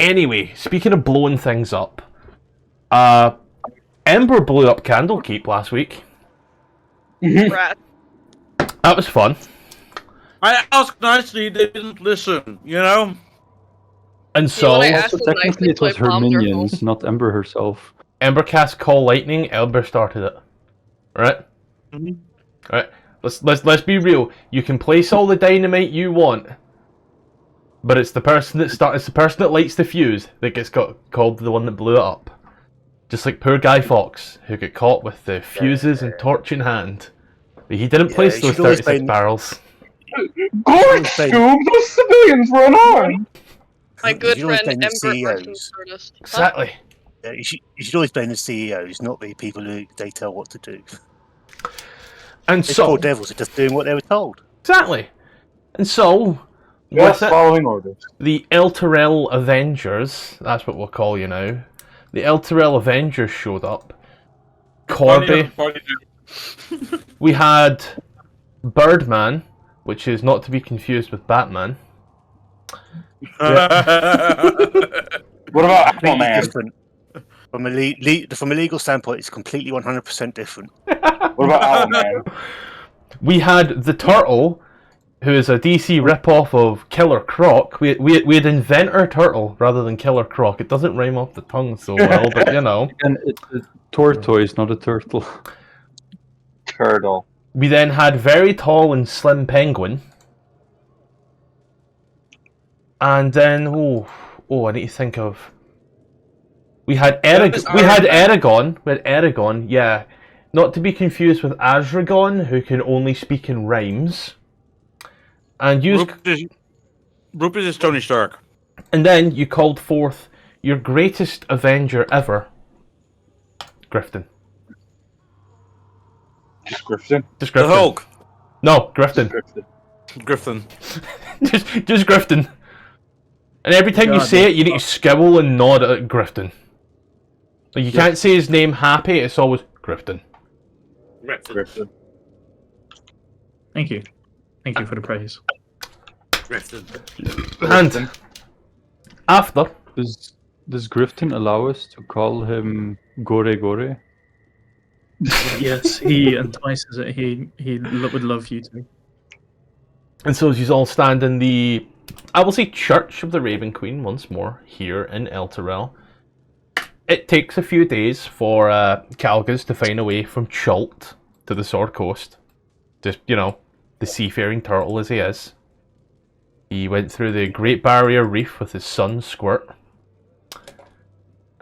Anyway, speaking of blowing things up, Ember blew up Candlekeep last week. Rat. That was fun. I asked nicely, they didn't listen, you know? And so, when I asked Also, them nicely, technically, it so I was her bombed their minions, not Ember herself. Ember cast Call Lightning, Ember started it. Right? Mhm. Right. Let's be real. You can place all the dynamite you want, but it's the person that lights the fuse that gets called the one that blew it up. Just like poor Guy Fawkes, who got caught with the fuses and torch in hand. But he didn't place those 36 barrels. Good, Scoob! Those civilians were unarmed! My good You always friend blame the Ember CEOs. Artist. Exactly. Yeah, you should always blame the CEOs, not the people who they tell what to do. And These so, poor devils are just doing what they were told. exactly. And so, Just with it, following orders. the Elturel Avengers, that's what we'll call you now, the Elturel Avengers showed up. Corby. We had Birdman, which is not to be confused with Batman. What about Completely Aquaman? different. From a legal standpoint, it's completely 100% different. What about Owlman? We had the Turtle, who is a DC ripoff of Killer Croc. We had Inventor Turtle rather than Killer Croc. It doesn't rhyme off the tongue so well, but you know. And it's a tortoise, not a turtle. Turtle. We then had Very Tall and Slim Penguin. And then, I need to think of... We had Eragon. We had Eragon, yeah. Not to be confused with Azragon, who can only speak in rhymes. And Rupert is Tony Stark. And then you called forth your greatest Avenger ever, Grifton. Just Grifton. Just The Grifton. Hulk. No, Grifton. Griffin. just Grifton. And every time you say it, you need to scowl and nod at Grifton. Like, you can't say his name happy, it's always Grifton. Grifton. Thank you. Thank you for the praise. And after, Does Grifton allow us to call him Gore Gore? Yes, he entices it. He would love you to. and so as you all stand in the, I will say, Church of the Raven Queen once more, here in Elturel. It takes a few days for Calgus to find a way from Chult to the Sword Coast. Just, you know, the seafaring turtle as he is. He went through the Great Barrier Reef with his son, Squirt.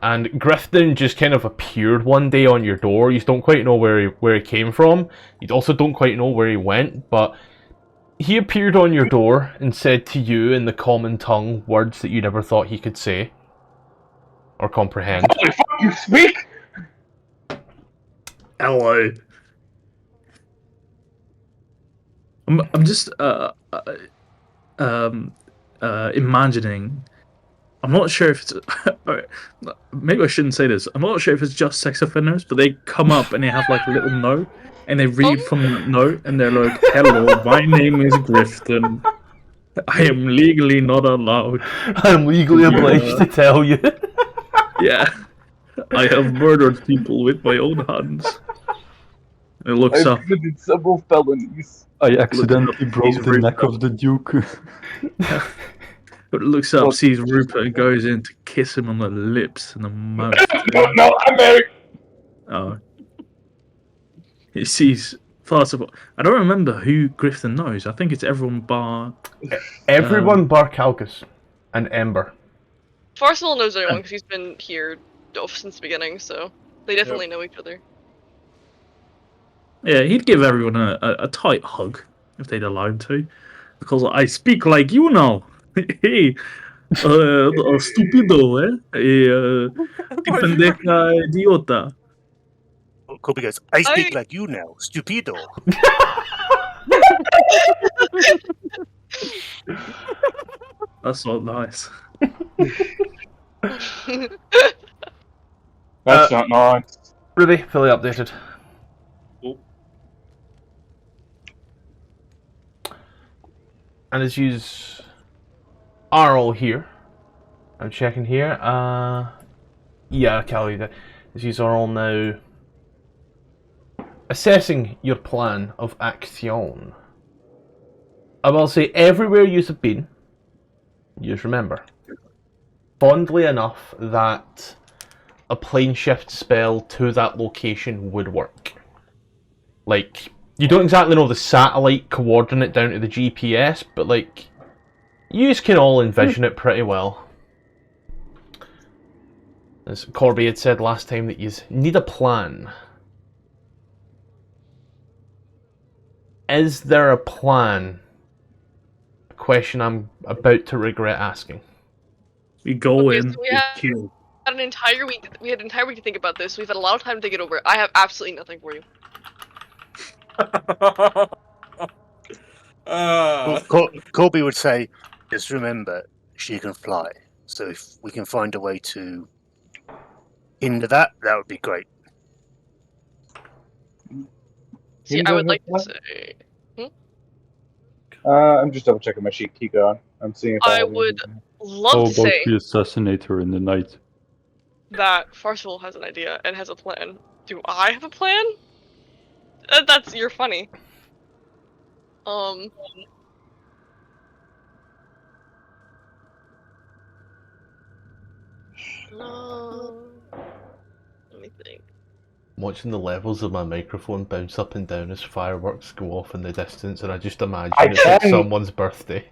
And Grifton just kind of appeared one day on your door. You don't quite know where he came from. You also don't quite know where he went, but he appeared on your door and said to you in the common tongue words that you never thought he could say or comprehend. Holy fuck, you speak? Hello. I'm just imagining. I'm not sure if it's. Maybe I shouldn't say this. I'm not sure if it's just sex offenders, but they come up and they have like a little note, and they read from the note, and they're like, "Hello, my name is Grifton. I am legally not allowed. I'm legally obliged to tell you." Yeah, I have murdered people with my own hands." And it looks up. I've committed several felonies. I accidentally broke he's the ripped neck up. of the Duke. But it looks up, sees Rupert, and goes in to kiss him on the lips and the mouth. No, I'm married. Oh. He sees first of all. I don't remember who Grifton knows. I think it's everyone bar. Everyone bar Calgus and Ember. Farcival knows everyone because he's been here since the beginning, so they definitely know each other. Yeah, he'd give everyone a tight hug if they'd allow him to, because I speak like you now. Hey, stupido, pendeja idiota. Kobe goes, I speak like you now, stupido. That's not nice. That's not nice. Ruby, fully updated. And as you are all here, I'm checking here. Yeah, Callie, these are all now assessing your plan of action. I will say everywhere you have been, you remember fondly enough that a plane shift spell to that location would work. Like, you don't exactly know the satellite coordinate down to the GPS, but like, you can all envision it pretty well. As Corby had said last time, that you need a plan. Is there a plan? A question I'm about to regret asking. We go Okay, in, so we we have- kill. Had an entire week. We had an entire week to think about this. We've had a lot of time to think it over. I have absolutely nothing for you. Corby would say, just remember, she can fly. So if we can find a way to hinder that, that would be great. See, I would like to say. I'm just double checking my sheet. Keep going. I'm seeing if I I have would anything. love How to about say we assassinate her in the night? that Farcival has an idea and has a plan. Do I have a plan? You're funny. Let me think. Watching the levels of my microphone bounce up and down as fireworks go off in the distance, and I just imagine I it's like can- someone's birthday.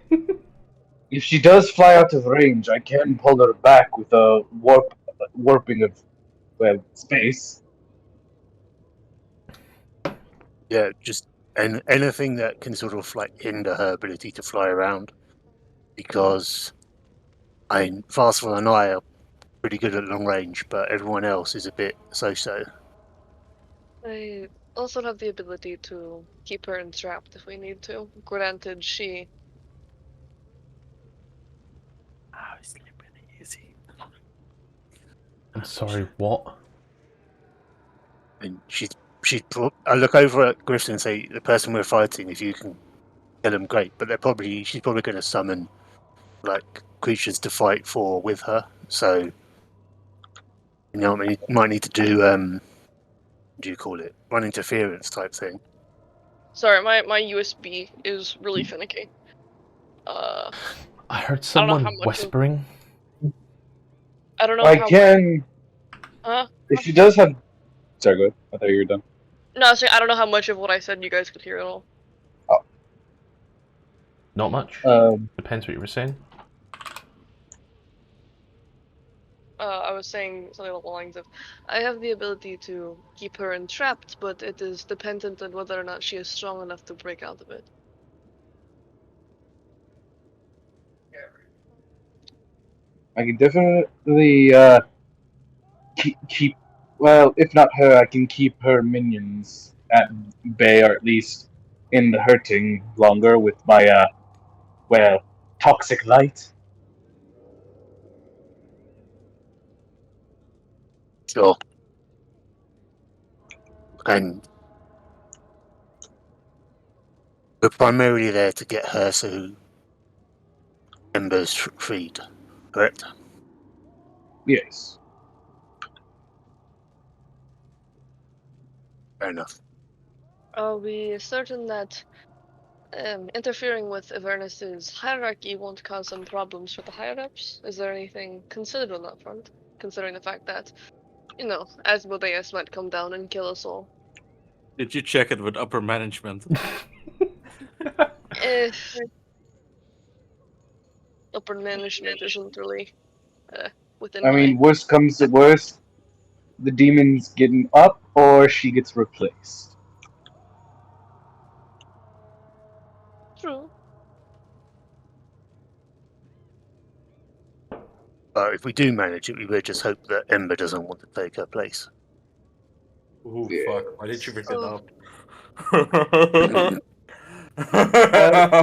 If she does fly out of range, I can pull her back with a warping of, well, space. Yeah, just anything that can sort of like hinder her ability to fly around. Because Fastful and I are pretty good at long range, but everyone else is a bit so-so. I also have the ability to keep her entrapped if we need to. Granted, she. I'm sorry, what? And I look over at Griffin and say, the person we're fighting, if you can kill them, great. But she's probably going to summon like creatures to fight for with her. So, you know, what I mean, you might need to do what do you call it? Run interference type thing. Sorry, my USB is really finicky. I heard how someone much of- whispering. I don't know I how. can. Huh? If she does have. Sorry, go ahead. I thought you were done. No, I don't know how much of what I said you guys could hear at all. Not much. Depends what you were saying. I was saying something along the lines of, I have the ability to keep her entrapped, but it is dependent on whether or not she is strong enough to break out of it. I can definitely keep. Well, if not her, I can keep her minions at bay, or at least in the hurting longer with my toxic light. Sure. And we're primarily there to get her so Ember's freed, correct? Yes. Fair enough. Are we certain that interfering with Avernus's hierarchy won't cause some problems for the higher-ups? Is there anything considered on that front? Considering the fact that, you know, Asmodeus might come down and kill us all. Did you check it with upper management? If upper management isn't really within I mean, worst comes to worst, the demon's getting up, or she gets replaced. True. But if we do manage it, we would just hope that Ember doesn't want to take her place. Oh fuck! Why did you bring that Oh. up?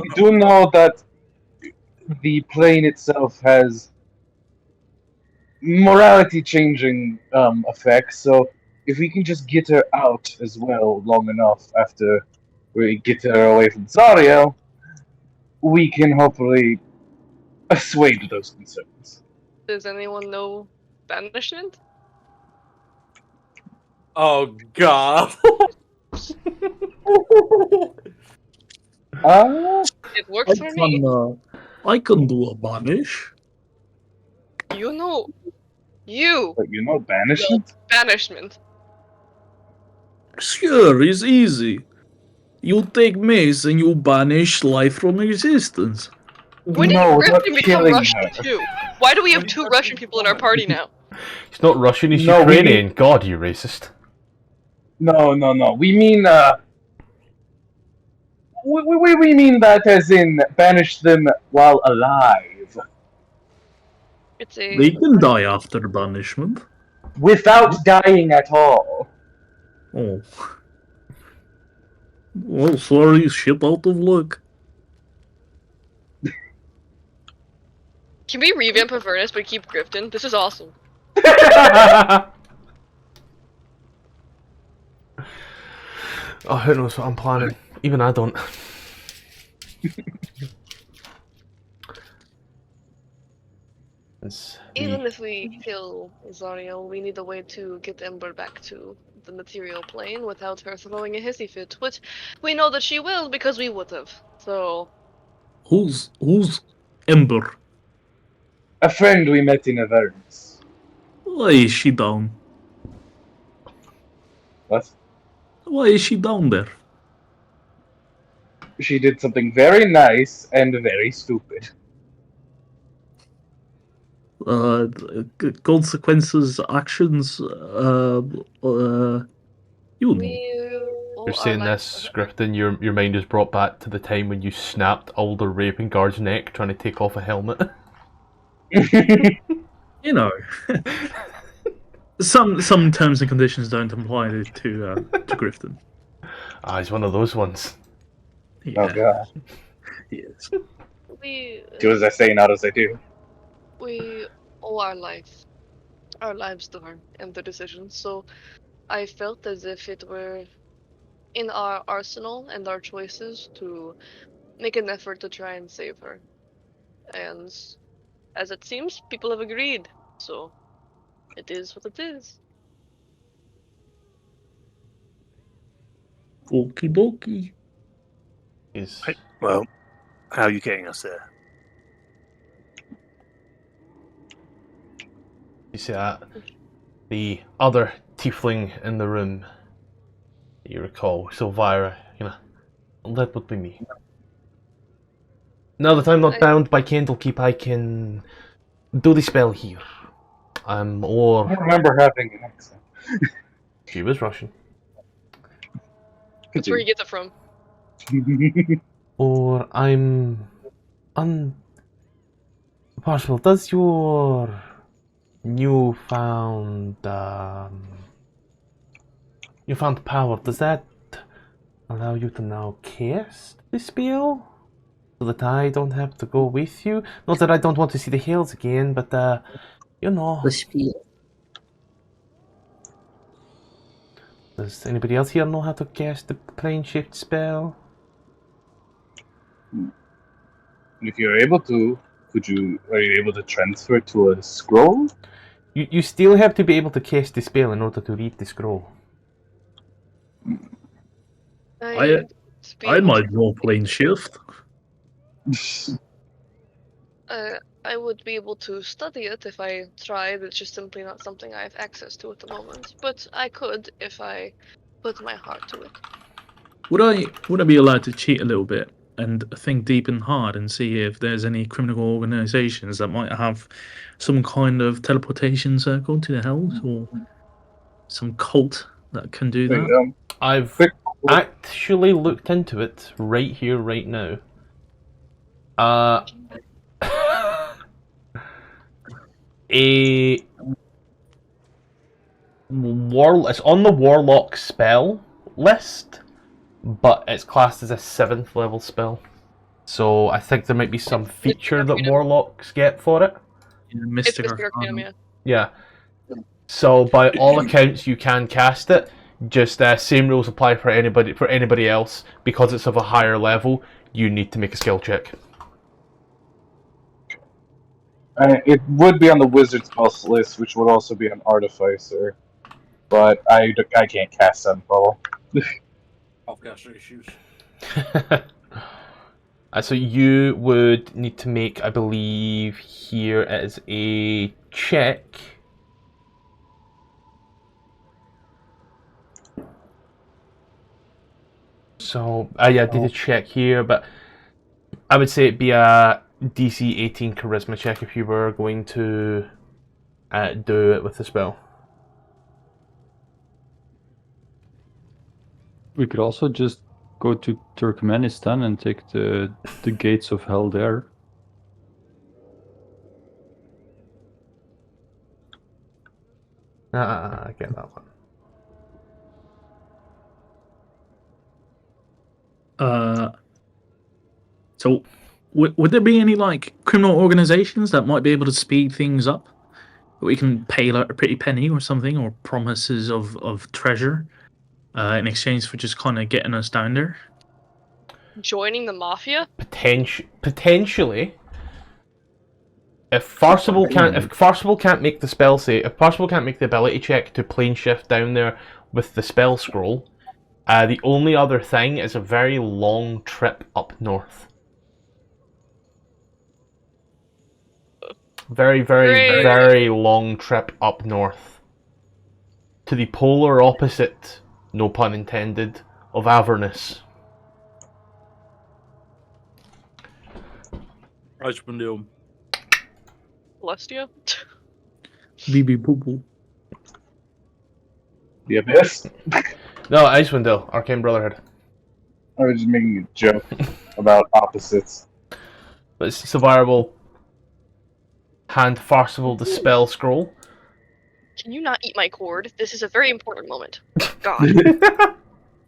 We do know that the plane itself has morality changing effects, so if we can just get her out as well long enough after we get her away from Zariel, we can hopefully assuage those concerns. Does anyone know banishment? Oh god. It works for me. I can do a banish. You know, you But you know banishment? banishment. Sure, it's easy. You take mace and you banish life from existence. When did No, without Griffin become killing Russian her. too? Why do we have two Russian people in our party now? He's not Russian, he's No, we Ukrainian. God, you racist. No. We mean we mean that as in banish them while alive, It's a They can die after banishment. without dying at all. Oh. Well, sorry, shit out of luck. Can we revamp Avernus but keep Grifton? This is awesome. Oh, who knows what I'm planning? Even I don't. Even if we kill Zariel, we need a way to get Ember back to the material plane without her throwing a hissy fit, which we know that she will because we would have. So Who's Ember? A friend we met in Avernus. Why is she down? What? Why is she down there? She did something very nice and very stupid. Consequences, actions, you know. You're saying this, Grifton, your mind is brought back to the time when you snapped older raping guard's neck trying to take off a helmet. You know. Some terms and conditions don't apply to Grifton. Ah, he's one of those ones. Yeah, Oh god. he is. we Do as I say, not as I do. we owe our lives to her and the decisions. So I felt as if it were in our arsenal and our choices to make an effort to try and save her. And as it seems, people have agreed. So it is what it is. Okie dokie. He's Well, how are you getting us there? you see that the other tiefling in the room that you recall, Silvira, that would be me. Now that I'm not bound by Candlekeep, I can do the spell here. I Or don't remember having an accent. she was Russian. That's where you get it from. Or I'm possible. Does your newfound power, does that allow you to now cast the spell? So that I don't have to go with you? Not that I don't want to see the hills again, but you know. The spiel. Does anybody else here know how to cast the plane shift spell? If you're able to, are you able to transfer to a scroll? You still have to be able to cast the spell in order to read the scroll. I might roll plane shift. I would be able to study it if I tried. It's just simply not something I have access to at the moment. But I could if I put my heart to it. Would I be allowed to cheat a little bit and think deep and hard and see if there's any criminal organizations that might have some kind of teleportation circle to the hells or some cult that can do that? I've actually looked into it right here, right now. It's on the Warlock spell list, but it's classed as a 7th level spell. So I think there might be some feature that Warlocks get for it. It's Mystic Arcanum, yeah. Yeah. So by all accounts, you can cast it. Just same rules apply for anybody else. Because it's of a higher level, you need to make a skill check. It would be on the wizard's spell list, which would also be an artificer. But I can't cast Sunfall. Outcaster issues. So you would need to make, I believe, here it is a check. So, yeah, I did a check here, but I would say it'd be a DC 18 charisma check if you were going to do it with the spell. We could also just go to Turkmenistan and take the gates of hell there. I get that one. So, would there be any like criminal organizations that might be able to speed things up? We can pay like a pretty penny or something, or promises of treasure, in exchange for just kind of getting us down there. Joining the mafia? Potentially. If Farcible can't make the spell save, if Farcible can't make the ability check to plane shift down there with the spell scroll, the only other thing is a very long trip up north. Very, Great. very long trip up north. To the polar opposite, no pun intended, of Avernus. Icewind Dale. Celestia? BB poo poo. The Abyss? No, Icewind Dale, Arcane Brotherhood. I was just making a joke about opposites. But it's survivable. Hand Farcible the spell scroll. Can you not eat my cord? This is a very important moment. God.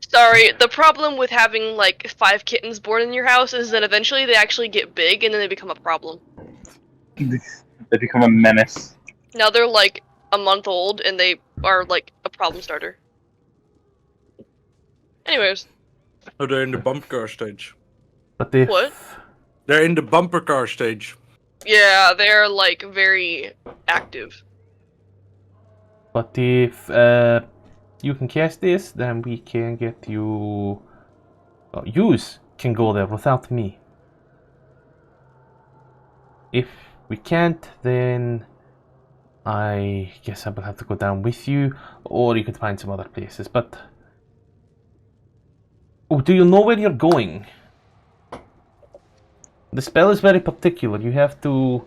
Sorry, the problem with having like 5 kittens born in your house is that eventually they actually get big and then they become a problem. They become a menace. Now they're like a month old and they are like a problem starter. Anyways, Oh, they're in the bumper car stage. But they What? They're in the bumper car stage. yeah, they're like very active. But if you can cast this, then we can get you. Well, yous can go there without me. If we can't, then I guess I will have to go down with you, or you could find some other places. But oh, do you know where you're going? The spell is very particular. You have to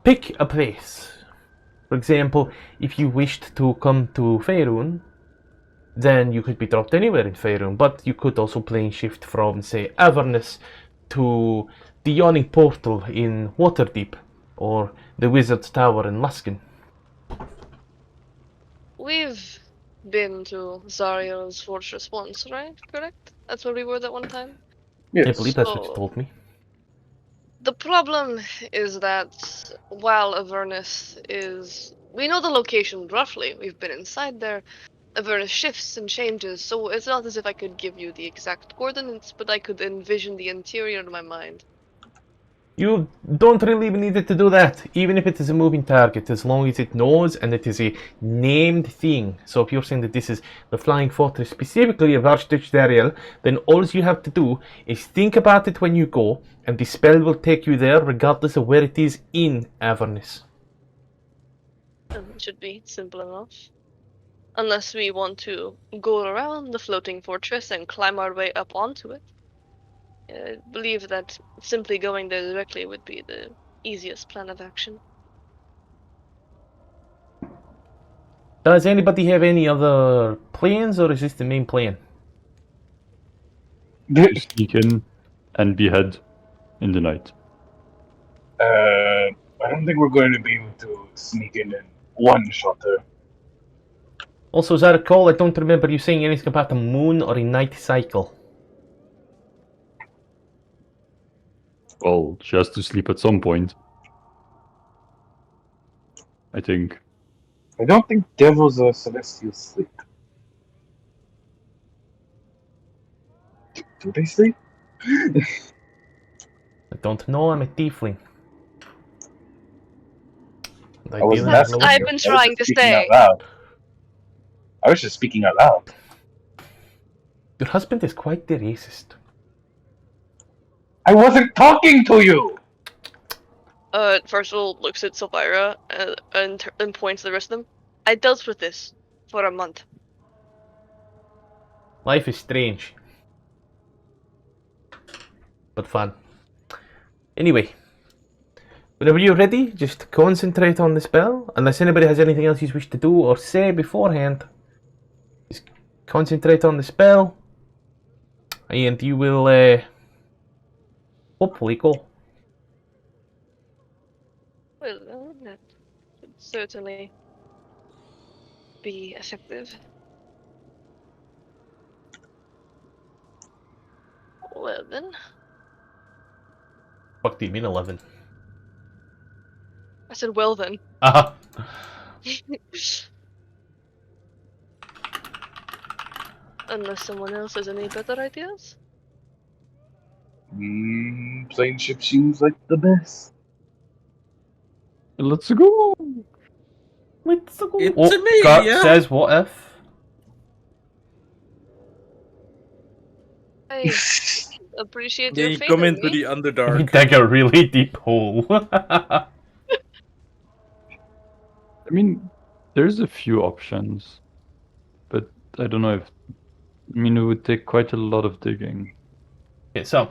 pick a place. For example, if you wished to come to Faerun, then you could be dropped anywhere in Faerun, but you could also plane shift from, say, Avernus to the Yawning Portal in Waterdeep, or the Wizard's Tower in Luskan. We've been to Zariel's fortress once, right? Correct? That's where we were that one time? Yes. I believe that's what you So- told me. The problem is that while Avernus is... We know the location roughly. We've been inside there. Avernus shifts and changes, so it's not as if I could give you the exact coordinates, but I could envision the interior in my mind. You don't really need it to do that, even if it is a moving target, as long as it knows and it is a named thing. So if you're saying that this is the Flying Fortress, specifically of Archdariel, then all you have to do is think about it when you go, and the spell will take you there regardless of where it is in Avernus. It should be simple enough. Unless we want to go around the floating fortress and climb our way up onto it. I believe that simply going there directly would be the easiest plan of action. Does anybody have any other plans, or is this the main plan? Sneak in and behead in the night. I don't think we're going to be able to sneak in one shot there. Also, as I recall, I don't remember you saying anything about a moon or a night cycle. Well, she has to sleep at some point. I think. I don't think devils or celestials sleep. Do they sleep? I don't know, I'm a tiefling. I wasn't asking. I've you. been I was trying just to speaking stay. out loud. I was just speaking out loud. Your husband is quite the racist. I wasn't talking to you. First of all, looks at Silvira and points to the rest of them. I dealt with this for a month. Life is strange. But fun. Anyway. Whenever you're ready, just concentrate on the spell. Unless anybody has anything else you wish to do or say beforehand. Just concentrate on the spell. And you will hopefully go. Well, that should certainly be effective. Well then. Fuck do you mean 11? I said well then. Uh-huh. Unless someone else has any better ideas? Plane ship seems like the best. Let's go. Let's go. It's me, Gart yeah. says what if? I appreciate your They faith come in into me. the We Underdark. dig a really deep hole. I mean, there's a few options, but I don't know if. I mean, it would take quite a lot of digging. Okay, so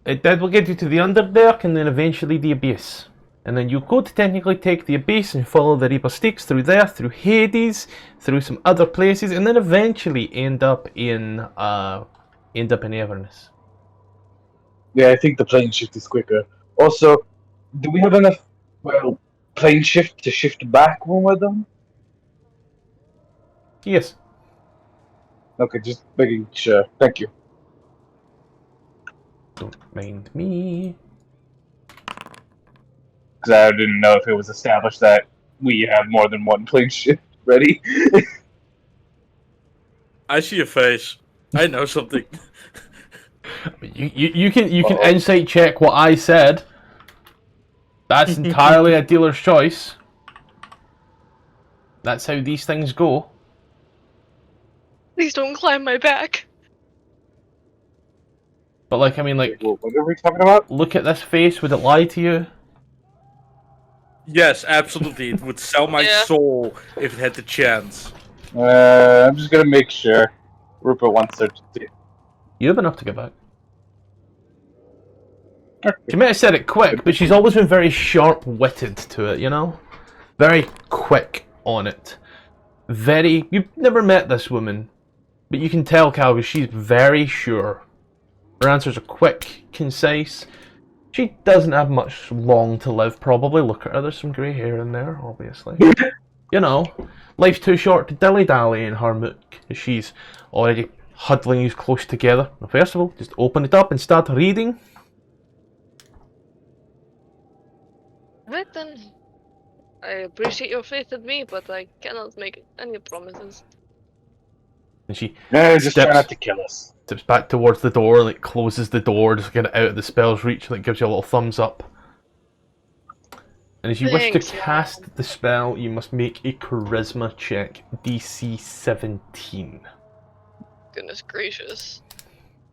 that will get you to the Underdark and then eventually the Abyss. And then you could technically take the Abyss and follow the Reaper Styx through there, through Hades, through some other places, and then eventually end up in Avernus. Yeah, I think the plane shift is quicker. Also, do we have enough, plane shift to shift back when we're done? Yes. Okay, just making sure. Thank you. Don't mind me. Because I didn't know if it was established that we have more than one plane shift ready. I see a face. I know something. You can Uh-oh. insight check what I said. That's entirely a dealer's choice. That's how these things go. Please don't climb my back. But like, I mean, like, What are we talking about? look at this face. Would it lie to you? Yes, absolutely. It would sell my Yeah. soul if it had the chance. I'm just gonna make sure. Rupert wants her to see. You have enough to get back. She might have said it quick, but she's always been very sharp-witted to it, you know? Very quick on it. You've never met this woman, but you can tell, Calvi, she's very sure. Her answers are quick, concise. She doesn't have much long to live, probably. Look at her, there's some grey hair in there, obviously. You know, life's too short to dilly-dally in her mook. She's already huddling you close together. Now, first of all, just open it up and start reading. Right then. I appreciate your faith in me, but I cannot make any promises. And she No, just try Steps. not to kill us. steps back towards the door, like closes the door, just get it out of the spell's reach, like gives you a little thumbs up. And as you wish Thanks, to man. cast the spell, you must make a charisma check, DC 17. Goodness gracious.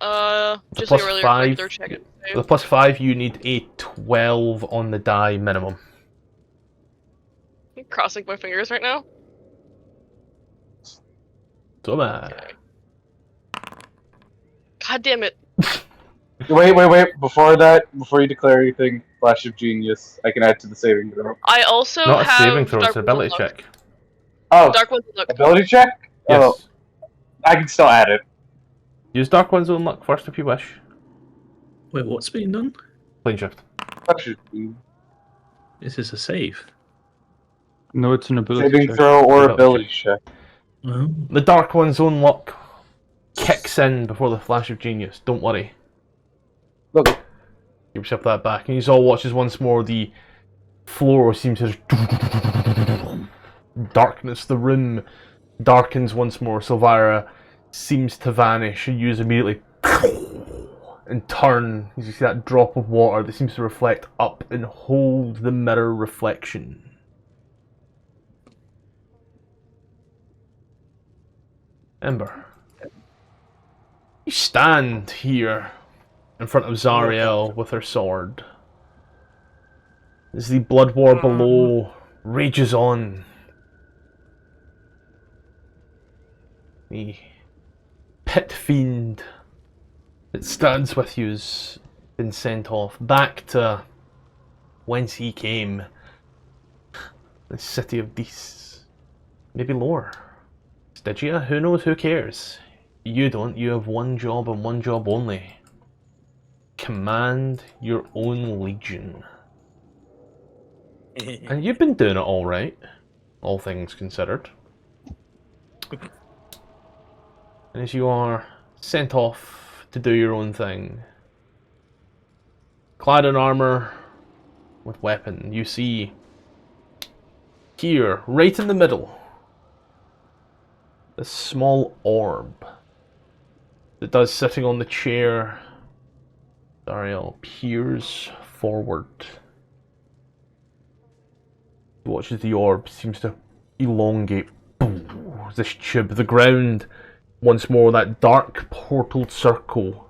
The Just plus like earlier, 5. regular check it. With a plus 5, you need a 12 on the die minimum. I'm crossing my fingers right now. So bad. Okay. God damn it. Wait. Before you declare anything, Flash of Genius, I can add to the saving throw. I also Not a have saving throw, it's Dark an ability One's Unlocked. check. Oh, Dark One's Unlocked. ability check? Yes. Oh, I can still add it. Use Dark One's own luck first if you wish. Wait, what's being done? Plane shift. Flash of Genius. Is this a save? No, it's an ability Saving check. throw or Ability ability check. Oh. The Dark One's own luck kicks in before the flash of genius. Don't worry. Look, Give yourself that back. And you all watch as once more the floor seems to darkness. The room darkens once more. Silvira seems to vanish, and you immediately and turn. You see that drop of water that seems to reflect up and hold the mirror reflection. Ember, you stand here in front of Zariel with her sword. As the blood war below rages on, the pit fiend that stands with you has been sent off back to whence he came, the city of Dis. Maybe lower. Stygia? Who knows? Who cares? You don't. You have one job and one job only. Command your own legion. And you've been doing it all right, all things considered. And as you are sent off to do your own thing, clad in armor, with weapon, you see here, right in the middle, this small orb that does sitting on the chair. Zariel peers forward. Watches the orb, seems to elongate. Boom, this tube, the ground, once more, that dark portal circle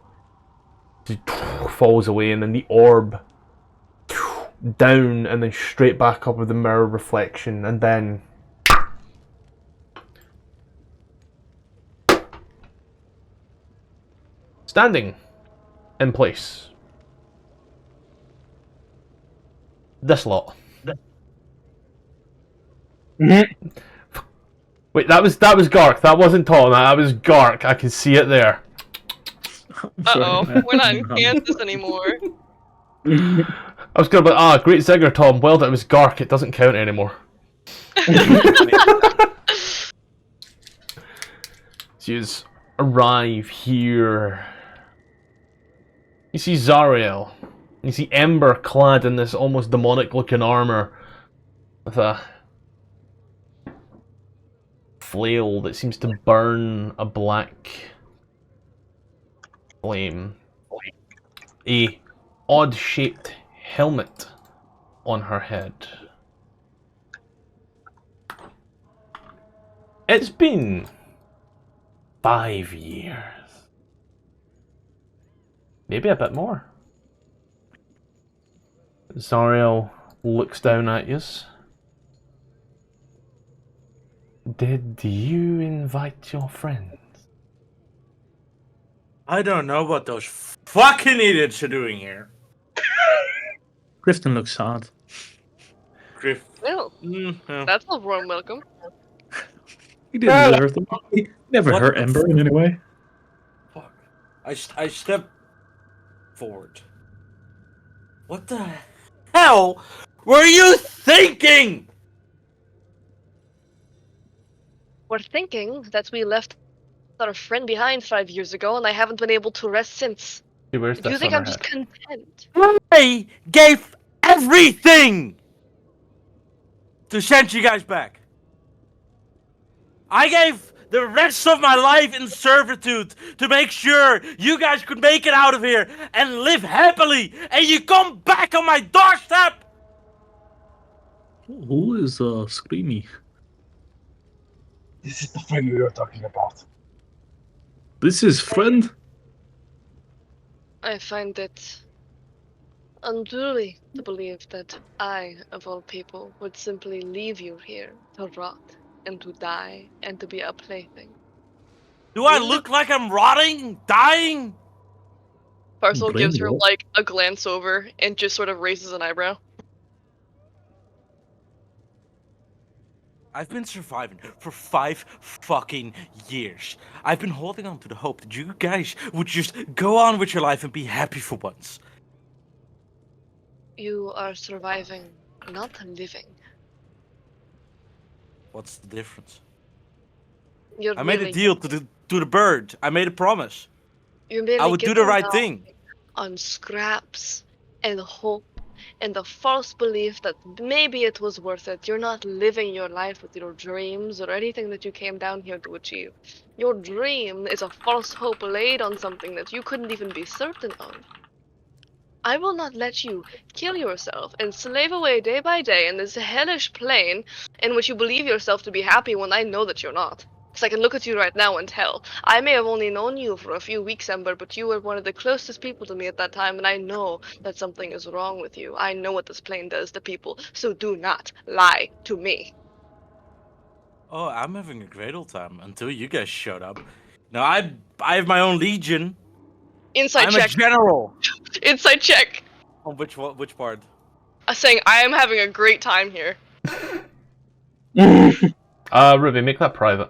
falls away, and then the orb down, and then straight back up with the mirror reflection, and then standing in place. This lot. Wait, that was Gark. That wasn't Tom. That was Gark. I can see it there. Uh-oh, we're not in Kansas anymore. I was gonna be great zinger, Tom. Well, that was Gark. It doesn't count anymore. So you arrive here. You see Zariel. You see Ember clad in this almost demonic-looking armor with a flail that seems to burn a black flame. A odd-shaped helmet on her head. It's been 5 years. Maybe a bit more. Zariel looks down at you. Did you invite your friends? I don't know what those fucking idiots are doing here. Grifton looks sad. Griff. Well, that's a warm welcome. He didn't deserve them. He never What hurt the Ember in any way. Fuck. I step forward. What the hell were you thinking? We're thinking that we left our friend behind 5 years ago, and I haven't been able to rest since. She wears Do you this think on I'm her just head. content? I gave everything to send you guys back. I gave the rest of my life in servitude to make sure you guys could make it out of here and live happily, and you come back on my doorstep. Who is Screamy? This is the friend we were talking about. This is friend? I find it unduly to believe that I, of all people, would simply leave you here to rot and to die and to be a plaything. Do I look like I'm rotting, dying? Parcel gives her Brainwashed. like a glance over and just sort of raises an eyebrow. I've been surviving for 5 fucking years. I've been holding on to the hope that you guys would just go on with your life and be happy for once. You are surviving, not living. What's the difference? You're I made a merely- deal to the bird. I made a promise. You're merely I would do the giving right out thing. on scraps and hope in the false belief that maybe it was worth it. You're not living your life with your dreams or anything that you came down here to achieve. Your dream is a false hope laid on something that you couldn't even be certain of. I will not let you kill yourself and slave away day by day in this hellish plane in which you believe yourself to be happy when I know that you're not. Because I can look at you right now and tell. I may have only known you for a few weeks, Ember, but you were one of the closest people to me at that time, and I know that something is wrong with you. I know what this plane does to people, so do not lie to me. Oh, I'm having a great old time until you guys showed up. Now I have my own legion. Inside I'm check. a general. Inside check. On which part? Saying I am having a great time here. Ruby, make that private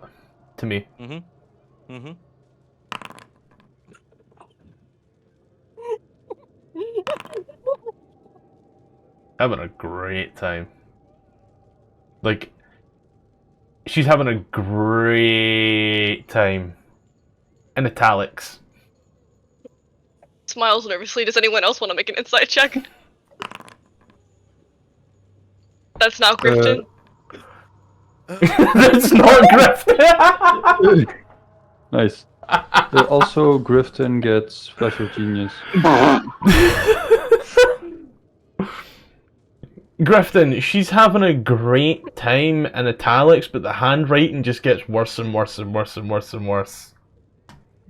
to me. Having a great time. Like, she's having a great time. In italics. Smiles nervously. Does anyone else want to make an insight check? That's not Grifton. That's not Griffin! Nice. Also, Grifton gets Flash of Genius. Grifton, she's having a great time in italics, but the handwriting just gets worse and worse and worse and worse and worse.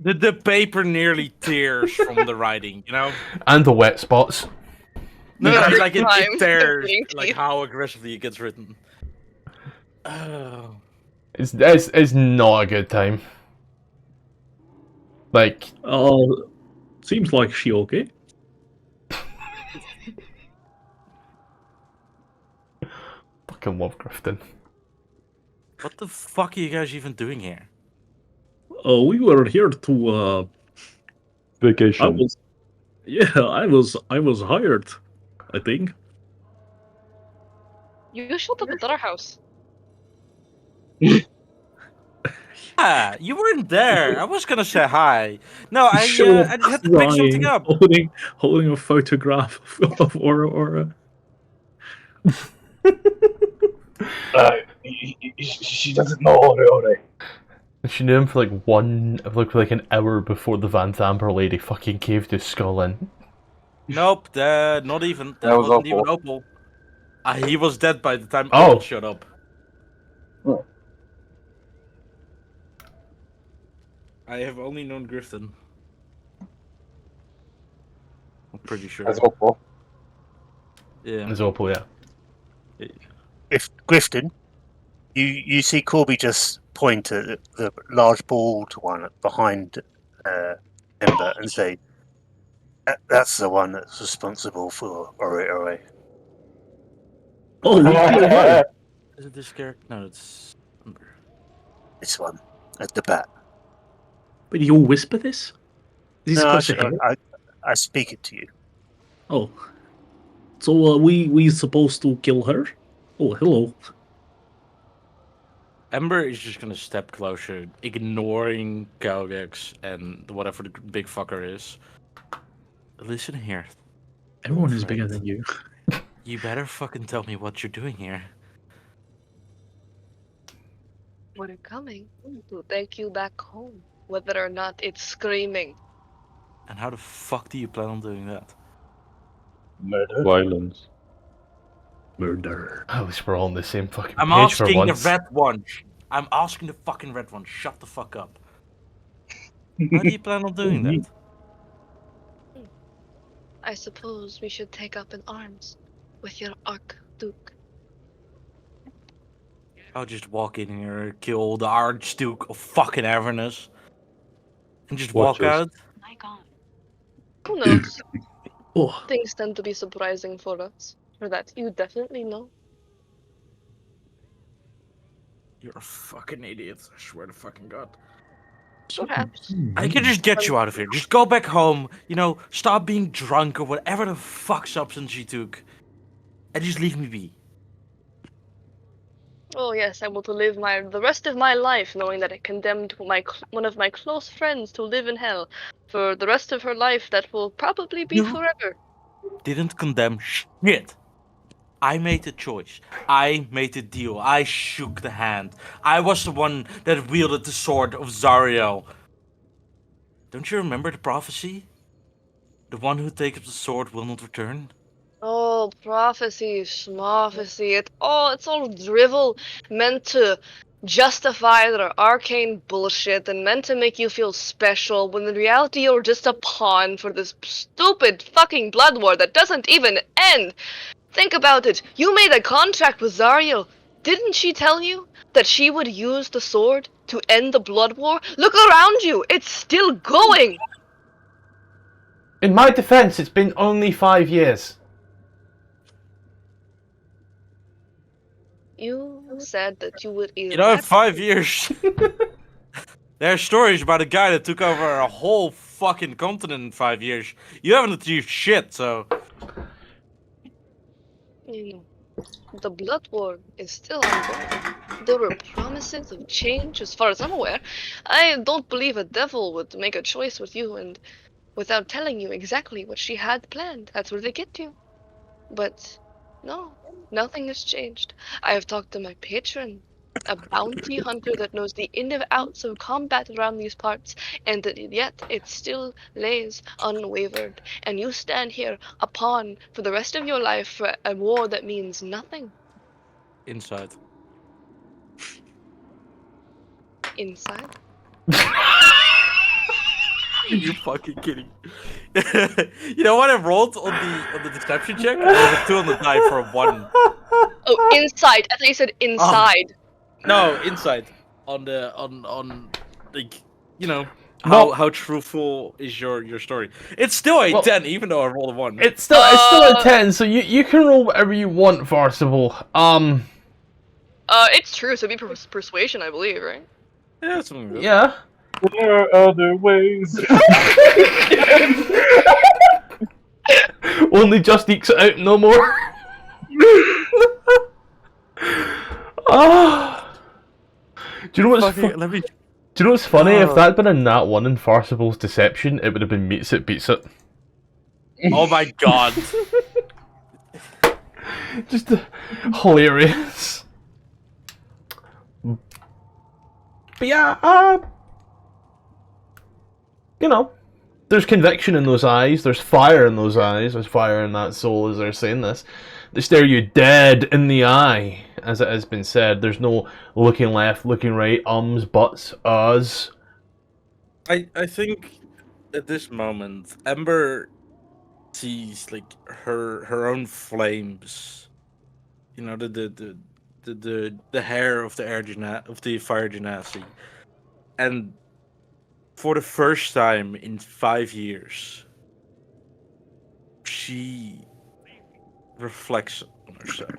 The paper nearly tears from the writing, you know? And the wet spots. No, Every like it time. tears, Bleeding like teeth. how aggressively it gets written. Oh. It's not a good time. Like, Oh, seems like she okay. fucking love Grifton. What the fuck are you guys even doing here? We were here to. Vacation. I was hired. I think. You showed up at our house. Ah, you weren't there. I was gonna say hi. No, I Show up just had to pick something crying, up. holding a photograph of Aura. She doesn't know Ore. She knew him for like an hour before the Van Zamber lady fucking caved his skull in. Nope, not even. That That was wasn't even Opal. Opal. He was dead by the time Oh. Opal showed up. Oh. I have only known Grifton. I'm pretty sure. That's hopeful. Yeah. It's Opal, yeah. If Grifton, you see Corby just point at the large bald one behind Ember and say, "That's the one that's responsible for Ore." Oh, we killed her. Is it this character? No, it's Ember. This one at the back. But you whisper this? Is this No, close to actually, here? I speak it to you. Oh, so we supposed to kill her? Oh, hello. Ember is just gonna step closer, ignoring Galgax and whatever the big fucker is. Listen here. Everyone is bigger than you. You better fucking tell me what you're doing here. We're coming to take you back home, whether or not it's screaming. And how the fuck do you plan on doing that? Murder. Violence. Murder. At least we're all on the same fucking I'm page for asking the once. red one. I'm asking the fucking red one. Shut the fuck up. How do you plan on doing that? I suppose we should take up in arms with your Archduke. I'll just walk in here, kill the Archduke of fucking Avernus, and just Watch walk us. out. My God. Who knows? Oh, Things tend to be surprising for us. Or that you definitely know. You're a fucking idiot. I swear to fucking God. Perhaps. I can just get you out of here. Just go back home. You know, stop being drunk or whatever the fuck substance you took, and just leave me be. Oh yes, I want to live the rest of my life knowing that I condemned one of my close friends to live in hell for the rest of her life. That will probably be You- forever. didn't condemn shit. I made the choice. I made the deal. I shook the hand. I was the one that wielded the sword of Zariel. Don't you remember the prophecy? The one who takes up the sword will not return? Oh, prophecy, schmophecy, it's all drivel meant to justify their arcane bullshit and meant to make you feel special when in reality you're just a pawn for this stupid fucking blood war that doesn't even end. Think about it. You made a contract with Zariel. Didn't she tell you that she would use the sword to end the blood war? Look around you. It's still going. In my defense, it's been only 5 years. You said that you would You know, in 5 years. There are stories about a guy that took over a whole fucking continent in 5 years. You haven't achieved shit, so. You know, the blood war is still ongoing. There were promises of change as far as I'm aware. I don't believe a devil would make a choice with you and without telling you exactly what she had planned. That's where they get you. But no, nothing has changed. I have talked to my patron, a bounty hunter that knows the in and outs of combat around these parts, and that yet it still lays unwavered. And you stand here a pawn for the rest of your life for a war that means nothing. Inside. Inside? You fucking kidding. You know what I rolled on the deception check? I rolled a 2 on the die for a 1. Oh, inside. I thought you said inside. No, inside. On like, you know, Well- how truthful is your story? It's still a Well, 10, even though I rolled a 1. It's still a 10, so you can roll whatever you want, Varsible. It's true, so it'd be persuasion, I believe, right? Yeah, something like that. Yeah. There are other ways. Only just ekes it out, no more. Ah. Do you know what's Fucking, let me. Do you know what's funny? If Oh. that had been a nat 1 in Farsible's Deception, it would have been Meets It, Beats It. Oh my god. Just hilarious. But yeah, you know, there's conviction in those eyes, there's fire in those eyes, there's fire in that soul as they're saying this. They stare you dead in the eye, as it has been said. There's no looking left, looking right, buts, uhs. I think at this moment, Ember sees like her own flames. You know, the hair of the fire genasi, and for the first time in 5 years, she reflects on herself,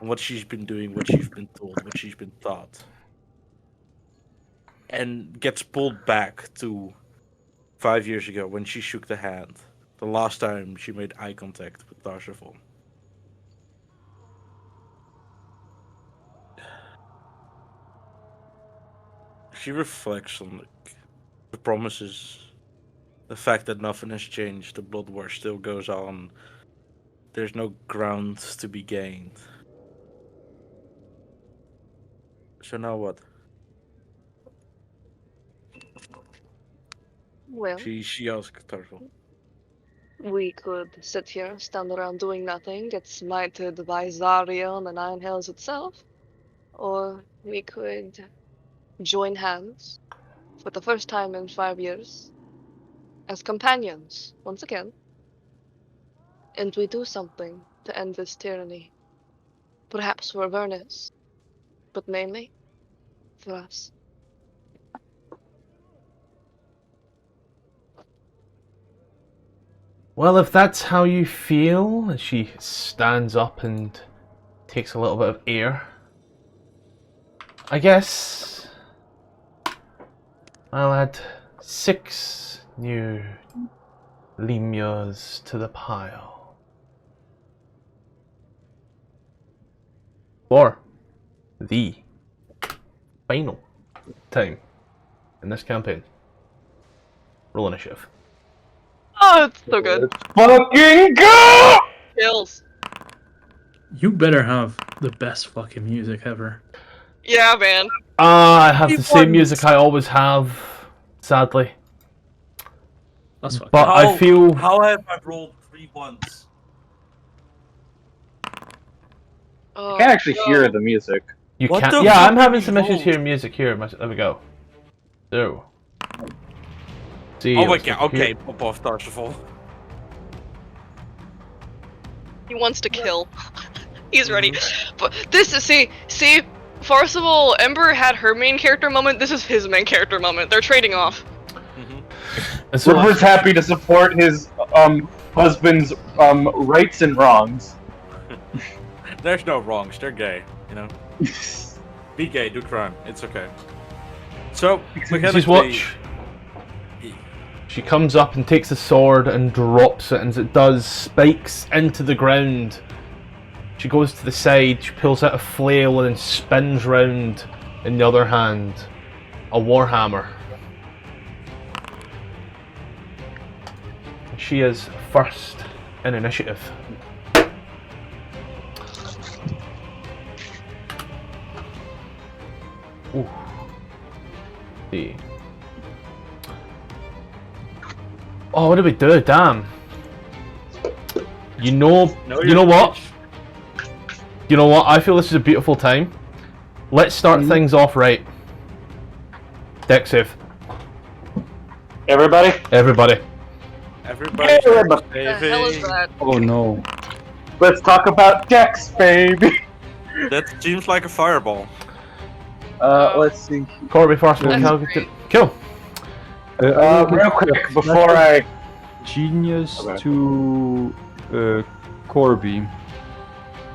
on what she's been doing, what she's been told, what she's been taught, and gets pulled back to 5 years ago when she shook the hand, the last time she made eye contact with Tarsafon. She reflects on the promises, the fact that nothing has changed, the blood war still goes on, there's no ground to be gained. So now what? Well, She asked Tarsafon. we could sit here, stand around doing nothing, get smited by Zarya and the Nine Hells itself, or we could join hands for the first time in 5 years as companions once again, and we do something to end this tyranny. Perhaps for Avernus, but mainly for us. Well, if that's how you feel, as she stands up and takes a little bit of air, I guess I'll add 6 new lemures to the pile. For the final time in this campaign. Roll initiative. Oh, it's so good. Fucking go! Kills. You better have the best fucking music ever. Yeah, man. I have the same Once. music I always have, sadly. That's fucking. But I feel How have I rolled 3 ones? Oh, I can't actually no. hear the music. you What can't. the Yeah, fuck I'm have having you some issues rolled? hearing music here. There we go. So. See. Oh my let's god, look here. okay, pop off, first of all. He wants to kill. He's ready. But this is see. First of all, Ember had her main character moment. This is his main character moment. They're trading off. And so, River's happy to support his husband's rights and wrongs. There's no wrongs, they're gay, you know? Be gay, do crime, it's okay. So, she's mechanically... watch. She comes up and takes the sword and drops it, and as it does, spikes into the ground. She goes to the side, she pulls out a flail and then spins round in the other hand a warhammer. She is first in initiative. Ooh. See. Oh, what do we do? Damn. You know what? You know what? I feel this is a beautiful time. Let's start things off right. Dex save. Everybody? Everybody. Everybody What the hell is that? Oh no. Let's talk about Dex, baby! That seems like a fireball. Let's see. Corby first. That's Cal, great. kill. Real quick, before I... Genius Okay. to Corby.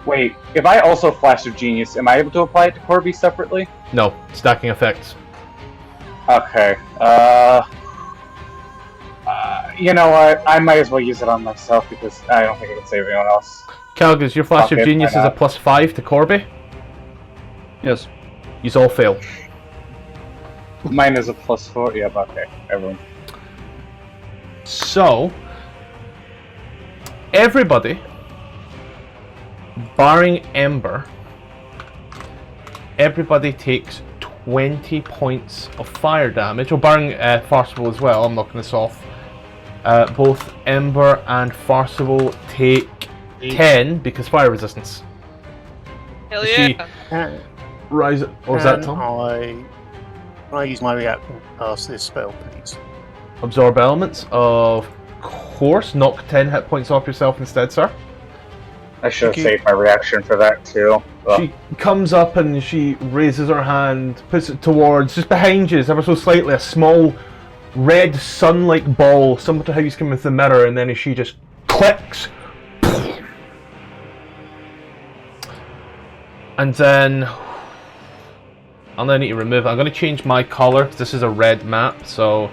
Wait, if I also flash of genius, am I able to apply it to Corby separately? No. Stacking effects. Okay, you know what? I might as well use it on myself because I don't think I can save anyone else. Calgus, your flash Okay, of genius why is a not? +5 to Corby. Yes. You all fail. Mine is a +4. Yeah, okay, everyone. So, everybody, barring Ember, everybody takes 20 points of fire damage. Or barring Farcival as well, I'm knocking this off. Both Ember and Farcival take 10 because fire resistance. Hell She- yeah. Rise. What was that, Tom? Can I use my reaction to cast this spell, please? Absorb elements, of course. Knock 10 hit points off yourself instead, sir. I should have Thank you. saved my reaction for that too. Ugh. She comes up and she raises her hand, puts it towards, just behind you, ever so slightly, a small red sun-like ball, similar to how you skim with the mirror, and then as she just clicks. And then I'm going to need to remove it. I'm going to change my color, because this is a red map, so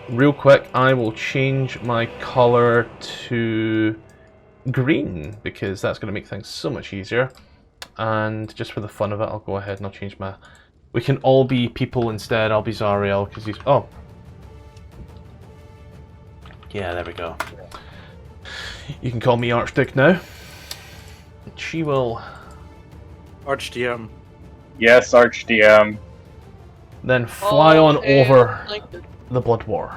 real quick, I will change my color to green, because that's going to make things so much easier. And just for the fun of it, I'll go ahead and I'll change my... We can all be people instead. I'll be Zariel, because he's... Oh. Yeah, there we go. You can call me Archdick now. She will ArchDM. Yes, ArchDM. then fly on and over like the- the Blood War.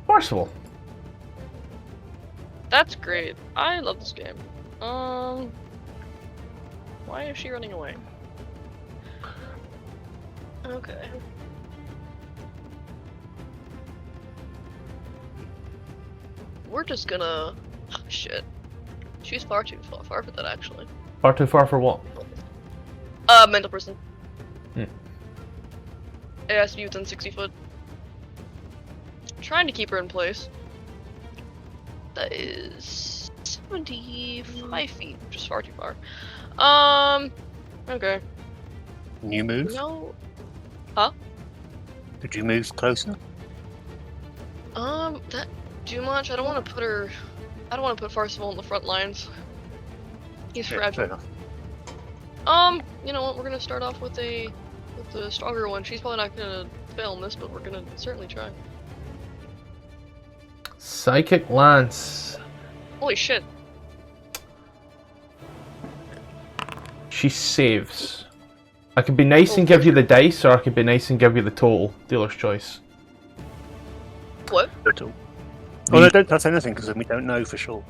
Merciful. That's great. I love this game. Why is she running away? Okay. We're just gonna... Oh, shit. She's far too far for that, actually. Far too far for what? Mental prison. Hmm. It has to be within 60 foot. Trying to keep her in place. That is 75 feet, which is far too far. Okay. New move? No. Could you move closer? That too much. I don't want to put her. I don't want to put Farcival in the front lines. He's Yeah, fragile. fair enough. You know what? We're gonna start off with the stronger one. She's probably not gonna fail in this, but we're gonna certainly try. Psychic Lance. Holy shit. She saves. I could be nice and give you the dice, or I could be nice and give you the total. Dealer's choice. What? Total. Oh, no, don't touch anything because we don't know for sure.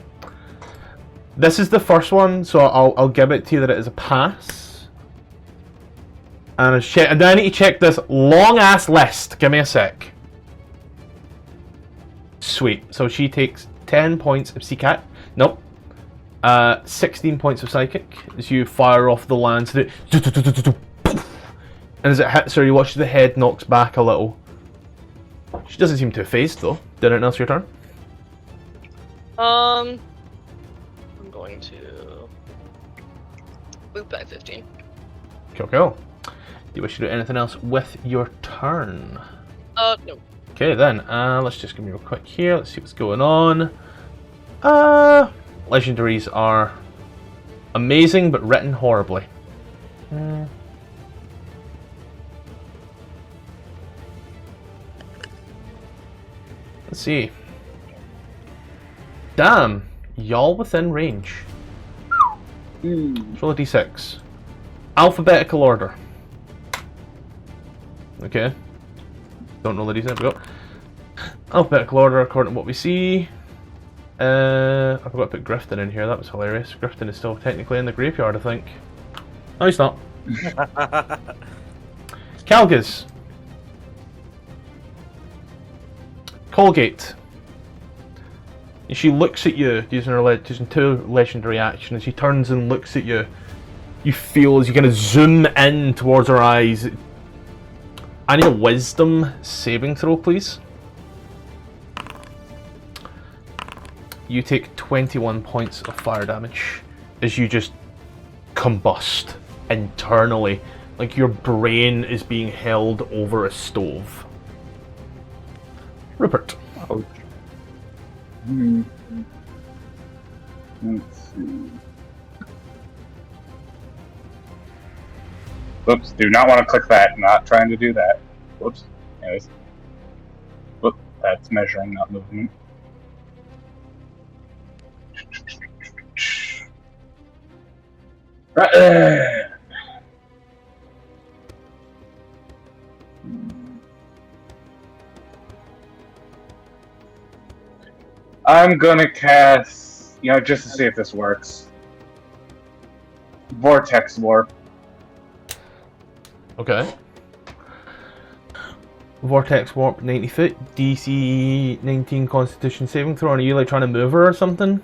This is the first one, so I'll give it to you that it is a pass. And then I need to check this long ass list. Give me a sec. Sweet. So she takes 10 points of Seacat. Nope. 16 points of psychic as you fire off the lance. And as it hits her, you watch the head knocks back a little. She doesn't seem too phased though. Did anything else your turn? I'm going to move back 15. Cool. Do you wish to do anything else with your turn? No. Okay then, let's just give me real quick here. Let's see what's going on. Legendaries are amazing, but written horribly. Let's see. Damn, y'all within range. Let's roll a d6. Alphabetical order. Okay. Don't roll the d6, there we go. Alphabetical order according to what we see. I forgot to put Grifton in here, that was hilarious. Grifton is still technically in the graveyard, I think. No, he's not. Calgus. Colgate. And she looks at you using two legendary action. As she turns and looks at you, you feel as you kind of zoom in towards her eyes. I need a wisdom saving throw, please. You take 21 points of fire damage as you just combust internally, like your brain is being held over a stove. Rupert. Ouch. Let's see. Whoops, do not want to click that. Not trying to do that. Whoops. Anyways. Whoop, that's measuring, not movement. Right there. I'm gonna cast, just to see if this works. Vortex Warp. Okay. Vortex Warp 90 foot, DC 19 Constitution saving throw. Are you like trying to move her or something?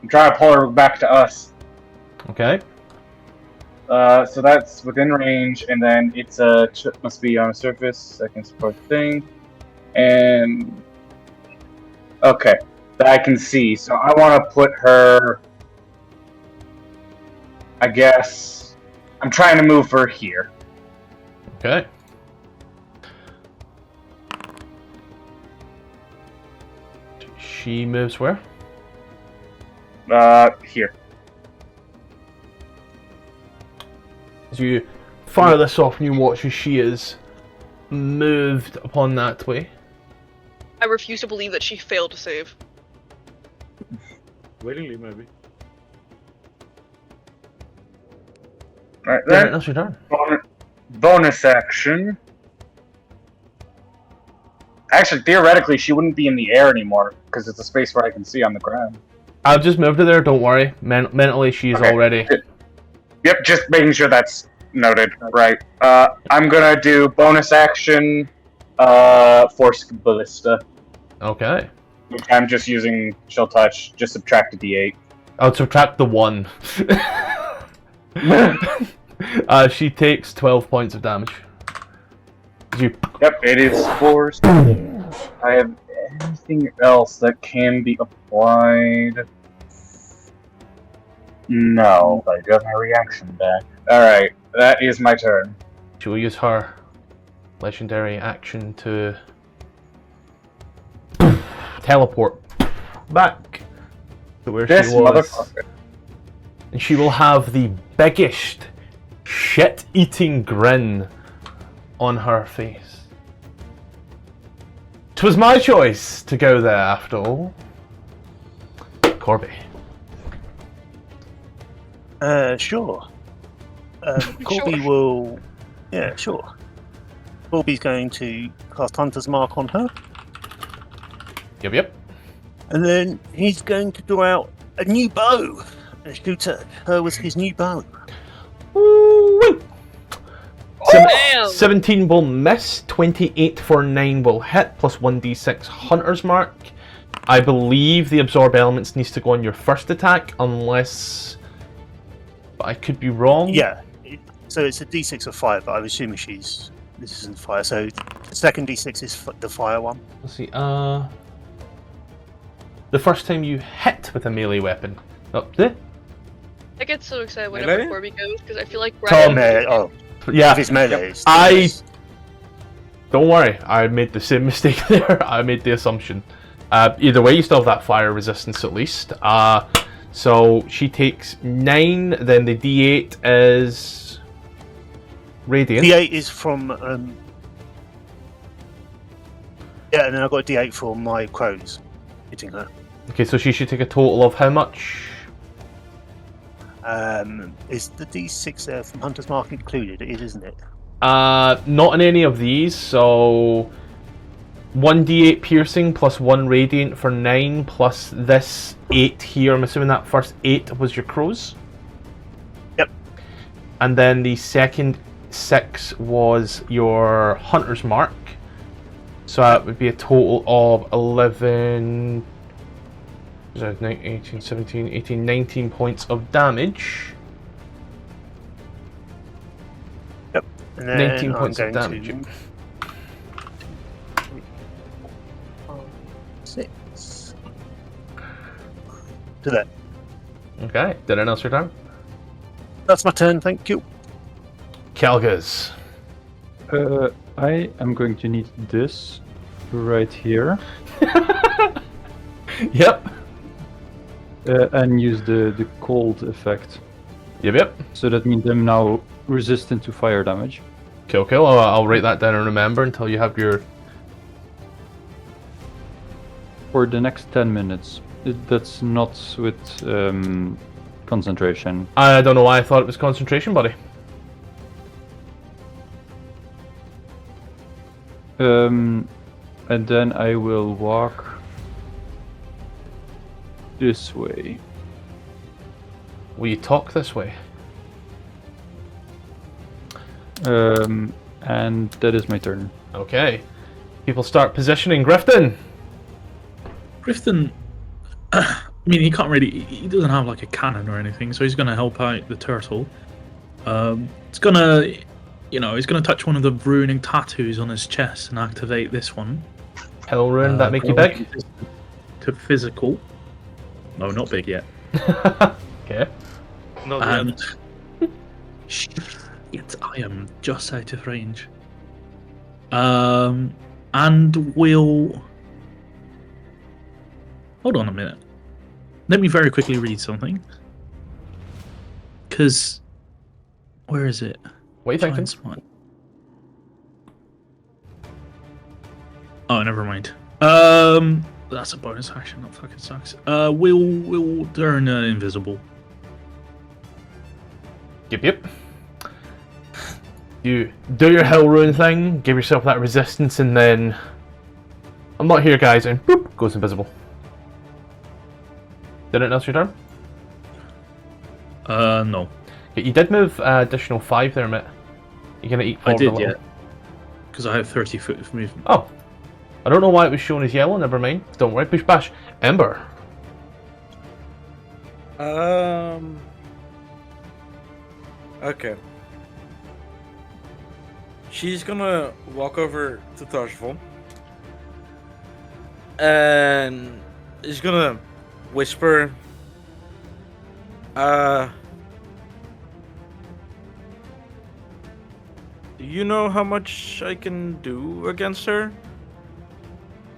I'm trying to pull her back to us. Okay. So that's within range, and then it's must be on a surface, second support thing, and okay, that I can see. So I want to put her. I guess I'm trying to move her here. Okay. She moves where? Here. As you fire this off and you watch as she is moved upon that way. I refuse to believe that she failed to save. Willingly, maybe. Right Yeah, then. that's your turn. Bonus action. Actually, theoretically, she wouldn't be in the air anymore because it's a space where I can see on the ground. I've just moved her there, don't worry. Mentally, she's Okay. already... Yep, just making sure that's noted. Right. I'm gonna do bonus action, Force Ballista. Okay. I'm just using Chill Touch, just subtract a d8. I'll subtract the 1. She takes 12 points of damage. You... Yep, it is force. I have anything else that can be applied? No, but I do have my reaction back. Alright, that is my turn. She will use her legendary action to teleport back to where This she was. motherfucker. And she will have the biggest shit-eating grin on her face. 'Twas my choice to go there after all. Corby. Sure. Corby will. Yeah, sure. Corby's going to cast Hunter's Mark on her, Yep. and then he's going to draw out a new bow and shoot at her with his new bow. Woo! Damn! 17 will miss, 28 for 9 will hit, plus 1d6 Hunter's Mark. I believe the Absorb Elements needs to go on your first attack, unless... But I could be wrong. Yeah. So it's a d6 of fire, but I'm assuming this isn't fire. So the second d6 is the fire one. Let's see, the first time you hit with a melee weapon. Up there? I get so excited whenever Melee? Corby goes because I feel like Tom. Oh, Yeah. if it's melee. It's Don't worry, I made the same mistake there. I made the assumption. Either way, you still have that fire resistance at least. So she takes 9, then the d8 is... Radiant. D8 is from. Yeah, and then I've got a D8 for my crows hitting her. Okay, so she should take a total of how much? Is the D6 there from Hunter's Mark included? It is, isn't it? Not in any of these, so 1d8 piercing plus 1 radiant for 9 plus this 8 here. I'm assuming that first 8 was your crows? Yep. And then the second 6 was your Hunter's Mark. So that would be a total of 11... 18, 17, 18, 19 points of damage. Yep. And then 19 points of damage. 6. To that. Okay, did anyone else your turn? That's my turn, thank you. Calgas. I am going to need this right here Yep. and use the cold effect. Yep. So that means I'm now resistant to fire damage. Kill. I'll write that down and remember until you have your... For the next 10 minutes. That's not with concentration. I don't know why I thought it was concentration, buddy. And then I will walk this way. Will you talk this way? And that is my turn. Okay. People start positioning. Grifton! Grifton, I mean, he can't really. He doesn't have like a cannon or anything, so he's going to help out the turtle. It's gonna, he's gonna touch one of the ruining tattoos on his chest and activate this one. Hell rune, that make you big? To physical. No, not big yet. Okay. Not And yet. shit, I am just out of range. And we'll hold on a minute. Let me very quickly read something. Because where is it? What are you Try thinking? and smart. Oh, never mind. That's a bonus action. That fucking sucks. We'll turn invisible. Yep. You do your hell rune thing, give yourself that resistance, and then... I'm not here, guys, and boop, goes invisible. Did it else your turn? No. Okay, you did move additional 5 there, mate. You're gonna eat 4 I did, of the yeah. little- Because I have 30 foot of movement. Oh. I don't know why it was shown as yellow, never mind. Don't worry, push bash. Ember. Okay. She's gonna walk over to Tarsval. And she's gonna whisper. Do you know how much I can do against her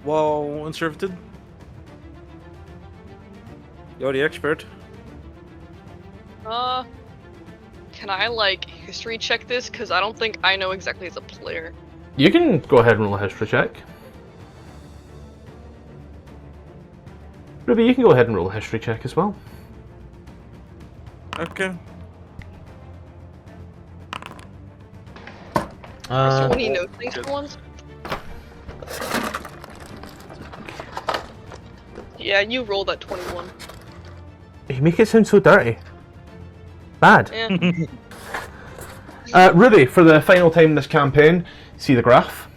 while in servitude? You're the expert. Can I history check this? Because I don't think I know exactly as a player. You can go ahead and roll a history check. Ruby, you can go ahead and roll a history check as well. Okay. 20 knows things for once. Yeah, you rolled that 21. You make it sound so dirty. Bad. Yeah. Ruby, for the final time in this campaign, see the graph.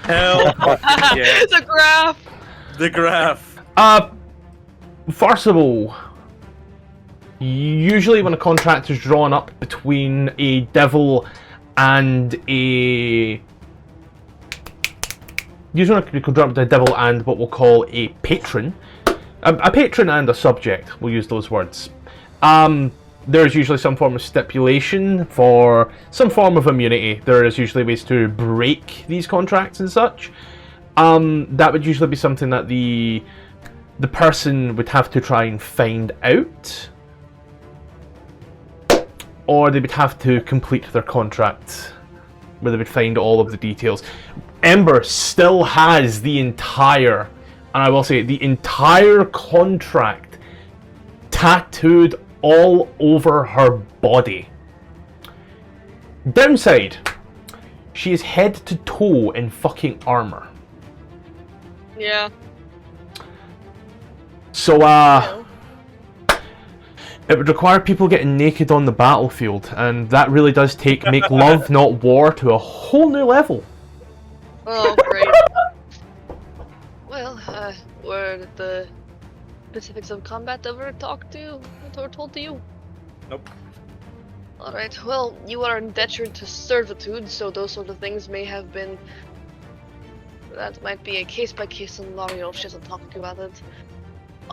Hell yeah. The graph! The graph. First of all, usually when a contract is drawn up between a devil and a... Usually when you can draw up the devil and what we'll call a patron. A patron and a subject, we'll use those words. There's usually some form of stipulation for some form of immunity. There is usually ways to break these contracts and such. That would usually be something that the person would have to try and find out, or they would have to complete their contract, where they would find all of the details. Ember still has the entire, and I will say the entire contract tattooed all over her body. Downside, she is head to toe in fucking armor. Yeah. So, it would require people getting naked on the battlefield, and that really does take make love, not war, to a whole new level. Oh, great. Well, were the specifics of combat ever talked to or told to you? Nope. Alright, well, you are indentured to servitude, so those sort of things may have been... That might be a case-by-case scenario if she doesn't talk to you about it.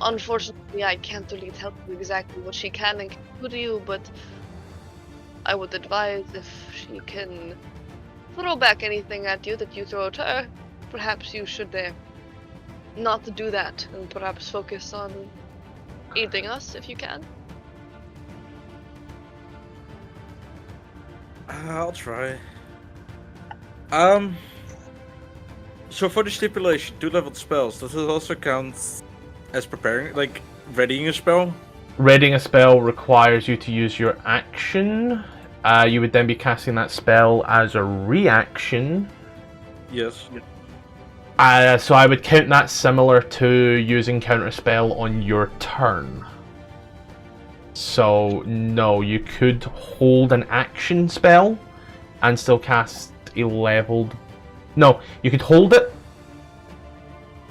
Unfortunately, I can't really tell you exactly what she can and can't do to you, but I would advise if she can throw back anything at you that you throw at her, perhaps you should not do that, and perhaps focus on aiding us if you can. I'll try. So for the stipulation, 2-leveled spells, does it also count as preparing, like readying a spell? Readying a spell requires you to use your action. You would then be casting that spell as a reaction. Yes. So I would count that similar to using counter spell on your turn. So no, you could hold an action spell and still cast a leveled... No, you could hold it.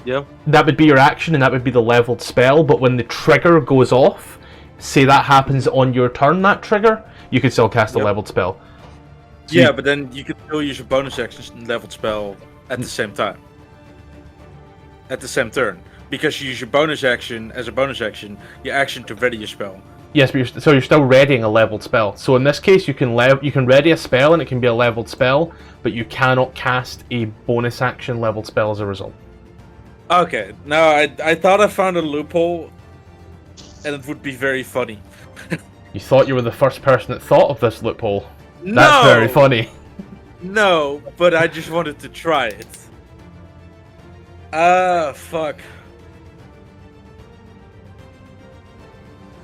Yeah. That would be your action and that would be the leveled spell, but when the trigger goes off, say that happens on your turn, that trigger, you could still cast a leveled spell. So Yeah, but then you could still use a bonus action leveled spell at the same time. At the same turn. Because you use your bonus action as a bonus action, your action to ready your spell. Yes, but you're still readying a leveled spell. So in this case, you can ready a spell and it can be a leveled spell, but you cannot cast a bonus action leveled spell as a result. Okay, no, I thought I found a loophole, and it would be very funny. You thought you were the first person that thought of this loophole. No! That's very funny. No, but I just wanted to try it. Fuck.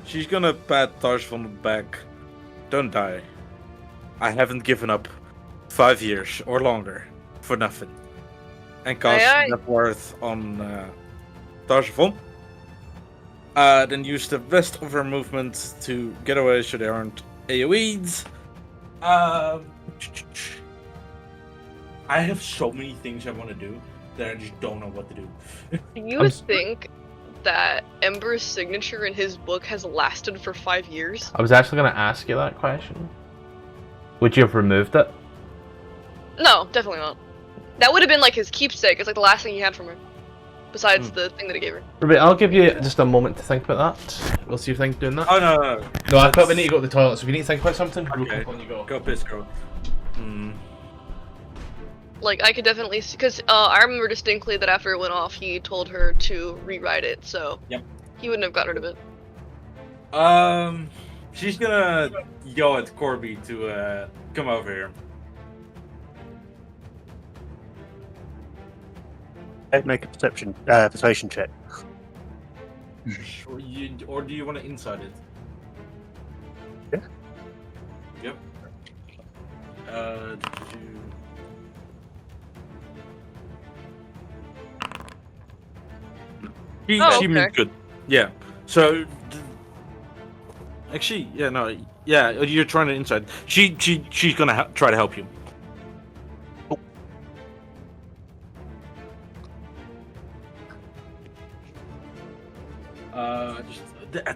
She's gonna pat Tarsh on the back. Don't die. I haven't given up 5 years or longer for nothing. And cast that worth on Tarzavon. Then use the rest of her movement to get away so they aren't AoE'd. I have so many things I want to do that I just don't know what to do. Do you think that Ember's signature in his book has lasted for 5 years? I was actually going to ask you that question. Would you have removed it? No, definitely not. That would have been like his keepsake. It's like the last thing he had from her. Besides the thing that he gave her. Ruby, I'll give you just a moment to think about that. We'll see if you think doing that. Oh, no. No, I thought we need to go to the toilet, so if you need to think about something, Okay. when you go. Go piss, girl. Like, I could definitely see, because I remember distinctly that after it went off, he told her to rewrite it, so Yep. he wouldn't have got rid of it. She's gonna yell at Corby to come over here. Make a persuasion check. Or do you want to inside it? Yeah. Yep. She means good. Yeah. So, actually, yeah, no, yeah, you're trying to inside. She's gonna try to help you.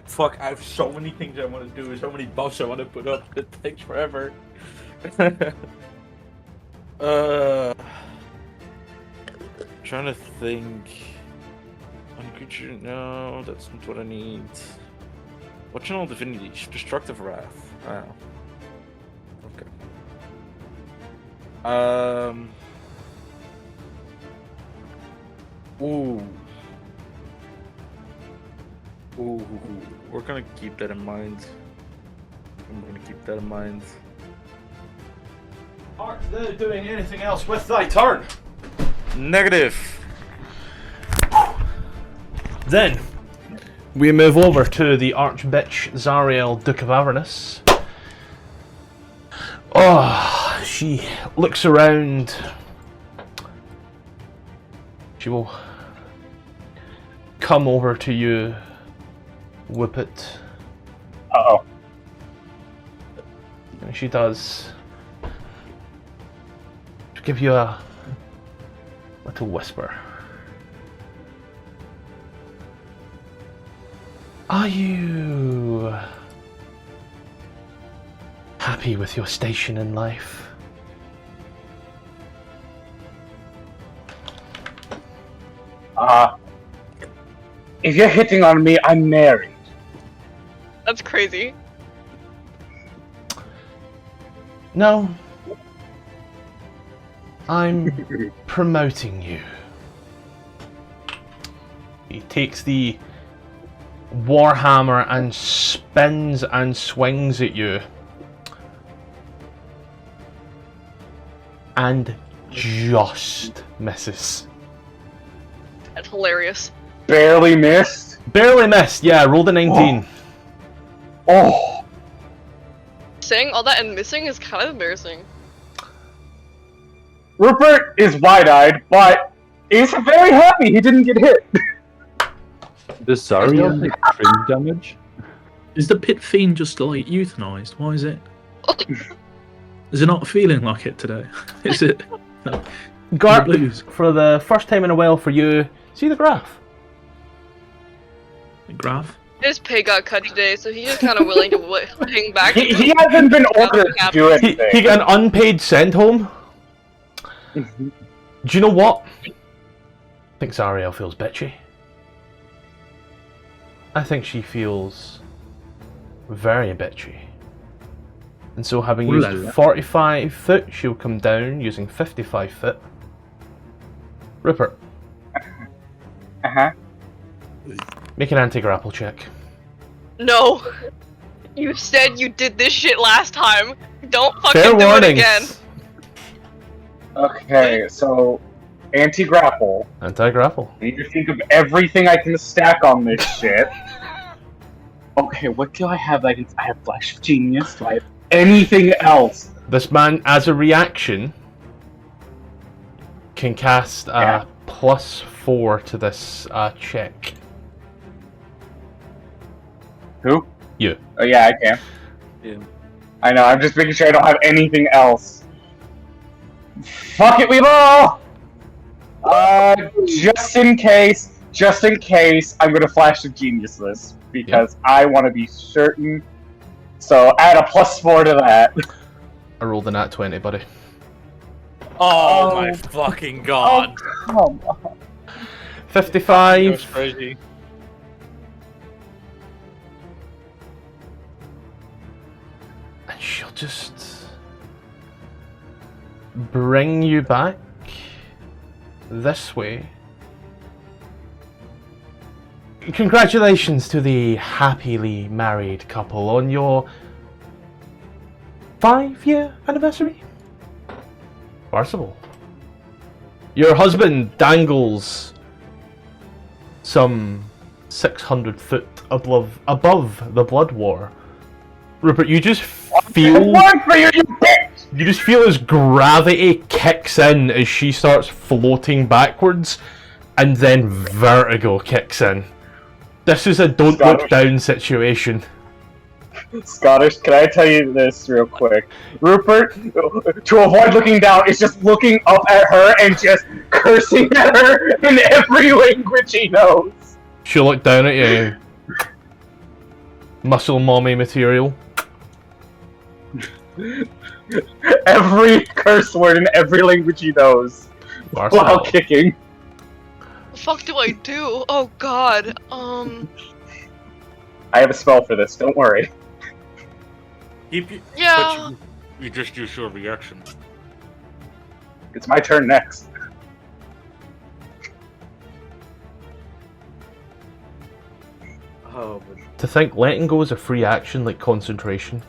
Fuck! I have so many things I want to do, so many buffs I want to put up. It takes forever. Trying to think. One creature? No, that's not what I need. What channel divinities? Destructive wrath. Wow. Okay. Ooh. Ooh, we're gonna keep that in mind. I'm gonna keep that in mind. Art thou doing anything else with thy turn? Negative. Then, we move over to the Archbitch Zariel, Duke of Avernus. Oh, she looks around. She will come over to you, Whippet. Uh-oh. And she does give you a little whisper. Are you happy with your station in life? If you're hitting on me, I'm married. That's crazy. No. I'm promoting you. He takes the warhammer and spins and swings at you. And just misses. That's hilarious. Barely missed. Barely missed, yeah, rolled a 19. Oh. Saying all that and missing is kind of embarrassing. Rupert is wide-eyed, but is very happy he didn't get hit. Does Zariel take crit damage? Is the pit fiend just like euthanized? Why is it? Is it not feeling like it today? Is it? No. Garp, Blues. for the first time in a while for you, see the graph? The graph? His pay got cut today, so he's just kind of willing to hang back. He hasn't been ordered to do He anything. got an unpaid send home. Do you know what? I think Zariel feels bitchy. I think she feels very bitchy. And so having Ooh la used la. 45 foot, she'll come down using 55 foot. Rupert, Uh-huh. make an anti-grapple check. No! You said you did this shit last time. Don't fucking Fair do warnings. it again. Okay, so anti-grapple. Anti-grapple. I need to think of everything I can stack on this shit. Okay, what do I have? I have Flash of Genius. Do I have anything else? This man, as a reaction, can cast a +4 to this check. Who? You. Oh yeah, I can. Yeah. I know. I'm just making sure I don't have anything else. Fuck it, we roll. Just in case, I'm gonna Flash of Genius this because I want to be certain. So add a +4 to that. I rolled a nat 20, buddy. Oh, Oh. my fucking god. Come on. 55. That's crazy. And she'll just bring you back this way. Congratulations to the happily married couple on your 5-year anniversary. Farcical. Your husband dangles some 600 foot above the Blood War. Rupert, you just feel you just feel as gravity kicks in as she starts floating backwards, and then vertigo kicks in. This is a don't look down situation. Scottish, can I tell you this real quick? Rupert, to avoid looking down, is just looking up at her and just cursing at her in every language he knows. She'll look down at you. Muscle mommy material. Every curse word in every language he knows. While kicking. The fuck do I do? Oh god. I have a spell for this, don't worry. Yeah. But you just use your reaction. It's my turn next. Oh, but To think letting go is a free action like concentration.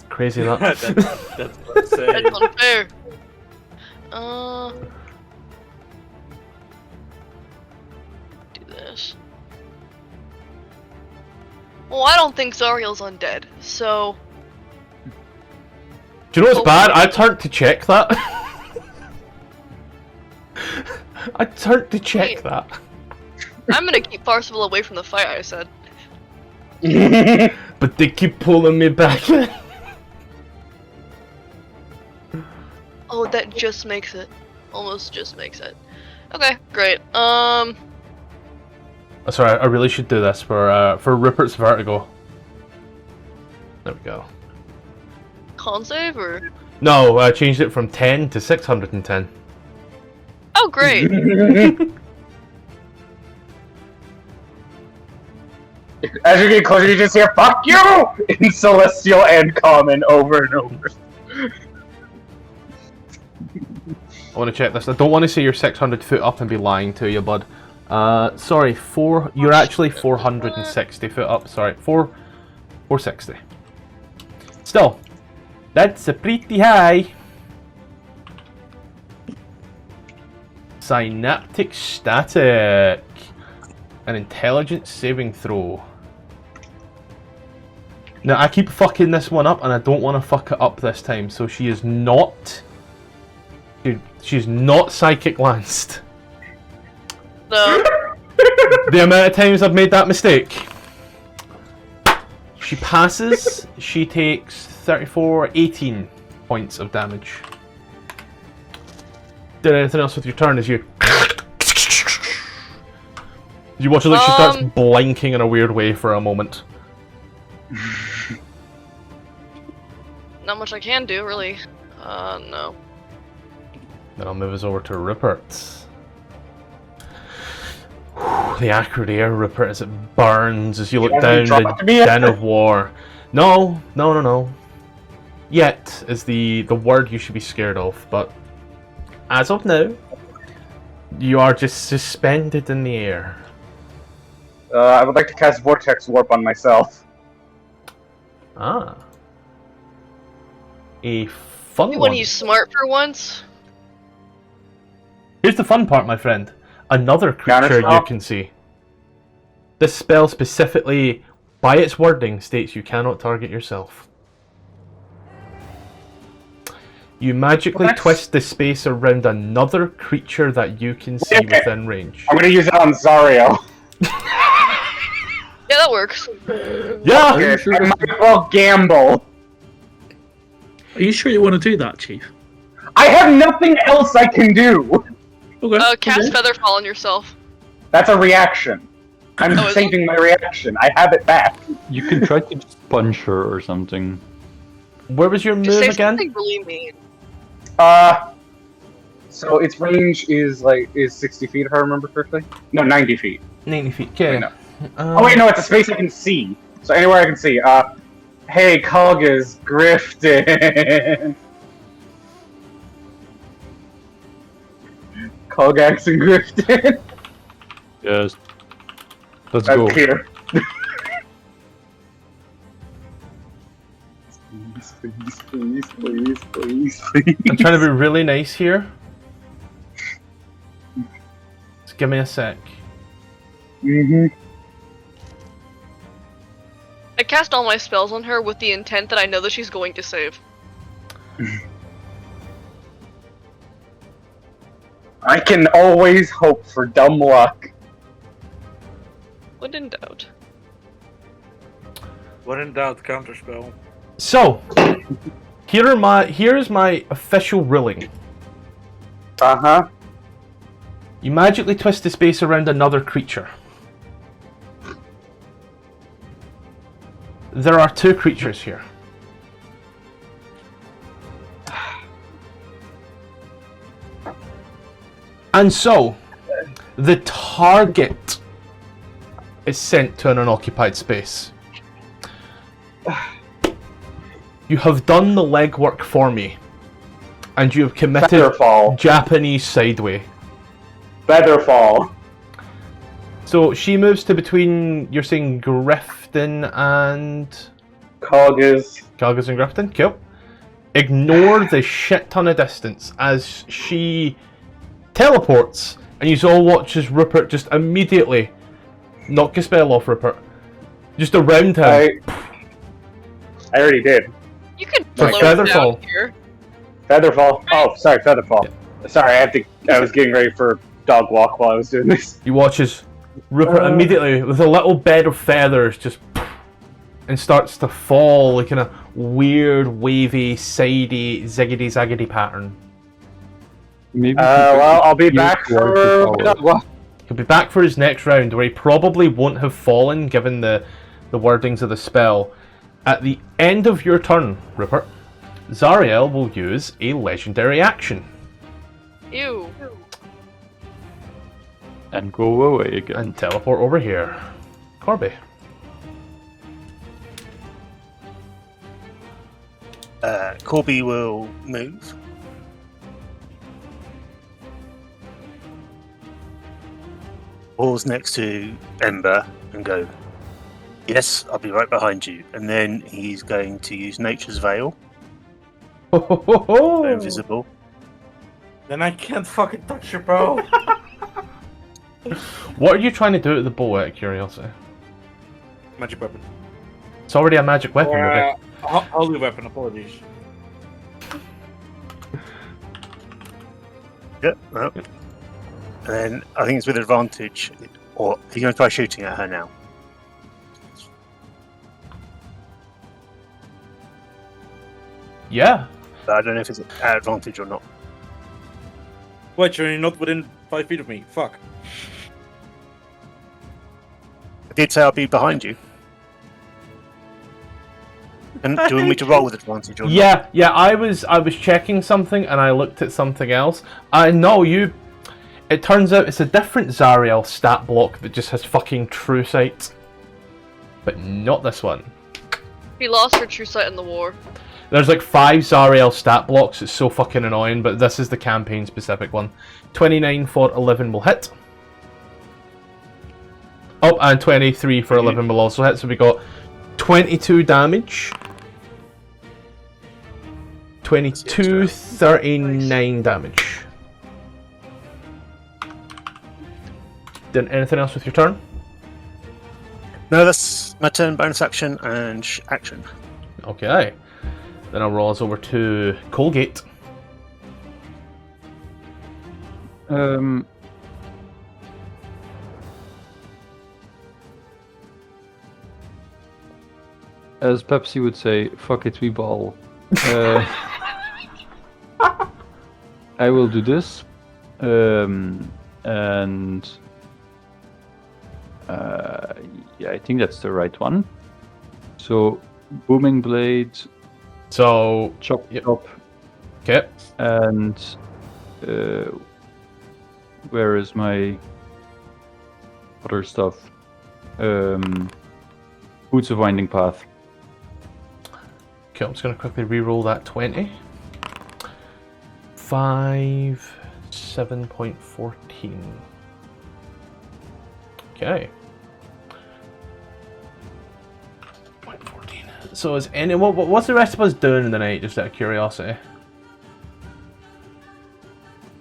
Crazy that. that's what I'm saying. That's unfair. Do this. Well, I don't think Zariel's undead, so... Do you know what's bad? I turned to check that. I turned to check that. I'm gonna keep Parsifal away from the fight, I said. But they keep pulling me back in. Oh, that just makes it. Almost just makes it. Okay, great. Sorry, I really should do this for Rupert's vertigo. There we go. Con save or? No, I changed it from 10 to 610. Oh, great. As you get closer, you just hear "fuck you" in Celestial and Common over and over. I want to check this. I don't want to say you're 600 foot up and be lying to you, bud. Sorry, you're actually 460 foot up. Sorry, 460. Still, that's a pretty high. Synaptic static. An intelligence saving throw. Now, I keep fucking this one up, and I don't want to fuck it up this time, so she is not... She's not psychic lanced. No. The amount of times I've made that mistake. She passes, she takes 18 points of damage. Did anything else with your turn as you... You watch her like she starts blinking in a weird way for a moment. Not much I can do, really. No. Then I'll move us over to Rupert. The acrid air, Rupert, as it burns as you look down the den of war. No. Yet is the word you should be scared of, but as of now, you are just suspended in the air. I would like to cast Vortex Warp on myself. Ah. A fun You one. want to use smart for once? Here's the fun part, my friend. Another creature you can see. This spell specifically, by its wording, states you cannot target yourself. You magically twist the space around another creature that you can see within range. I'm gonna use it on Zariel. Yeah, that works. Yeah! Okay, I might as well gamble. Are you sure you want to do that, Chief? I have nothing else I can do. Okay. Cast Featherfall on yourself. That's a reaction. I'm Oh, is saving my reaction. I have it back. You can try to just punch her or something. Where was your Just move say again? something really mean. So its range is 60 feet if I remember correctly. No, 90 feet. 90 feet, okay. Wait, no. Oh wait, no, it's a space I can see. So anywhere I can see. Hey, Kalga's grifting. Kalgax and grifting. Yes. Let's That's go. here. Please. I'm trying to be really nice here. Just give me a sec. Mm-hmm. I cast all my spells on her with the intent that I know that she's going to save. I can always hope for dumb luck. When in doubt. When in doubt, counterspell. So, here's my official ruling. Uh-huh. You magically twist the space around another creature. There are 2 creatures here. And so, the target is sent to an unoccupied space. You have done the legwork for me, and you have committed Featherfall. Japanese sideway. Featherfall. So she moves to between, you're saying Grifton and... Coggis. Calgus and Grifton? Cool. Ignore the shit ton of distance as she teleports, and you all watch as Rupert just immediately knock a spell off Rupert. Just around him. I already did. You can Like float Featherfall. down here. Featherfall. Oh, sorry, Featherfall. Sorry, I was getting ready for dog walk while I was doing this. You watch as Rupert immediately, with a little bed of feathers, just and starts to fall like in a weird, wavy, sidey, ziggity-zaggity pattern. Maybe. Well, I'll be back towards for the tower. dog walk. He'll be back for his next round, where he probably won't have fallen, given the wordings of the spell. At the end of your turn, Rupert, Zariel will use a legendary action. Ew. And go away again. And teleport over here. Corby. Corby will move. Pause next to Ember and go, yes, I'll be right behind you. And then he's going to use Nature's Veil, Ho, ho, ho, ho. go invisible. Then I can't fucking touch your bow. What are you trying to do with the bow, out of curiosity? Magic weapon. It's already a magic weapon, Or, Ruby. holy weapon, apologies. Yep. Well. And then I think it's with advantage. Or he's going to try shooting at her now. Yeah. But I don't know if it's at advantage or not. Wait, you're not within 5 feet of me. Fuck. I did say I'll be behind you. And do you want me to roll with advantage or not? Yeah, I was checking something and I looked at something else. No, it turns out it's a different Zariel stat block that just has fucking true sight. But not this one. He lost her true sight in the war. There's like 5 Zariel stat blocks, it's so fucking annoying, but this is the campaign specific one. 29 for 11 will hit. Oh, and 23 for 11 will also hit, so we got 22 damage. 22, 39 damage. Did anything else with your turn? No, that's my turn, bonus action, and action. Okay. Then I'll roll us over to Colgate. As Pepsi would say, fuck it, we ball. I will do this. And yeah, I think that's the right one. So, booming blade, So, chop, Yep. chop, okay. and where is my other stuff? Boots of Winding Path. Okay, I'm just going to quickly re-roll that 20. 5, 7.14. Okay. 0.14. So is what's the rest of us doing in the night, just out of curiosity?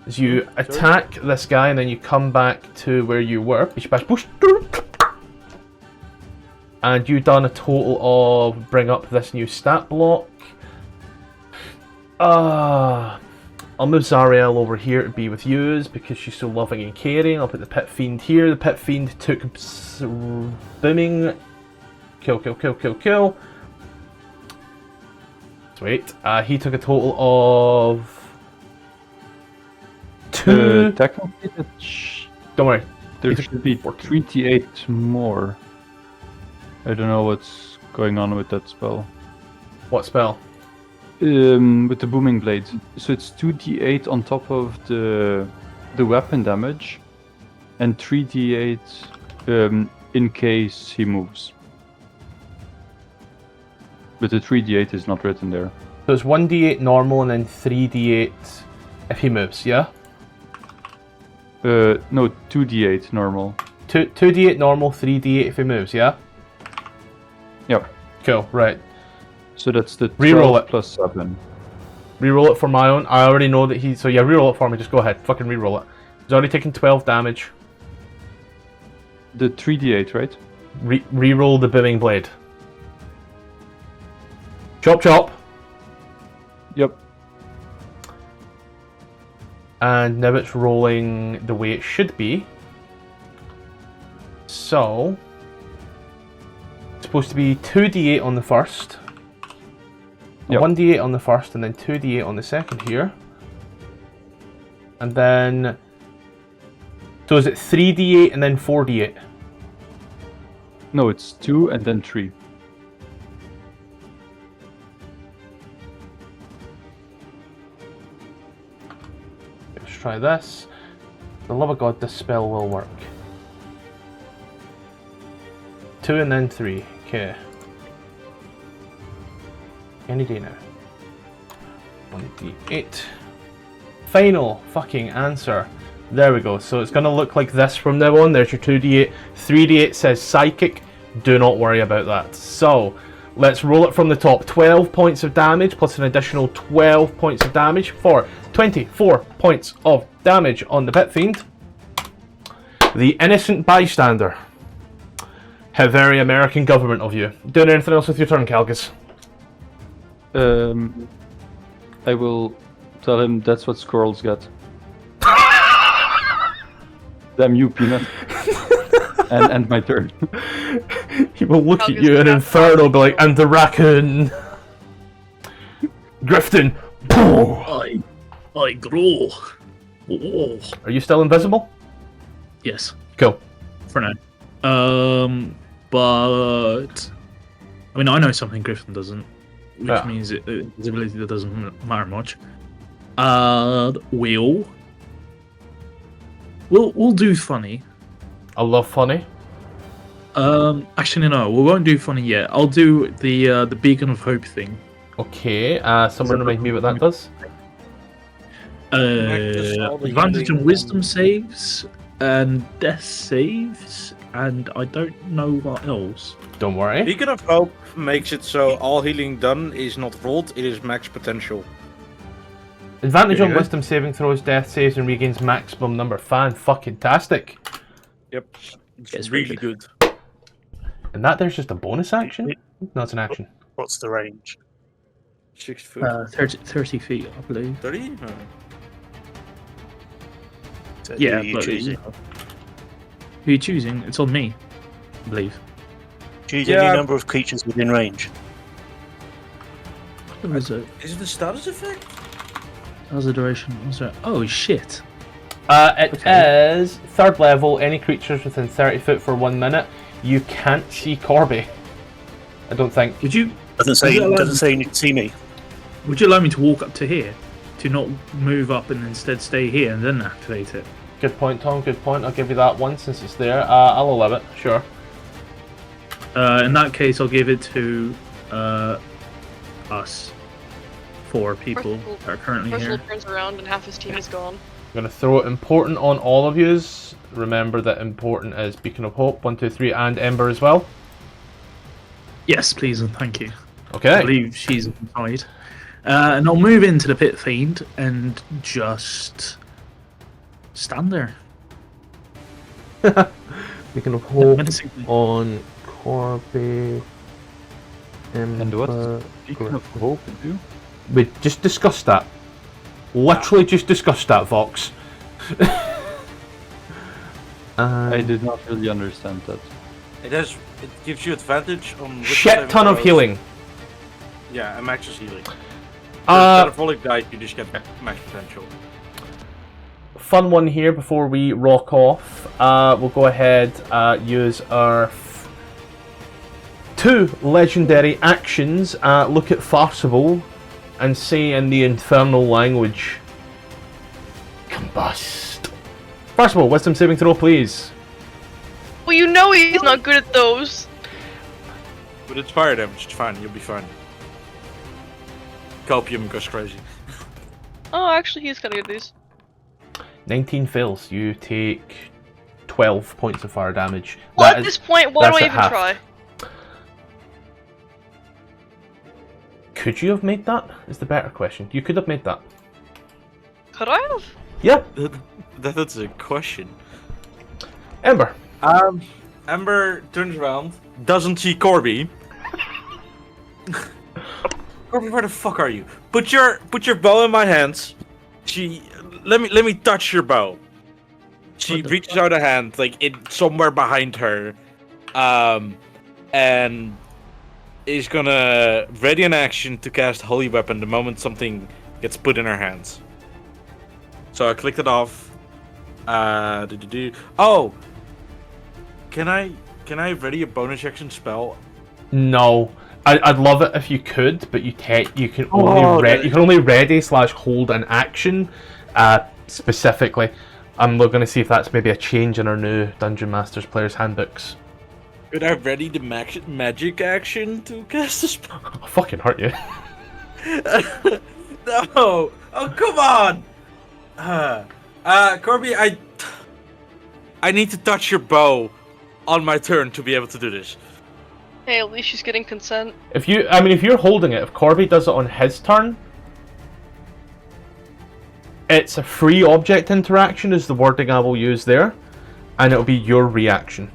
As you attack this guy and then you come back to where you were. Bish bash boosh. And you've done a total of bring up this new stat block. I'll move Zariel over here to be with yous because she's so loving and caring. I'll put the Pit Fiend here. The Pit Fiend took booming. Kill. Sweet. He took a total of 2. Technically, Don't worry. there should be 3d8 more. I don't know what's going on with that spell. What spell? With the booming blade. So it's 2d8 on top of the weapon damage, and 3d8 in case he moves. But the 3d8 is not written there. So it's 1d8 normal and then 3d8 if he moves, yeah? No, 2d8 normal. 2d8 normal, 3d8 if he moves, yeah? Yep. Cool, right. So that's the 12 Reroll it. plus 7. Reroll it for my own. I already know that so yeah, reroll it for me. Just go ahead. Fucking reroll it. He's already taken 12 damage. The 3d8, right? Reroll the booming blade. Chop. Yep. And now it's rolling the way it should be. So it's supposed to be 2d8 on the first. Yep. 1d8 on the first and then 2d8 on the second here. And then... So is it 3d8 and then 4d8? No, it's 2 and then 3. Let's try this. For the love of God, this spell will work. 2 and then 3. Okay. Any day now. 1d8. Final fucking answer. There we go. So it's going to look like this from now on. There's your 2d8. 3d8 says psychic. Do not worry about that. So let's roll it from the top. 12 points of damage plus an additional 12 points of damage for 24 points of damage on the Pit Fiend. The innocent bystander. How very American government of you. Doing anything else with your turn, Calgus? I will tell him that's what squirrels get. Damn you, Peanut. and my turn. He will look at you in Inferno, be like, and the raccoon. Grifton. I grow. Oh. Are you still invisible? Yes, Cool. for now. But I mean, I know something Griffin doesn't, which Yeah. means his ability that doesn't matter much. We'll do funny. I love funny. Actually, no, we won't do funny yet. I'll do the Beacon of Hope thing. Okay, someone remind me what that does. Advantage on Wisdom saves and Death saves, and I don't know what else. Don't worry. Beacon of Hope makes it so all healing done is not rolled, it is max potential. Advantage on Very good. wisdom saving throws, death saves, and regains maximum number. Fan-fucking-tastic. Yep. Yes, It's very really good. And that there's just a bonus action? No, it's an action. What's the range? 6 foot. 30 feet, I believe. 30? So Yeah, who are you but choosing? who are you choosing? It's on me, I believe. Choose Yeah. any number of creatures within range. What was it? Is it a status effect? How's the duration? What's that? Oh shit! It is 3rd level, any creatures within 30 foot for 1 minute. You can't see Corby. I don't think. Would you Doesn't Is it allowed- say you need to see me. would you allow me to walk up to here, to not move up and instead stay here and then activate it? Good point, Tom, good point. I'll give you that one since it's there. I'll allow it, sure. In that case, I'll give it to us, 4 people Percival- that are currently Percival here. turns around and half his team is gone. I'm going to throw it important on all of yous. Remember that important is Beacon of Hope, 1, 2, 3, and Ember as well. Yes, please and thank you. I Okay. believe she's inside. And I'll move into the Pit Fiend and just stand there. Beacon of Hope Menacingly. on Corby. And what does Beacon of Hope do? We just discussed that. Literally just discussed that, Vox. I did not really understand that. It gives you advantage on which Shit saving ton of throws. healing. Yeah, and max is healing. Instead of rolling dice, you just get max potential. Fun one here before we rock off. We'll go ahead, use our two legendary actions. Look at Farcival and say in the infernal language, combust. Farcival, wisdom saving throw, please. Well, you know he's not good at those. But it's fire damage, it's fine, you'll be fine. Copium goes crazy. Oh, actually, he's kind of good at these. 19 fails. You take 12 points of fire damage. Well, That at is- this point, why do that's I at even half. try? Could you have made that? Is the better question. You could have made that. Could I have? Yeah. That's a question. Ember. Amber turns around, doesn't see Corby. Corby, where the fuck are you? Put your bow in my hands. Let me touch your bow. She reaches out a hand, like somewhere behind her, and is gonna ready an action to cast Holy Weapon the moment something gets put in her hands. So I clicked it off. Oh, can I ready a bonus action spell? No. I'd love it if you could, but you can Oh, only ready / hold an action specifically. I'm looking to see if that's maybe a change in our new Dungeon Masters players handbooks. Could I ready the magic action to cast a spell? I'll fucking hurt you. No! Oh, come on! Corby, I need to touch your bow on my turn to be able to do this. Hey, at least she's getting consent. If you're holding it, if Corby does it on his turn, it's a free object interaction is the wording I will use there, and it'll be your reaction.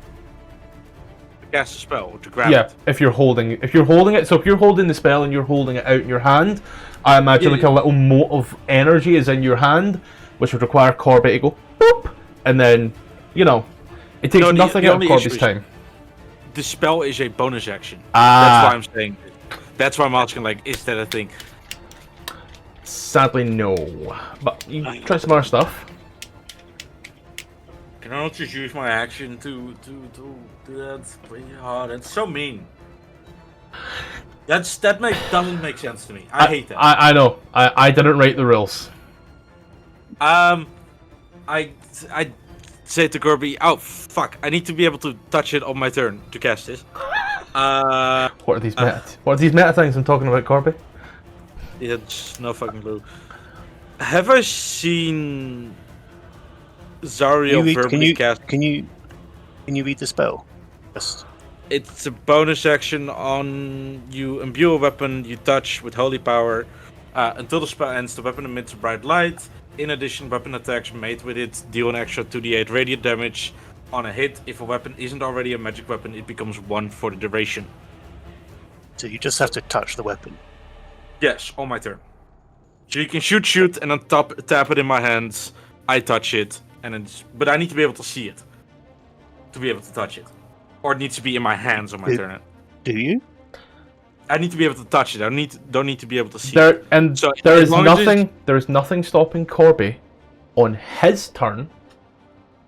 To cast a spell, to grab Yeah, it. if you're holding it. So if you're holding the spell and you're holding it out in your hand, I imagine Yeah, a little mote of energy is in your hand, which would require Corby to go boop, and then, it takes No, nothing the out of only Corby's issue is- time. The spell is a bonus action. Ah. That's why I'm saying. That's why I'm asking, is that a thing? Sadly, no. But you try some other stuff. Can I not just use my action to do that? Oh, that's so mean. Doesn't make sense to me. I hate that. I know. I didn't write the rules. I say to Corby, oh fuck, I need to be able to touch it on my turn to cast this. What are these meta things I'm talking about, Corby? Yeah, just no fucking clue. Have I seen Zariel verbally cast? Can you read the spell? Yes. It's a bonus action on you imbue a weapon you touch with holy power. Until the spell ends, the weapon emits a bright light. In addition, weapon attacks made with it deal an extra 2d8 radiant damage on a hit. If a weapon isn't already a magic weapon, it becomes 1 for the duration. So you just have to touch the weapon. Yes, on my turn. So you can shoot, and on top tap it in my hands. I touch it, but I need to be able to see it to be able to touch it, or it needs to be in my hands on my turn. Do you? I need to be able to touch it. I don't need to be able to see There it. and So, there as is long as nothing. There is nothing stopping Corby on his turn.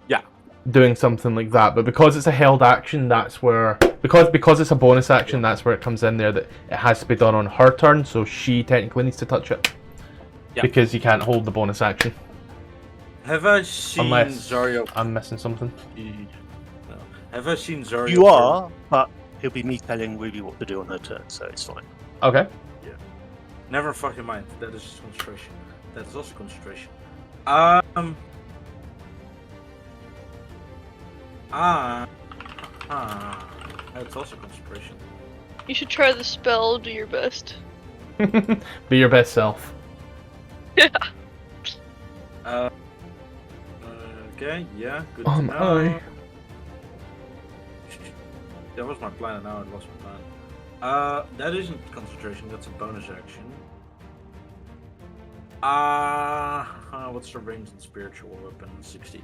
Yeah. Doing something like that, but because it's a held action, that's where because it's a bonus action, that's where it comes in there that it has to be done on her turn. So she technically needs to touch it. Yeah. Because you can't hold the bonus action Have I seen unless Zariel? I'm missing something. No. Have I seen Zariel? You are, but it'll be me telling Ruby what to do on her turn, so it's fine. Okay. Never fucking mind. That is concentration. That is also concentration. That's also concentration. You should try the spell, do your best. Be your best self. Yeah. Okay, yeah, good Oh to my. know. That was my plan, and now I lost my plan. That isn't concentration. That's a bonus action. What's the range in spiritual weapon? 60.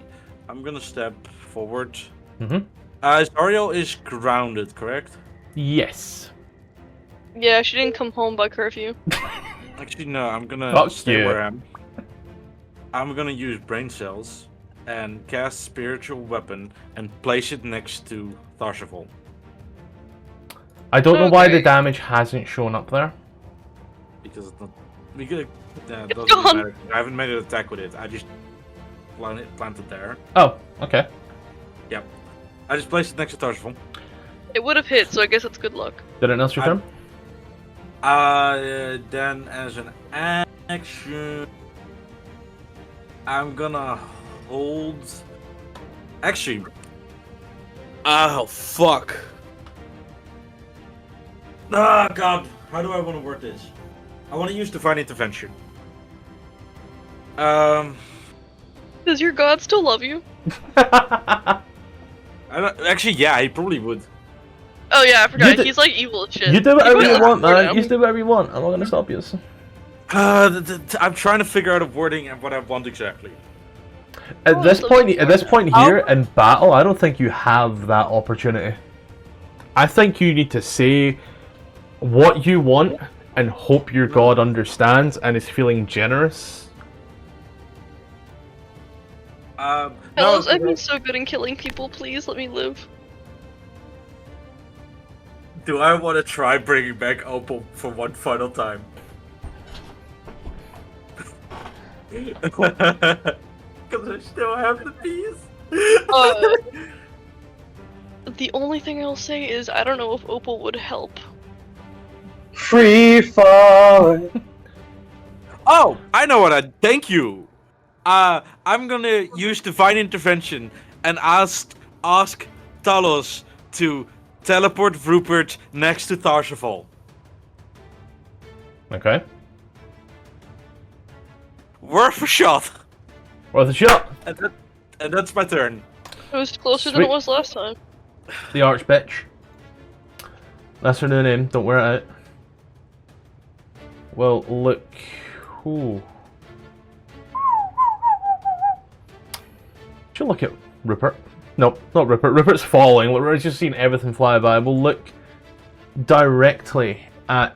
I'm gonna step forward. Mm-hmm. Zariel is grounded, correct? Yes. Yeah, she didn't come home by curfew. Actually, no. I'm gonna Fuck stay you. where I am. I'm gonna use brain cells and cast spiritual weapon and place it next to Tharsafal. I don't know why the Okay. damage hasn't shown up there. Because it's not. Because it It's doesn't gone. matter. I haven't made an attack with it. I just planted there. Oh, okay. Yep. I just placed it next to Tharsafal. It would have hit, so I guess it's good luck. Did it else your turn? Then as an action, I'm gonna hold. Actually, oh fuck! Ah god, how do I want to word this? I want to use divine intervention. Does your god still love you? I don't, actually, yeah, he probably would. Oh yeah, I forgot. do- He's like evil as shit. You do whatever can you go want, for man. him. You do whatever you want. I'm not gonna stop you. I'm trying to figure out a wording and what I want exactly. At Oh, this so point, you at this point I'll- here in battle, I don't think you have that opportunity. I think you need to say what you want and hope your god understands and is feeling generous. Fellas, I've been so good in killing people. Please let me live. Do I want to try bringing back Opal for one final time? Because I still have the piece. The only thing I'll say is I don't know if Opal would help. Free fall. Oh, I know what I. Thank you. I'm gonna use divine intervention and ask Talos to teleport Rupert next to Tharsafal. Okay. Worth a shot. Worth a shot. And that's my turn. It was closer than it Sweet. was last time. The arch bitch. That's her new name. Don't wear it out. Well, look. Ooh. Should look at Rupert. Nope, not Rupert. Rupert's falling. We're just seeing everything fly by. We'll look directly at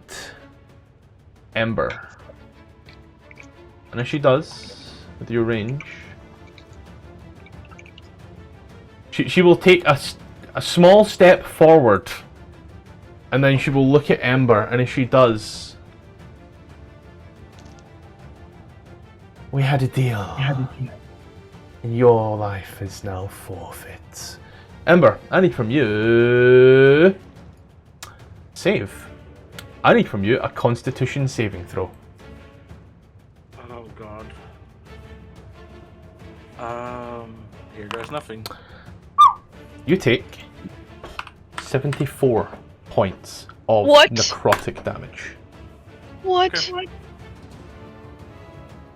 Ember. And if she does, with your range, she will take a small step forward, and then she will look at Ember, and if she does, we had a deal. And your life is now forfeit. Ember, I need from you... Save. I need from you a Constitution saving throw. Oh god. Here goes nothing. You take 74 points of What? necrotic damage. What? Okay.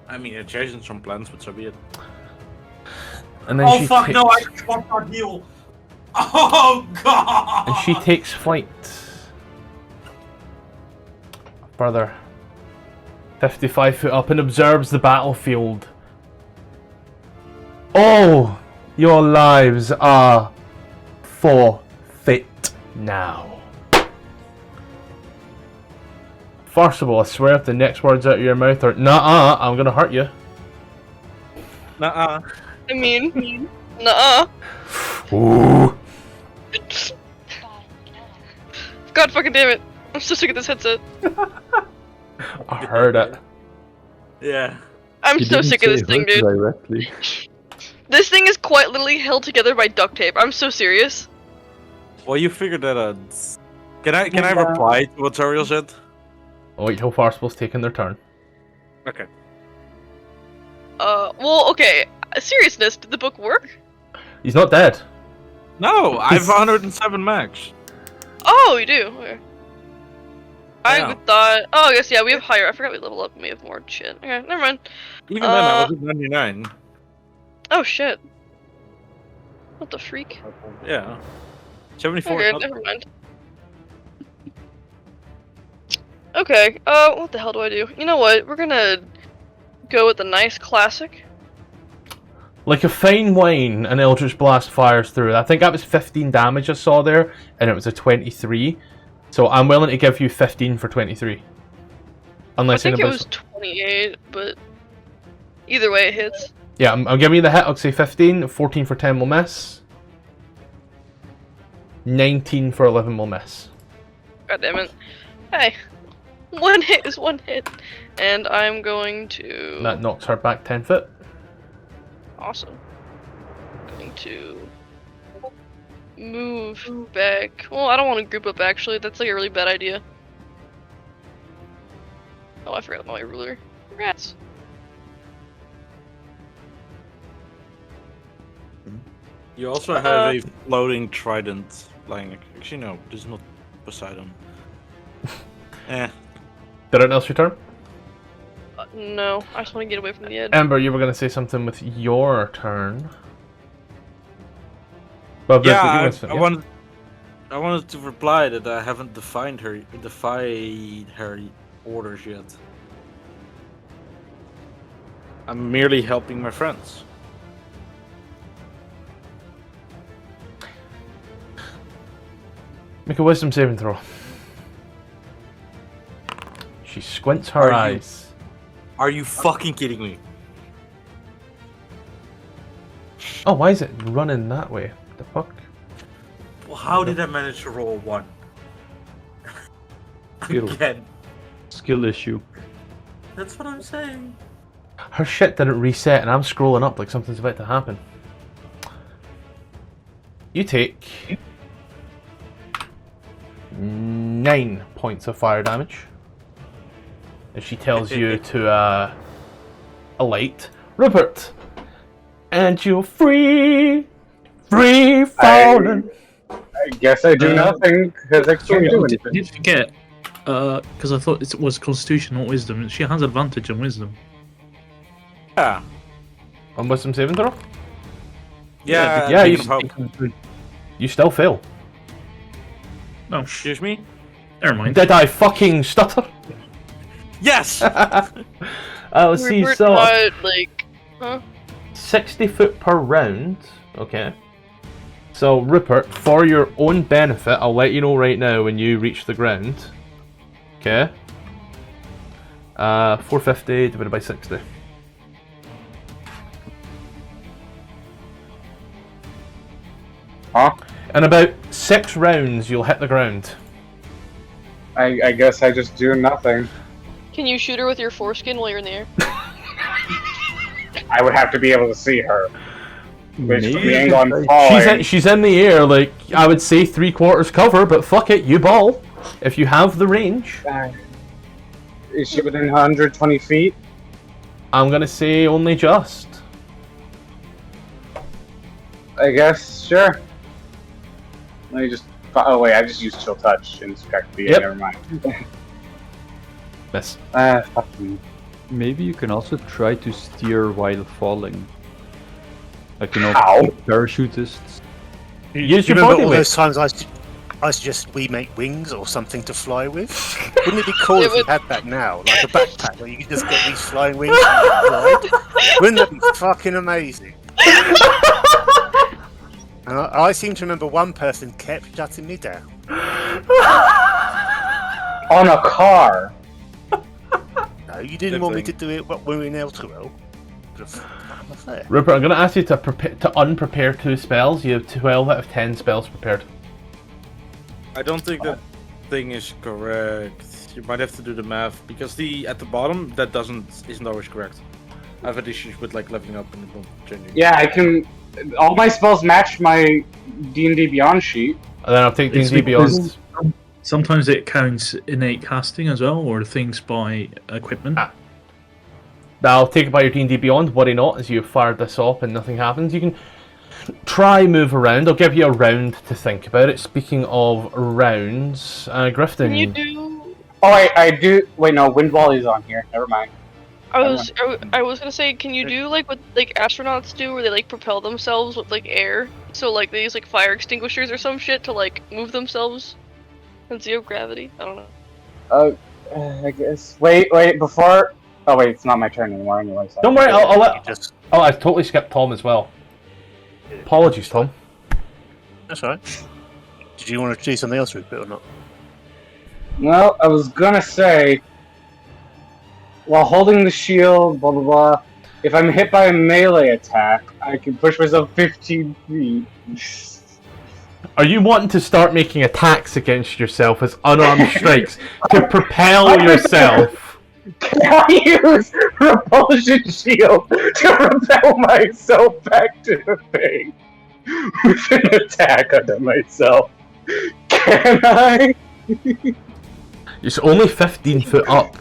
I mean, it changes some plans, but so be it. And then Oh she fuck takes, no! I fucked our deal. Oh god! and she takes flight. Further 55 foot up and observes the battlefield. All your lives are forfeit now. First of all, I swear if the next words out of your mouth are "Nuh-uh, I'm gonna hurt you." Nuh-uh. I mean, nuh-uh. Ooh. God fucking damn it. I'm so sick of this headset. I heard it. Yeah. I'm You so didn't sick of say this thing, hurt dude. directly. This thing is quite literally held together by duct tape. I'm so serious. Well, you figured that out. Can I reply to what Zariel said? Wait till Farspel's taking their turn. Okay. Well, okay. Seriousness, did the book work? He's not dead. No, I have 107 max. Oh, you do. Okay. I Yeah. thought. Oh, I guess yeah. We have higher. I forgot we level up. And we have more shit. Okay, never mind. Even then, I was at 99. Oh shit. What the freak? Yeah. 74. Okay, not- never mind. Okay, what the hell do I do? You know what? We're gonna go with the nice classic. Like a fine wine, an Eldritch Blast fires through. I think that was 15 damage I saw there, and it was a 23. So I'm willing to give you 15 for 23. Unless I think it anybody's... was 28, but either way it hits. Yeah, I'm giving you the hit. I'll say 15. 14 for 10 will miss. 19 for 11 will miss. God damn it. Hey, one hit is one hit. And I'm going to... That knocks her back 10 foot. Awesome. Going to move back. Well, I don't want to group up actually. That's like a really bad idea. Oh, I forgot my ruler. Rats. You also have a floating trident lying. Actually, no, this is not Poseidon. Eh. Did it else your turn? No, I just want to get away from the edge. Ember, you were going to say something with your turn. Well, Yeah, yeah. I wanted to reply that I haven't defied her orders yet. I'm merely helping my friends. Make a wisdom saving throw. She squints her eyes. Are you fucking kidding me? Oh, why is it running that way? The fuck? Well, how did I manage to roll a 1? Skill. Again. Skill issue. That's what I'm saying. Her shit didn't reset, and I'm scrolling up like something's about to happen. You take 9 points of fire damage. And she tells you to alight. Rupert! And you're free! Free falling! I guess I do nothing because I can't do Did anything. you forget? Because I thought it was Constitution, not Wisdom. She has advantage on Wisdom. Yeah. On wisdom saving throw? Yeah, yeah, beacon of hope. You still fail. No, Excuse me? never mind. Did I fucking stutter? Yes! Let's see, We're so not, like... Huh? 60 foot per round. Okay. So, Rupert, for your own benefit, I'll let you know right now when you reach the ground. Okay. 450 divided by 60. Huh? In about 6 rounds, you'll hit the ground. I guess I just do nothing. Can you shoot her with your foreskin while you're in the air? I would have to be able to see her. Which from Maybe the angle I'm I- falling, She's in the air, like, I would say 3/4 cover, but fuck it, you ball. If you have the range. is she within 120 feet? I'm gonna say only just. I guess, sure. Let me just... Oh wait, I just used Chill Touch and subtract the... Yep. Never mind. Miss. Fuck me. Maybe you can also try to steer while falling. Like, you know, How? parachutists. Use Do you your remember body all weight. those times I suggest we make wings or something to fly with? Wouldn't it be cool if we had that now? Like a backpack where you could just get these flying wings and fly? Wouldn't that be fucking amazing? And I seem to remember one person kept shutting me down. On a car! No, you didn't want me to do it when we were in L2L. Rupert, I'm gonna ask you to unprepare 2 spells. You have 12 out of 10 spells prepared. I don't think that thing is correct. You might have to do the math because at the bottom that isn't always correct. I've had issues with like leveling up and it won't changing. Yeah, I can... All my spells match my D&D Beyond sheet. And then I'll take It's D&D Beyond. because sometimes it counts innate casting as well, or things by equipment. I'll take it by your D&D Beyond. Worry not, as you've fired this off and nothing happens. You can try move around. I'll give you a round to think about it. Speaking of rounds, Grifton. Can you do... Oh, I do... Wait, no, Wind Volley's on here. Never mind. I was gonna say, can you do like what like astronauts do, where they like propel themselves with like air? So like they use like fire extinguishers or some shit to like move themselves in zero gravity. I don't know. I guess. Wait, before. Oh wait, it's not my turn anymore anyway. So Don't worry, I'll let. Just, Oh, I totally skipped Tom as well. Apologies, Tom. that's all right. Did you want to do something else, Rupert, or not? Well, I was gonna say, while holding the shield, blah blah blah. If I'm hit by a melee attack, I can push myself 15 feet. Are you wanting to start making attacks against yourself as unarmed strikes to propel yourself? Can I use repulsion shield to repel myself back to the thing with an attack under myself? Can I? It's only 15 foot up,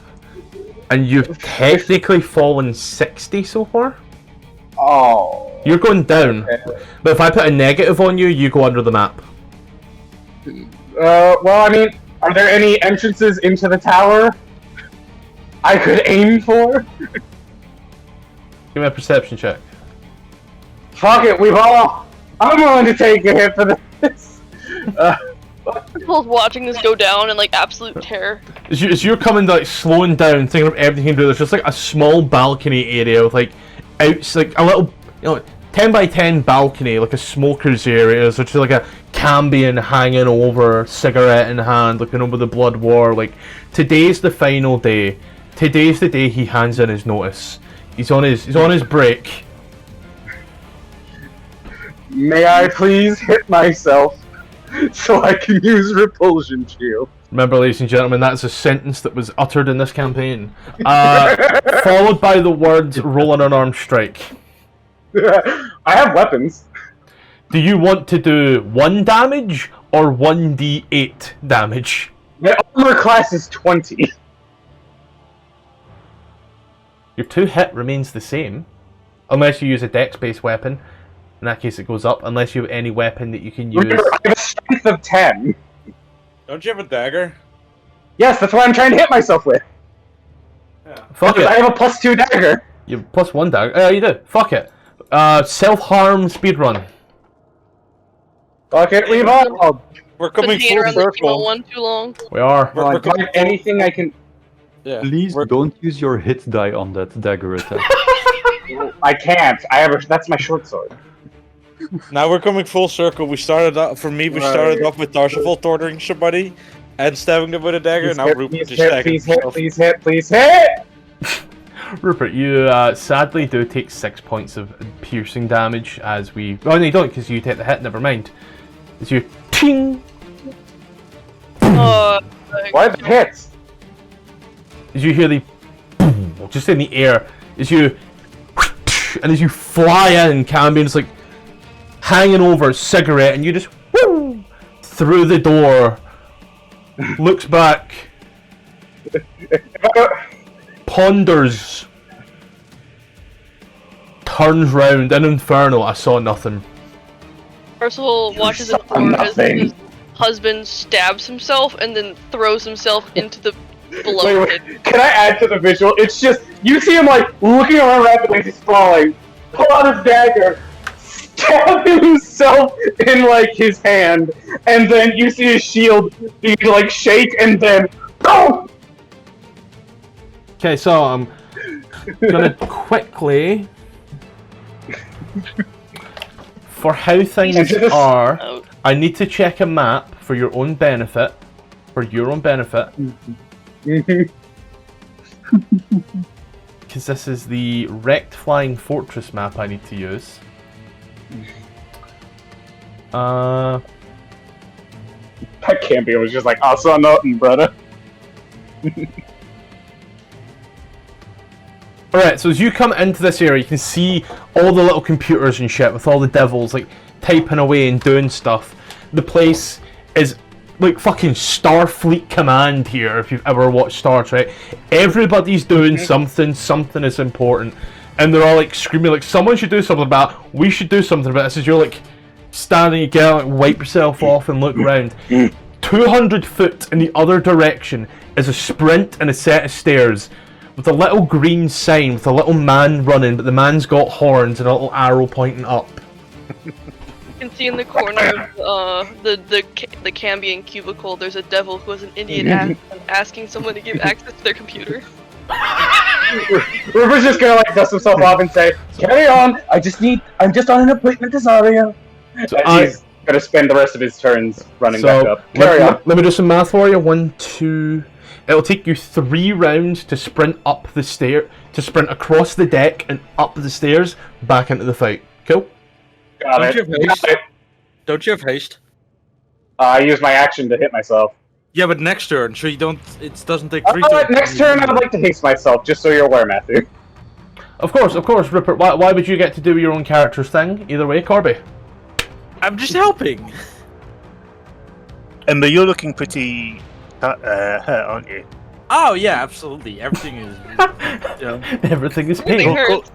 and you've technically fallen 60 so far. Oh. You're going down, but if I put a negative on you, you go under the map. Well, I mean, are there any entrances into the tower I could aim for? Give me a perception check. Fuck it, I'm willing to take a hit for this. People's watching this go down in like absolute terror. As you're coming like slowing down, thinking of everything to do, there's just like a small balcony area with like like a little 10 by 10 balcony, like a smoker's area, so just like a Cambion hanging over, cigarette in hand, looking over the blood war. Like, today's the final day. Today's the day he hands in his notice. He's on his break. May I please hit myself so I can use repulsion shield? Remember, ladies and gentlemen, that's a sentence that was uttered in this campaign. Followed by the words, roll an unarmed strike. I have weapons. Do you want to do 1 damage or 1d8 damage? My armor class is 20. Your 2 hit remains the same. Unless you use a dex-based weapon. In that case, it goes up. Unless you have any weapon that you can use. Remember, I have a strength of 10. Don't you have a dagger? Yes, that's what I'm trying to hit myself with. Fuck I it. have a +2 dagger. You have +1 dagger. Oh, you do. Fuck it. Self-harm speedrun. Fuck it, leave on. We're coming Been around full the chemo circle. one too long. We are. We're If I coming have anything I can... Yeah. Please we're- don't use your hit die on that dagger attack. I can't. That's my short sword. Now we're coming full circle. We started off, for me, we started off with Darshaval torturing somebody and stabbing them with a dagger. Please Now hit, Rupert please just hit, tagging please hit, himself. please hit, please hit! Rupert, you sadly do take 6 points of piercing damage as we... Oh, no, you don't, because you take the hit, never mind. As you... Ting! Why the hits? As you hear the... boom, just in the air. As you... And as you fly in, Cambion's like... hanging over a cigarette, and you just... woo, through the door. Looks back. Ponders. Turns round. In Inferno, I saw nothing. Percival watches it saw nothing. as his husband stabs himself and then throws himself into the below pit. Wait, can I add to the visual? It's just, you see him like looking around rapidly as he's falling, pull out his dagger, stab himself in like his hand, and then you see his shield begin to like shake, and then boom! Okay, so I'm gonna quickly... For how things are, I need to check a map for your own benefit. For your own benefit. Because this is the wrecked flying fortress map I need to use. That can't be. It was just like, I saw nothing, brother. Alright, so as you come into this area, you can see all the little computers and shit with all the devils, like, typing away and doing stuff. The place is like fucking Starfleet Command here, if you've ever watched Star Trek. Everybody's doing something is important. And they're all like screaming, like, someone should do something about it. We should do something about this. As you're like standing again, like, wipe yourself off and look around. 200 foot in the other direction is a sprint and a set of stairs with a little green sign with a little man running, but the man's got horns and a little arrow pointing up. You can see in the corner of the Cambion cubicle, there's a devil who has an Indian accent asking someone to give access to their computer. Rupert just gonna like dust himself off and say, "Carry on. I'm just on an appointment to Zario." So He's gonna spend the rest of his turns running back So up. Carry on. let me do some math for you. 1, 2. It'll take you 3 rounds to sprint up the stair, to sprint across the deck and up the stairs back into the fight. Cool. Got Don't you it. have haste? Got it. Don't you have haste? I used my action to hit myself. Yeah, but next turn, so you don't. It doesn't take 3 turns. Next turn, I'd like to haste myself, just so you're aware, Matthew. Of course, Rupert. Why would you get to do your own character's thing? Either way, Corby. I'm just helping. Ember, you're looking pretty hurt, aren't you? Oh yeah, absolutely. Everything is. Everything is Everything pink. hurts.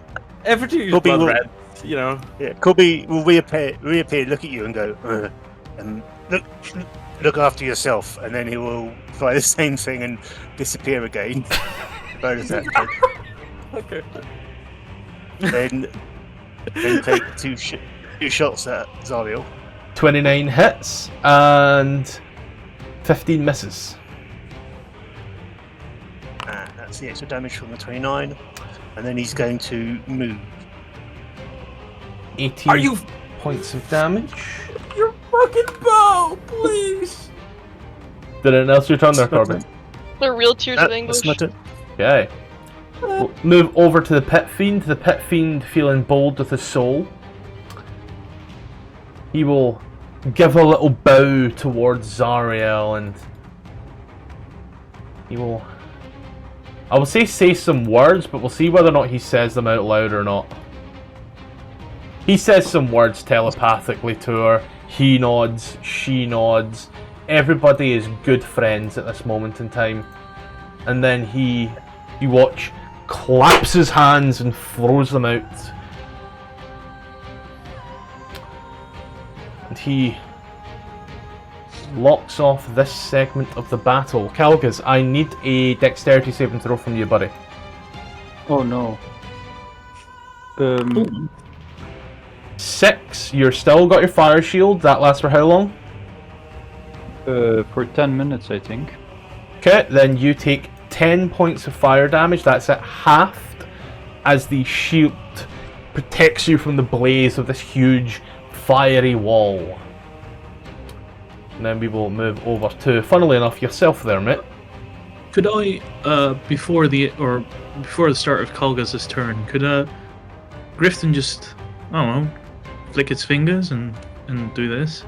Everything is Corby blood will- red. You know. Yeah, Corby will reappear, look at you and go, and look after yourself, and then he will try the same thing and disappear again. Bonus action. Okay. Then take two shots at Zariel. 29 hits and 15 misses. And that's the extra damage from the 29. And then he's going to move. 18 Are you points of damage. your fucking bow, please? Did anything else your turn there, That's not Corbin? They're real tears of That's anguish. not it. Okay. We'll move over to the Pit Fiend. The Pit Fiend, feeling bold with his soul, he will give a little bow towards Zariel and he will, I will say some words, but we'll see whether or not he says them out loud or not. He says some words telepathically to her. He nods, she nods. Everybody is good friends at this moment in time. And then you watch, claps his hands and throws them out. And he locks off this segment of the battle. Calgus, I need a dexterity saving throw from you, buddy. Oh no. 6. You're still got your fire shield. That lasts for how long? For 10 minutes, I think. Okay, then you take 10 points of fire damage. That's at halved, as the shield protects you from the blaze of this huge fiery wall. And then we will move over to, funnily enough, yourself there, mate. Could I, before the start of Kalgaz's turn, could Grifton just, I don't know, flick its fingers and do this?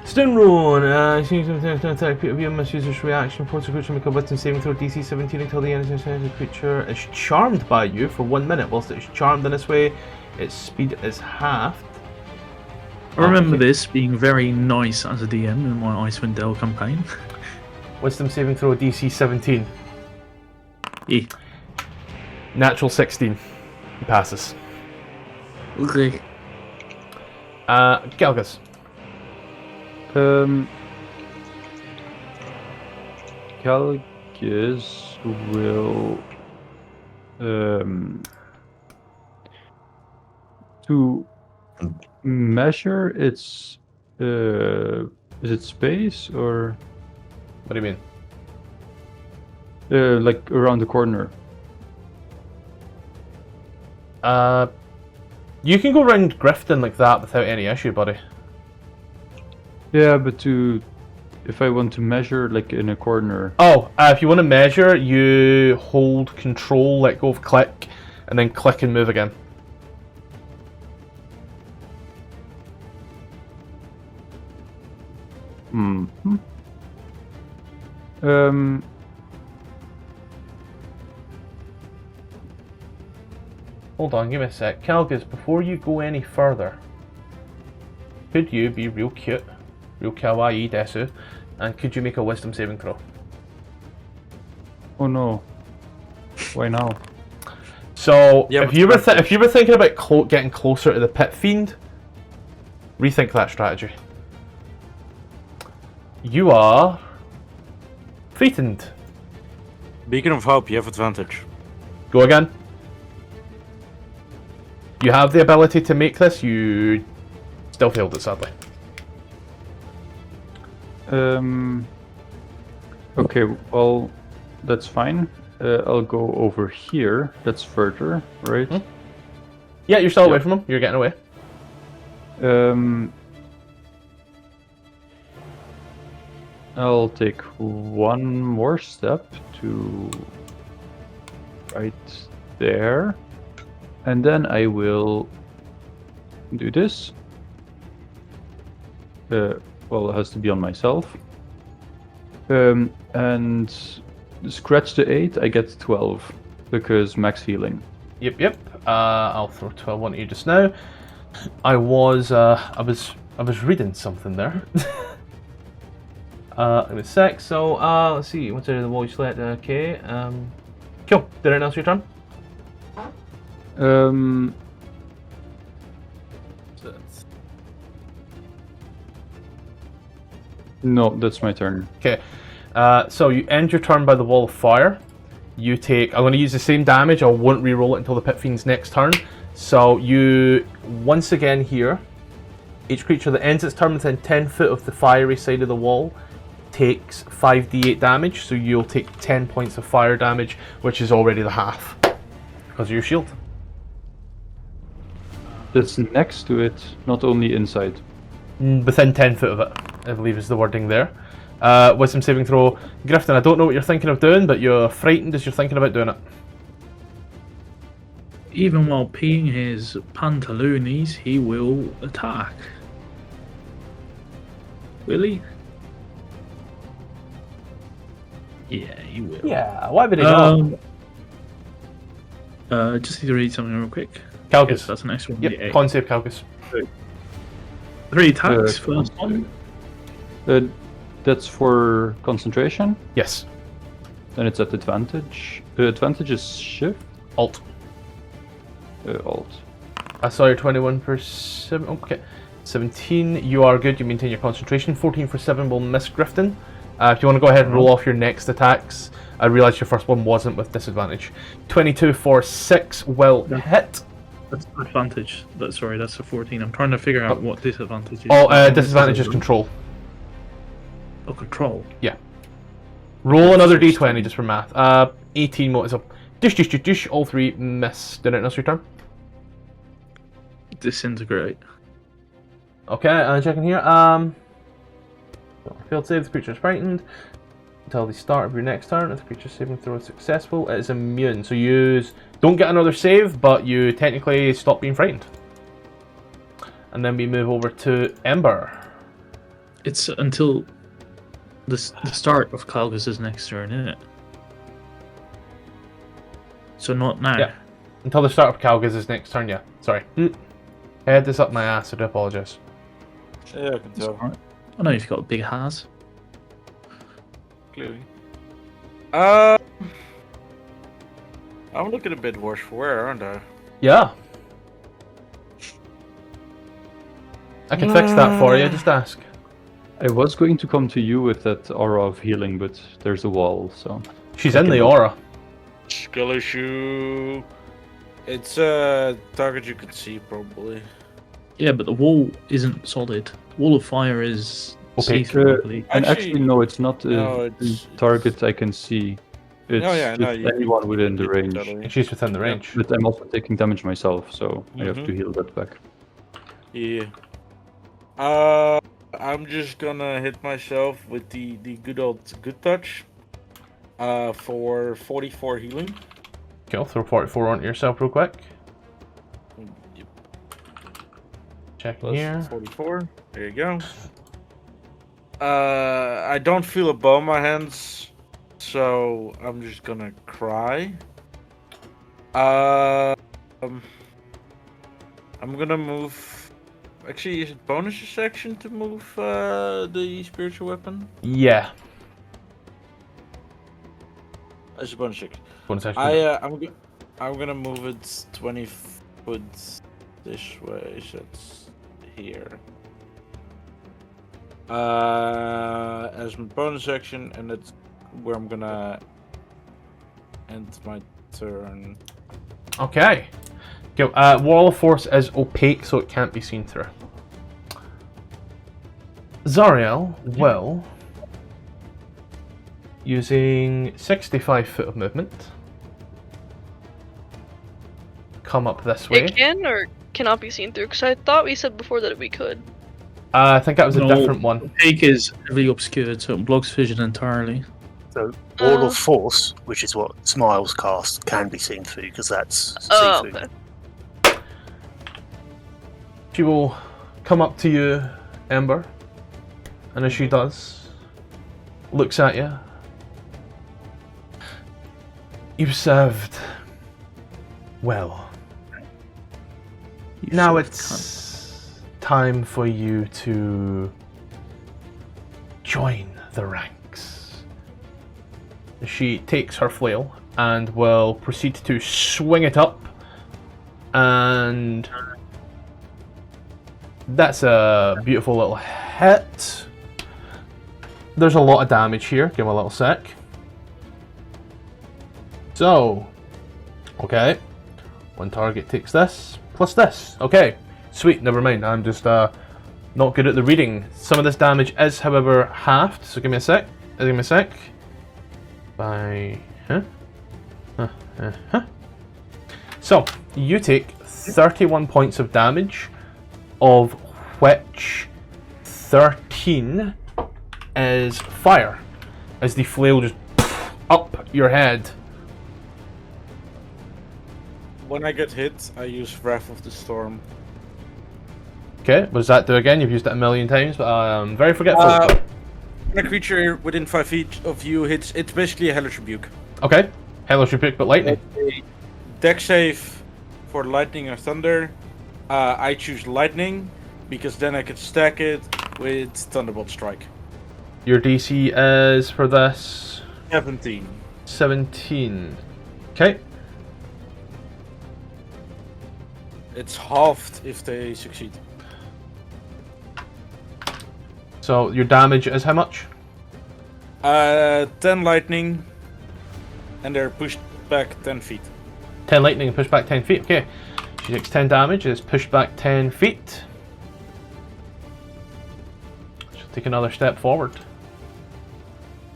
Stone Rune, seems to attack you must use this reaction. Force a creature make a wisdom saving throw DC 17 until the end of the creature is charmed by you for 1 minute. Whilst it is charmed in this way, its speed is halved. I remember this being very nice as a DM in my Icewind Dale campaign. Wisdom saving throw DC 17. Yeah. Natural 16. He passes. Okay. Galgus. Calgus will to measure its is it space or What do you mean? like around the corner? You can go around Grifton like that without any issue, buddy. Yeah, but if I want to measure like in a corner. Oh, if you want to measure, you hold control, let go of click, and then click and move again. Mm-hmm. Hold on, give me a sec. Calgus, before you go any further, could you be real cute, real kawaii desu, and could you make a wisdom saving throw? Oh no. Why now? So, Yeah, if you were thinking about getting closer to the Pit Fiend, rethink that strategy. You are frightened. Beacon of Hope, you have advantage. Go again. You have the ability to make this. You Still failed it, sadly. Okay, well, that's fine. I'll go over here. That's further, right? Yeah, you're still away Yep. from him. You're getting away. I'll take one more step to right there, and then I will do this. Well, it has to be on myself. And scratch the 8, I get 12 because max healing. Yep. I'll throw 12 on you just now. I was reading something there. In a sec. So let's see. What's out of the wall you select? Okay. Cool. Did anything else your turn? No, that's my turn. Okay. So you end your turn by the wall of fire. You take. I'm going to use the same damage. I won't re-roll it until the Pit Fiend's next turn. So you once again here. Each creature that ends its turn within 10 foot of the fiery side of the wall takes 5d8 damage. So you'll take 10 points of fire damage, which is already the half because of your shield. That's next to it, not only inside. Within 10 foot of it, I believe is the wording there. Wisdom saving throw. Grifton, I don't know what you're thinking of doing, but you're frightened as you're thinking about doing it. Even while peeing his pantaloonies, he will attack. Will he? Yeah, he will. Yeah, why would he not? Just need to read something real quick. Calgus. That's the next one. Yep, Yeah. con save Calgus. 3 attacks, first one. That's for concentration. Yes. Then it's at advantage. Advantage is shift. Alt. Alt. I saw your 21 for 7. Okay. 17. You are good. You maintain your concentration. 14 for 7 will miss Grifton. If you want to go ahead and roll off your next attacks, I realised your first one wasn't with disadvantage. 22 for 6 will hit. That's advantage. Sorry, that's a 14. I'm trying to figure out what disadvantage is. Oh, disadvantage is control. Oh, control. Yeah. Roll another d20 just for math. 18 more. So, dish. All 3 miss. Did it miss your turn? Disintegrate. Okay, checking here. Failed save. The creature is frightened until the start of your next turn. If the creature saving throw is successful, it is immune. So you don't get another save, but you technically stop being frightened. And then we move over to Ember. It's until the start of Calgus' next turn, isn't it? So not now. Yeah. Until the start of Calgus' next turn, yeah. Sorry. I had this up my ass, so I do apologise. Yeah, I can tell. Right. I know you've got a big has. Clearly. I'm looking a bit worse for wear, aren't I? Yeah. I can fix that for you, just ask. I was going to come to you with that aura of healing, but there's a wall, so... She's in the aura. Skill issue. It's a target you can see, probably. Yeah, but the wall isn't solid. Wall of fire is Okay. see-through, I believe. And actually, no, it's not a No, it's- target I can see. It's yeah, no, just anyone within the range. Totally. She's within the range. But I'm also taking damage myself, so I have to heal that back. Yeah. I'm just gonna hit myself with the good old good touch. For 44 healing. Okay, I'll throw 44 onto yourself real quick. Yep. Checking Plus here. 44. There you go. I don't feel a bow in my hands, so I'm just gonna cry. I'm gonna move. Actually, is it bonus section to move the spiritual weapon? Yeah. It's a bonus section. Bonus action. I'm gonna move it 20 foot this way, so it's here. As my bonus action, and that's where I'm gonna end my turn. Okay. Wall of Force is opaque, so it can't be seen through. Zariel will, using 65 foot of movement, come up this way. It can or cannot be seen through, because I thought we said before that we could. I think that was a No. different one. Opaque is heavily obscured, so it blocks vision entirely. So Wall Uh. of Force, which is what Smiles cast, can be seen through because that's Oh, see-through. okay. She will come up to you, Ember, and as she does, looks at you. You've served well. You Now sort of it's time for you to join the ranks. She takes her flail and will proceed to swing it up, and that's a beautiful little hit. There's a lot of damage here. Give me a little sec. So, okay, one target takes this plus this. Okay, sweet. Never mind. I'm just not good at the reading. Some of this damage is, however, halved. So give me a sec. Give me a sec. By So you take 31 points of damage, of which 13 is fire, as the flail just up your head. When I get hit, I use Wrath of the Storm. Okay, what does that do again? You've used it a million times, but I'm very forgetful. When a creature within 5 feet of you hits, it's basically a Hellish Rebuke. Okay, Hellish Rebuke, but lightning. A deck save for lightning or thunder. I choose lightning because then I can stack it with Thunderbolt Strike. Your DC is for this 17. 17. Okay, It's halved if they succeed. so your damage is how much? 10 lightning, and they're pushed back 10 feet. 10 lightning and push back 10 feet. Okay, she takes 10 damage, is pushed back 10 feet. She'll take another step forward.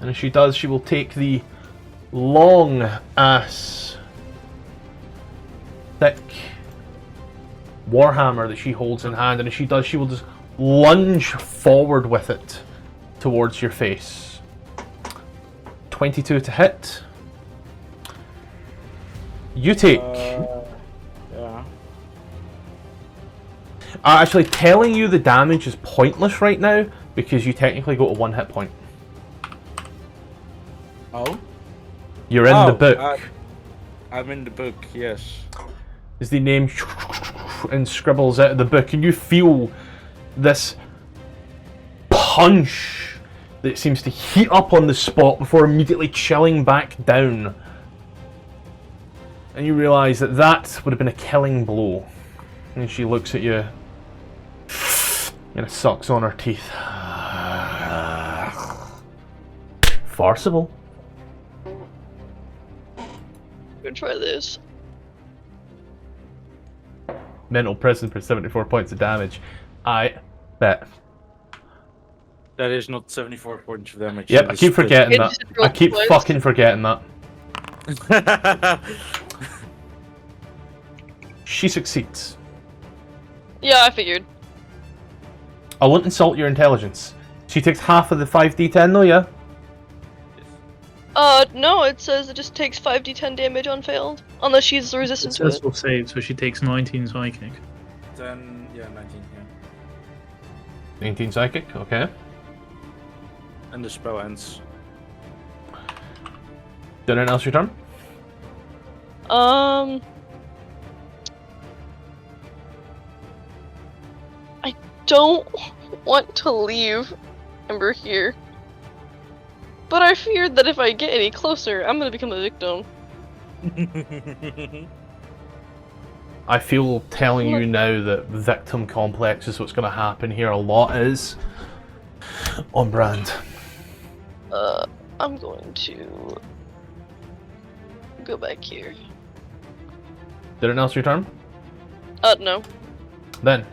And as she does, she will take the long ass, thick warhammer that she holds in hand. And as she does, she will just lunge forward with it towards your face. 22 to hit. You take... Yeah. Actually, telling you the damage is pointless right now because you technically go to 1 hit point. Oh? You're in the book. I'm in the book, yes. Is the name and scribbles out of the book, and you feel this punch that seems to heat up on the spot before immediately chilling back down. And you realise that that would have been a killing blow. And she looks at you and sucks on her teeth. Farcical. Gonna try this. Mental prison for 74 points of damage. I bet. That is not 74 points of damage. Yep, that I is keep forgetting It that. just I rolled keep twice. fucking forgetting that. She succeeds. Yeah, I figured. I won't insult your intelligence. She takes half of the 5d10 though, yeah? No, it says it just takes 5d10 damage on failed. Unless she's resistant to it. Successful save, so she takes 19 psychic. Then, yeah, 19, yeah. 19 psychic, okay. And the spell ends. Did anyone else your turn? I don't want to leave Ember here. But I feared that if I get any closer, I'm gonna become a victim. I feel telling you now that victim complex is what's going to happen here a lot is on brand. I'm going to go back here. Did anyone else your turn? No. Then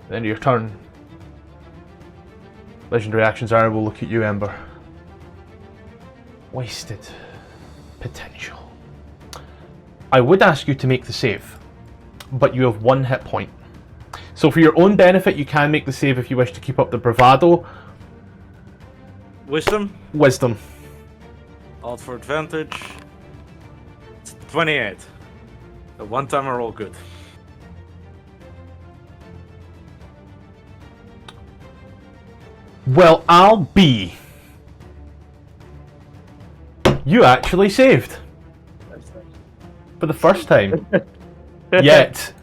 your turn. Legendary actions are, we'll look at you, Ember. Wasted potential. I would ask you to make the save, but you have 1 hit point. So for your own benefit, you can make the save if you wish to keep up the bravado. Wisdom? Wisdom. Alt for advantage. It's 28. The one time I roll good. Well, I'll be. You actually saved. For the first time. Yet,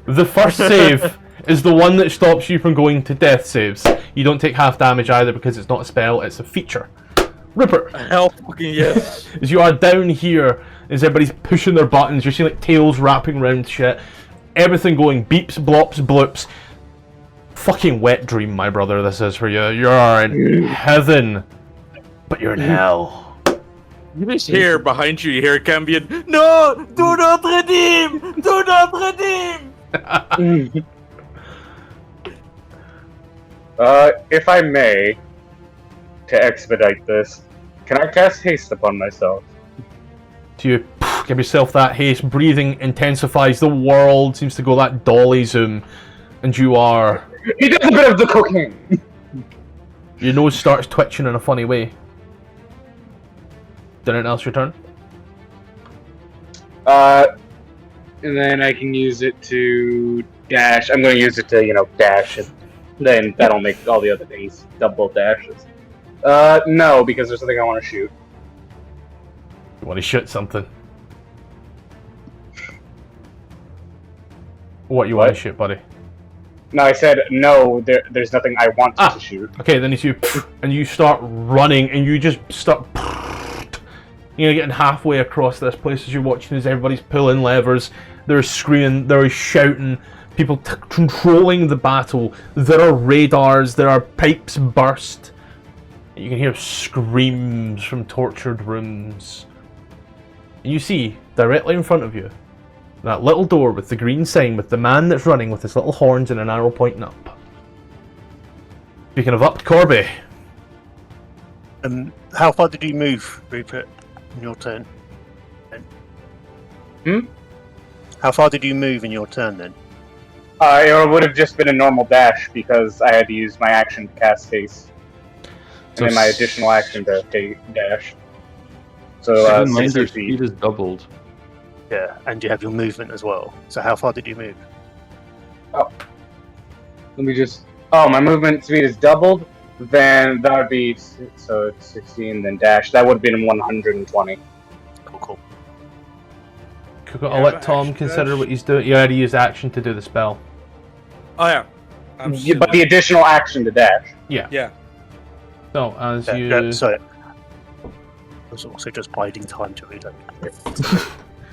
the first save is the one that stops you from going to death saves. You don't take half damage either because it's not a spell, it's a feature. Rupert. Hell fucking yes. As you are down here, as everybody's pushing their buttons, you're seeing like tails wrapping around shit. Everything going beeps, blops, bloops. Fucking wet dream, my brother, this is for you. You're in heaven, but you're in hell. You just hear behind you, you hear Cambion, no! Do not redeem! Do not redeem! If I may, to expedite this, can I cast haste upon myself? Do you give yourself that haste? Breathing intensifies. The world seems to go that dolly zoom, and you are. He does a bit of the cocaine. Your nose starts twitching in a funny way. Anything else your turn? And then I can use it to dash. I'm going to use it to, dash, and then that'll make all the other things double dashes. No, because there's something I want to shoot. You want to shoot something? What you want to shoot, buddy? No, I said no. There's nothing I want to shoot. Okay, then you start running, and you just start. Getting halfway across this place as you're watching as everybody's pulling levers. They're screaming, they're shouting, people controlling the battle. There are radars, there are pipes burst. You can hear screams from tortured rooms. And you see, directly in front of you, that little door with the green sign with the man that's running with his little horns and an arrow pointing up. Speaking of up, Corby. How far did you move, Rupert, in your turn? How far did you move in your turn then? It would have just been a normal dash because I had to use my action to cast haste. And then my additional action to dash. So, 60 speed is doubled. Yeah, and you have your movement as well. So how far did you move? Oh. Let me just... Oh, my movement speed is doubled? Then that would be... So it's 16, then dash. That would have been 120. Cool. I'll let Tom consider what he's doing. You already used action to do the spell. Oh yeah. But the additional action to dash. Yeah. So, as you... Yeah, sorry. I was also just biding time to reload.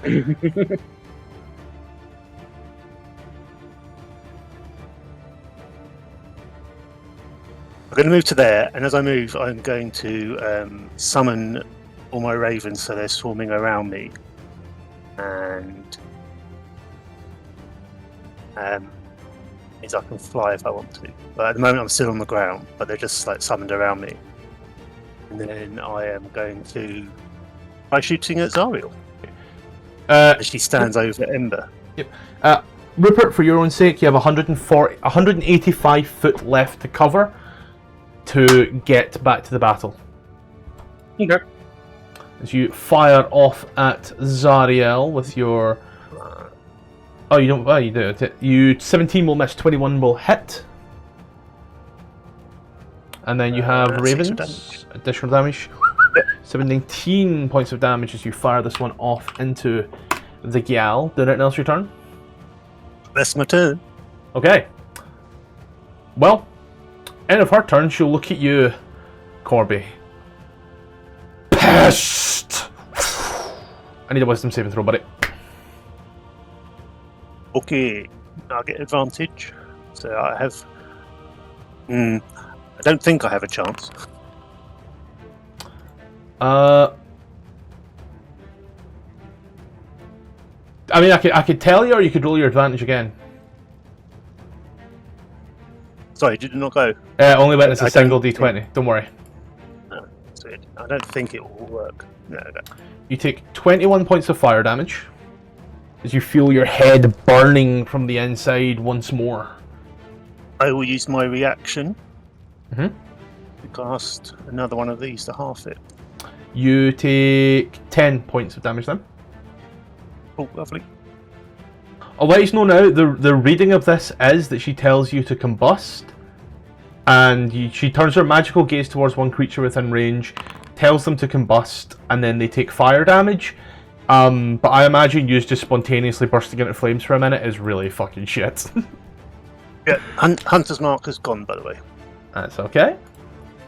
I'm going to move to there, and as I move, I'm going to summon all my ravens so they're swarming around me. And means I can fly if I want to. But at the moment I'm still on the ground, but they're just like summoned around me. And then I am going to try shooting at Zariel. As she stands over Ember. Yep. Rupert, for your own sake, you have 185 foot left to cover to get back to the battle. Okay. As you fire off at Zariel with your... Oh, you don't... Oh, you do. 17 will miss, 21 will hit. And then you have Ravens, additional damage. 19 points of damage as you fire this one off into the Gyal. Did anything else your turn? That's my turn. Okay. Well, end of her turn, she'll look at you, Corby. Pest! I need a wisdom saving throw, buddy. Okay, I'll get advantage. So I have... I don't think I have a chance. I mean, I could tell you, or you could roll your advantage again. Sorry, did it not go? Only went as a I single don't D20. Don't worry. So I don't think it will work. No. You take 21 points of fire damage as you feel your head burning from the inside once more. I will use my reaction Mhm. to cast another one of these to half it. You take 10 points of damage then. Oh, lovely. I'll let you know now, the reading of this is that she tells you to combust, and she turns her magical gaze towards one creature within range, tells them to combust, and then they take fire damage. But I imagine you just spontaneously bursting into flames for a minute is really fucking shit. Yeah, Hunter's Mark has gone, by the way. That's okay.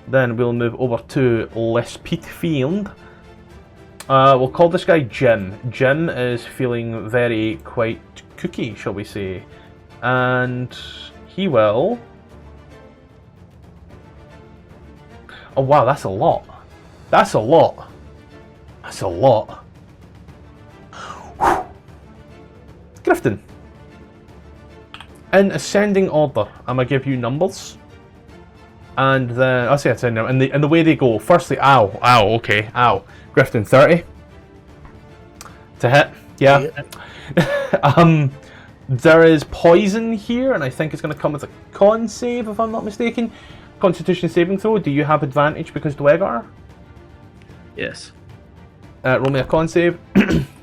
Then we'll move over to Les Pete Fiend. We'll call this guy Jim. Jim is feeling very quite cookie, shall we say. And he will... Oh wow, that's a lot. That's a lot. That's a lot. Grifton. In ascending order, I'm going to give you numbers. And then, I'll say it's in there. And the way they go, firstly, ow, okay, ow. Grifton, 30. To hit, yeah. There is poison here, and I think it's going to come with a con save, if I'm not mistaken. Constitution saving throw, do you have advantage because Dwegar? Yes. Roll me a con save.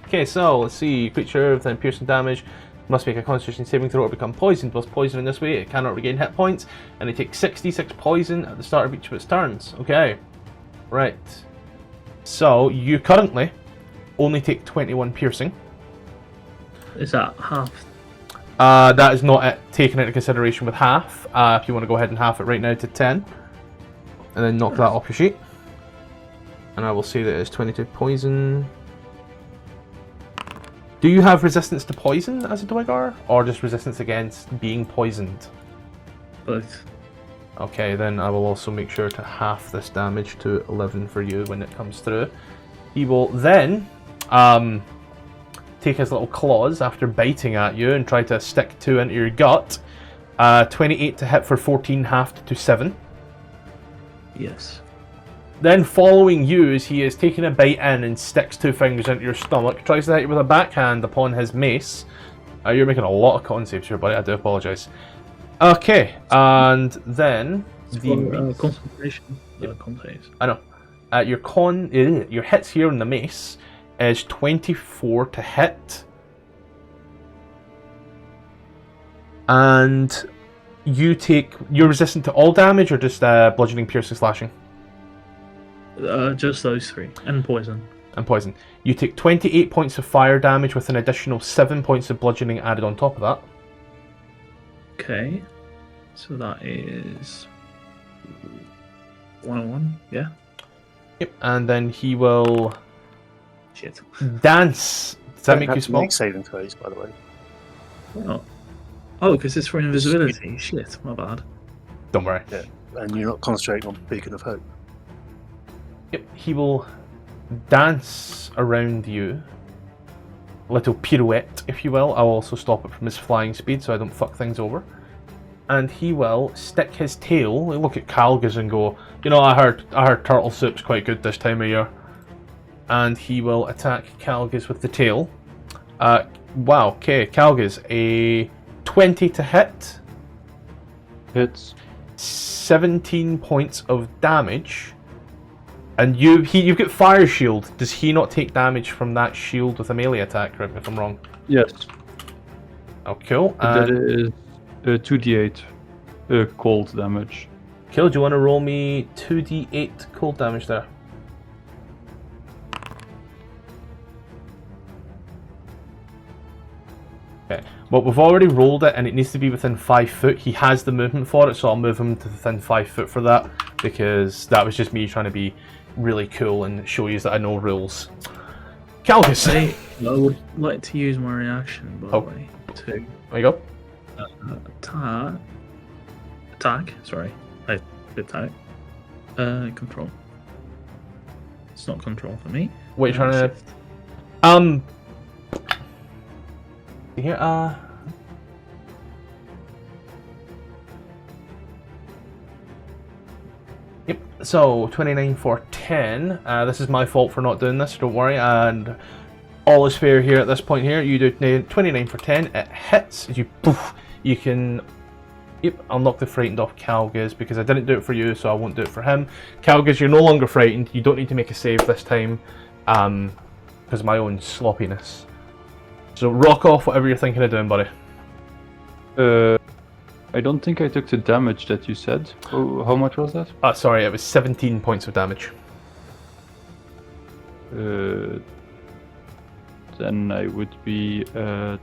Okay, so let's see. Creature within piercing damage must make a Constitution saving throw or become poisoned. Whilst poisoned in this way, it cannot regain hit points, and it takes 66 poison at the start of each of its turns. Okay. Right. So, you currently only take 21 piercing. Is that half? That is not taken into consideration with half. If you want to go ahead and half it right now to 10, and then knock that off your sheet. And I will say that it's 22 poison. Do you have resistance to poison as a Dwegar, or just resistance against being poisoned? Both. Okay, then I will also make sure to half this damage to 11 for you when it comes through. He will then take his little claws after biting at you and try to stick 2 into your gut. 28 to hit for 14, halved to 7. Yes. Then following you as he is taking a bite in and sticks 2 fingers into your stomach, tries to hit you with a backhand upon his mace. You're making a lot of con saves here, buddy. I do apologise. Okay, and then the concentration. Con saves. I know. Your hits here on the mace is 24 to hit, and you're resistant to all damage or just bludgeoning, piercing, slashing. Just those 3, and poison. And poison. You take 28 points of fire damage with an additional 7 points of bludgeoning added on top of that. Okay, so that is 101. Yeah. Yep. And then he will Shit. dance. Does that make you small? Make saving throws, by the way. Oh, because it's for invisibility. Shit, my bad. Don't worry. Yeah, and you're not concentrating on Beacon of Hope. Yep. He will dance around you. A little pirouette, if you will. I'll also stop it from his flying speed so I don't fuck things over. And he will stick his tail, look at Calgus and go, you know, I heard turtle soup's quite good this time of year. And he will attack Calgus with the tail. Wow, okay, Calgus, a 20 to hit. Hits. 17 points of damage. And you've got Fire Shield. Does he not take damage from that shield with a melee attack, correct me if I'm wrong? Yes. Oh, cool. That is 2d8 cold damage. Cool, do you want to roll me 2d8 cold damage there? Okay, well we've already rolled it and it needs to be within 5 foot. He has the movement for it, so I'll move him to within 5 foot for that, because that was just me trying to be really cool and show you that I know rules. Calgus! I would like to use my reaction, by the way, to There you go. attack. Sorry, I did attack. Control. It's not control for me. What are you trying Shift. to... Here, So 29 for 10. This is my fault for not doing this. Don't worry. And all is fair here at this point. Here, you do 29 for 10. It hits. As you poof, you can. Yep, I'll knock the frightened off Calgus because I didn't do it for you, so I won't do it for him. Calgus, you're no longer frightened. You don't need to make a save this time, because of my own sloppiness. So rock off whatever you're thinking of doing, buddy. I don't think I took the damage that you said. Oh, how much was that? Sorry, it was 17 points of damage. Then I would be at.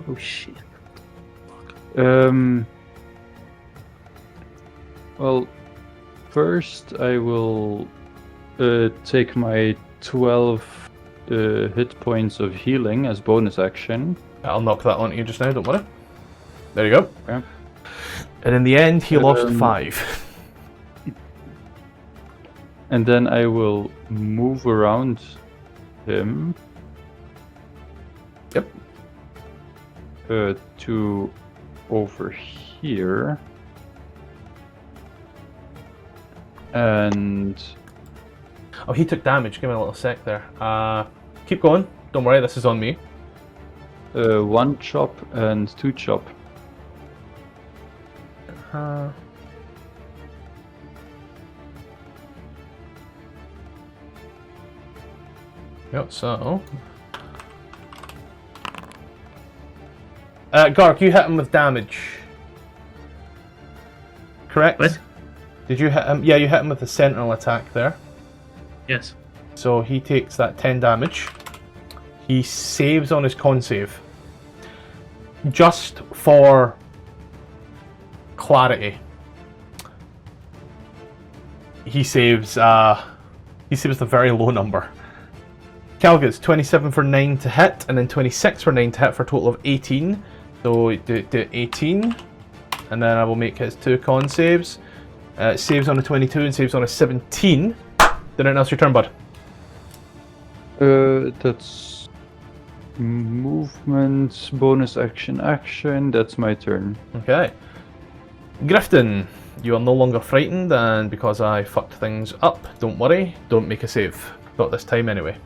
Oh shit. Well, first I will take my 12 hit points of healing as bonus action. I'll knock that onto you just now, don't worry. There you go. Okay. And in the end, he lost 5. And then I will move around him. Yep. To over here. And... Oh, he took damage. Give me a little sec there. Keep going. Don't worry, this is on me. 1 chop and 2 chop. Yep, so... Gark, you hit him with damage. Correct? What? Did you hit him? Yeah, you hit him with the sentinel attack there. Yes. So he takes that 10 damage. He saves on his con save. Just for clarity, he saves the very low number. Calgus, 27 for 9 to hit, and then 26 for 9 to hit for a total of 18. So do 18, and then I will make his 2 con saves. Saves on a 22 and saves on a 17. Then else your turn, bud. That's movement, bonus action. That's my turn. Okay. Grifton, you are no longer frightened, and because I fucked things up, don't worry, don't make a save. Not this time anyway.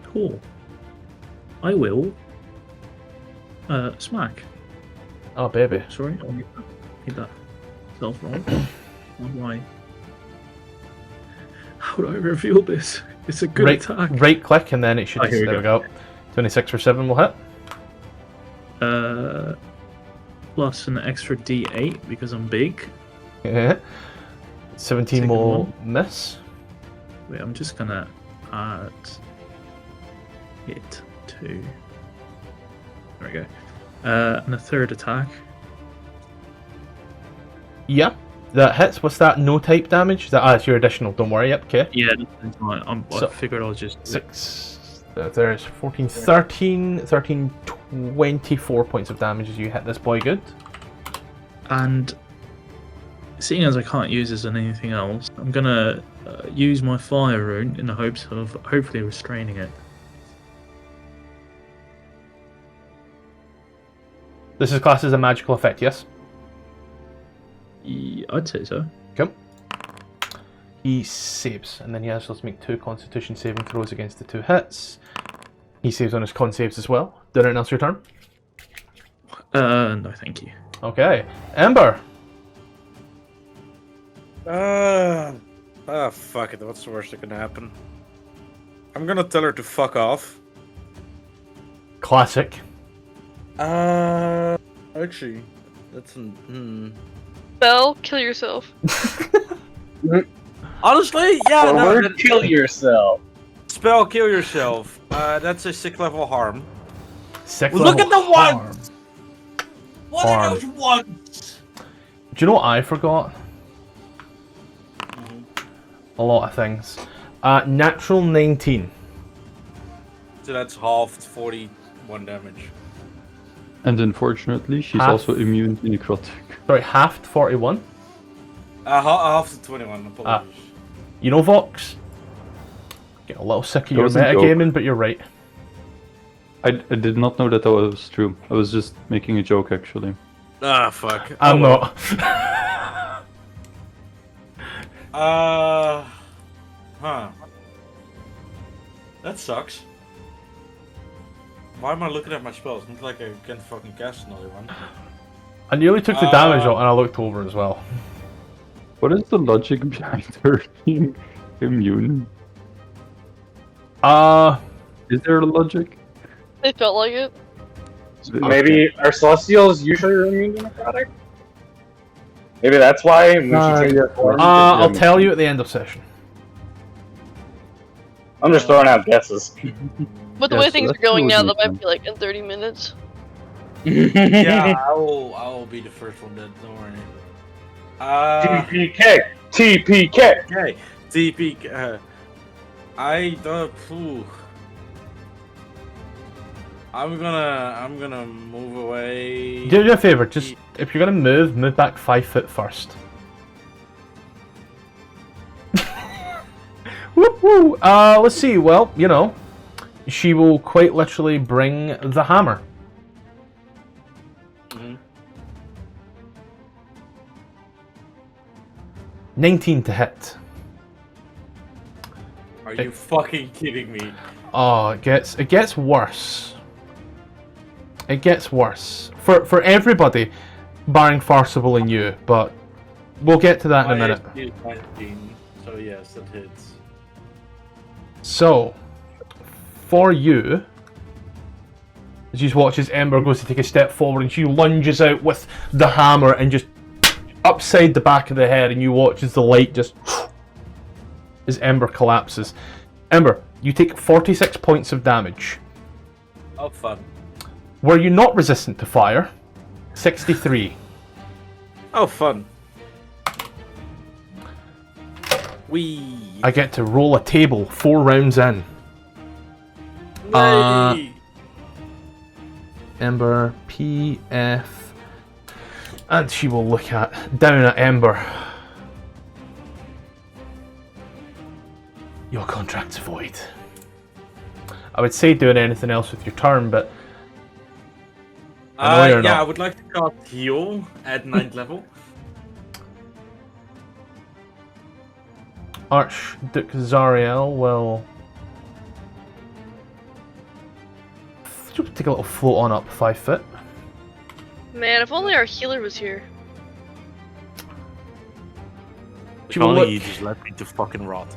Cool. I will. Smack. Oh, baby. Sorry, I'll get that self wrong. How do I reveal this? It's a good attack. Right click, and then it should. Here There we go. 26 for 7 will hit. Plus an extra D8 because I'm big. Yeah. 17 Second will one. miss. Wait, I'm just gonna add it to. There we go. And a third attack. Yeah, that hits. What's that? No type damage? Is that, it's your additional. Don't worry. Yep, okay. Yeah, that's fine. I figured I'll just. 6. There's 14, 13, 24 points of damage as you hit this boy good. And seeing as I can't use this on anything else, I'm gonna use my fire rune in the hopes of hopefully restraining it. This is classed as a magical effect, yes? I'd say so. Okay. He saves, and then he has to make 2 Constitution saving throws against the 2 hits. He saves on his con saves as well. Did anyone else your turn? No, thank you. Okay. Ember. Fuck it. What's the worst that can happen? I'm gonna tell her to fuck off. Classic. Actually, that's Belle, kill yourself. honestly, yeah. Or No, kill yourself. spell kill yourself. That's a 6th level harm. 6th Look level at the one! harm. What Harm. are those ones? Do you know what I forgot? A lot of things. Natural 19. So that's halved 41 damage. And unfortunately, she's Half. also immune to necrotic. Sorry, halved 41. Halved 21. Apologies. You know, Vox? Get a little sick of That your was a joke. metagaming, but you're right. I did not know that was true. I was just making a joke, actually. Ah, fuck. I'm well. not. Huh. That sucks. Why am I looking at my spells? Not like I can fucking cast another one. I nearly took the damage out, and I looked over as well. What is the logic behind her being immune? Is there a logic? It felt like it. Maybe are celestials usually immune to necrotic? Maybe that's why when she takes the form. I'll tell you at the end of session. I'm just throwing out guesses. But the Yeah, way so things are that's going now, totally that might fine. be like in 30 minutes. Yeah, I'll be the first one dead, don't worry. TPK! TPK! Okay, TP. I don't. I'm gonna move away. Do me a favor, just if you're gonna move back 5 foot first. Whoop woo! Let's see. Well, you know, she will quite literally bring the hammer. Mhm. 19 to hit. Are you fucking kidding me? Oh, it gets worse. It gets worse for everybody, barring Farcible and you. But we'll get to that in a minute. My AC is 19, so yes, that hits. So, for you, as you watch as Ember goes to take a step forward and she lunges out with the hammer and just upside the back of the head, and you watch as the light just as Ember collapses. Ember, you take 46 points of damage. Oh, fun. Were you not resistant to fire? 63. Oh, fun. I get to roll a table 4 rounds in. Yay! Ember, PF. And she will look down at Ember. Your contract's void. I would say doing anything else with your turn, but I know you're yeah, not. I would like to cast heal at 9th level. Archduke Zariel will take a little float on up 5 foot. Man, if only our healer was here. She will Only you look just let me to fucking rot.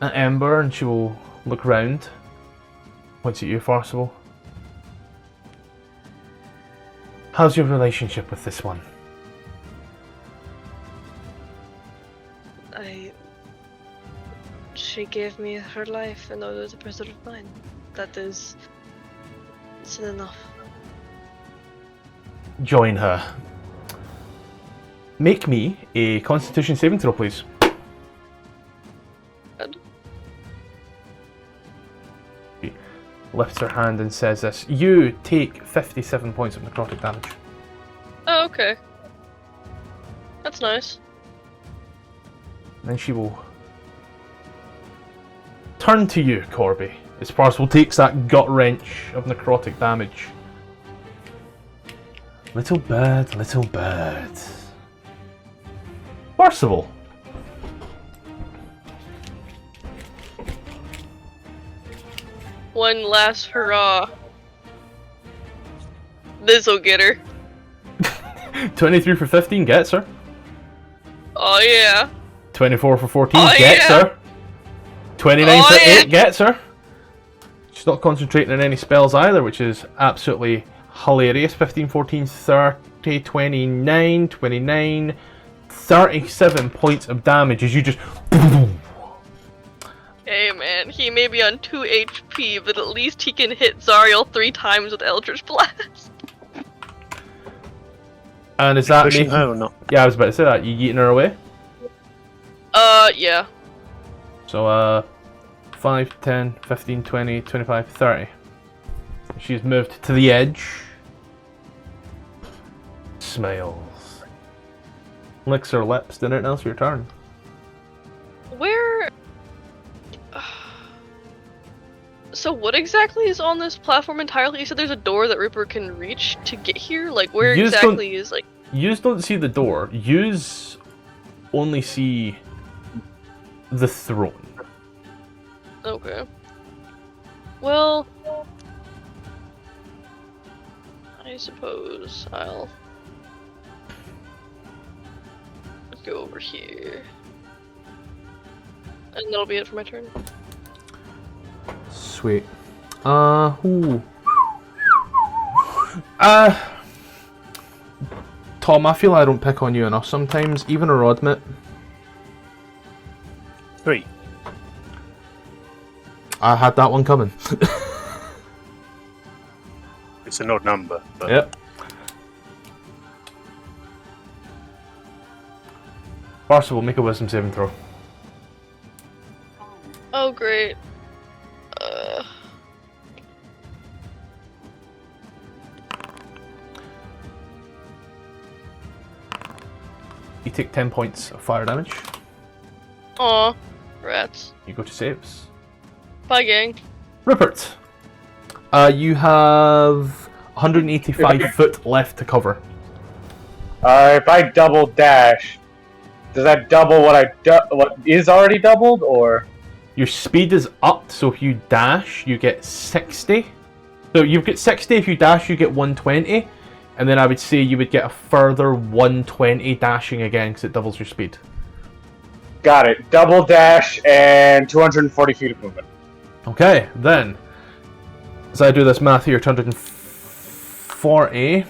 at Ember and she will look round. Points at you, Farcible. How's your relationship with this one? She gave me her life in order to preserve mine. It's enough. Join her. Make me a Constitution saving throw, please. Good. She lifts her hand and says this. You take 57 points of necrotic damage. Oh, okay. That's nice. Then she will turn to you, Corby, as Parcel takes that gut wrench of necrotic damage. Little bird, little bird. Parcival. One last hurrah. This'll get her. 23 for 15 gets her. Oh yeah. 24 for 14 Oh, gets yeah. her. 29 Oh, for yeah. 8 gets her. She's not concentrating on any spells either, which is absolutely hilarious. 15, 14, 30, 29, 29, 37 points of damage as you just... Hey man, he may be on 2 HP, but at least he can hit Zariel 3 times with Eldritch Blast. And is that Pushing making... her or not? Yeah, I was about to say that. You yeeting her away? Yeah. So, 5, 10, 15, 20, 25, 30. She's moved to the edge. Smiles. Licks her lips. Then it else your turn. So what exactly is on this platform entirely? You said there's a door that Rupert can reach to get here? Like, where Yous exactly is, like... Yous don't see the door. Yous only see the throne. Okay. Well... I suppose I'll... go over here. And that'll be it for my turn. Sweet. Ooh. Tom, I feel I don't pick on you enough sometimes, even a Rodmit. 3. I had that one coming. It's an odd number. But... Yep. Barca will make a wisdom saving throw. Oh, great. You take 10 points of fire damage. Aw, rats. You go to saves. Bye, gang. Rupert, you have 185 foot left to cover. If I double dash, does that double what is already doubled, or? Your speed is up, so if you dash, you get 60. So you get 60, if you dash, you get 120. And then I would say you would get a further 120 dashing again, because it doubles your speed. Got it. Double dash and 240 feet of movement. Okay, then. As I do this math here, 240.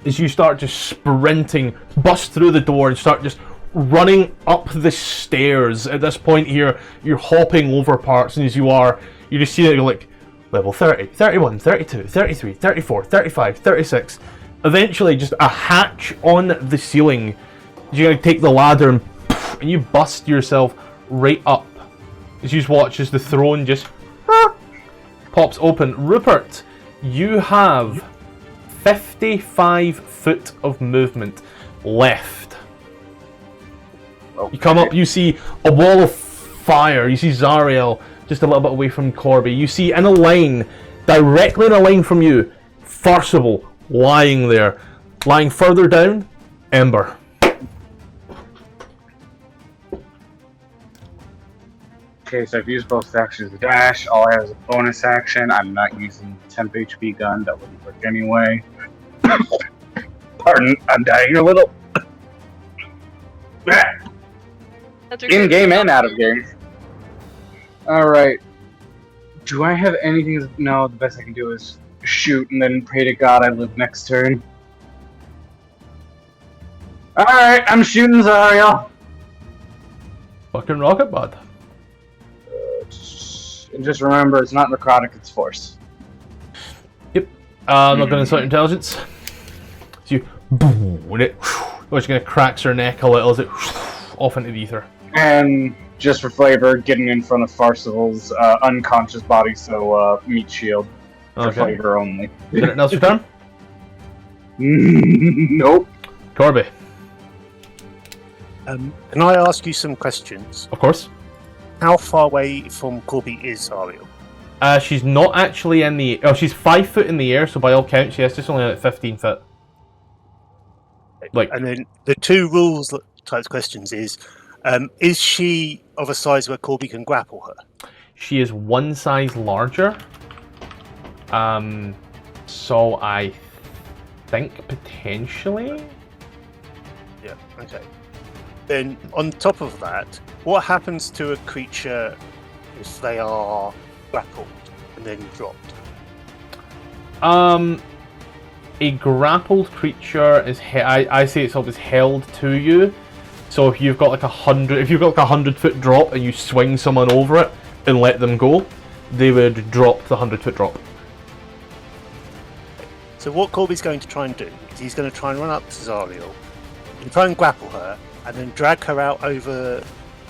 As you start just sprinting, bust through the door and start just running up the stairs. At this point here, you're hopping over parts, and as you are, you just see it like level 30, 31, 32, 33, 34, 35, 36. Eventually, just a hatch on the ceiling. You're going to take the ladder and you bust yourself right up. As you just watch as the throne just pops open. Rupert, you have 55 foot of movement left. You come up, you see a wall of fire. You see Zariel just a little bit away from Corby. You see in a line, directly in a line from you, Farcible lying there. Lying further down, Ember. Okay, so I've used both actions to dash. All I have is a bonus action. I'm not using the temp HP gun. That wouldn't work anyway. Pardon, I'm dying a little. In game and out of game. Alright. Do I have anything? No, the best I can do is shoot and then pray to God I live next turn. Alright, I'm shooting Zariel. Fucking rocket, bud. And just remember, it's not necrotic, it's force. Yep. I'm not going to insult intelligence. So you boom, and it just going to cracks her neck a little as it off into the ether. And just for flavor, getting in front of Farcible's unconscious body, so meat shield. For flavor only. Anything else your turn? Nope. Corby. Can I ask you some questions? Of course. How far away from Corby is Ariel? She's not actually in the... Oh, she's 5 foot in the air, so by all counts, yes, just only like 15 foot. Like, and then the two rules types questions is she of a size where Corby can grapple her? She is one size larger. So I think potentially... Yeah, okay. Then on top of that, what happens to a creature if they are grappled and then dropped? A grappled creature is I say it's always held to you. So if you've got like 100 foot drop and you swing someone over it and let them go, they would drop the 100-foot drop. So what Corby's going to try and do is he's going to try and run up to Zariel and try and grapple her and then drag her out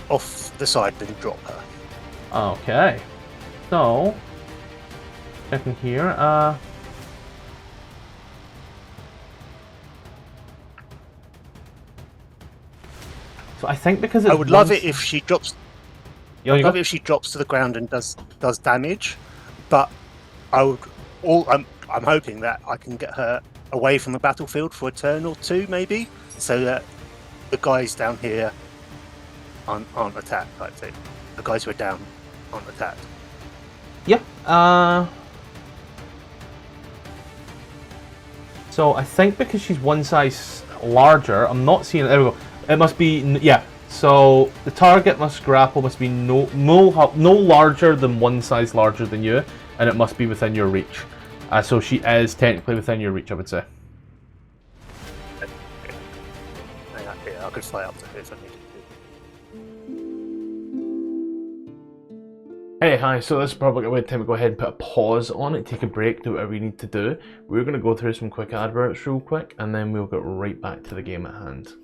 off the side, then drop her. Okay. So checking here, So I think because it's I would love it if she drops. Yeah, you Love go. it if she drops to the ground and does damage, but I'm hoping that I can get her away from the battlefield for a turn or two, maybe, so that the guys down here aren't attacked. Type thing. The guys who are down aren't attacked. Yeah. So I think because she's one size larger, I'm not seeing it. There we go. It must be yeah. So the target grapple must be no larger than one size larger than you, and it must be within your reach. So she is technically within your reach, I would say. Yeah, I could fly up to her if I needed to. Hey, hi, so this is probably a good time to go ahead and put a pause on it, take a break, do whatever you need to do. We're going to go through some quick adverts real quick, and then we'll get right back to the game at hand.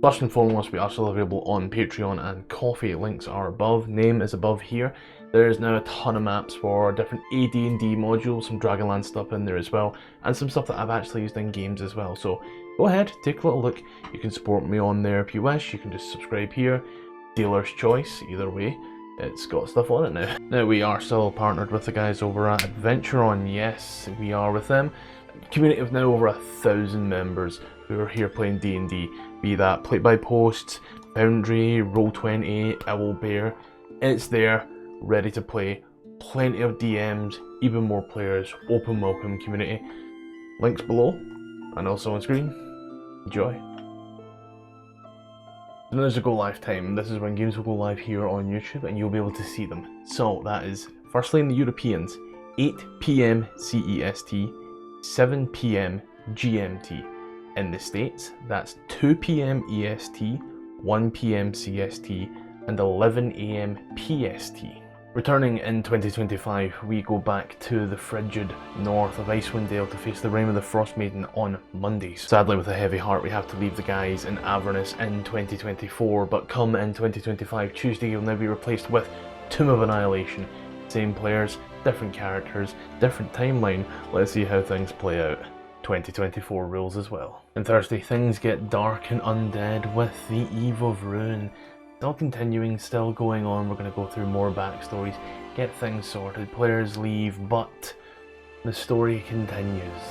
First and foremost, we are still available on Patreon and Coffee. Links are above, name is above here. There is now a ton of maps for different AD&D modules, some Dragonland stuff in there as well, and some stuff that I've actually used in games as well. So go ahead, take a little look. You can support me on there if you wish. You can just subscribe here. Dealer's choice, either way. It's got stuff on it now. Now we are still partnered with the guys over at AdverntureOn. Yes, we are with them. Community of now over 1,000 members who are here playing D&D. Be that Play by Posts, Foundry, Roll20, Owlbear. It's there, ready to play. Plenty of DMs, even more players. Open welcome community. Links below and also on screen. Enjoy. When there's a go live time, this is when games will go live here on YouTube and you'll be able to see them. So that is firstly in the Europeans, 8 PM CEST, 7 PM GMT. In the States, that's 2 PM EST, 1 PM CST, and 11 AM PST. Returning in 2025, we go back to the frigid north of Icewind Dale to face the Reign of the Frost Maiden on Mondays. Sadly, with a heavy heart, we have to leave the guys in Avernus in 2024, but come in 2025, Tuesday will now be replaced with Tomb of Annihilation. Same players, different characters, different timeline. Let's see how things play out. 2024 rules as well. And Thursday, things get dark and undead with the Eve of Ruin. Still continuing, still going on. We're going to go through more backstories, get things sorted, players leave, but the story continues.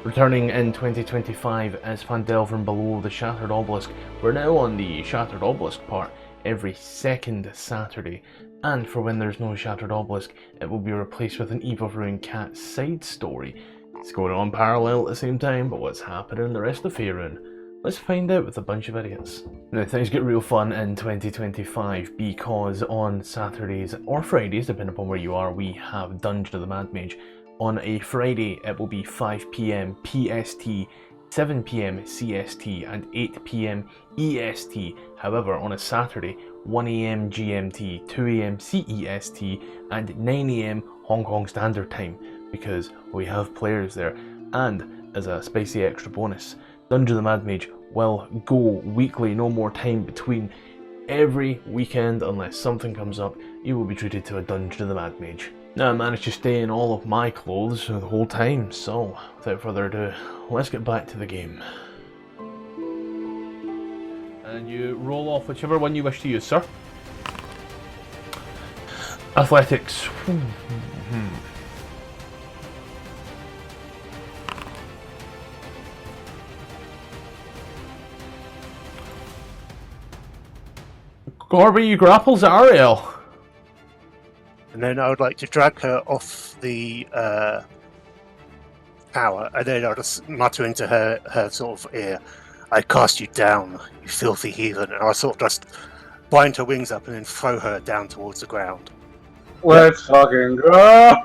Returning in 2025 is Phandelver Below the Shattered Obelisk. We're now on the Shattered Obelisk part every second Saturday, and for when there's no Shattered Obelisk, it will be replaced with an Eve of Ruin Cat side story. It's going on parallel at the same time, but what's happening in the rest of Faerun? Let's find out with a bunch of idiots. Now things get real fun in 2025 because on Saturdays or Fridays, depending upon where you are, we have Dungeon of the Mad Mage. On a Friday it will be 5 PM PST, 7 PM CST and 8 PM EST. However, on a Saturday, 1 AM GMT, 2 AM CEST and 9 AM Hong Kong Standard Time, because we have players there. And as a spicy extra bonus, Dungeon of the Mad Mage will go weekly, no more time between. Every weekend, unless something comes up, you will be treated to a Dungeon of the Mad Mage. Now I managed to stay in all of my clothes the whole time, so without further ado, let's get back to the game. And you roll off whichever one you wish to use, sir. Athletics. Corby grapples Ariel. And then I would like to drag her off the tower, and then I'll just mutter into her sort of ear, "I cast you down, you filthy heathen," and I'll sort of just bind her wings up and then throw her down towards the ground. Let's fucking go!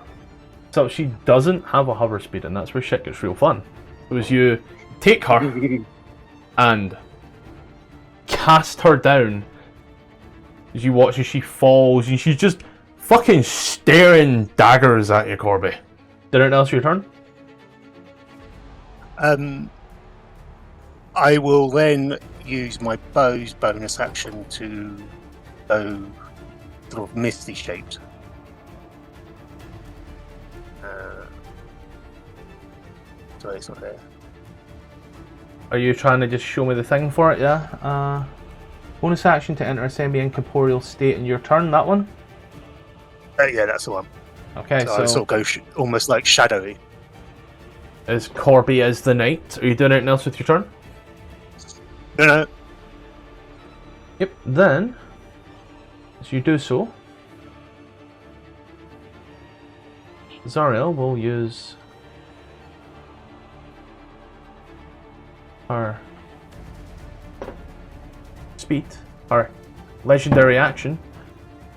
So she doesn't have a hover speed, and that's where shit gets real fun. It was you take her and cast her down as you watch as she falls, and she's just fucking staring daggers at you, Corby. Did anything else your turn? I will then use my bow's bonus action to go sort of misty shaped. Sorry, it's not there. Are you trying to just show me the thing for it, yeah? Bonus action to enter a semi-incorporeal state in your turn. That one. Yeah, that's the one. Okay, So I so sort of go almost like shadowy. as Corby as the knight. Are you doing anything else with your turn? No. Yep. Then, as you do so, Zariel will use her speed, her legendary action.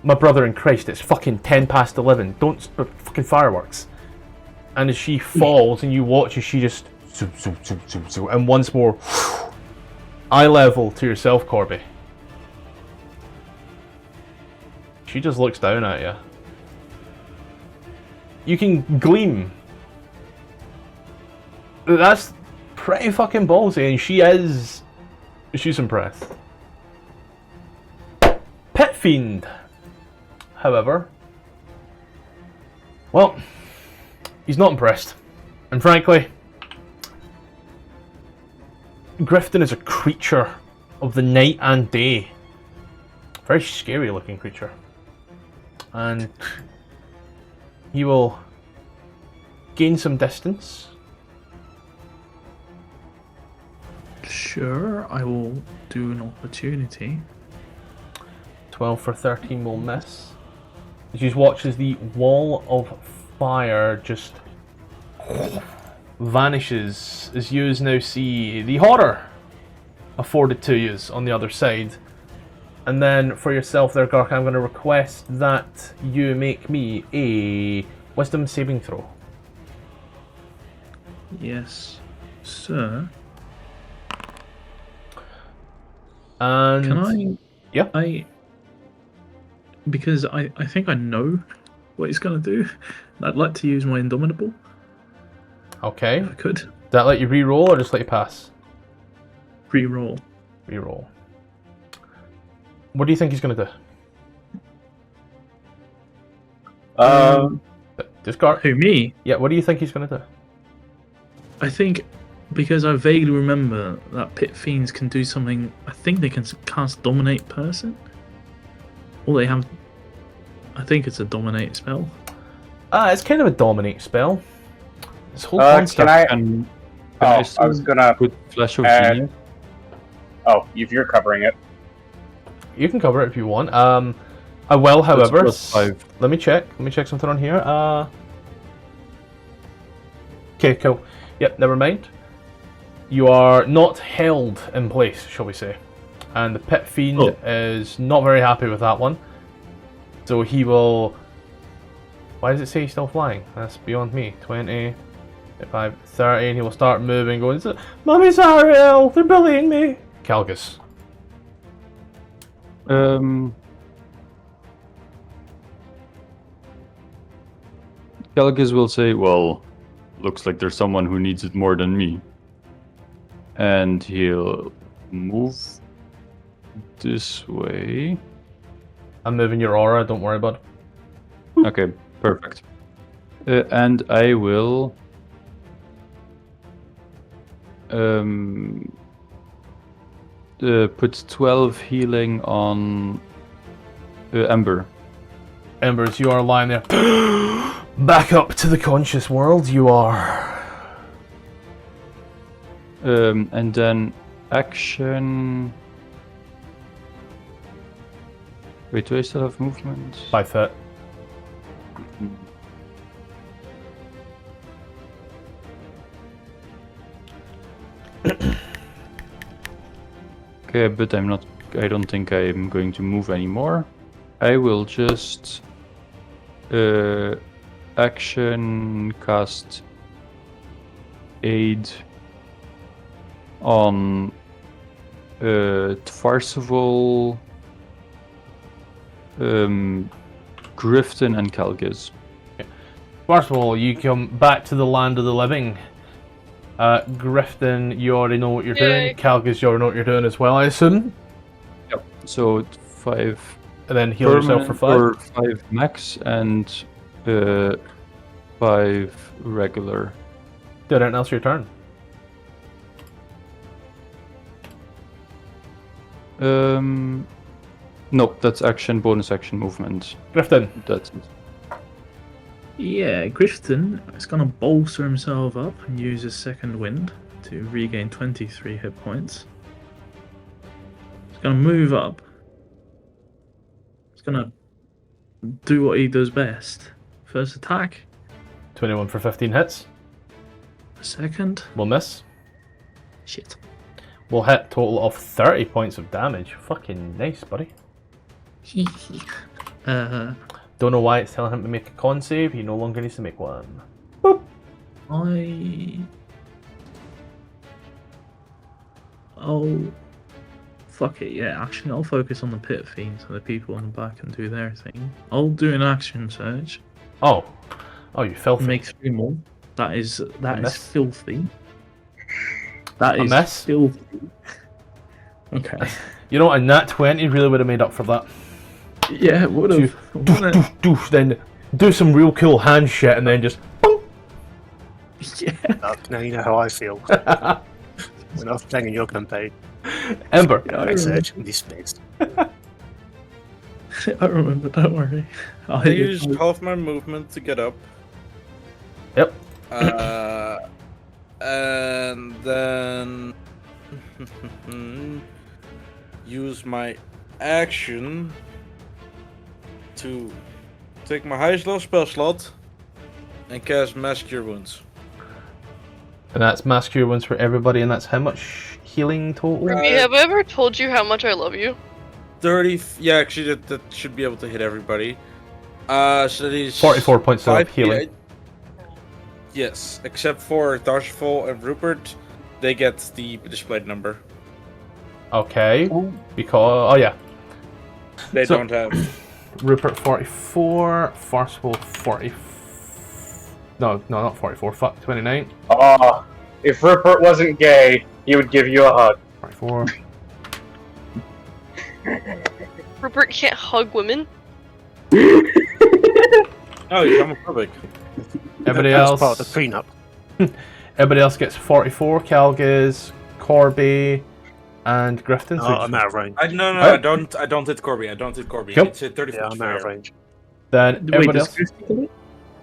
My brother in Christ, it's fucking 10 past 11. Don't fucking fireworks. And as she falls and you watch as she just zoom, zoom, zoom, zoom, zoom, and once more eye level to yourself, Corby. She just looks down at you. You can gleam. That's pretty fucking ballsy, and she's impressed. Pit Fiend, however, well, he's not impressed. And frankly, Grifton is a creature of the night and day. Very scary looking creature. And he will gain some distance. Sure, I will do an opportunity. 12 for 13 will miss. As you watch as the wall of fire just vanishes, as you now see the horror afforded to you on the other side. And then for yourself there, Gark, I'm going to request that you make me a wisdom saving throw. Yes, sir. And Can I? Yeah. Because I think I know what he's going to do. I'd like to use my Indomitable, Okay. if I could. Does that let you re-roll or just let you pass? Reroll. Re-roll. What do you think he's going to do? Discard. Who, me? Yeah, what do you think he's going to do? I think, because I vaguely remember that Pit Fiends can do something, I think they can cast Dominate Person? Or they have, I think it's a Dominate spell. It's kind of a dominate spell. This whole Can construct. I? Can Oh, I I still was gonna. put Flash of add- Genius? Oh, if you're covering it. You can cover it if you want. I will, however. plus 5. Let me check. Let me check something on here. Okay, cool. Yep, never mind. You are not held in place, shall we say. And the Pit Fiend is not very happy with that one. So he will... Why does it say he's still flying? That's beyond me. 20, 25, 30, and he will start moving, going, Mummy Zariel, they're bullying me. Calgus. Calgus will say, well, looks like there's someone who needs it more than me. And he'll move this way. I'm moving your aura, don't worry about it. Okay, perfect. And I will put 12 healing on Ember. Embers, you are lying there. Back up to the conscious world, you are. And then action. Wait, do I still have movement? 5 foot. Okay, but I'm not. I don't think I'm going to move anymore. I will just action cast aid on Tvarseval, Grifton, and Calgus. First of all, you come back to the land of the living. Grifton, you already know what you're Yay. doing. Calgus, you already know what you're doing as well, I assume. Yep. So 5 And then heal yourself for 5. or 5 max and 5 regular. Do anything else your turn. No, that's action, bonus action, movement. Grifton. That's it. Yeah, Grifton is going to bolster himself up and use his second wind to regain 23 hit points. He's going to move up. He's going to do what he does best. First attack, 21 for 15 hits. second. We'll miss. Shit. We'll hit total of 30 points of damage. Fucking nice, buddy. Don't know why it's telling him to make a con save. He no longer needs to make one. Boop. Oh, fuck it, yeah. Actually, I'll focus on the pit fiend so the people in the back can do their thing. I'll do an action surge. Oh, you filthy. Make 3 more. That is miss. filthy. That A is miss? filthy. Okay. You know, a nat 20 really would have made up for that. Yeah, it would have. Then do some real cool hand shit and then just. Boom. Yeah. Now you know how I feel. When I was playing in your campaign. Ember. I search in this space. I remember, don't worry. I used half my movement to get up. Yep. And then use my action to take my highest level spell slot and cast Mass Cure Wounds. And that's Mass Cure Wounds for everybody, and that's how much healing total? Ruby, have I ever told you how much I love you? 30. Yeah, actually, that should be able to hit everybody. So that is 44 points of healing. Yes, except for Darshful and Rupert, they get the displayed number. Okay. Because They So- don't have. Rupert 44, Farcical 40. No, not 44. Fuck 29. Oh, if Rupert wasn't gay, he would give you a hug. 44. Rupert can't hug women. Oh, you're homophobic. Everybody That's else. part of the prenup. Everybody else gets 44. Calgiz, Corby, and Grifton. Oh, I'm out of range. No, Alright. I don't hit Corby. Cool. It's a 30 Yeah, foot I'm out of fair. range. Then Wait, everybody does else. Griffin do it?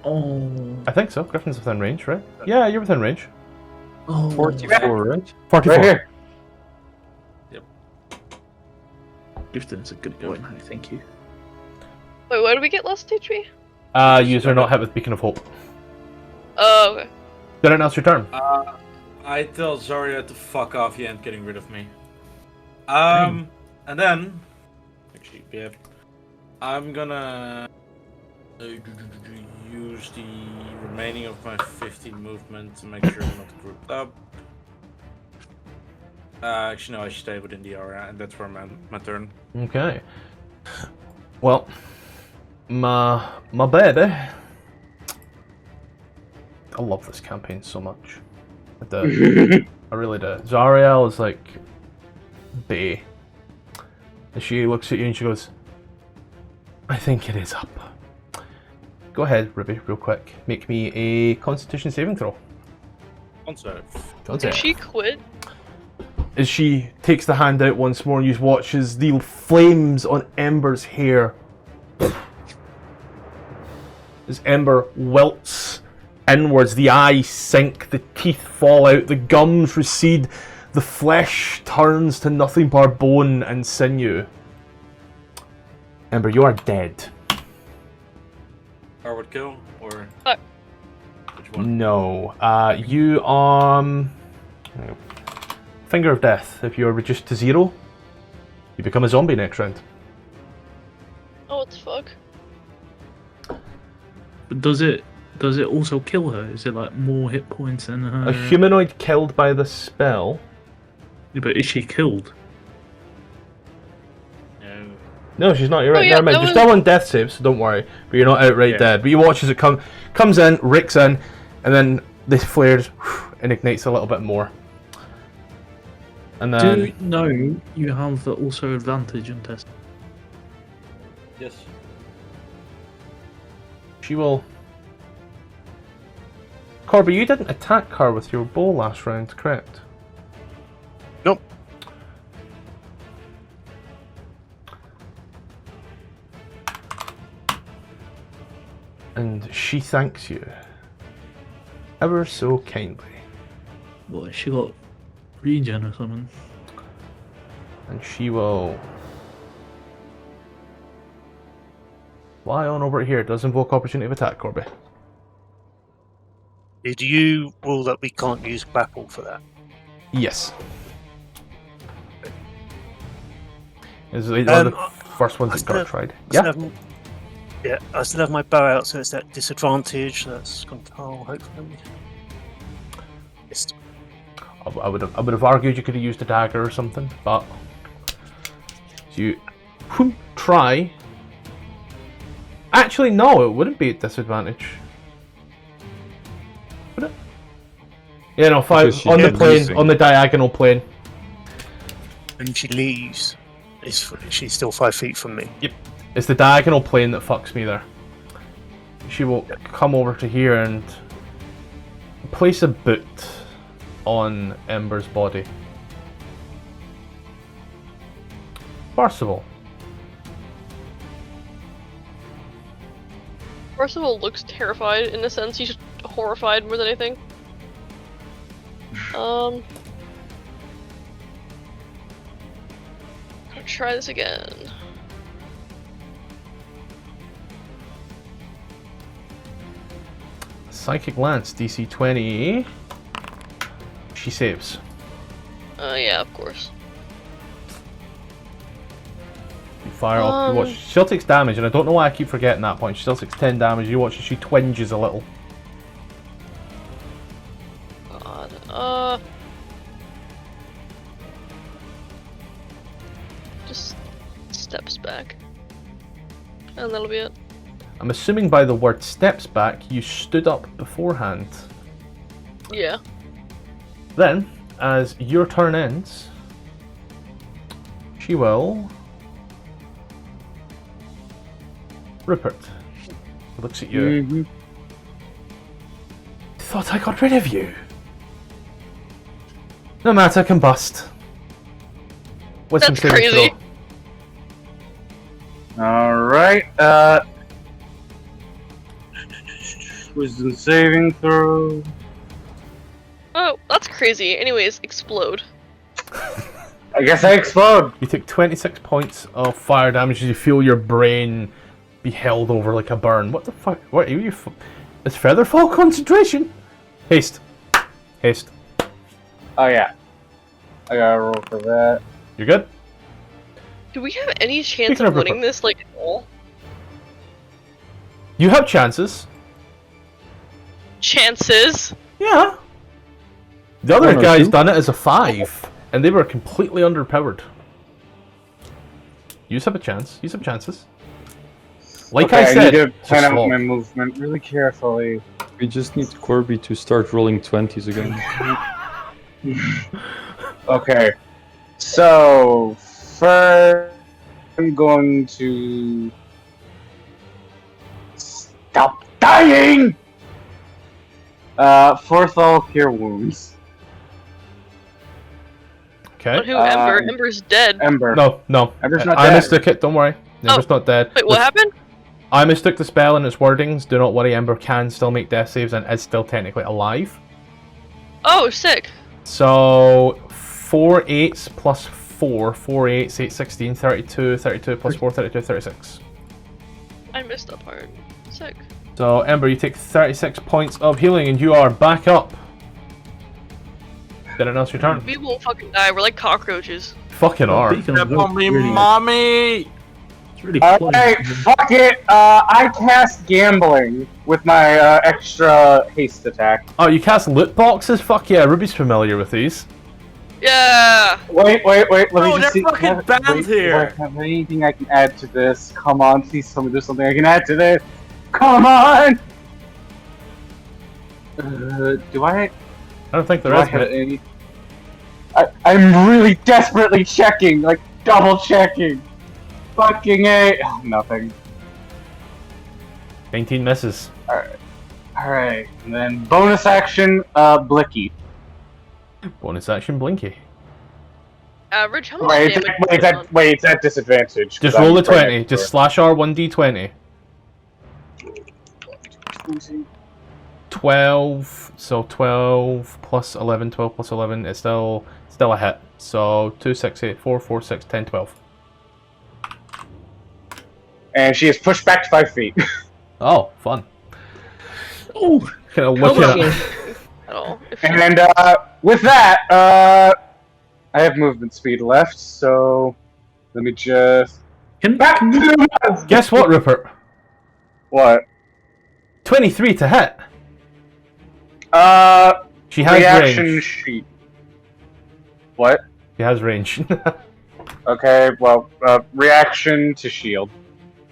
Oh. I think so. Griffin's within range, right? Yeah, you're within range. Oh. 44, right? 44. Right here. Grifton's a good guy, man. Thank you. Wait, what did we get last HP? User not hit with Beacon of Hope. Oh, okay. Then now's your turn. I tell Zarya to fuck off. You ain't getting rid of me. And then, actually, yeah, I'm gonna use the remaining of my 15 movement to make sure I'm not grouped up. Actually, no, I should stay within the area, and that's where my turn. Okay. Well, my baby. I love this campaign so much. I do. I really do. Zariel is like bae. And she looks at you and she goes, I think it is up. Go ahead, Ruby, real quick. Make me a Constitution saving throw. Also, Did she quit? As she takes the hand out once more, you watch as the flames on Ember's hair. As Ember wilts inwards, the eyes sink, the teeth fall out, the gums recede, the flesh turns to nothing but bone and sinew. Ember, you are dead. Hard kill or Fuck. which one? No. You Finger of Death. If you are reduced to 0, you become a zombie next round. Oh, what the fuck? But does it also kill her? Is it like more hit points than her? A humanoid killed by the spell. Yeah, but is she killed? No. No, she's not. You're right. yeah, Never mind. that You're was- still on death save, so don't worry. But you're not outright Yeah. dead. But you watch as it comes in, rakes in, and then this flares and ignites a little bit more. And Do then you know you have also advantage on test? Yes. she will. Corby, you didn't attack her with your bow last round, correct? Nope. And she thanks you ever so kindly. Boy, she got regen or something. And she will fly on over here. It does invoke opportunity of attack, Corby. Did you rule that we can't use grapple for that? Yes. Is it one of the first ones that got tried? Yeah. Yeah, I still have my bow out, so it's that disadvantage. That's control, hopefully. Yes. I would have argued you could have used a dagger or something, but you try. Actually, no, it wouldn't be at disadvantage. Would it? Yeah, no, 5 on the plane, losing. on the diagonal plane. And she leaves. She's still 5 feet from me. Yep. It's the diagonal plane that fucks me there. She will come over to here and place a boot on Ember's body. Percival. Percival looks terrified. In a sense, he's horrified more than anything. I'll try this again. Psychic Lance, DC 20. She saves. Yeah, of course. You fire off. You watch. She still takes damage, and I don't know why I keep forgetting that point. She still takes 10 damage. You watch as she twinges a little. God. Just steps back. And that'll be it. I'm assuming by the word steps back, you stood up beforehand. Yeah. Then, as your turn ends, she will... Rupert looks at you. Thought I got rid of you. No matter, combust. Wisdom That's saving crazy. throw. Alright, wisdom saving throw. Oh, that's crazy. Anyways, explode. I guess I explode. You take 26 points of fire damage as you feel your brain be held over like a burn. What the fuck? What are you? It's Featherfall concentration. Haste. Haste. Oh yeah. I gotta roll for that. You're good? Do we have any chance Speaking of of winning Rupert. this, like, at all? You have chances. Chances? Yeah. The other One or guy's two. done it as a 5, and they were completely underpowered. You have a chance. You have chances. Like Okay, I said, need to just plan out slow. my movement really carefully. We just need Corby to start rolling 20s again. Okay. So first I'm going to stop dying! 4th level cure wounds. But Okay. who, Ember? Um, Ember's dead. Ember. No. Ember's not I dead. mistook it. Don't worry. Ember's not dead. Wait, what happened? I mistook the spell and its wordings. Do not worry. Ember can still make death saves and is still technically alive. Oh, sick. So 4 8s plus 4. 4 8s, 8, 16, 32. 32 plus 4, 32, 36. I missed that part. Sick. So Ember, you take 36 points of healing and you are back up. Then it's your turn. We won't fucking die. We're like cockroaches. Fucking are. Beacon Step of on Hope me, really- mommy! It's really Alright, close. fuck it. I cast gambling with my extra haste attack. Oh, you cast loot boxes? Fuck yeah, Ruby's familiar with these. Yeah. Wait. Let me No, just they're see. fucking have- banned wait, here. do I have anything I can add to this? Come on, please tell me there's something I can add to this. Come on. Do I? I don't think there Do I is, have but any? I'm really desperately checking, like double checking. Fucking A. Oh, nothing. 19 misses. Alright, and then bonus action, Blicky. Bonus action, Blinky. Average? How much Wait, damage? it's at disadvantage. 'cause Just roll I'm the right 20. next Just to slash R1d20. DC? 12, so 12 plus 11, 12 plus 11, it's still a hit. So 2, 6, 8, 4, 4, 6, 10, 12. And she is pushed back 5 feet. Oh, fun. Oh, Kind of How looking would at... she at all? If she- And with that, I have movement speed left, so let me just back can to you, the Guess what, Rupert? What? 23 to hit. She has Reaction range. sheet. What? She has range. Okay, well, reaction to shield.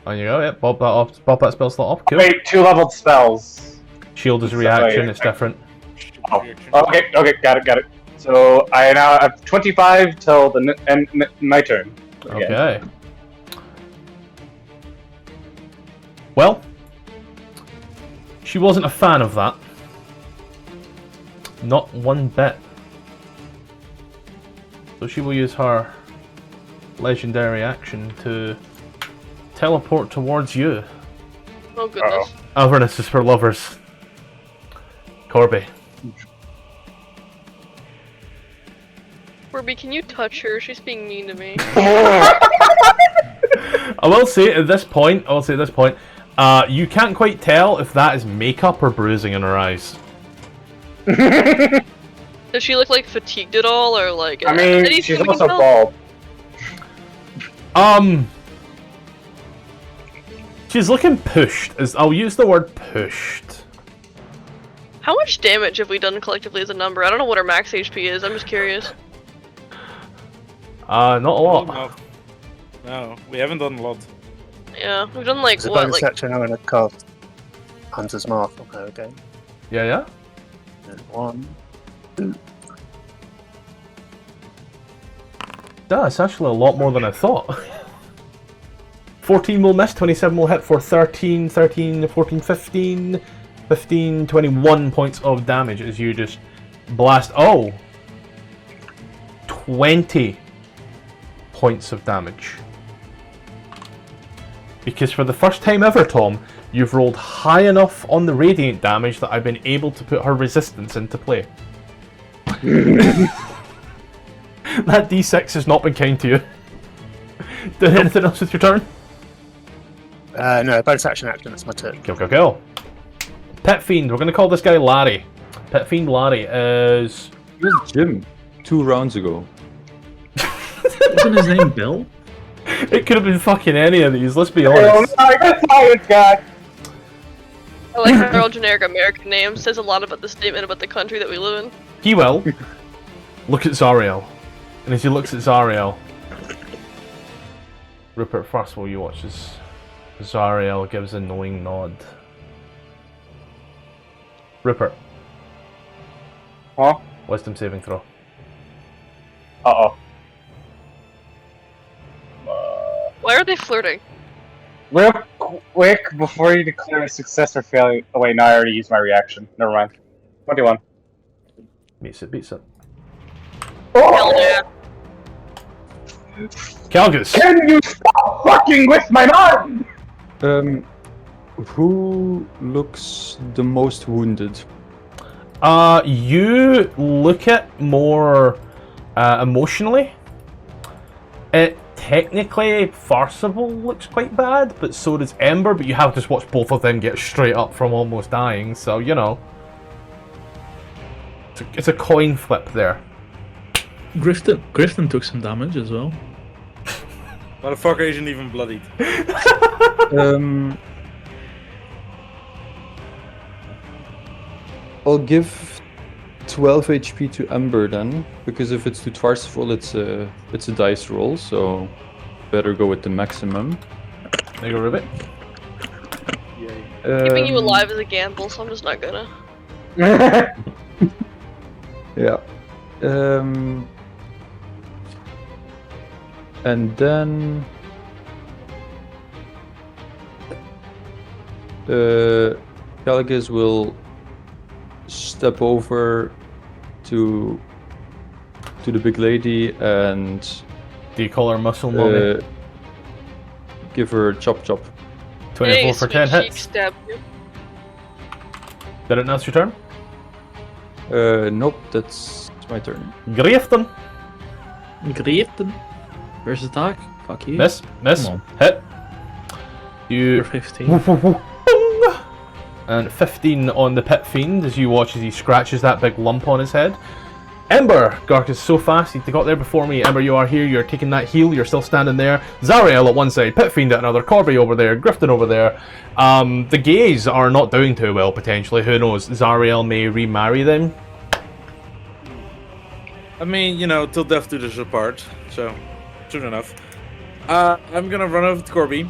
On you go, yep. Pop that spell slot off. Cool. Wait, 2 leveled spells. Shield is a reaction, it's different. Oh, okay, got it. So I now have 25 till the end my turn. Again. Okay. Well, she wasn't a fan of that. Not one bit. So she will use her legendary action to teleport towards you. Oh goodness. Avernus is for lovers. Corby. Corby, can you touch her? She's being mean to me. I will say at this point, you can't quite tell if that is makeup or bruising in her eyes. Does she look like fatigued at all, or like? I mean, anything she's we can also tell? bald. She's looking pushed. I'll use the word pushed. How much damage have we done collectively as a number? I don't know what our max HP is. I'm just curious. Not a lot. No, we haven't done a lot. Yeah, we've done like It's a what? bonus Like action. I'm going to cast Hunter's Mark on her again. Yeah. 1. That's actually a lot more than I thought. 14 will miss, 27 will hit for 13, 14, 15, 21 points of damage as you just blast. Oh! 20 points of damage. Because for the first time ever, Tom, you've rolled high enough on the radiant damage that I've been able to put her resistance into play. That d6 has not been kind to you. Did anything else with your turn? No, bonus action. That's my turn. Kill. Pet Fiend, we're going to call this guy Larry. Pet Fiend Larry is... He was Jim 2 rounds ago. wasn't his name Bill? It could have been fucking any of these, let's be Oh honest. my God! I like how they're all generic American names. Says a lot about the statement about the country that we live in. He will look at Zariel. And as he looks at Zariel, Rupert, first of all, you watch as Zariel gives a knowing nod. Rupert. Huh? Wisdom saving throw. Uh-oh. Why are they flirting? Real quick, before you declare a success or failure... Oh wait, no, I already used my reaction. Never mind. 21. Beats it. Hell yeah. Calgus! Can you stop fucking with my mind? Who looks the most wounded? You look at more emotionally. It technically Farcival looks quite bad, but so does Ember, but you have just watched both of them get straight up from almost dying, so you know. It's a coin flip there. Griffin took some damage as well. Motherfucker isn't even bloodied. I'll give 12 HP to Ember then, because if it's to Twarsful, it's a dice roll, so better go with the maximum. There you go, Ribbit. Keeping you alive is a gamble, so I'm just not gonna. Yeah. And then Calgus will step over to the big lady and Do you call her muscle mommy? give her chop chop. 24 Hey, for 10 sweet cheek hits. stab you. Did it now's your turn? Nope, that's my turn. Grafton. Grafton. First attack. Fuck you. Miss. Come on. Hit. You're You. 15. And 15 on the Pit Fiend as you watch as he scratches that big lump on his head. Ember! Gark is so fast, he got there before me. Ember, you are here, you're taking that heal, you're still standing there. Zariel at one side, Pit Fiend at another, Corby over there, Grifton over there. The gays are not doing too well, potentially. Who knows? Zariel may remarry them. I mean, you know, till death do us apart, so soon enough. I'm gonna run over to Corby.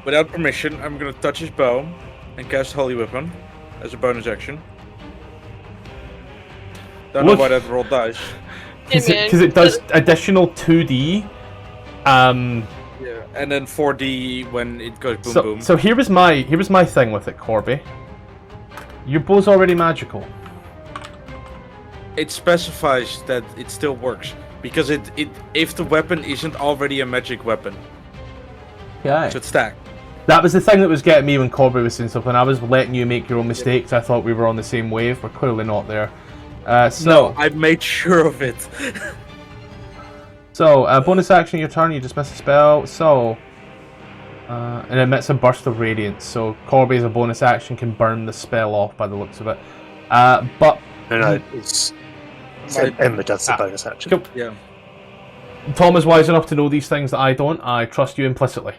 Without permission, I'm gonna touch his bow and cast Holy Weapon as a bonus action. Don't know why that roll dice. Because it does additional 2d. Yeah, and then 4d when it goes boom boom. So here was my thing with it, Corby. Your bow's already magical. It specifies that it still works because if the weapon isn't already a magic weapon, Yeah. so it's stacked. That was the thing that was getting me when Corby was saying stuff. When I was letting you make your own mistakes, I thought we were on the same wave. We're clearly not there. No, I made sure of it. So, bonus action your turn, you dismiss a spell. So, and emits a burst of radiance. So, Corby as a bonus action can burn the spell off by the looks of it. But No, it's Ember does the bonus action. Cool. Yeah. Tom is wise enough to know these things that I don't. I trust you implicitly.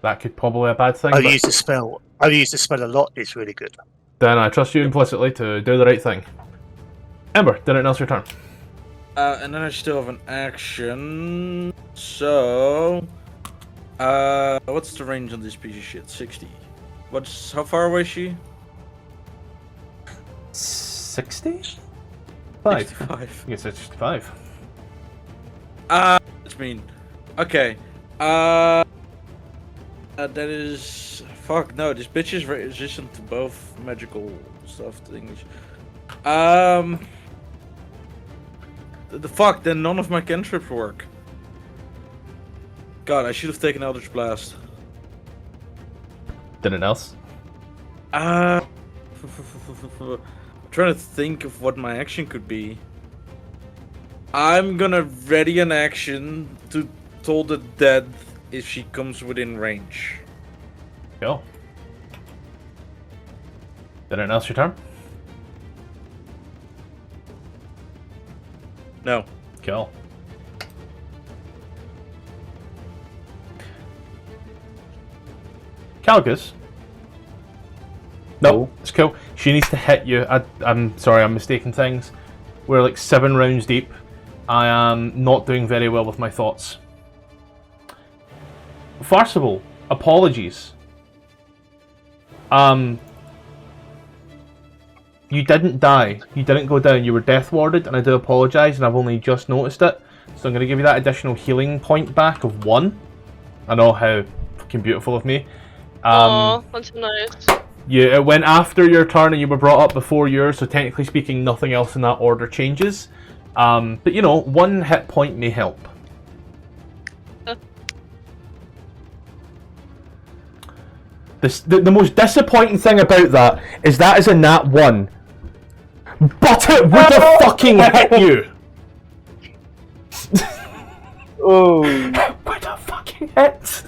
That could probably be a bad thing. I've but used the spell. I've used the spell a lot. It's really good. then I trust you implicitly to do the right thing. Ember, did it else your turn? And then I still have an action. So, what's the range on this piece of shit? 60. How far away is she? 60? 65. I guess it's 65. That's mean. Okay. That is. Fuck no, this bitch is resistant to both magical stuff things. The fuck, then none of my cantrips work. God, I should have taken Eldritch Blast. Did it else? I'm trying to think of what my action could be. I'm gonna ready an action to toll the dead if she comes within range. Go. Did it else your turn? No. Kill. Calgus. No, it's cool. She needs to hit you. I'm sorry, I'm mistaking things. We're like 7 rounds deep. I am not doing very well with my thoughts. Farcible, apologies. You didn't die. You didn't go down. You were death warded, and I do apologise, and I've only just noticed it. So I'm going to give you that additional healing point back of 1. I know how fucking beautiful of me. Aw, that's nice. It went after your turn, and you were brought up before yours, so technically speaking, nothing else in that order changes. But you know, 1 hit point may help. The most disappointing thing about that is a nat 1. But it would have fucking hit you! Oh. It would have fucking hit!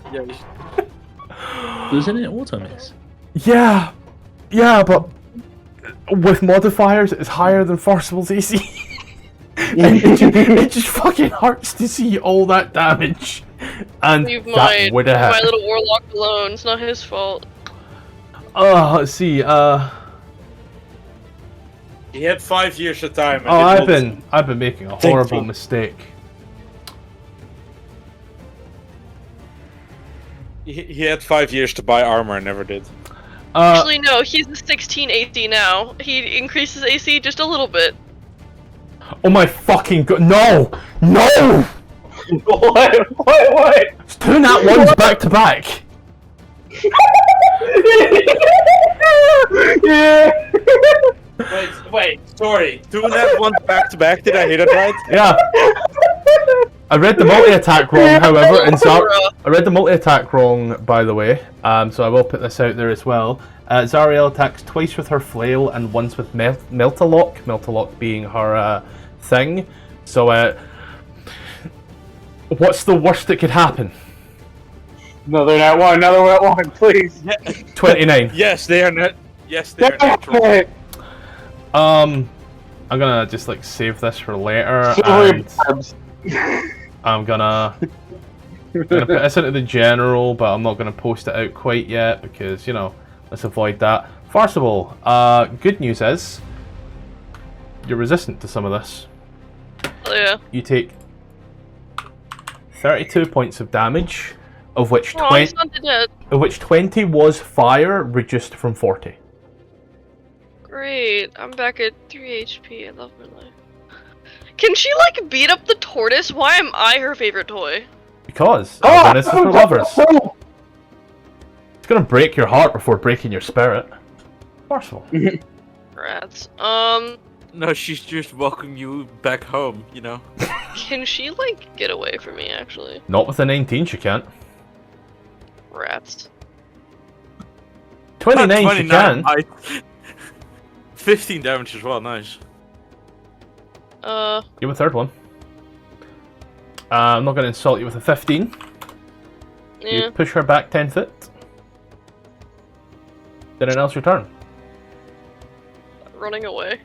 Doesn't it auto miss? Yeah, but with modifiers, it's higher than Forcible's AC. And it just fucking hurts to see all that damage. And Leave that would have my hit. little warlock alone. It's not his fault. Let's see. He had 5 years of time. Oh, I've been making a horrible mistake. He had 5 years to buy armor and never did. Actually, no. He's a 16 AC now. He increases AC just a little bit. Oh my fucking god! No! What? It's 2 nat 1s back to back. Yeah. Wait, sorry. 2 nat 1 back to back. Did I hear that right? Yeah. I read the multi-attack wrong, however, and I read the multi-attack wrong, by the way. So I will put this out there as well. Zariel attacks twice with her flail and once with Melt-a-Lock. Melt-a-Lock being her thing. So, what's the worst that could happen? Another nat 1, another nat 1, please. 29. Yes, they are not. Yes, they are natural. I'm gonna just like save this for later, Sorry, and I'm gonna put this into the general, but I'm not gonna post it out quite yet because, you know, let's avoid that. Farcible. Good news is you're resistant to some of this. Oh yeah. You take 32 points of damage, of which Oh, he's not dead. 20 was fire, reduced from 40. Great. I'm back at 3 HP. I love my life. Can she like beat up the tortoise? Why am I her favorite toy? Because Avernus is for lovers. It's gonna break your heart before breaking your spirit. Farcible. Rats. No, she's just welcoming you back home, you know? Can she like get away from me actually? Not with a 19, she can't. Rats. 29, she can. 15 damage as well, nice. Give a third one. I'm not going to insult you with a 15. Yeah. You push her back 10 foot. Then else your turn. Running away.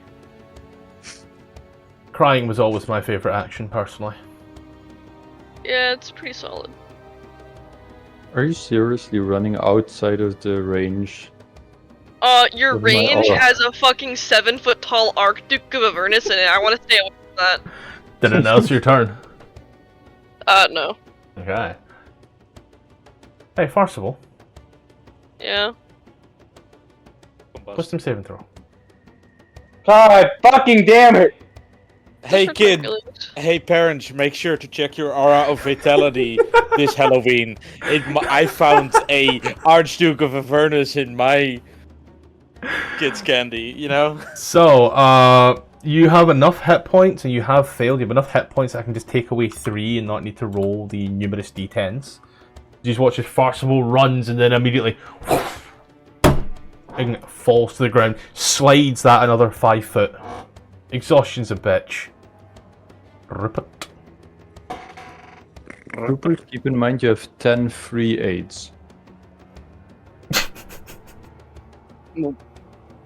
Crying was always my favourite action, personally. Yeah, it's pretty solid. Are you seriously running outside of the range? Your With my range aura. has a fucking 7-foot tall Archduke of Avernus in it. I want to stay away from that. Then else your turn. No. Okay. Hey, Farcible. Yeah. Wisdom saving throw. God fucking damn it! Hey Just kid, recalculate. hey parents, make sure to check your aura of vitality this Halloween. I found a Archduke of Avernus in my kids' candy, you know? So, you have enough hit points, and you have failed. You have enough hit points that I can just take away 3 and not need to roll the numerous d10s. You just watch as Farcible runs and then immediately and falls to the ground, slides that another 5 foot. Exhaustion's a bitch. Rip it. Rupert, keep in mind you have 10 free aids.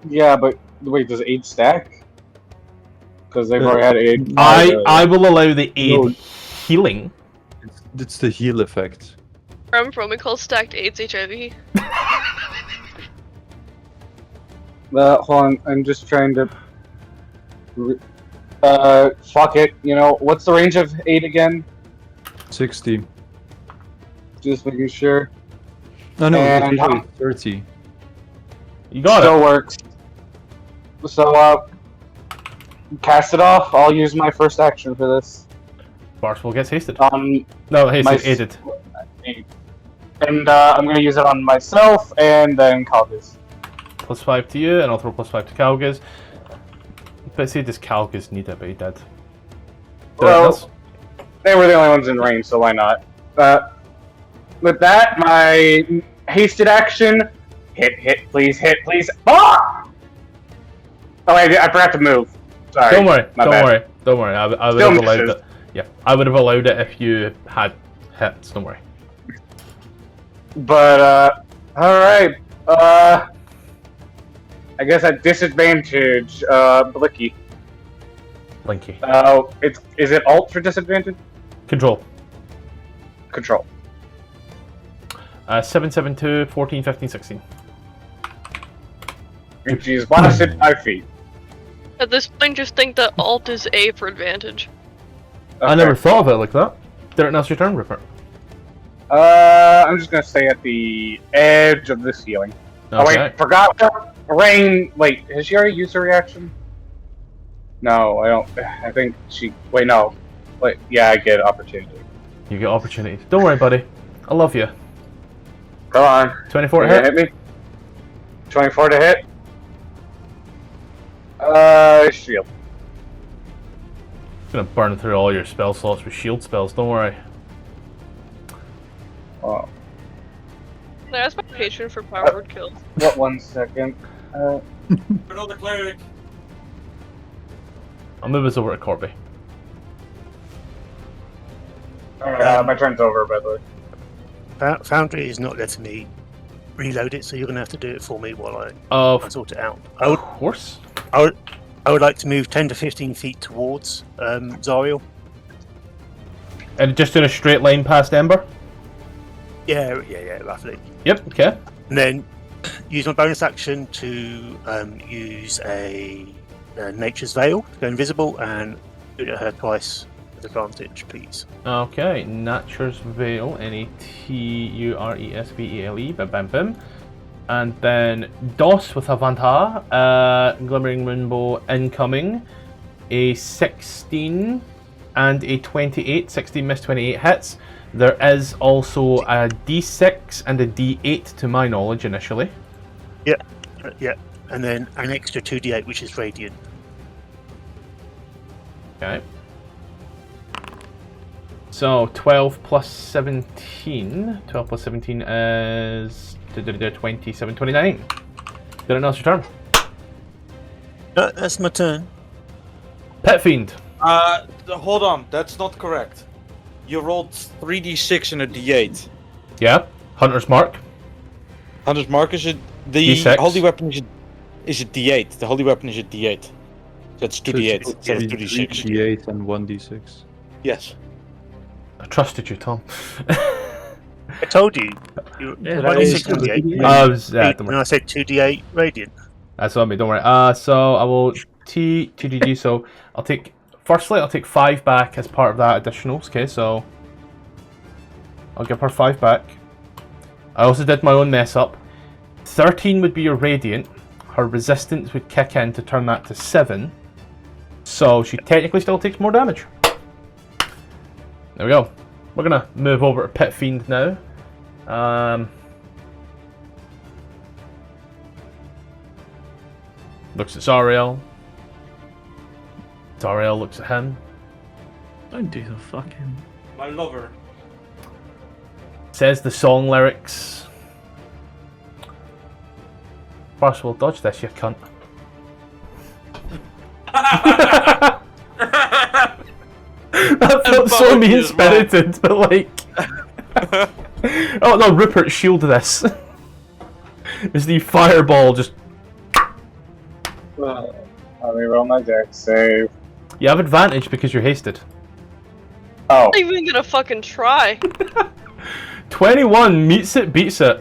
Yeah, but wait, does 8 stack? Because they've already had 8. I will allow the aid No. healing. It's the heal effect. From Promicol stacked AIDS HIV. Hold on, I'm just trying to. Fuck it. You know, what's the range of 8 again? 60. Just making sure. No, And it's how- 30. You got Still it. works. So, cast it off. I'll use my first action for this. Farcible gets hasted. My No, hasted, aided. And I'm gonna use it on myself and then Calgus. +5 to you, and I'll throw +5 to Calgus. But see, does Calgus need it, but he did. Well, they were the only ones in range, so why not? With that, my hasted action. Hit, please, hit, please. Ah! Oh, wait, I forgot to move. Sorry. Don't worry, my don't bad. worry, don't worry. I would Still have allowed misses. it. Yeah, I would have allowed it if you had hits. Don't worry. But, alright. I guess at disadvantage, Blicky. Blinky. Is it alt for disadvantage? Control. Control. 7, 7, 2, 14, 15, 16. And she's blasted 5 feet. At this point, just think that alt is A for advantage. I never thought of it like that. Derek, now's your turn, Rupert. I'm just gonna stay at the edge of this healing. Oh Okay. wait, forgot. Rain. Wait, has she already used her reaction? No, I don't. I think she. Wait, no. Wait, yeah, I get opportunity. You get opportunities. Don't worry, buddy. I love you. Come on. 24 You to gonna hit. hit me. 24 to hit. Shield. Gonna burn through all your spell slots with shield spells, don't worry. Oh, Can I ask my patron for power word kills? what? 1 second. Another cleric. I'll move us over to Corby. My turn's over, by the way. Foundry is not letting me reload it, so you're going to have to do it for me while I Of sort it out. course. I would like to move 10 to 15 feet towards Zariel. And just in a straight line past Ember? Yeah, roughly. Yep, okay. And then use my bonus action to use a Nature's Veil to go invisible and shoot at her twice with advantage, please. Okay, Nature's Veil, Naturesvele, bam bam bam. And then DOS with Avanta, Glimmering Moonbow incoming, a 16 and a 28, 16 miss, 28 hits. There is also a D6 and a D8 to my knowledge initially. Yeah, and then an extra 2d8, which is radiant. Okay. So 12 plus 17. 12 plus 17 is 27, 29. Did it now's your turn? That's my turn. Pit Fiend. Hold on, that's not correct. You rolled 3d6 and a d8. Yeah. Hunter's Mark. Hunter's Mark is the D6. holy weapon is a d8. The holy weapon is a d8. That's 2d8 instead of 2d6. 3d8 and 1d6. Yes. I trusted you, Tom. I told you. Yeah, Why that did you is say 2d8? Don't And worry. I said 2d8 radiant. That's on me, don't worry. So I will TGG, so I'll take 5 back as part of that additionals, okay, so I'll give her 5 back. I also did my own mess up. 13 would be your radiant. Her resistance would kick in to turn that to 7. So she technically still takes more damage. There we go. We're gonna move over to Pit Fiend now. Looks at Zariel. Zariel looks at him. Don't do the fucking. My lover. Says the song lyrics. Parcel, dodge this, you cunt. That felt so Fuck you mean as well. spirited, but like. Oh no, Rupert, shield this. Is the fireball just. Let me roll my dex save. You have advantage because you're hasted. Oh, I'm not even gonna fucking try. 21 meets it, beats it.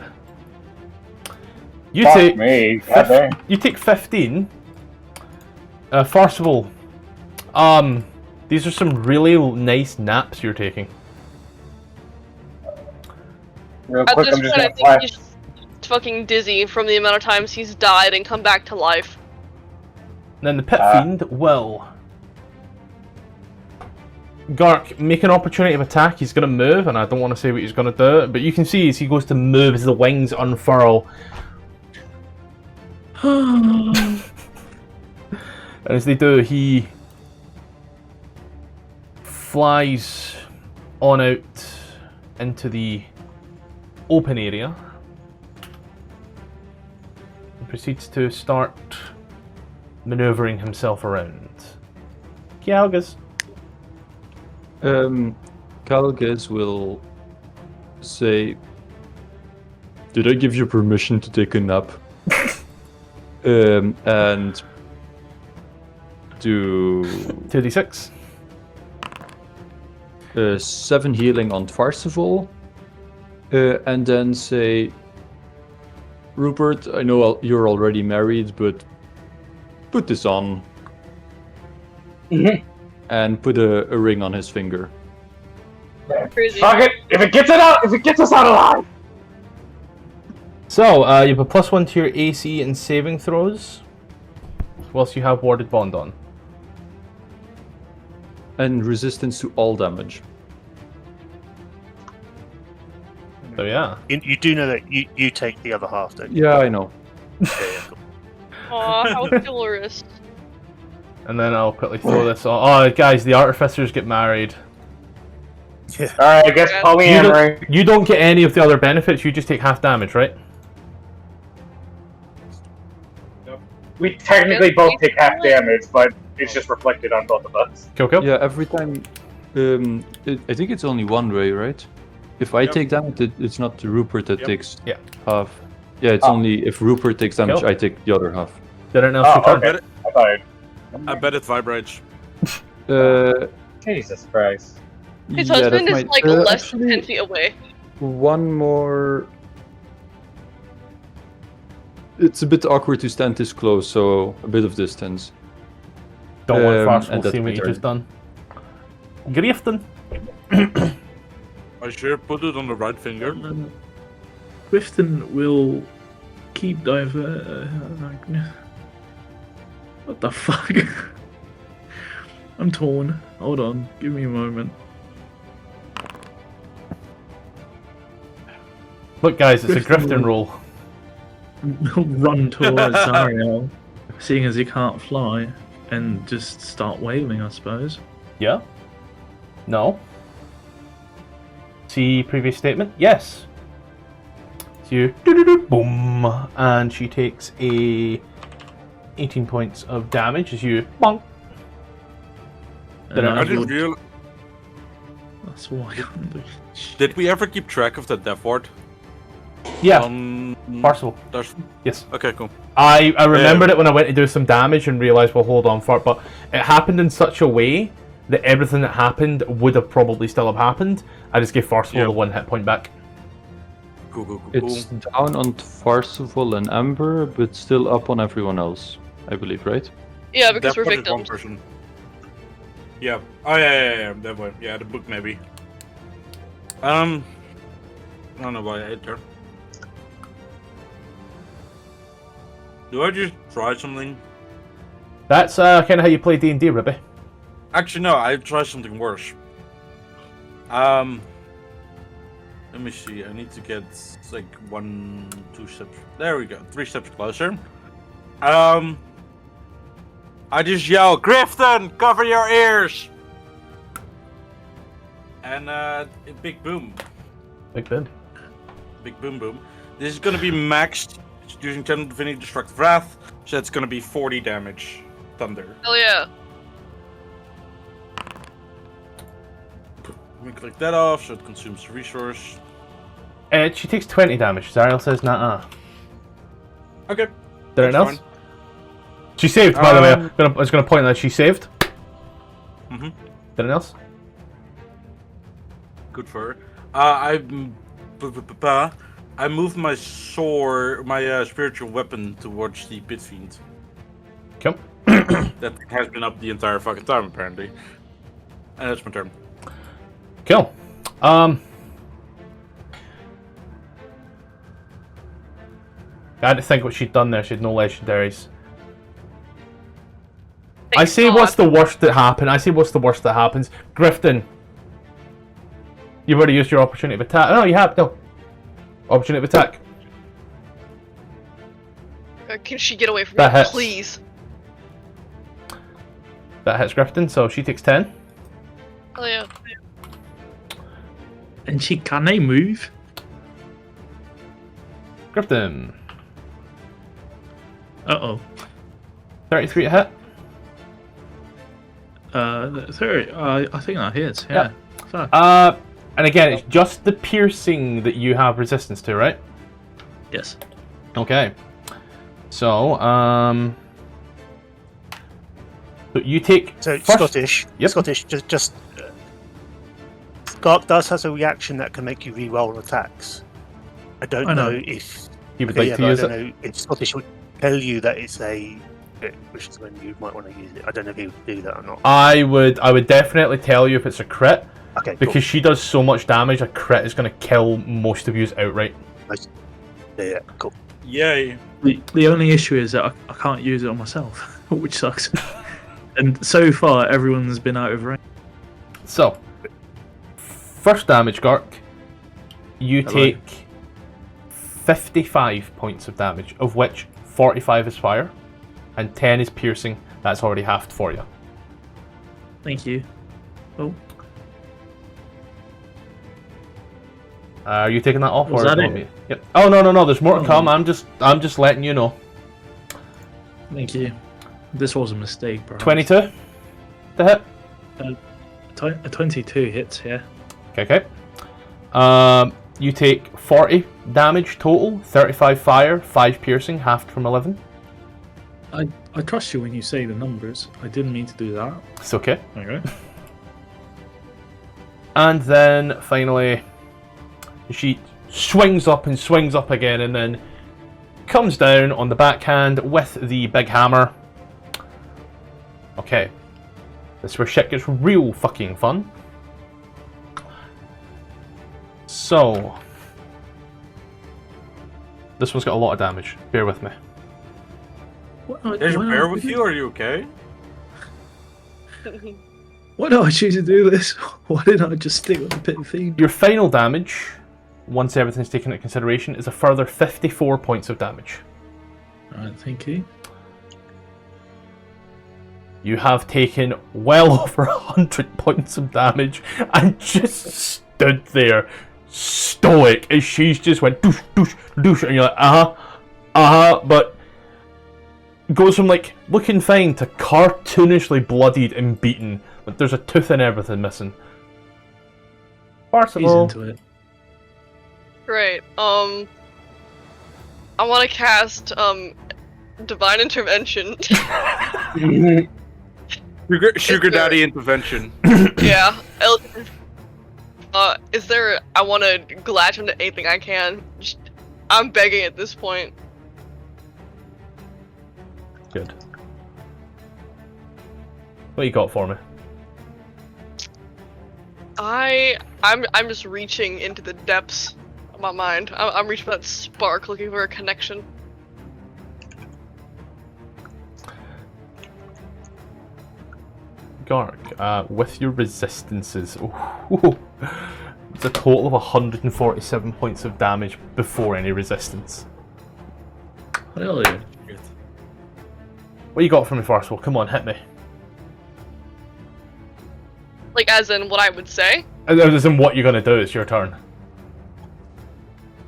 You fuck take. me. fif- God dang. You take 15. First of all, these are some really nice naps you're taking. Real At quick, this I'm just point, I gonna think flash. he's fucking dizzy from the amount of times he's died and come back to life. Then the Pit Fiend will. Gark, make an opportunity of attack. He's going to move, and I don't want to say what he's going to do, but you can see as he goes to move, as the wings unfurl. And as they do, he flies on out into the open area and proceeds to start maneuvering himself around. Kialgas. Calgus will say, "Did I give you permission to take a nap?" And do 2d6. 7 healing on Tvarsival, and then say, "Rupert, I know you're already married, but put this on." And put a ring on his finger. Crazy. Fuck it! If it gets us out alive! So, you have a +1 to your AC and saving throws, whilst you have Warded Bond on. And resistance to all damage. So yeah. You do know that you take the other half, don't you? Yeah, I know. Yeah, cool. Aw, how chivalrous. And then I'll quickly throw this on. Oh, guys, the artificers get married. Alright, I guess polyamory. You don't get any of the other benefits, you just take half damage, right? We technically both take half damage, but it's just reflected on both of us. Cool. Yeah, every time. I think it's only one way, right? If I take damage, it's not Rupert that takes half. Yeah, it's only if Rupert takes damage, I take the other half. Did it now? Okay. I bet it vibrates. Jesus Christ. His yeah, husband that's is like my- less than actually, 10 feet away. One more. It's a bit awkward to stand this close, so a bit of distance. Don't want and Farcical that's see my what you turn. just done. Griefton. I sure put it on the right finger. Grifton will keep what the fuck? I'm torn. Hold on, give me a moment. Look, guys, it's a Grifton Grifton roll. Run towards Zariel, seeing as he can't fly, and just start wailing, I suppose. Yeah? No? See previous statement? Yes. So you boom, and she takes a 18 points of damage as you bonk. And I I didn't would- realize. That's what I can't do. Did we ever keep track of the death ward? Yeah, Um, Farcical. there's- Yes. Okay, cool. I remembered it when I went to do some damage and realised, well, hold on for it, but it happened in such a way that everything that happened would have probably still have happened. I just gave Farcical the 1 hit point back. Cool. It's down on Farcival and Amber, but still up on everyone else, I believe, right? Yeah, because Death we're ward is one victims. person. Yeah. Oh yeah. That one. Yeah, the book maybe. I don't know why I ate there. Do I just try something? That's kind of how you play D&D, Ribby. Actually, no. I try something worse. Let me see. I need to get like 1, 2 steps. There we go. 3 steps closer. I just yell, Grifton, cover your ears! And big boom. Big boom. Big boom boom. This is gonna be maxed using 10 Divinity Destructive Wrath, so that's gonna be 40 damage. Thunder. Hell yeah. Let me click that off so it consumes the resource. She takes 20 damage. Zariel says nah. Okay. Anything That's else? fine. She saved, by the way. I was going to point out she saved. Mhm. Anything else? Good for her. I moved my sword, my spiritual weapon towards the Pit Fiend. Cool. That has been up the entire fucking time, apparently. And that's my turn. Cool. I had to think what she'd done there. She had no legendaries. I Thank say God. what's the worst that happened. I say what's the worst that happens. Grifton. You've already used your opportunity of attack. No, you have. No. Opportunity of attack. Can she get away from That me, hits. please? That hits Grifton, so she takes 10. Hell yeah. And she can move. Grifton. 33 to hit. 30. I think that hits. Yeah. Fuck. And again, it's just the piercing that you have resistance to, right? Yes. Okay. So, so you take So first- Scottish. Yep. Scottish. Just. Scarp does has a reaction that can make you re-roll attacks. I don't I know. know if You would okay, like yeah, to but use I don't it. know if Scottish would tell you that it's a, which is when you might want to use it. I don't know if he would do that or not. I would definitely tell you if it's a crit, Okay, cool. because she does so much damage. A crit is going to kill most of you outright. Yeah, cool. Yay. The only issue is that I can't use it on myself, which sucks. And so far, everyone's been out of range. So, first damage, Gark. You Hello. take 55 points of damage, of which 45 is fire, and 10 is piercing, That's already halved for you. Thank you. Oh, Are you taking that off, Was or that do you it? want me? Yep. Oh no, there's more to Oh. come. I'm just letting you know. thank you. This was a mistake, perhaps. 22 to hit. A 22 hits, yeah. Okay. You take 40 damage total, 35 fire, 5 piercing, halved from 11. I trust you when you say the numbers. I didn't mean to do that. It's okay. Okay. And then finally, she swings up and swings up again, and then comes down on the backhand with the big hammer. Okay. This is where shit gets real fucking fun. So, this one's got a lot of damage. Bear with me. Is your bear with you? Are you okay? Why did I choose to do this? Why didn't I just stick with the pit theme? Your final damage, once everything's taken into consideration, is a further 54 points of damage. Alright, thank you. You have taken well over 100 points of damage and just stood there stoic as she's just went doosh, doosh, doosh, and you're like, but goes from like looking fine to cartoonishly bloodied and beaten, but there's a tooth and everything missing. He's into it. Great. I want to cast Divine Intervention. Sugar Daddy intervention. Yeah. Is there? I want to glad him to anything I can. I'm begging at this point. Good. What you got for me? I'm just reaching into the depths of my mind. I'm reaching for that spark, looking for a connection. Gark, with your resistances, it's a total of 147 points of damage before any resistance. Hell yeah. What you got for me, Farswell? Come on, hit me. Like, as in what I would say? As in what you're gonna do, it's your turn.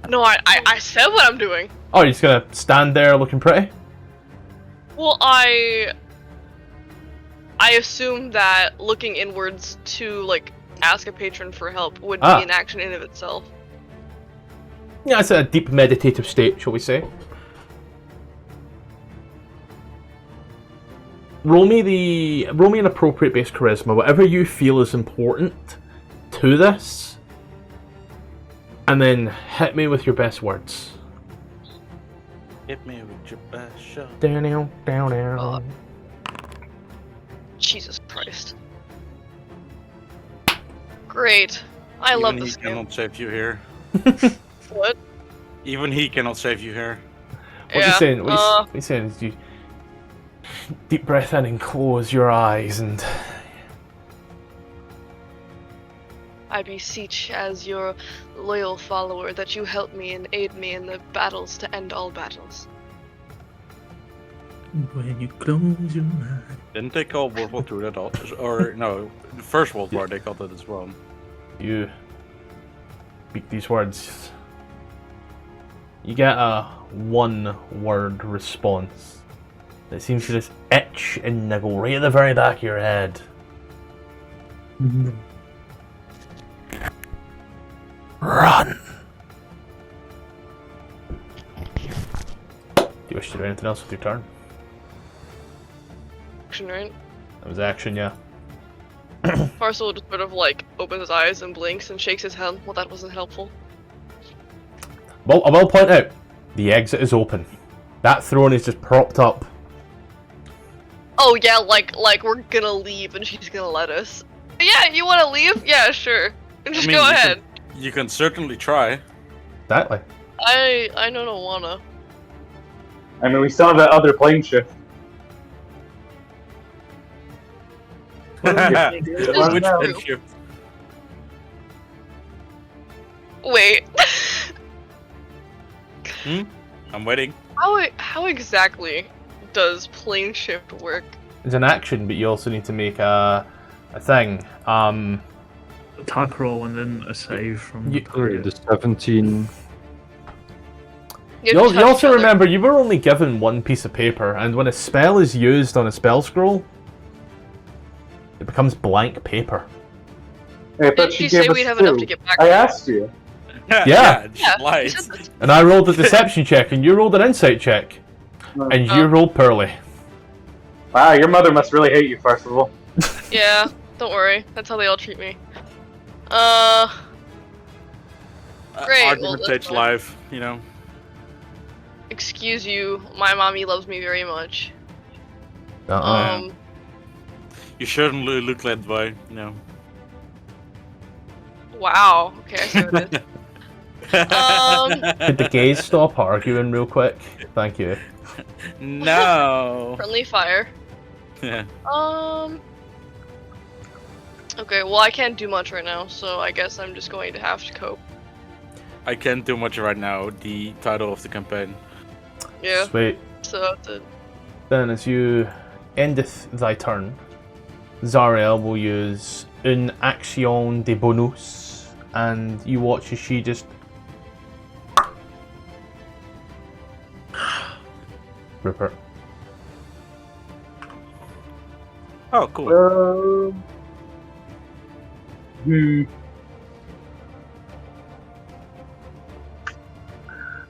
No, I said what I'm doing. Oh, you're just gonna stand there looking pretty? Well, I assume that looking inwards to, like, ask a patron for help would be an action in of itself. Yeah, it's a deep meditative state, shall we say. Roll me an appropriate base charisma, whatever you feel is important to this, and then hit me with your best words. Hit me with your best shot. Down. Jesus Christ. Great. I love this He game. cannot save you here. What? Even he cannot save you here. What you saying? What you saying is you deep breath in and close your eyes and... I beseech as your loyal follower that you help me and aid me in the battles to end all battles. When you close your eyes. Didn't they call World War II that also? Or, no, the First World War they called it as well. You speak these words. You get a one-word response that seems to just itch and niggle right at the very back of your head. Run! Do you wish to do anything else with your turn? Action, right? That was action, yeah. Parcel just sort of like opens his eyes and blinks and shakes his head. Well, that wasn't helpful. Well, I will point out, the exit is open. That throne is just propped up. Oh yeah, like we're gonna leave and she's gonna let us. Yeah, you wanna leave? Yeah, sure. Just go ahead. You can certainly try. Exactly. I don't wanna. I mean, we saw that other plane shift. Which true. plane shift? Wait. I'm waiting. How exactly does plane shift work? is an action, but you also need to make a thing. Attack roll and then a save from You- the target. The 17. You You have to touch also each other. remember you were only given one piece of paper, and when a spell is used on a spell scroll, it becomes blank paper. I thought Did she you gave say us we'd have 2. enough to get back? I asked you. Yeah. just Yeah, lied. you said that. And I rolled a deception check, and you rolled an insight check, and you Oh. rolled poorly. Wow, your mother must really hate you, Percival. Yeah, don't worry. That's how they all treat me. Great, well, Argument that's stage fine. live, you know. Excuse you, my mommy loves me very much. Uh-uh. You certainly look that way, you know. Wow. Okay, I see what it is. Could the gays stop arguing real quick? Thank you. No. Friendly fire. Yeah. Okay, well I can't do much right now, so I guess I'm just going to have to cope. I can't do much right now. The title of the campaign. Yeah, Sweet. so that's Then as you endeth thy turn, Zariel will use une action de bonus, and you watch as she just Rupert. Oh, cool.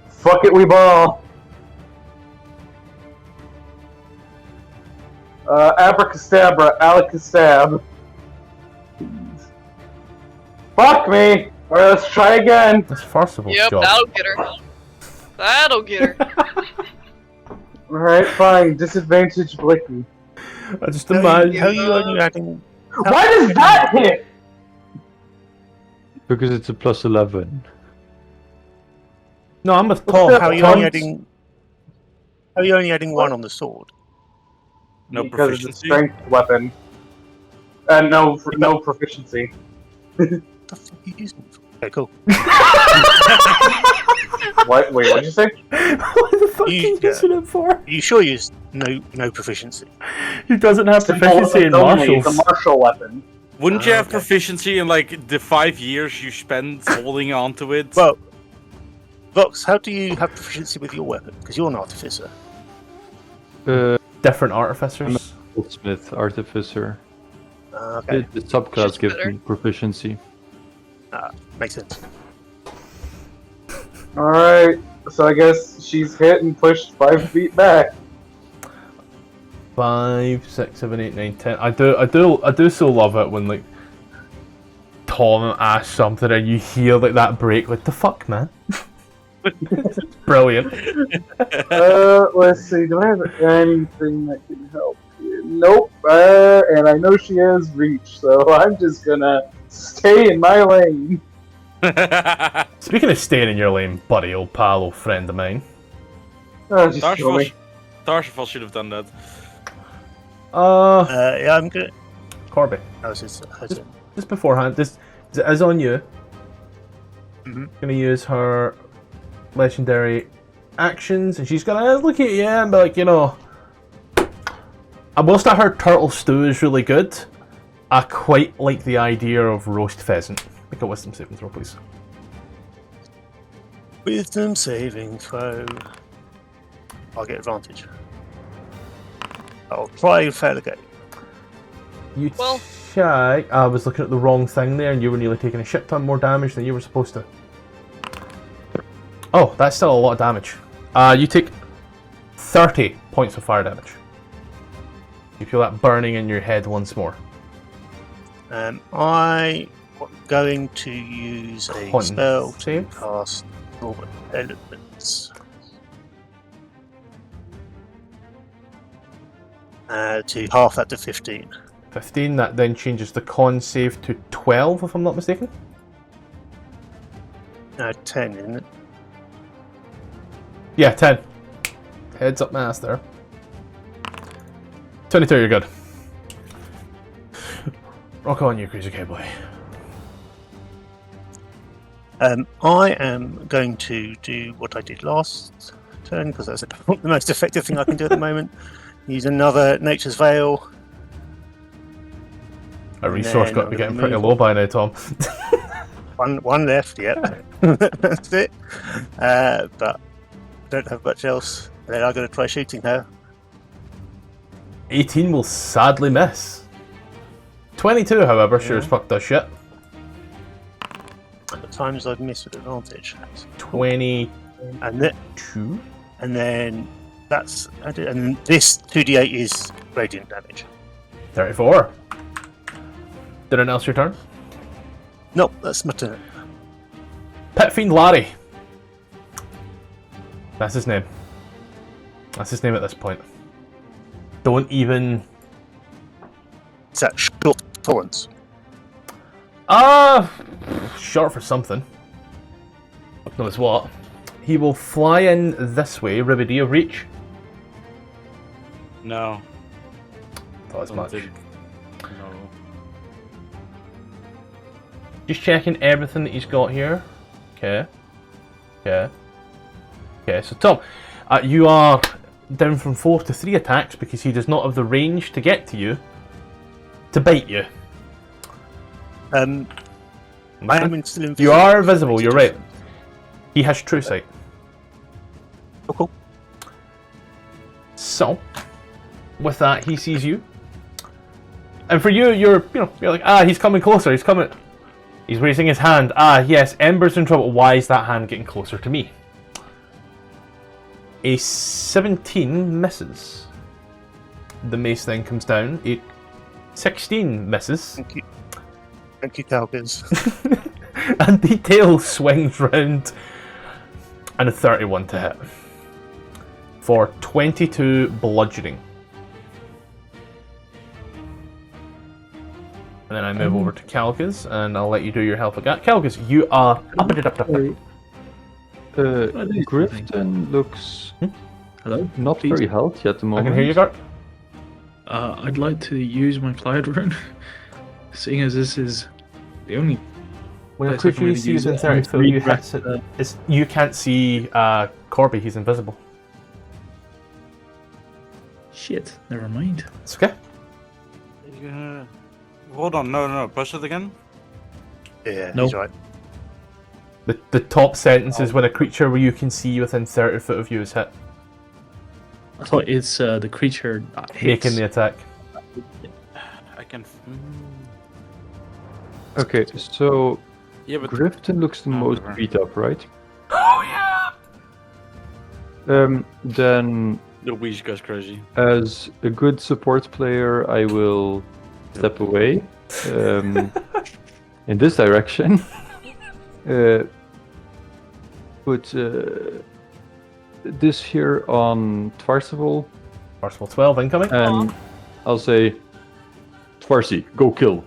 Fuck it, we ball. Abracadabra, Alakastab. Fuck me! Alright, let's try again. That's Farcival's Yep, job. that'll get her. That'll get her. Alright, fine. Disadvantage Blicky. I just imagine. How are you only adding? Why does that hit? Because it's a plus 11. No, I'm with What's Tom. that? How are you only Tom's- adding? How are you only adding 1 on the sword? No Because it's a proficiency. strength weapon. No proficiency. What the fuck are you using it for? Okay, cool. What? Wait, what'd you say? What the fuck are you You- using it for? Are you sure you use no proficiency? He doesn't have proficiency in Only, martials. It's a martial weapon. Wouldn't you have Okay. proficiency in like the 5 years you spent holding onto it? Well, Vox, how do you have proficiency with your weapon? Because you're an artificer. Different artificers. Goldsmith, Artificer. Okay, The subclass Just gives better. me proficiency. makes sense. Alright, so I guess she's hit and pushed 5 feet back. 5, 6, 7, 8, 9, 10. I do so love it when like Tom asks something and you hear like that break. Like the fuck, man. It's brilliant. Let's see, do I have anything that can help here? Nope, and I know she has reach, so I'm just gonna stay in my lane. Speaking of staying in your lane, buddy, old pal, old friend of mine. Oh, just kill Tarsifal me. Tarsifal should have done that. Yeah, I'm good. Corby, How's his? just beforehand, this is on you. Mhm. Gonna use her legendary actions, and she's gonna look at you and be like, you know, whilst I heard turtle stew is really good, I quite like the idea of roast pheasant. Make a wisdom saving throw, please. Wisdom saving throw. I'll get advantage. I'll try and fail again. You Well- check. I was looking at the wrong thing there, and you were nearly taking a shit ton more damage than you were supposed to. Oh, that's still a lot of damage. You take 30 points of fire damage. You feel that burning in your head once more. I'm going to use a Con spell to save? cast Normal Elements. To half that to 15. 15, that then changes the con save to 12, if I'm not mistaken. 10, isn't it? Yeah, 10. Heads up my ass there. 22, you're good. Rock on, you crazy cowboy. I am going to do what I did last turn because that's the most effective thing I can do at the moment. use another Nature's Veil. A And resource then got to I'm be gonna getting pretty move low by now, Tom. One left, yep. That's it. But don't have much else. Then I'm going to try shooting her. 18 will sadly miss. 22, however, sure as fuck does shit. The times I've missed with advantage. 22. And then that's and this 2d8 is radiant damage. 34. Did anyone else your turn? Nope, that's my turn. Pit Fiend Larry. That's his name. That's his name at this point. Don't even... Is that short tolerance? Short for something. Knows what. He will fly in this way. Ribby, of reach. No. Thought as Don't much. think- No. Just checking everything that he's got here. Okay. Okay. Okay, so Tom, you are down from 4 to 3 attacks because he does not have the range to get to you to bite you. I am still invisible. You are invisible, you're right. He has true sight. Oh, cool. So, with that, he sees you. And for you, you're like, he's coming closer, he's coming. He's raising his hand. Yes, Ember's in trouble. Why is that hand getting closer to me? A 17 misses. The mace then comes down. A 16 misses. Thank you. Thank you, Talbins. And the tail swings round. And a 31 to hit. For 22 bludgeoning. And then I move over to Calgus, and I'll let you do your health again. Calgus, you are up. Grifton looks Hello? not Please? very healthy at the I moment. can hear you, Gart. I'd like to use my Clyde rune, seeing as this is the only. When a Yes, I can creature you really see use is in it. 30 foot, you Regress, hit it. You can't see Corby, he's invisible. Shit, never mind. It's okay. Hold on, no. Press it again. Yeah, Nope. he's right. The top sentence is when a creature where you can see within 30 foot of you is hit, I thought it's the creature that hits. making the attack. I can. Okay, so Yeah, but Grifton looks the most whatever. beat up, right? Oh yeah! Then, the Wish goes crazy. as a good support player, I will step away in this direction. Put this here on Twarsival, Arsenal 12 incoming. and I'll say, Twarsi, go kill.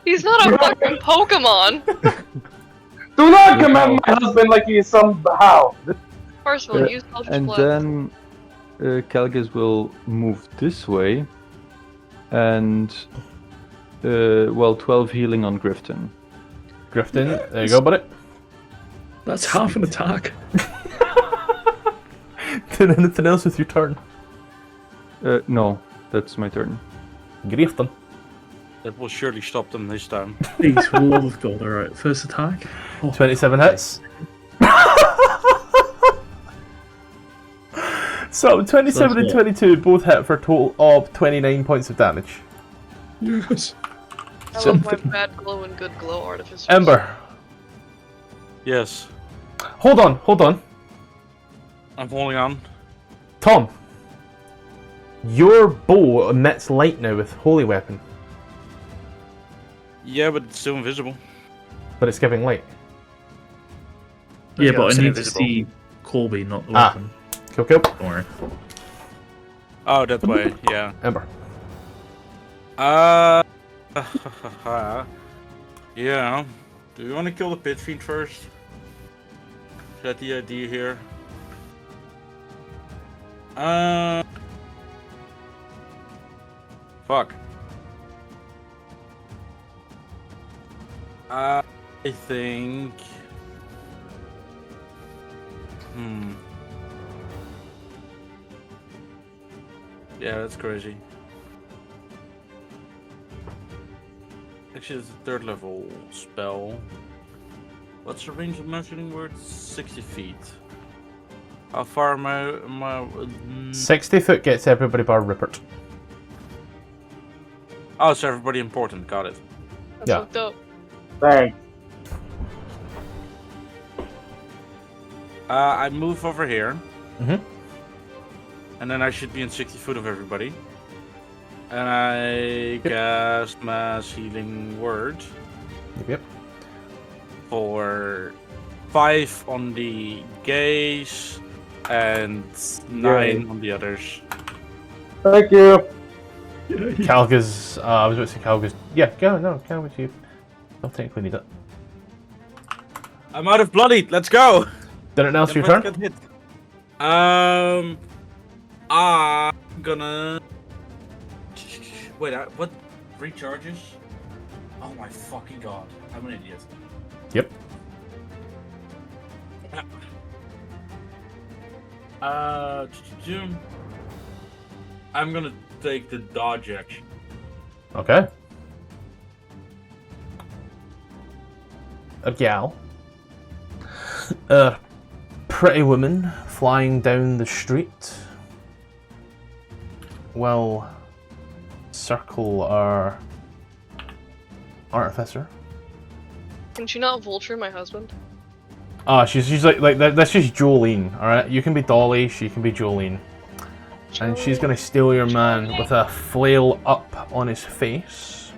He's not a fucking Pokemon. Do not command my husband like he is some hound. First of all, use Eldritch And Blast. then Calgus will move this way, and 12 healing on Grifton. Grifton, there you go, buddy. That's half an attack. Did anything else with your turn? No, that's my turn. Grifton. That will surely stop them this time. Please, for the love of God. Alright, first attack. Oh, 27 hits. So 27 and That's 22 both hit for a total of 29 points of damage. yes. I love my something. bad glow and good glow artificers. Ember, Yes, hold on. I'm holding on. Tom, your bow emits light now with Holy Weapon, Yeah, but it's still invisible. but it's giving light. Yeah, Yeah, but I still need to invisible. see Colby, not the Ah. weapon. Kill, kill. Don't worry. Oh, that way. Yeah. Ember. Yeah. Do we want to kill the Pit Fiend first? Is that the idea here? Fuck. I think. Yeah, that's crazy. Actually, it's a 3rd level spell. What's the range of measuring words? 60 feet. How far am I 60 foot gets everybody bar Rupert. Oh, so everybody important. Got it. That's Yeah. fucked up. Thanks. I move over here. Mhm. And then I should be in 60 foot of everybody. And I cast Mass Healing Word Yep. for 5 on the gaze and 9 on the others. Thank you. Calga's, I was about to say Calga's. Yeah, Calga's you. Don't technically need it. I'm out of bloodied. Let's go. Anything else for your Let's turn? get hit. I'm gonna. Wait, what recharges? Oh my fucking god! I'm an idiot. Yep. I'm gonna take the dodge action. Okay. A gal. A pretty woman flying down the street. Well, circle our artificer. Can she not vulture my husband? Ah, she's like that's just Jolene. All right, you can be Dolly, she can be Jolene, and she's gonna steal your man with a flail up on his face.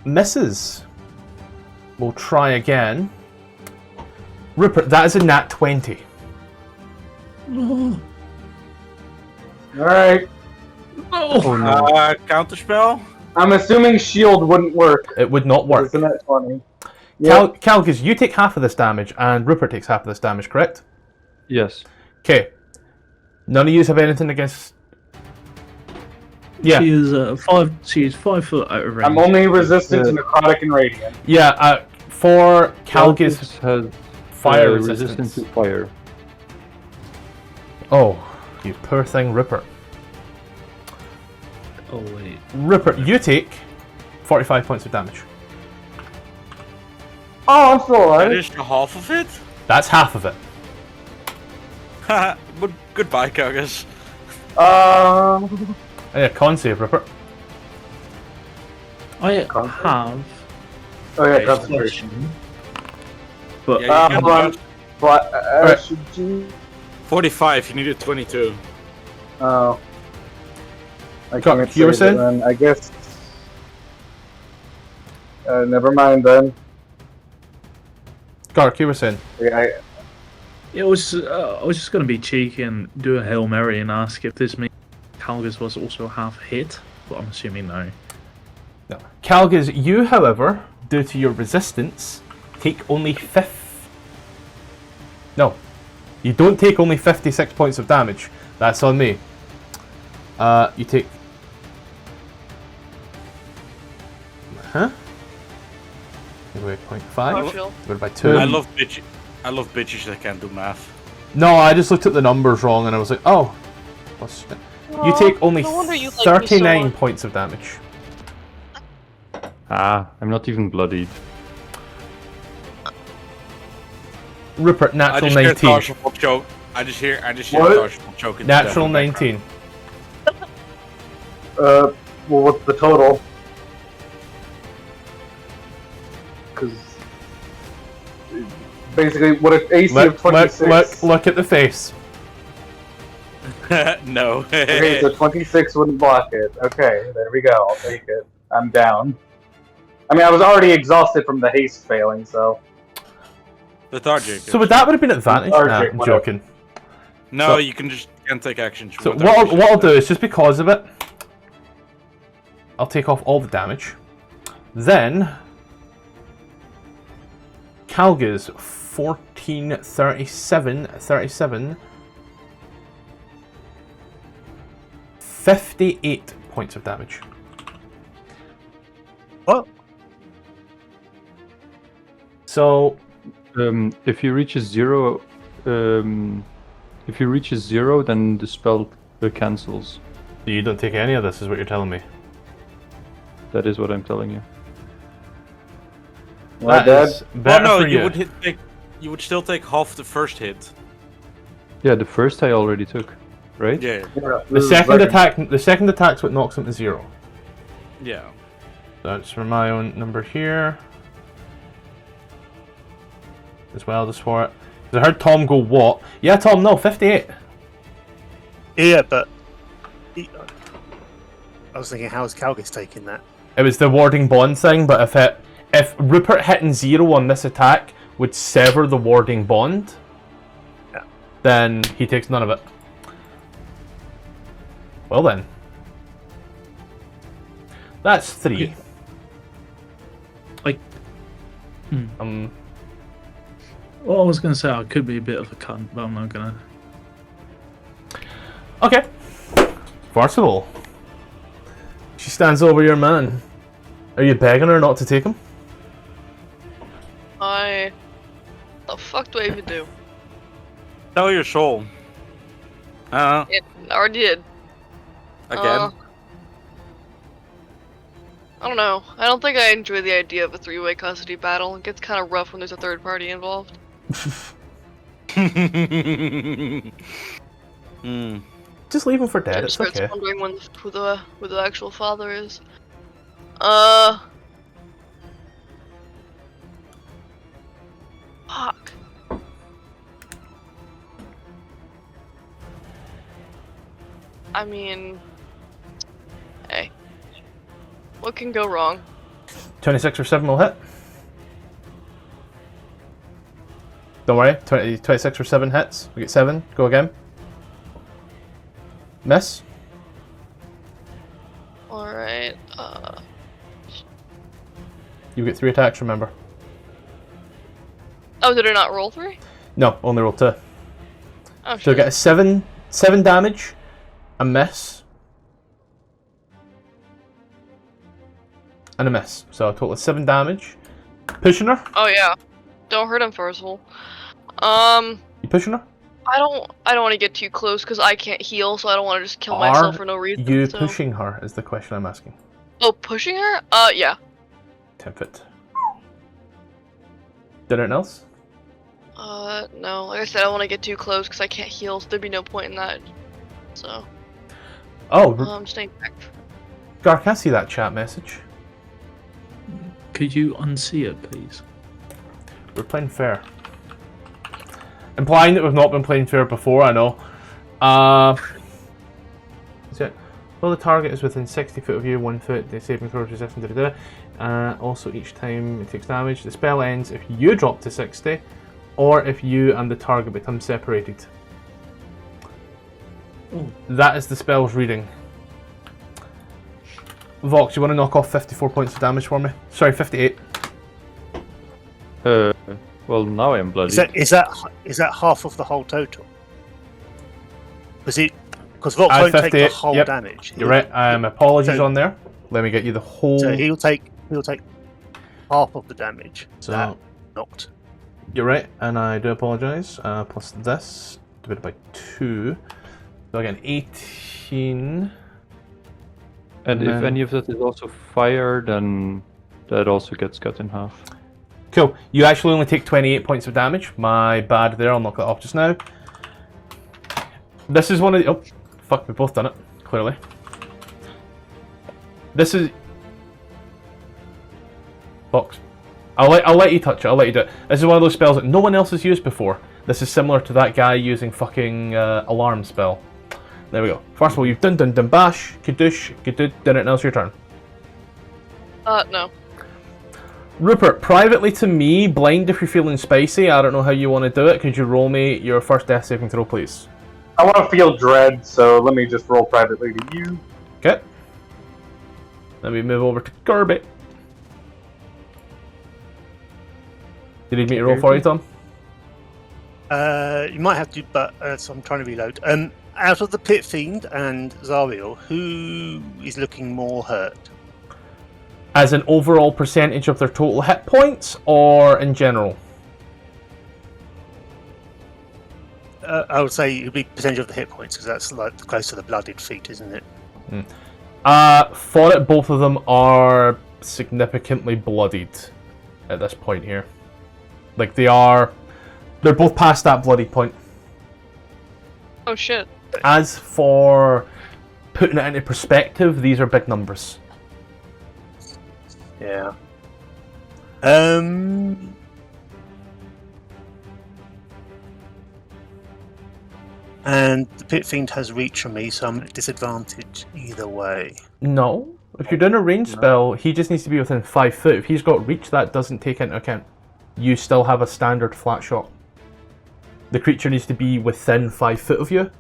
Misses. We'll try again. Rupert, that is a nat 20. No. Alright. Oh no. Counterspell. I'm assuming shield wouldn't work. It would not work. Isn't that funny? Yep. Calgus, you take half of this damage, and Rupert takes half of this damage, correct? Yes. Okay. None of you have anything against. Yeah. She is 5. She is 5 foot out of range. I'm only resistant to necrotic and radiant. Yeah. For Calgus, has fire resistance resistance. to fire. Oh, you poor thing, Rupert. Oh wait. Rupert, you take 45 points of damage. Oh, I'm still That alive. is half of it. That's half of it. But goodbye, Kagas. Yeah, con save, Rupert. I have Oh yeah, Okay, concentration. but Yeah, you Hold can on. dodge. But Alright. should you? 45. You needed 22. Oh. I Got can't you were save it saying? then. I guess. Never mind then. Gark, you were saying. Yeah, I was just gonna be cheeky and do a Hail Mary and ask if this means Calgus was also half hit, but I'm assuming no. No. Calgus, you, however, due to your resistance, take only No. You don't take only 56 points of damage. That's on me. You take... Huh? Anyway, 0.5. Partial. Divided by 2. I love bitches that can't do math. No, I just looked at the numbers wrong and I was like, oh. You take only no wonder you like me so 39 much. points of damage. Ah, I'm not even bloodied. Rupert, I natural just hear 19. Tarsha will choke. I just hear What? Tarsha will choke. in the Natural background. 19. well, what's the total? Because basically, what if AC of 26? Look at the face. No. Okay, so 26 wouldn't block it. Okay, there we go. I'll take it. I'm down. I mean, I was already exhausted from the haste failing, so. Lethargic. So would that would have been advantage? Or Nah, Jake, I'm whatever. joking. No, So- you can't take actions. So without what I'll do is, just because of it, I'll take off all the damage. Then, Calgus, 14, 37, 37, 58 points of damage. What? So, If he reaches 0, If he reaches 0, then the spell cancels. You don't take any of this, is what you're telling me. That is what I'm telling you. My That bad. is better no, for you you. would you would still take half the first hit. Yeah, the first I already took, right? Yeah. The second attack's what knocks him to 0. Yeah. That's for my own number here. As well, just for it. 'Cause I heard Tom go, what? Yeah, Tom, no, 58. Yeah, but I was thinking, how's Calgus taking that? It was the warding bond thing, but if Rupert hitting 0 on this attack would sever the warding bond, Yeah. then he takes none of it. Well then. That's 3. Like, well, I was gonna say I could be a bit of a cunt, but I'm not gonna. Okay. Farcival. She stands over your man. Are you begging her not to take him? The fuck do I even do? Tell your soul. I already did. Again. I don't know. I don't think I enjoy the idea of a 3-way custody battle. It gets kind of rough when there's a third party involved. Just leave him for dead, it's Starts okay. wondering who the actual father is. Fuck. I mean, hey, what can go wrong? 26 or 7 will hit. Don't worry, 26 or 7 hits. We get 7, go again. Miss. Alright, You get 3 attacks, remember. oh, did I not roll 3? No, only roll 2. Oh, So you shit. get a 7 damage, a miss, and a miss. So a total of 7 damage. Pushing her? Oh, yeah. Don't hurt him, Farcival. You pushing her? I don't want to get too close because I can't heal, so I don't want to just kill myself for no reason. You so. pushing her is the question I'm asking. Oh, pushing her? Yeah. 10 foot. Did anything else? No. Like I said, I don't want to get too close because I can't heal, so there'd be no point in that. So, Oh, I'm staying back. Gark, I see that chat message. Could you unsee it, please? We're playing fair. Implying that we've not been playing fair before, I know. Is it? Well, the target is within 60 foot of you, 1 foot, the saving throw is resistant, also, each time it takes damage. The spell ends if you drop to 60, or if you and the target become separated. Ooh. That is the spell's reading. Vox, you want to knock off 54 points of damage for me? Sorry, 58. Well, now I'm bloody. Is that half of the whole total? Because Vox Add won't take the 58, whole yep. damage. You're right. Apologies So- on there. Let me get you the whole. So he'll take half of the damage. So- that knocked. You're right, and I do apologise. Plus this divided by 2, so I get an 18. And if then- any of that is also fire, then that also gets cut in half. Cool. You actually only take 28 points of damage. My bad there. I'll knock that off just now. This is one of the. Oh, fuck! We've both done it. Clearly. This is. Box. I'll let you touch it. I'll let you do it. This is one of those spells that no one else has used before. This is similar to that guy using fucking alarm spell. There we go. First of all, you've done bash, kadoosh, kadoo, done it. Now it's your turn. No. Rupert, privately to me, blind if you're feeling spicy. I don't know how you want to do it. Could you roll me your first death saving throw, please? I want to feel dread, so let me just roll privately to you. Okay. Let me move over to Kirby. You need me to roll for you, Tom? You might have to, but so I'm trying to reload. Out of the Pit Fiend and Zariel, who is looking more hurt? As an overall percentage of their total hit points, or in general? I would say it would be percentage of the hit points because that's like close to the blooded feet, isn't it? For it, both of them are significantly bloodied at this point here. Like they're both past that bloody point. Oh shit. As for putting it into perspective, these are big numbers. Yeah. And the Pit Fiend has reach on me, so I'm at disadvantage either way. No. If you're doing a range spell, he just needs to be within 5 foot. If he's got reach, that doesn't take into account. You still have a standard flat shot. The creature needs to be within 5 foot of you.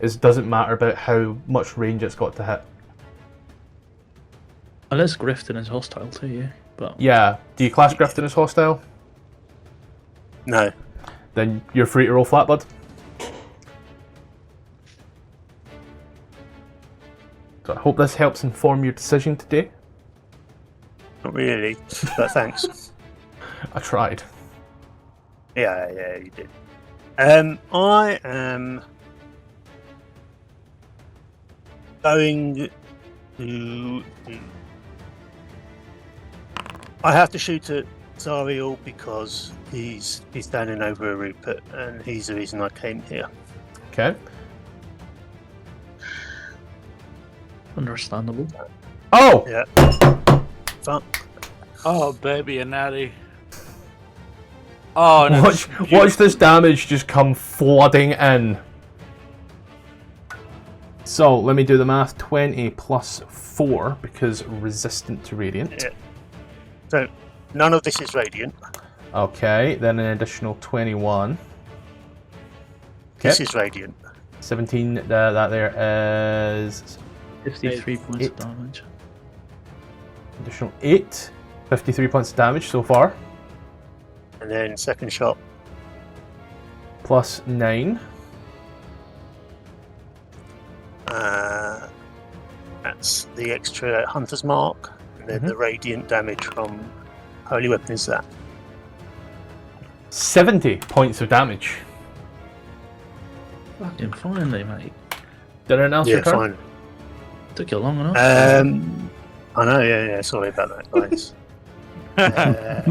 It doesn't matter about how much range it's got to hit. Unless Grifton is hostile to you, but Yeah. Do you class Grifton as hostile? No. Then you're free to roll flat, bud. So I hope this helps inform your decision today. Not really, but thanks. I tried. Yeah, you did. I am going to. I have to shoot at Zariel because he's standing over a Rupert, and he's the reason I came here. Okay. understandable. Oh! Yeah. Fuck. Oh, baby, a natty. Oh, no. Watch this damage just come flooding in. So, let me do the math. 20 plus 4, because resistant to radiant. Yeah. So, none of this is radiant. Okay, then an additional 21. This is radiant. 17, that there is... 53 points of damage. Additional 8. 53 points of damage so far. And then second shot. Plus 9. That's the extra Hunter's Mark. And then the radiant damage from Holy Weapon is that. 70 points of damage. Fucking finally, mate. Did anyone else return? Fine. Took you long enough. I know, yeah, sorry about that, guys. I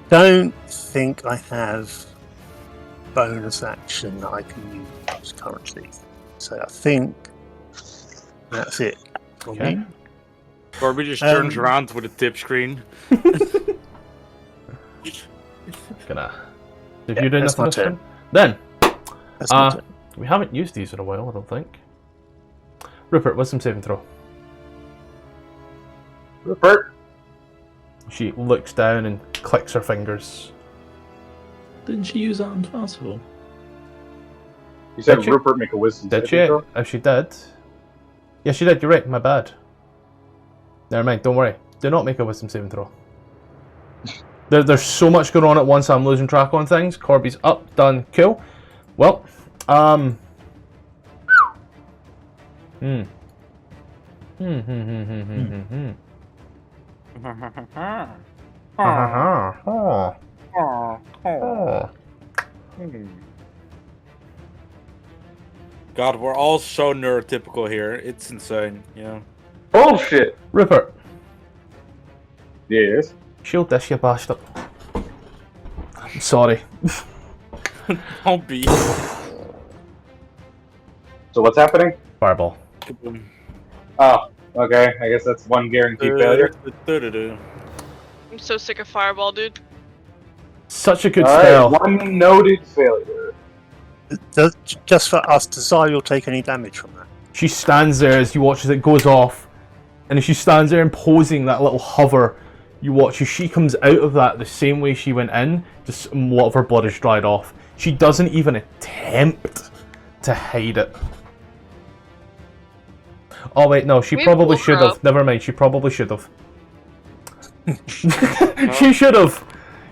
don't think I have bonus action that I can use currently. So I think that's it for me. Corby just turns around with a tip screen. Gonna. If you do that's nothing my this turn. turn, then That's my turn. we haven't used these in a while, I don't think. Rupert, wisdom saving throw. Rupert. She looks down and clicks her fingers. Didn't she use that on Festival? You said Did she? Rupert make a wisdom Did saving she? throw? If she did. Yeah, she did, you're right, my bad. Never mind, don't worry. Do not make a wisdom saving throw. There's so much going on at once, I'm losing track on things. Corby's up, done, cool. Well, God, we're all so neurotypical here. It's insane, yeah. Bullshit. Rupert, Yes. shield this, you bastard. I'm sorry. Don't be. So what's happening? Fireball. Kaboom. Oh, okay. I guess that's one guaranteed failure. I'm so sick of Fireball, dude. Such a good All right, spell. one noted failure. Just for us, does Zariel take any damage from that? She stands there as you watch as it goes off, and as she stands there imposing that little hover, you watch as she comes out of that the same way she went in, just a lot of her blood is dried off. She doesn't even attempt to hide it. Oh wait, no, she We probably woke her should have. up. Never mind, she probably should have. She should have.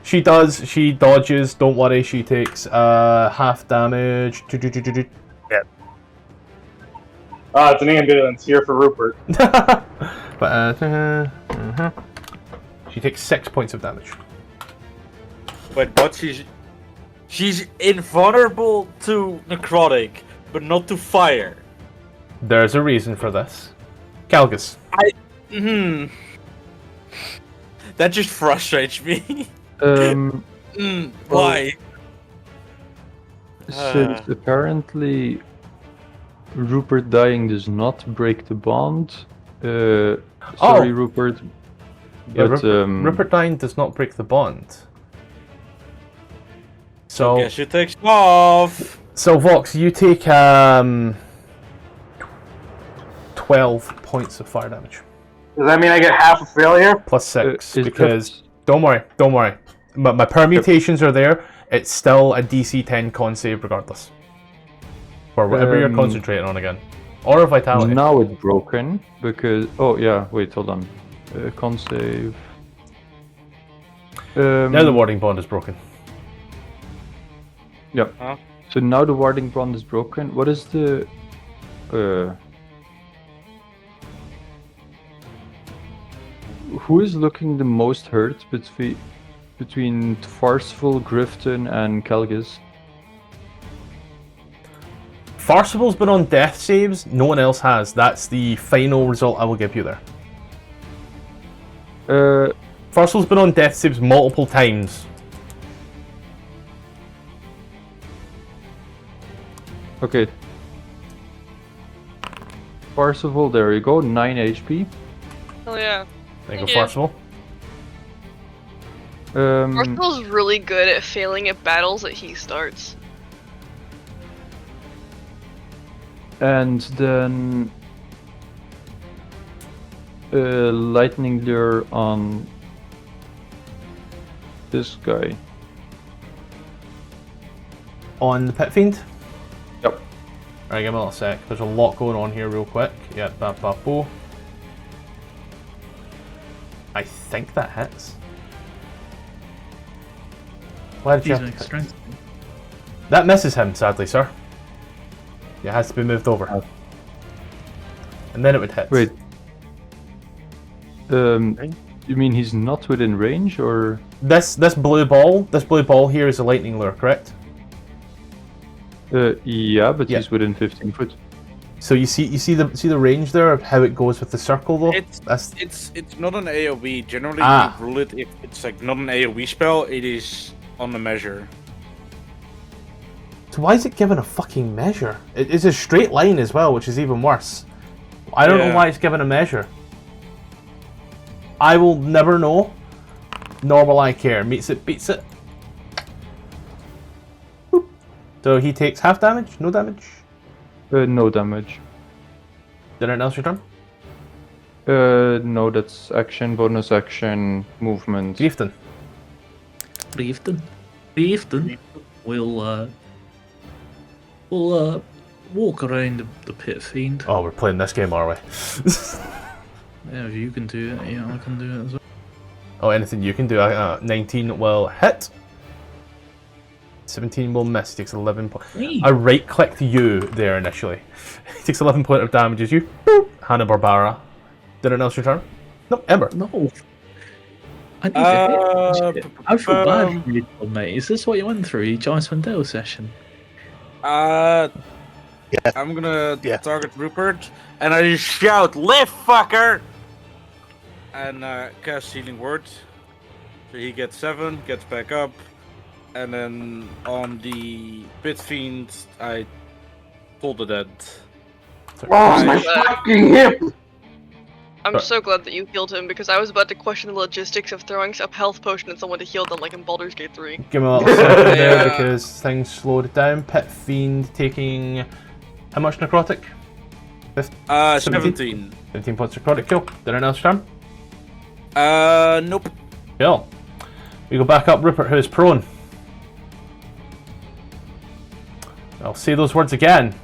She does, she dodges, don't worry, she takes half damage. It's an ambulance here for Rupert. But she takes 6 points of damage. Wait, what? She's She's invulnerable to necrotic, but not to fire. There's a reason for this. Calgus. That just frustrates me. Why? Since apparently Rupert dying does not break the bond. Sorry, Rupert. Yeah, But Rupert dying does not break the bond. So Guess who takes off? So Vox, you take 12 points of fire damage. Does that mean I get half a failure? Plus 6, is because... Don't worry. My permutations are there. It's still a DC 10 con save regardless. For whatever you're concentrating on again. Or a vitality. Now it's broken, because... Oh, yeah, wait, hold on. Con save... Now the warding bond is broken. Yep. Huh? So now the warding bond is broken. What is the... Who is looking the most hurt between Farceful, Grifton, and Calgus? Farcible's been on death saves, no one else has. That's the final result I will give you there. Farcible's been on death saves multiple times. Okay. Farcival, there you go, 9 HP. Oh yeah. There you go, Yeah. Farcible. Arsenal's really good at failing at battles that he starts. And then... Lightning Lure on... this guy. On the Pit Fiend? Yep. Alright, give me a little sec. There's a lot going on here real quick. Yep, bap. I think that hits. Why did you He's have an to strength. That misses him, sadly, sir. It has to be moved over. And then it would hit. Wait. You mean he's not within range, or...? This blue ball here is a lightning lure, correct? Yeah, but Yeah. he's within 15 foot. So you see the range there of how it goes with the circle though? It's not an AoE. Generally, Ah. we rule it if it's like not an AoE spell. It is on the measure. So why is it given a fucking measure? It's a straight line as well, which is even worse. I don't know Yeah. why it's given a measure. I will never know. Nor will I care. Meets it, beats it. Boop. So he takes half damage? No damage? No damage. Did anyone else return? No, that's action, bonus action, movement. Griefton. Griefton. We'll walk around the Pit Fiend. Oh, we're playing this game, are we? Yeah, if you can do it, yeah, I can do it as well. Oh, anything you can do. 19 will hit. 17 will miss. Takes 11 points. I right-clicked you there initially. Takes 11 points of damage as you. Hanna-Barbera. Did anyone else return? No, Ember. No. I need to hit. I feel bad for you, mate. Is this what you went through each Icewind Dale session? Yeah. I'm gonna Yeah. target Rupert, and I just shout, "Lift, fucker!" And cast Healing Word. So he gets 7, gets back up, and then on the Pit Fiend, I pull the dead. Oh, my fucking hip! I'm so glad that you healed him because I was about to question the logistics of throwing a health potion at someone to heal them like in Baldur's Gate 3. Give me a little second there Yeah. because things slowed down. Pit Fiend taking... How much necrotic? 17. 15 points necrotic. Cool. Did anyone else return? Nope. Cool. We go back up Rupert, who is prone. I'll say those words again.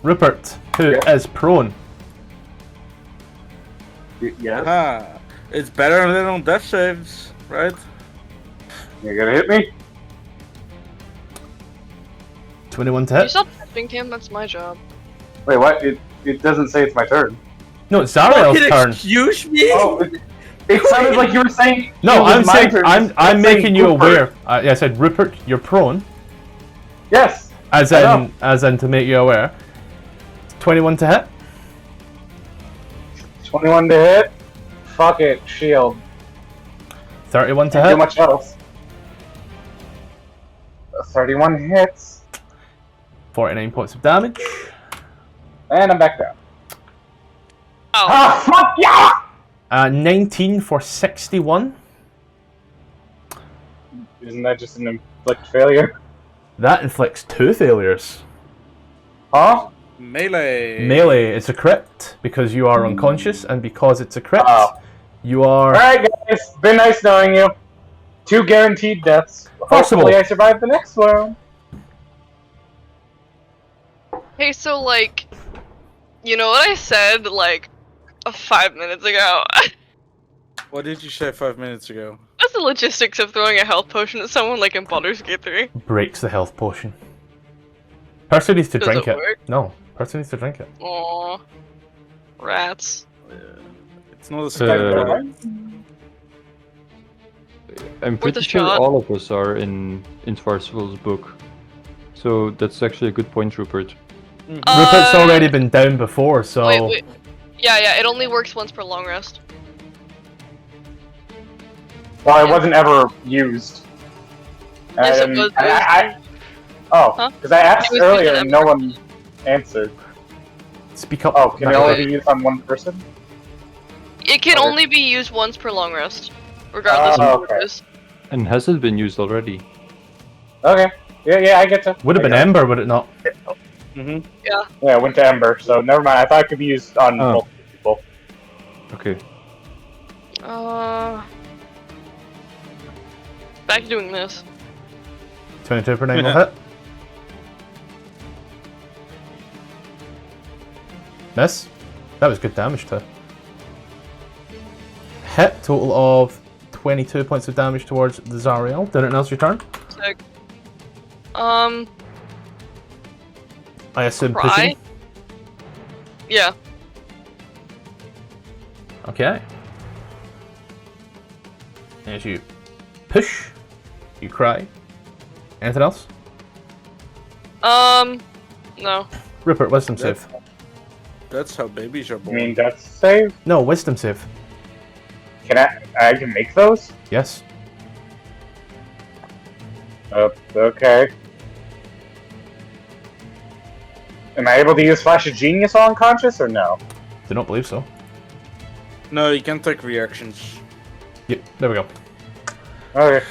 Rupert, who is prone. Yes? Ah, it's better than on death saves, right? You're gonna hit me? 21 to Can you hit. stop touching him? That's my job. Wait, what? It doesn't say it's my turn. No, it's Zariel's Fucking turn. excuse me? Oh, It sounded like you were saying. No, it was I'm my saying turn. I'm saying making you Rupert. aware. I said Rupert, you're prone, Yes. as I know. in to make you aware. 21 to hit. 21 to hit. Fuck it, shield. 31 to Can't do hit. much else. 31 hits, 49 points of damage. and I'm back down. Oh, Ah, fuck yeah! 19 for 61. Isn't that just an inflict failure? That inflicts 2 failures. Huh? Melee. Melee, it's a crit because you are unconscious, and because it's a crit, Oh. you are. Alright, guys. Been nice knowing you. 2 guaranteed deaths. Possible. Hopefully I survive the next one. hey, so like, you know what I said like 5 minutes ago? What did you say 5 minutes ago? What's the logistics of throwing a health potion at someone like in Baldur's Gate 3? Breaks the health potion. Person needs to Does drink it it. work? No, person needs to drink it. Aww. Rats. It's not a spell. I'm pretty a sure shot. all of us are in Svarcival's book. So that's actually a good point, Rupert. Rupert's already been down before, so. Wait. Yeah, it only works once per long rest. Well, it wasn't ever used. Yes, it was. Oh, Huh? because I asked It was earlier used and no one answered. Speak up. Oh, can it Natalie. only be used on one person? It can Okay. only be used once per long rest, regardless of what okay. it is. And has it been used already? Okay. Yeah, I get to. Would have been Ember, would it not? Mm-hmm. Yeah. Yeah, it went to Ember, so never mind. I thought it could be used on Oh. multiple people. Okay. Back to doing this. 22 per 9 will hit. Miss. That was good damage too. Hit, total of 22 points of damage towards the Zariel. Did it now's your turn? Sick. I assume Cry? pushing. Yeah. Okay. As you push, you cry. Anything else? No. Rupert, wisdom save. That's how babies are You born. mean death save? No, wisdom save. Can I can make those? Yes. Okay. Am I able to use Flash of Genius while unconscious or no? Do not believe so. No, you can't take reactions. Yep, there we go. Okay.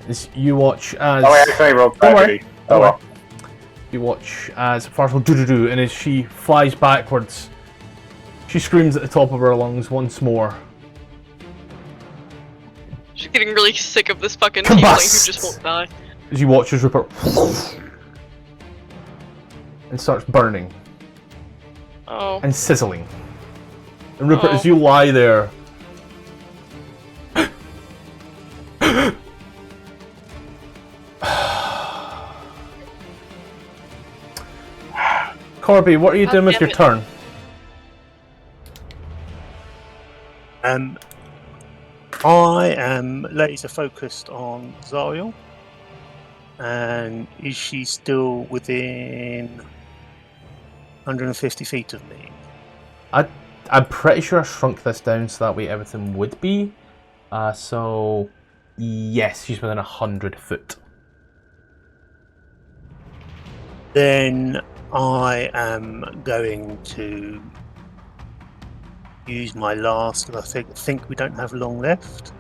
As you watch as Oh, I accidentally rolled Don't worry. tragedy. Oh well. you watch as Farfel do, and as she flies backwards, she screams at the top of her lungs once more. She's getting really sick of this fucking tiefling who Combust. just won't die. As you watch as Rupert and starts burning Oh. and sizzling. And Rupert, Oh. as you lie there, Corby, what are you God doing with damn your it. turn? I am laser focused on Zariel. And is she still within 150 feet of me? I'm pretty sure I shrunk this down so that way everything would be. So yes, she's within 100 foot. Then I am going to use my last. I think we don't have long left.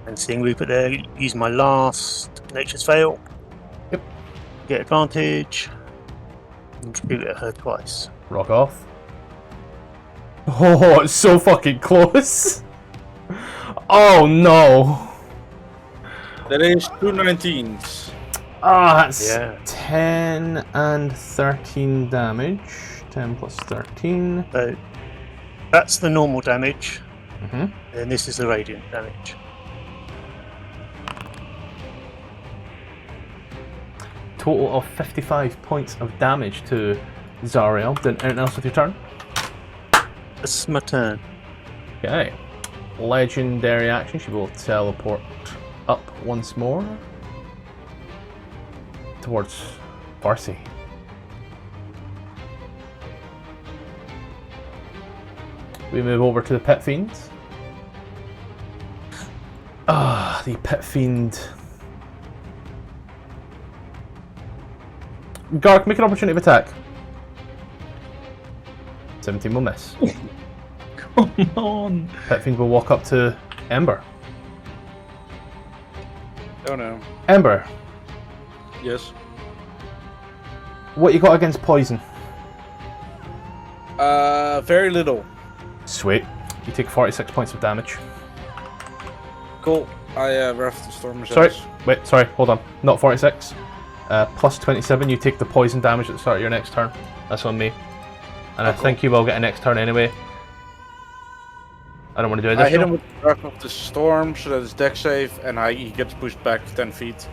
And seeing Rupert there, use my last Nature's Fail. Yep. Get advantage. And shoot at her twice. Rock off. Oh, it's so fucking close. Oh no. That is 2 19s. Ah, that's Yeah. 10 and 13 damage. 10 plus 13. So that's the normal damage. Mhm. And this is the radiant damage. Total of 55 points of damage to Zariel. Did anything else with your turn? This is my turn. Okay. legendary action, she will teleport up once more towards Farsi. We move over to the Pit Fiend. Ah, the Pit Fiend. Gark, make an opportunity of attack. 17 will miss. Come on. Pit Fiend will walk up to Ember. Oh no. Ember, Yes. what you got against poison? Very little. Sweet. You take 46 points of damage. Cool. I ref the storm Sorry, results. wait, sorry, hold on. Not 46. Plus 27, you take the poison damage at the start of your next turn. That's on me. And I think you will get a next turn anyway. I don't want to do I hit additional. him with the Wrath of the Storm, so that is dex save, and he gets pushed back 10 feet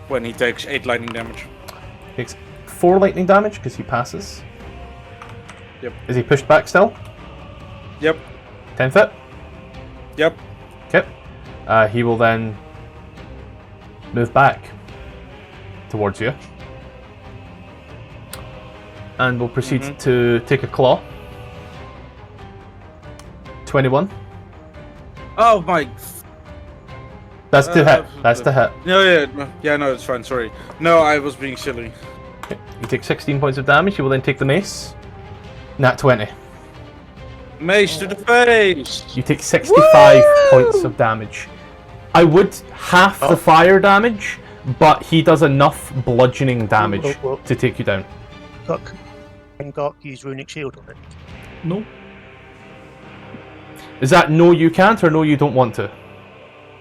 when he takes 8 lightning damage. Takes 4 lightning damage because he passes. Yep. Is he pushed back still? Yep. 10 foot? Yep. Okay. He will then move back towards you. And will proceed to take a claw. 21. Oh my. That's to hit. That's to hit. No, it's fine. Sorry. No, I was being silly. Okay. You take 16 points of damage. You will then take the mace. Nat 20. Mace to the face. You take 65 points of damage. I would half the fire damage, but he does enough bludgeoning damage Well, to take you down. Can Gark use runic shield on it? No. Is that no you can't or no you don't want to?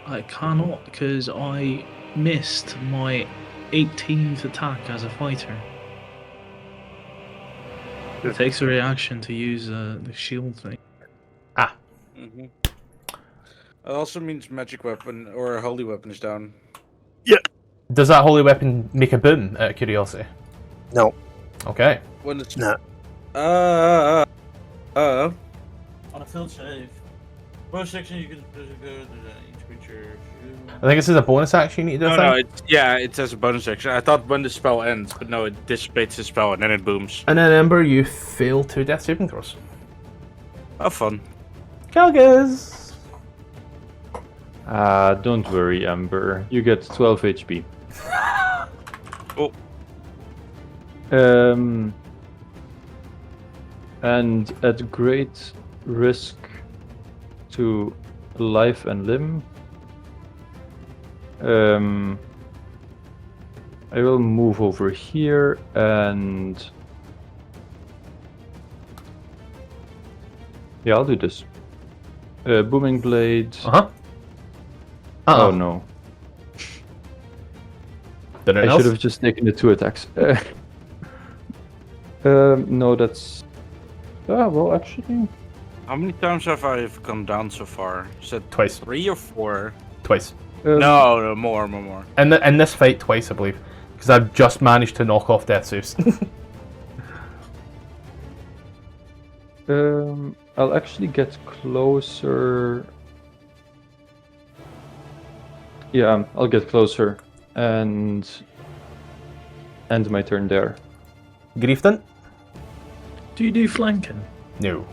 I cannot because I missed my 18th attack as a fighter. It takes a reaction to use the shield thing. It also means magic weapon or holy weapon is down. Does that holy weapon make a boom, out of curiosity? No. Okay. When it's No. on a field save. Bonus section you can each creature. I think this is a bonus action you need to do. No, it says a bonus action. I thought when the spell ends, but no, it dissipates the spell and then it booms. And then Ember, you fail 2 death saving throws. Have fun. Calgus! Don't worry, Ember. You get 12 HP. Oh. And at great risk to life and limb, I will move over here and yeah, I'll do this. Booming blade. Oh no! I should have just taken the 2 attacks. No, that's. Well, actually. How many times have I come down so far? Is that Twice. 3 or 4? Twice. No, more. In this fight, twice, I believe. Because I've just managed to knock off death saves. I'll actually get closer. Yeah, I'll get closer and end my turn there. Griefton? Do you do flanking? No.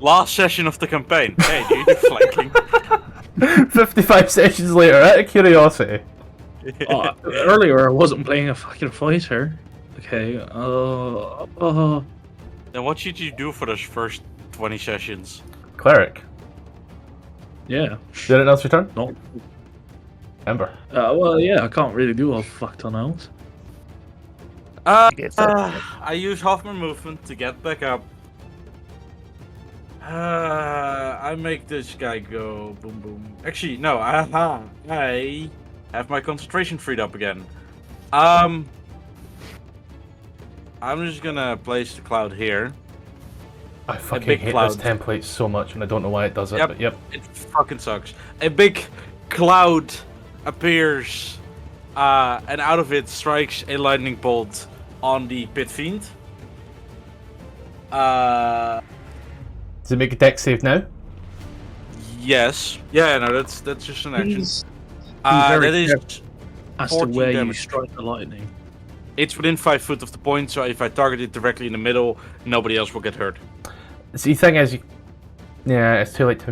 Last session of the campaign. Hey, do you do flanking? 55 sessions later, out of curiosity. Earlier I wasn't playing a fucking fighter. Okay, Then what should you do for those first 20 sessions? Cleric. yeah. Did it else return? No. Ember. Well, yeah, I can't really do a fuck ton else. I use half my movement to get back up. I make this guy go boom boom. Actually, no. I have my concentration freed up again. I'm just gonna place the cloud here. I fucking big hate cloud. this template so much, and I don't know why it does it. Yep. But yep. It fucking sucks. A big cloud appears, and out of it strikes a lightning bolt on the pit fiend. Does it make a dex save now? Yes. Yeah, no, that's just an action. Be very That is careful as to 14 where you damage. strike the lightning. It's within 5 foot of the point, so if I target it directly in the middle, nobody else will get hurt. See, the thing is, yeah, it's too late to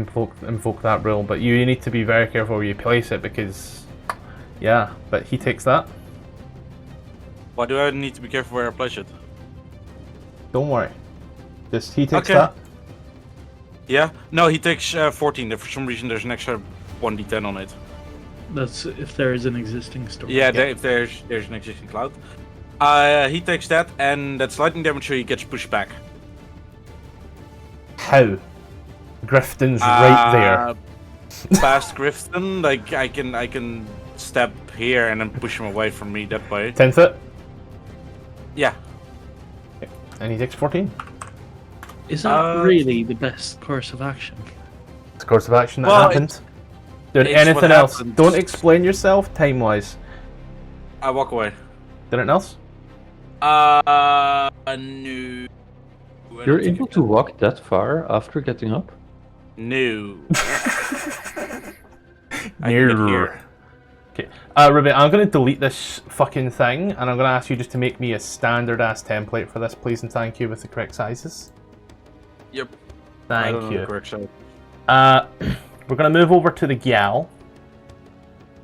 invoke that rule, but you need to be very careful where you place it because, yeah, but he takes that. Why do I need to be careful where I place it? Don't worry. Just he takes Okay. that. Yeah? No, he takes 14. For some reason, there's an extra 1d10 on it. That's if there is an existing story. Yeah, if there's an existing cloud. He takes that, and that's lightning damage, so he gets pushed back. How? Grifton's right there. Past Grifton, like I can step here and then push him away from me that way. 10 foot, Yeah. and he takes 14. Is that really the best course of action? It's a course of action that Well, happened. Doing it's anything what else? happens. Don't explain yourself time-wise. I walk away. Anything else? No. You're able to walk that far after getting up? No. I can get here. Okay, Ruby, I'm going to delete this fucking thing, and I'm going to ask you just to make me a standard-ass template for this, please, and thank you, with the correct sizes. Yep. I don't Thank know the you. correct side. We're going to move over to the gal.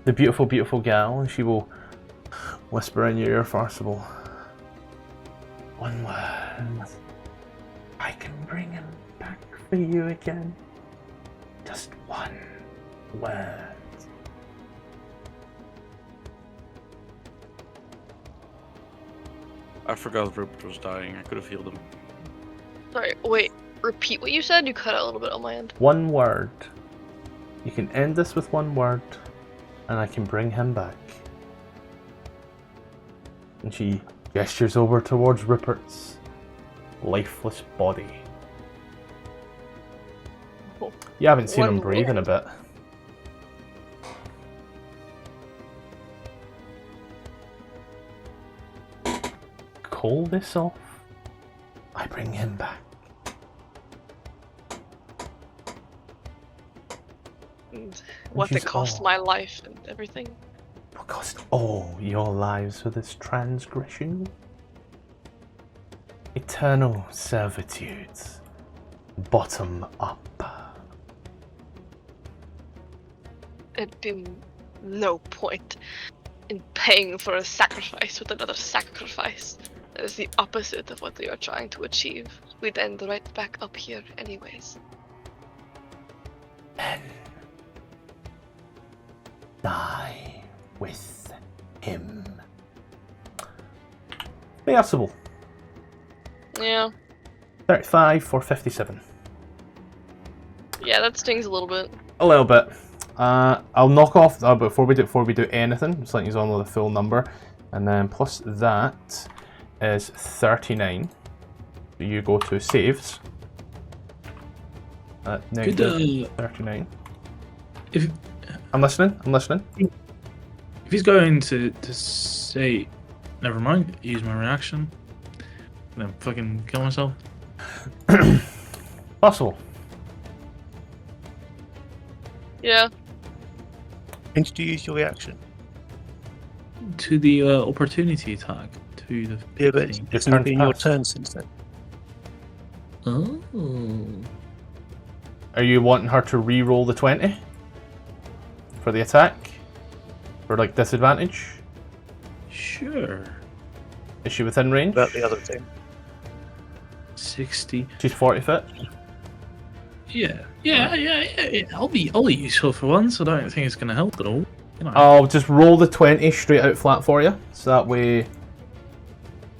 The beautiful, beautiful gal, and she will whisper in your ear, Farcible. One word. I can bring him back for you again. Just one word. I forgot Rupert was dying. I could have healed him. Sorry, wait. Repeat what you said? You cut out a little bit on my end. One word. You can end this with one word, and I can bring him back. And she gestures over towards Rupert's lifeless body. Oh. You haven't seen him One breathe in a word. bit. Call this off. I bring him back. And what She's it cost all- my life and everything. Will cost all your lives for this transgression. Eternal servitude. Bottom up. It'd be no point in paying for a sacrifice with another sacrifice. That is the opposite of what we are trying to achieve. We'd end right back up here anyways. Then die with him. Possible. Yeah. 35 for 57. Yeah, that stings a little bit. A little bit. I'll knock off before we do anything. Just letting you on with the full number, and then plus that is 39. So you go to saves. Negative 39. If I'm listening. if he's going to say, never mind, use my reaction, and then fucking kill myself. Possible. Yeah. When did you use your reaction? To the opportunity attack. To the. Yeah, but thing. it's turn's been your passed. turn since then. Oh. Are you wanting her to re-roll the 20 for the attack? For like disadvantage? Sure. Is she within range? About the other thing. 60. She's 40 foot. Yeah. I'll be useful for once. I don't think it's gonna help at all. You know. I'll just roll the 20 straight out flat for you, so that way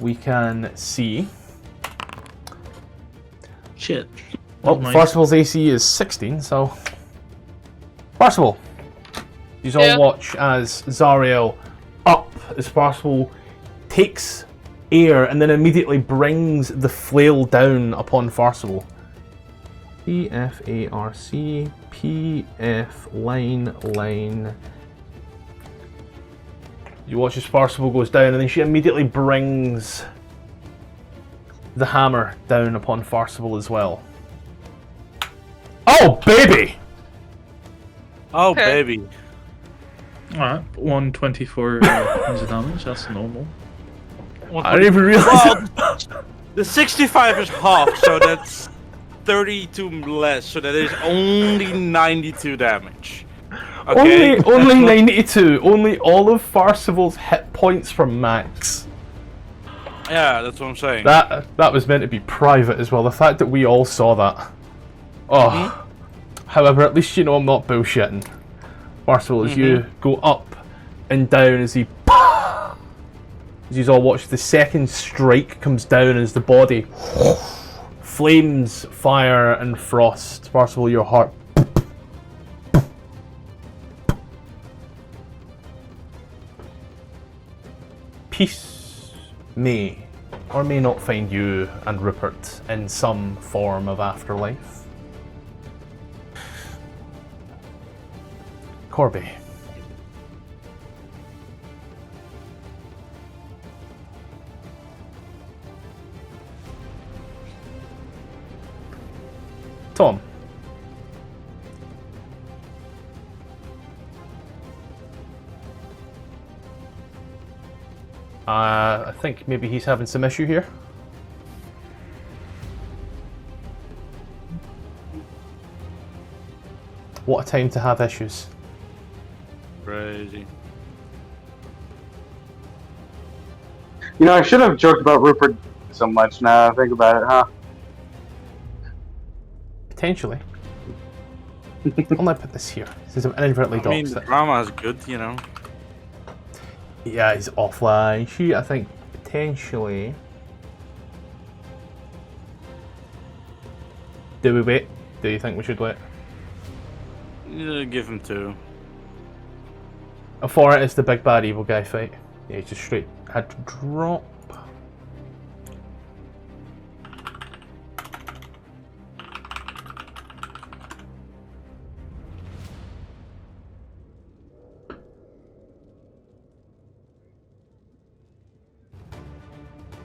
we can see. Shit. Well, Nice. Farcible's AC is 16, so... Farcible! You all Yeah. watch as Zariel, up as Farcible, takes air and then immediately brings the flail down upon Farcible. P-F-A-R-C, P-F, line. You watch as Farcible goes down, and then she immediately brings the hammer down upon Farcible as well. Oh, baby! Oh, Okay. baby. Alright, 124 points of damage, that's normal. I didn't even realize. Well, the 65 is half, so that's 32 less, so that is only 92 damage. Okay? Only 92. Only all of Farcival's hit points were max. Yeah, that's what I'm saying. That was meant to be private as well. The fact that we all saw that. Oh. However, at least you know I'm not bullshitting. Farcival, as you go up and down as he. As you all watch, the second strike comes down as the body. Flames, fire, and frost. Farcival, your heart. Peace may or may not find you and Rupert in some form of afterlife. Corby. Tom. I think maybe he's having some issue here. What a time to have issues. Crazy. You know, I should have joked about Rupert so much now I think about it, huh? Potentially. I'll not put this here. This is inadvertently I mean, doxed the it. drama is good, you know. Yeah, he's offline. She, I think, potentially. Do we wait? Do you think we should wait? Give him 2. For it, it's the big bad evil guy fight. Yeah, he just straight had to drop.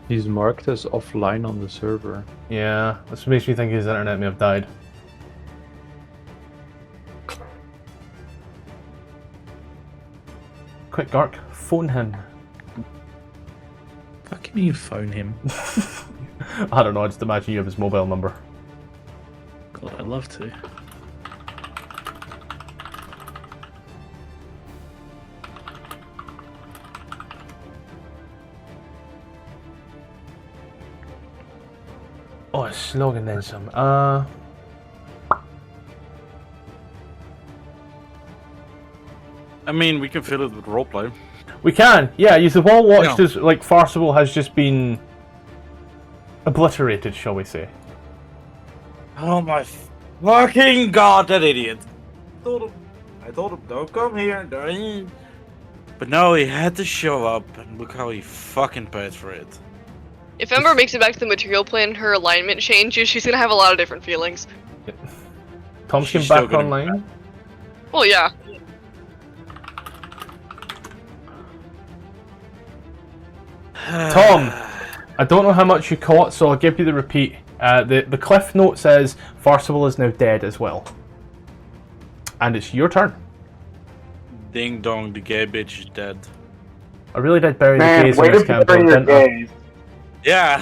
He's marked as offline on the server. Yeah, this makes me think his internet may have died. Quick, Gark, phone him. How can you phone him? I don't know, I just imagine you have his mobile number. God, I'd love to. Oh, it's slogan then some. I mean, we can fill it with roleplay. We can, yeah. You've all watched Yeah. as like Farcival has just been obliterated, shall we say? Oh my fucking god, that idiot! I told him, don't come here, don't. But no, he had to show up, and look how he fucking paid for it. If Ember makes it back to the material plane, her alignment changes. She's gonna have a lot of different feelings. Tom's came She's still back gonna- online. Well, yeah. Tom, I don't know how much you caught, so I'll give you the repeat. The cliff note says Farcival is now dead as well. And it's your turn. Ding dong, the gay bitch is dead. I really did bury the Man, gays way in to this campaign, bury your didn't I? gays. Yeah,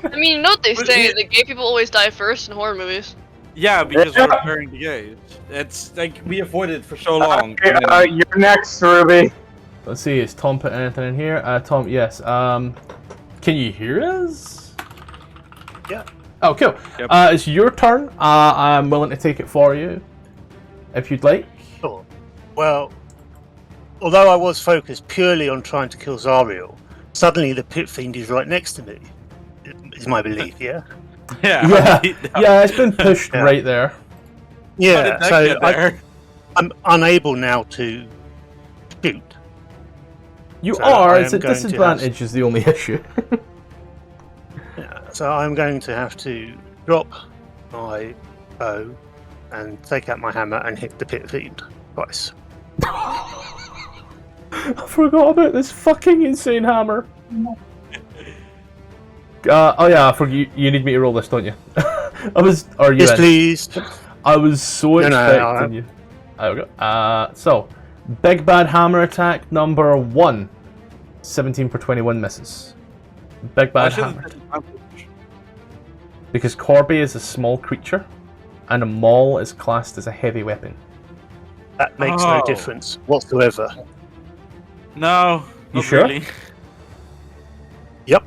I mean, you know what they But say, yeah. that gay people always die first in horror movies. yeah, because Yeah. we're burying the gays. It's like we avoided it for so long. Okay, and then- you're next, Ruby. Let's see, is Tom put anything in here? Tom, yes. Can you hear us? Yeah. Oh, cool. Yep. It's your turn. I'm willing to take it for you, if you'd like. Sure. Well, although I was focused purely on trying to kill Zariel, suddenly the pit fiend is right next to me. Is my belief, yeah? yeah, Yeah, yeah, it's been pushed Yeah. right there. How Yeah. did that So get there? I'm unable now to shoot. You So are. I It's am a going to disadvantage is the only issue. Yeah, so I'm going to have to drop my bow and take out my hammer and hit the pit fiend twice. I forgot about this fucking insane hammer. Oh yeah, I forgot. You need me to roll this, don't you? Are you Yes, in? please. I was so expecting you. There we go. So, big bad hammer attack number 1. 17 for 21 misses. Big bad hammer. Because Corby is a small creature, and a maul is classed as a heavy weapon. That makes no difference whatsoever. No, You not sure? really. Yep.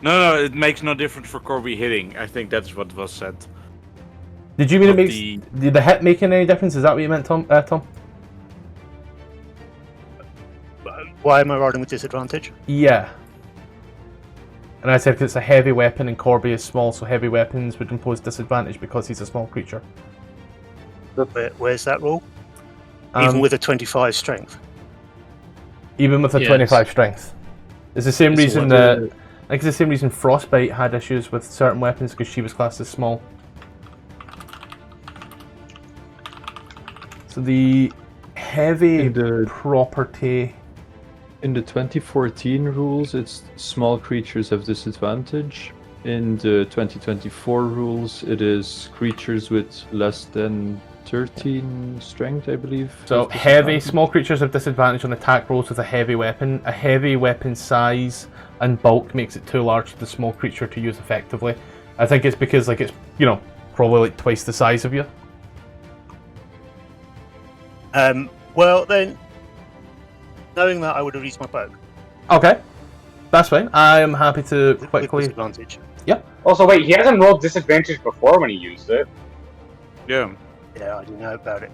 No, it makes no difference for Corby hitting. I think that's what was said. Did you mean it But makes... Did the hit make any difference? Is that what you meant, Tom? Why am I rolling with disadvantage? Yeah. And I said because it's a heavy weapon and Corby is small, so heavy weapons would impose disadvantage because he's a small creature. Where's that rule? Even Um, with a 25 strength. Even with a Yes. 25 strength. It's the same So reason what that... the- I think it's the same reason Frostbite had issues with certain weapons because she was classed as small. So the heavy In the- property... In the 2014 rules, it's small creatures have disadvantage. In the 2024 rules, it is creatures with less than 13 strength, I believe. So have heavy, disadvantage. small creatures have disadvantage on attack rolls with a heavy weapon. A heavy weapon size and bulk makes it too large for the small creature to use effectively. I think it's because like it's, you know, probably like twice the size of you. Well then, knowing that, I would have used my bow Okay, that's fine. I am happy to with quickly... disadvantage. Also, wait, he hasn't rolled disadvantage before when he used it. Yeah. Yeah, I didn't know about it.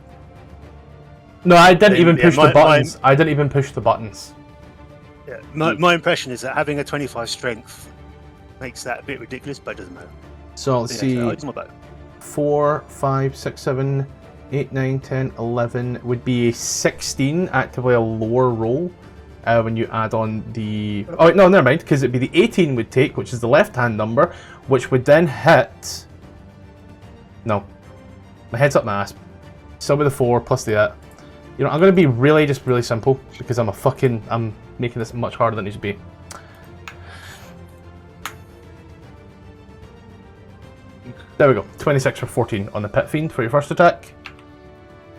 No, I didn't Yeah, even push my- the buttons. I didn't even push the buttons. Yeah, my impression is that having a 25 strength makes that a bit ridiculous, but it doesn't matter. So let's Yeah, see. so I use my bow. 4, 5, 6, 7, 8, 9, 10, 11 would be a 16, actively a lower roll when you add on the... Oh, no, never mind, because it'd be the 18 would take, which is the left-hand number, which would then hit... No. My head's up my ass. Still with the 4 plus the... You know, I'm going to be really simple, because I'm making this much harder than it needs to be. There we go. 26 for 14 on the Pit Fiend for your first attack.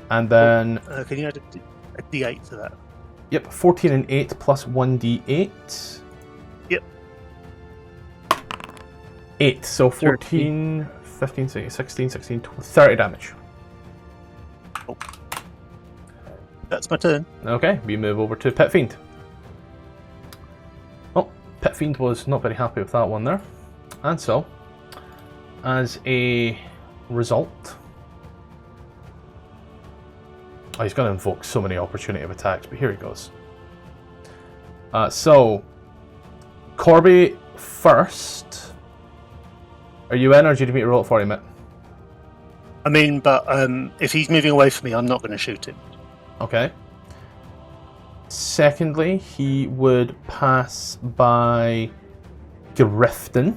And then... Can you add a d8 to that? Yep, 14 and 8 plus 1d8. Yep. 8, so 14, 15, 16, 16, 30 damage. That's my turn. Okay, we move over to Pit Fiend. Well, Pit Fiend was not very happy with that one there. And so, as a result... Oh, he's going to invoke so many opportunity of attacks, but here he goes. So, Corby first. Are you in, or do you need me to roll it for you, mate? I mean, but if he's moving away from me, I'm not going to shoot him. Okay. Secondly, he would pass by Grifton.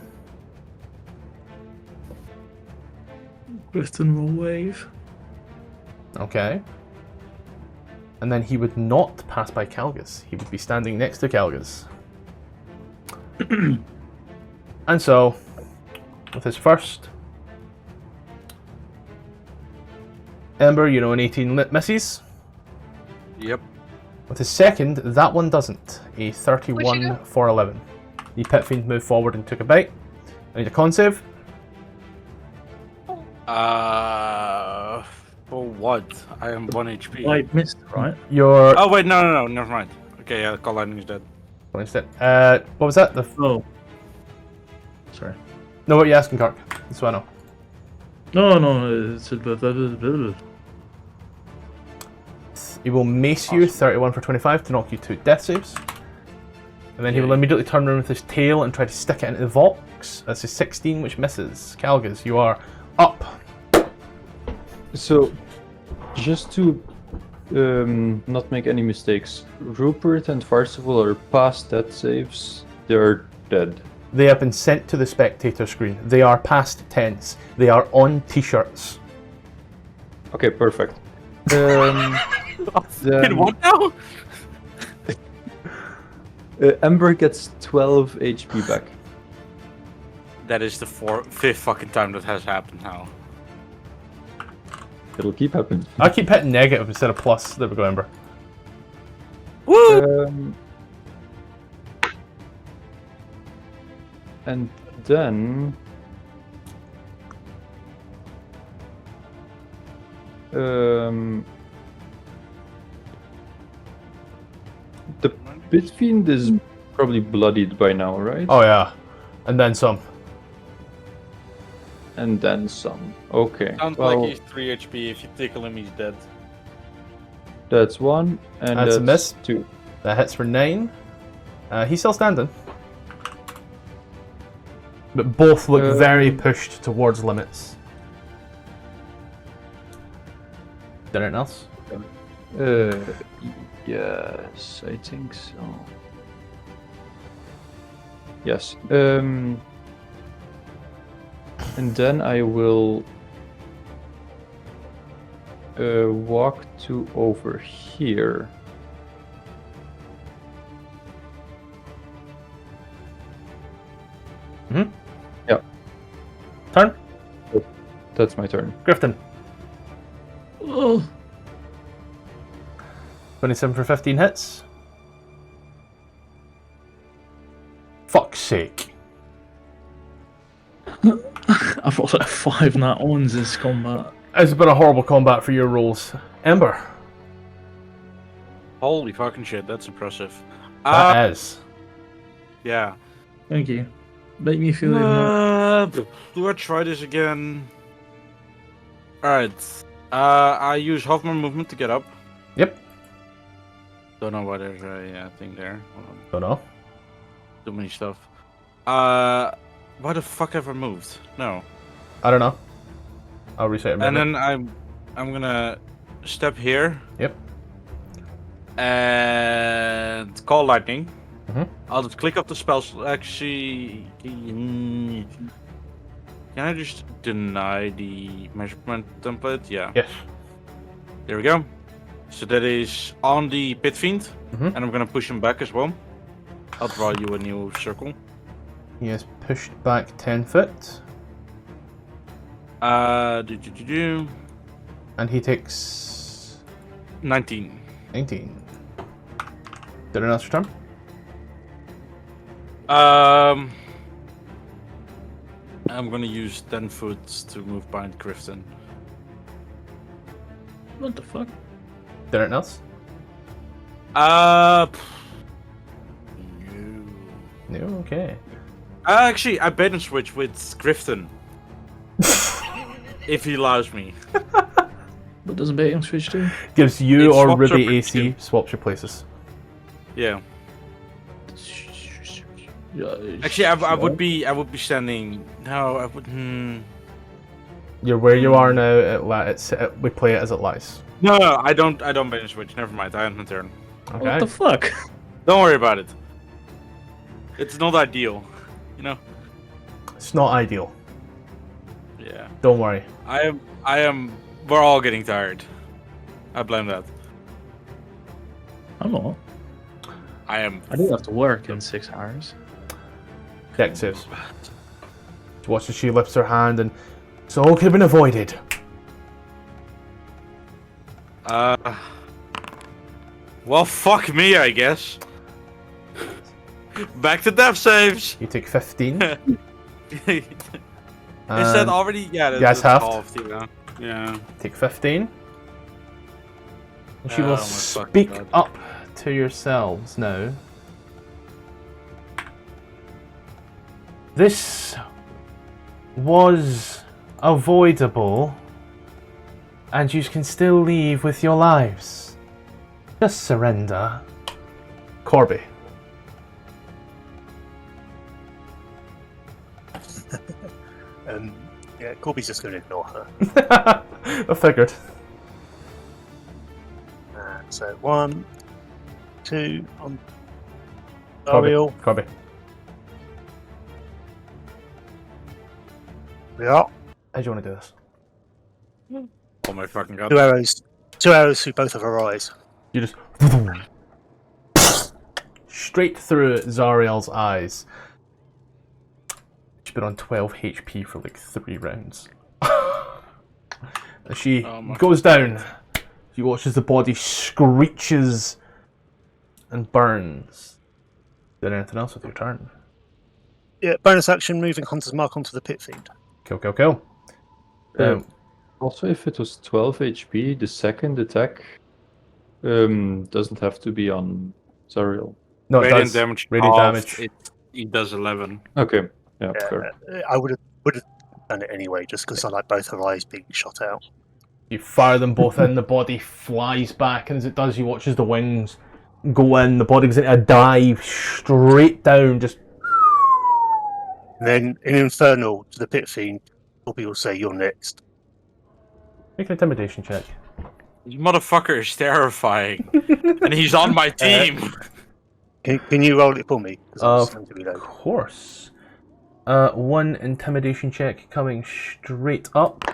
Grifton will wave. Okay. And then he would not pass by Calgus. He would be standing next to Calgus. And so, with his first... Ember, you know, an 18 misses. Yep. With his second, that one doesn't. A What'd 31 you do? for 11. The Pit Fiend moved forward and took a bite. I need a con save. For what? I am 1 HP. I missed, right? Your... Oh wait, no, never mind. Okay, yeah, Call Lightning is dead. What was that? Oh. Sorry. No, what are you asking, Kirk? That's what I know. No, it's He will mace you, 31 for 25, to knock you 2 death saves. And then he will immediately turn around with his tail and try to stick it into the Vox. That's a 16, which misses. Calgus, you are up. So, just to not make any mistakes, Rupert and Farcival are past death saves. They're dead. They have been sent to the spectator screen. They are past tense. They are on t-shirts. Okay, perfect. In what now? Ember gets 12 HP back. That is the fifth fucking time that has happened now. It'll keep happening. I keep hitting negative instead of plus. There we go, Ember. And then the Pit Fiend is probably bloodied by now, right? Oh yeah, and then some. And then some. Okay. Sounds well, like he's 3 HP. If you tickle him, he's dead. that's one, and That's a miss. two. That hits for 9. He's still standing. But both look very pushed towards limits. Anything else? Yes, I think so. Yes. And then I will walk to over here. Mm-hmm. Yeah. Turn. That's my turn. Grifton. Oh, 27 for 15 hits. Fuck's sake. I've rolled like 5 nat ones this combat. It's been a horrible combat for your rolls. Ember. Holy fucking shit, that's impressive. That is. Yeah. Thank you. Make me feel even more. Do I try this again? Alright. I use half my movement to get up. Yep. Don't know why there's a thing there. Hold on. Don't know. Too many stuff. Why the fuck have I moved? No. I don't know. I'll reset it. And then I'm gonna step here. Yep. And call lightning. Mhm. I'll just click up the spells. Actually, can I just deny the measurement template? Yeah. Yes. There we go. So that is on the Pit Fiend, Mhm. and I'm gonna push him back as well. I'll draw you a new circle. He is pushed back 10 foot. And he takes 19. 19. Did an else turn? I'm gonna use 10 foot to move behind Grifton. What the fuck? Did anything else? No. No, okay. Actually, I bait and switch with Grifton. If he allows me. What doesn't bait and switch do? Gives you It or swaps Ruby your AC, swaps your places. Yeah. Yeah, Actually, I would be standing. No, I would. You're where you are now. We play it as it lies. No, I don't bait and switch. Never mind. I end my turn. Okay. What the fuck? Don't worry about it. It's not ideal, you know. It's not ideal. Yeah. Don't worry. I am. We're all getting tired. I blame that. I'm not. I am. I don't have to work in 6 hours. Deck saves. She watches she lifts her hand and so all could have been avoided. Well, fuck me, I guess. Back to death saves. You take 15. Is that already? Yeah, yes, halved. halved, you know? Yeah. Take 15. And she Oh will my fucking speak God. up to yourselves now. This was avoidable, and you can still leave with your lives. Just surrender. Corby. Yeah, Corby's just going to ignore her. I figured. So 1, 2 on Corby. Ariel. Corby. Yeah. How do you want to do this? Oh my fucking God. 2 arrows. 2 arrows through both of her eyes. You just straight through Zariel's eyes. She been on 12 HP for like 3 rounds. As she Oh my goes down, you watch as the body screeches and burns. Did anything else with your turn? Yeah, bonus action, moving Hunter's Mark onto the pit fiend. Kill, kill, kill. Also, if it was 12 HP, the second attack doesn't have to be on Zariel. No, it Radiant does. damage. Radiant half, damage. He does 11. Okay, yeah, fair. I would have done it anyway, just because I like both her eyes being shot out. You fire them both in, the body flies back, and as it does, you watch as the wings go in, the body goes into a dive straight down, just... And then in Infernal to the pit fiend, Bobby will say, "You're next." Make an intimidation check. This motherfucker is terrifying. And he's on my team. Can you roll it for me? 'Cause I'm just going to Of reload. course. 1 intimidation check coming straight up.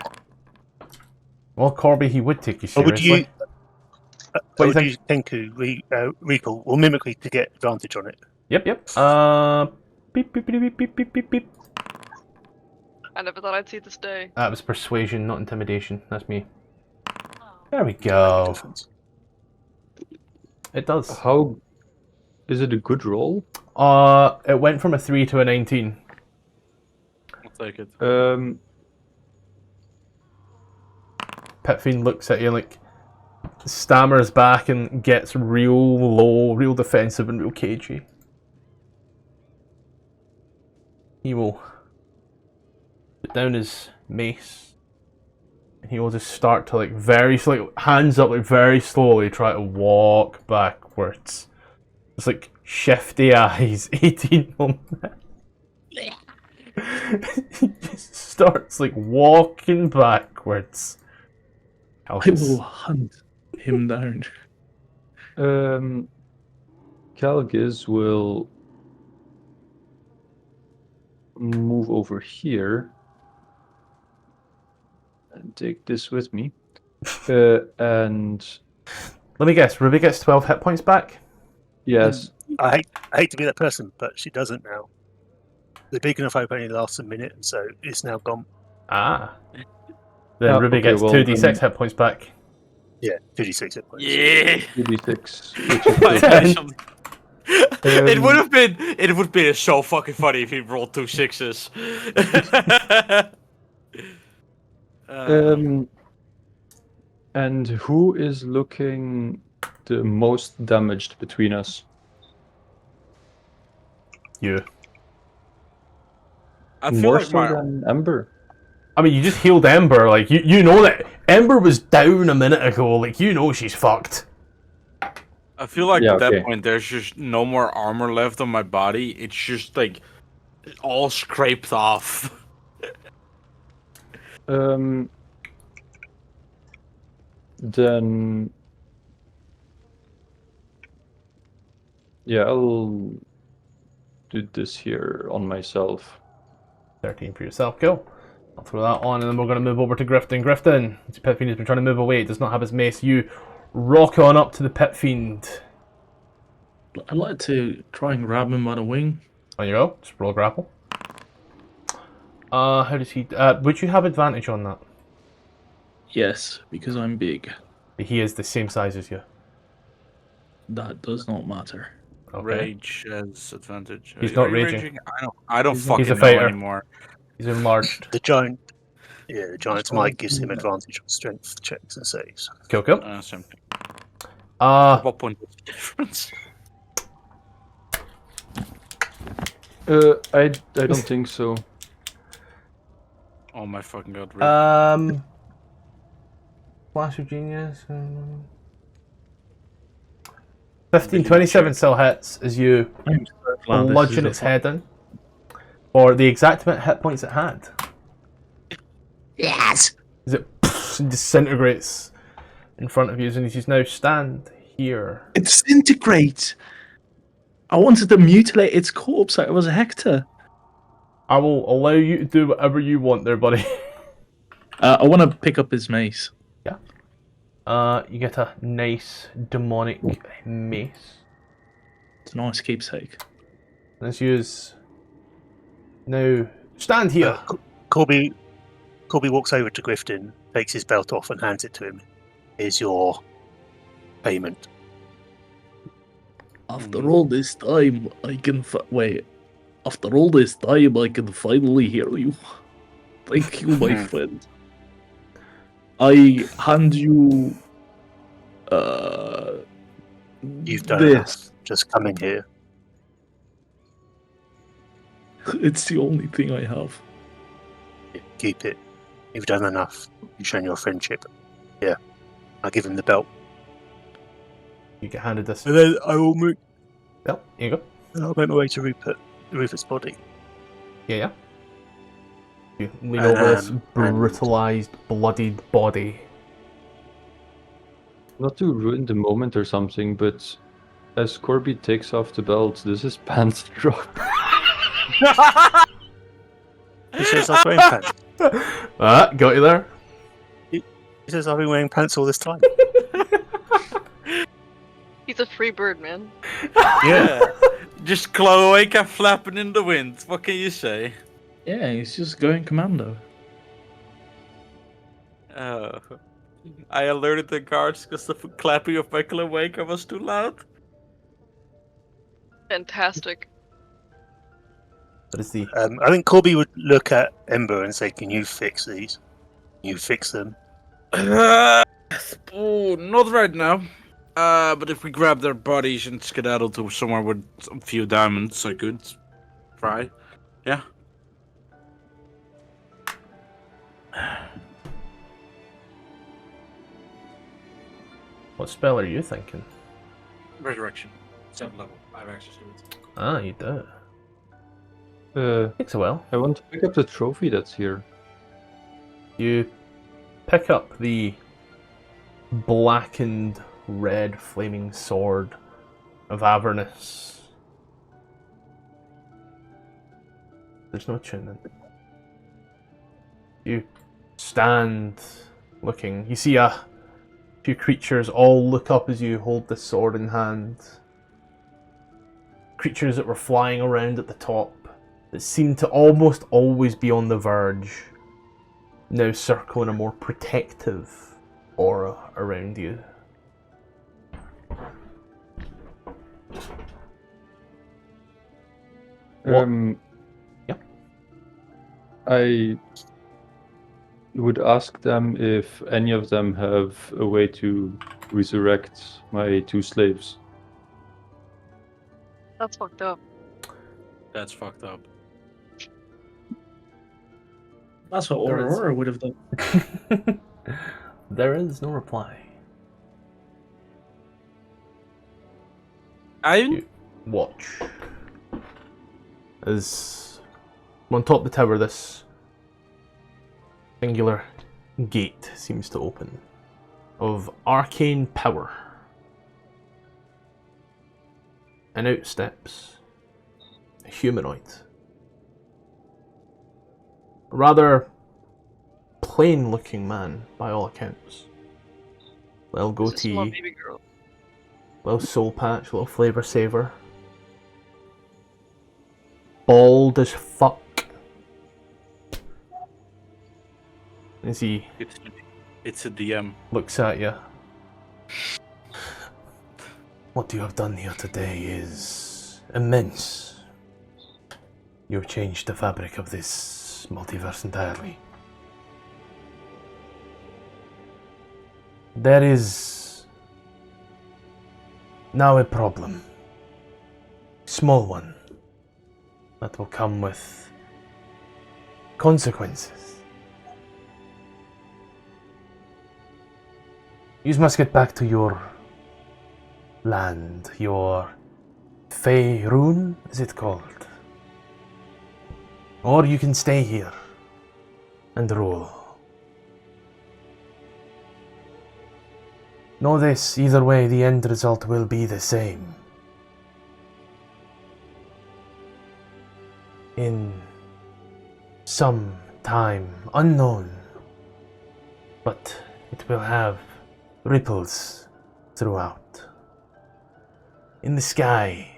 Well, Corby, he would take you Or would seriously. you? What do you Would think? use Tenku, Recall, or Mimicry to get advantage on it? Yep, yep. Beep, beep, beep, beep, beep, beep, beep, beep. I never thought I'd see this day. That was persuasion, not intimidation. That's me. There we Make a go. difference. It does. How is it a good roll? It went from a 3 to a 19. I'll take it. Pit Fiend looks at you like stammers back and gets real low, real defensive and real cagey. He will put down his mace and he will just start to like very slowly, hands up like very slowly, try to walk backwards. It's like shifty eyes, 18 on that. He just starts like walking backwards. I will hunt him down. Calgis will move over here and take this with me. And Let me guess, Ruby gets 12 hit points back? yes, I hate to be that person, but she doesn't now. The big enough hope only lasts a minute, and so it's now gone. Ah. Then Oh, Ruby okay, gets well, 2d6 then- hit points back. Yeah, 56 hit points. Yeah. 2d6. Which is My good. initial- it would have been. It would be so fucking funny if he rolled 2 6s. And who is looking the most damaged between us? You. I feel More like so my than Ember. I mean, you just healed Ember, like, you know that Ember was down a minute ago, like, you know she's fucked. I feel like Yeah, at that okay. point there's just no more armor left on my body. It's just like all scraped off. Then yeah, I'll do this here on myself. 13 for yourself, cool. I'll throw that on, and then we're going to move over to Grifton. Grifton, the Pit Fiend has been trying to move away, it does not have his mace. You rock on up to the Pit Fiend. I'd like to try and grab him by the wing. On you go, just roll a grapple. How does he... would you have advantage on that? Yes, because I'm big. He is the same size as you. That does not matter. Okay. Rage has advantage. He's Are not you raging. I don't He's fucking a know fighter. anymore. He's enlarged. The giant's why might gives him I'm- advantage on strength checks and saves. Kill, kill. Same thing. Uh, What point is the difference? I don't think so. Oh my fucking god. Flash of Genius. 15, 27 still hits as you I'm so glad this bludgeon is a its head in. For the exact amount of hit points it had. Yes. As it disintegrates in front of you, and you now stand here. It disintegrates. I wanted to mutilate its corpse like it was a Hector. I will allow you to do whatever you want there, buddy. I want to pick up his mace. You get a nice demonic mace. It's a nice keepsake. Let's use now Stand here. Corby walks over to Grifton, takes his belt off, and hands it to him. Here's your payment. After all this time, I can wait. After all this time, I can finally hear you. Thank you, my friend. I hand you. You've done this. enough. Just come in here. It's the only thing I have. Keep it. You've done enough. You've shown your friendship. Yeah. I'll give him the belt. You get handed this. And then I will move. Yep, here you go. And I'll make my way to Rupert's body. Yeah. You lean over this brutalized, bloodied body. Not to ruin the moment or something, but as Corby takes off the belt, does his pants drop? He says I'm wearing pants. Got you there. He says I've been wearing pants all this time. He's a free bird, man. Yeah. Just cloaca flapping in the wind. What can you say? Yeah, he's just going commando. I alerted the guards because the clapping of my cloaca was too loud. Fantastic. What is the... I think Corby would look at Ember and say, "Can you fix these? Can you fix them?" Not right now. But if we grab their bodies and skedaddle to somewhere with a few diamonds, I could try. Yeah. What spell are you thinking? Resurrection. 7th level. I have access to it. Ah, you do. Takes a while. I want to pick up the trophy that's here. You pick up the blackened red flaming sword of Avernus. There's no attunement. You stand looking. You see a few creatures all look up as you hold the sword in hand. Creatures that were flying around at the top, that seemed to almost always be on the verge, now circle in a more protective aura around you. Yep. I would ask them if any of them have a way to resurrect my 2 slaves. That's fucked up. That's fucked up. That's what There is. Aurora would have done. There is no reply. I Watch as on top of the tower this singular gate seems to open of arcane power, and out steps a humanoid, a rather plain looking man by all accounts. Little It's a small goatee, baby girl. little soul patch, little flavor saver. Bald as fuck. As he it's a DM. looks at you. What you have done here today is immense. You have changed the fabric of this multiverse entirely. There is now a problem. Small one. That will come with consequences. You must get back to your land, your Faerun, is it called? Or you can stay here and rule. Know this, either way the end result will be the same. In some time unknown, but it will have ripples throughout. In the sky,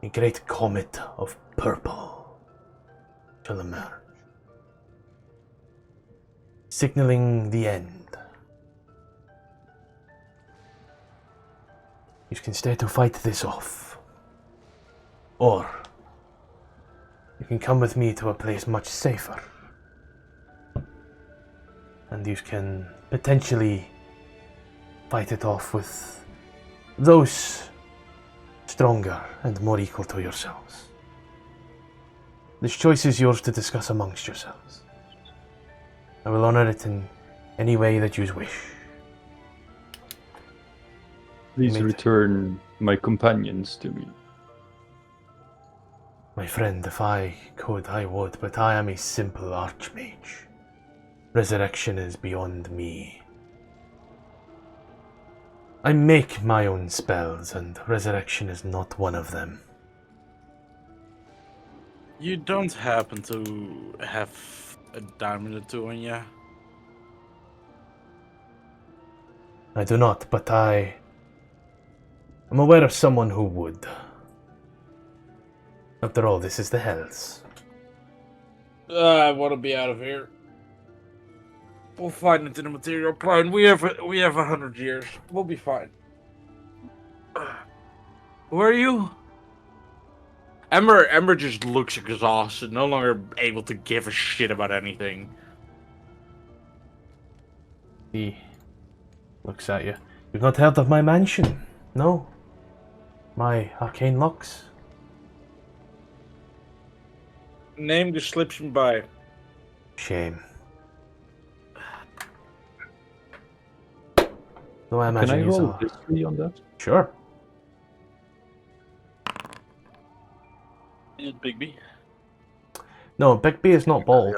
a great comet of purple. shall emerge, signaling the end. You can stay to fight this off, or you can come with me to a place much safer, and you can potentially fight it off with those stronger and more equal to yourselves. This choice is yours to discuss amongst yourselves. I will honor it in any way that you wish. Please Mate. return my companions to me. My friend, if I could, I would, but I am a simple archmage. Resurrection is beyond me. I make my own spells, and resurrection is not one of them. You don't happen to have a diamond or two on you? I do not, but I am aware of someone who would. After all, this is the Hells. I want to be out of here. We'll find it in the material plane. We have 100 years. We'll be fine. Who are you? Ember just looks exhausted, no longer able to give a shit about anything. He looks at you. You've not heard of my mansion? No? My arcane locks? Name just slips me by. Shame. Though I Can imagine I you roll are. history on that? Sure. Bigby. No, Big B is not bald.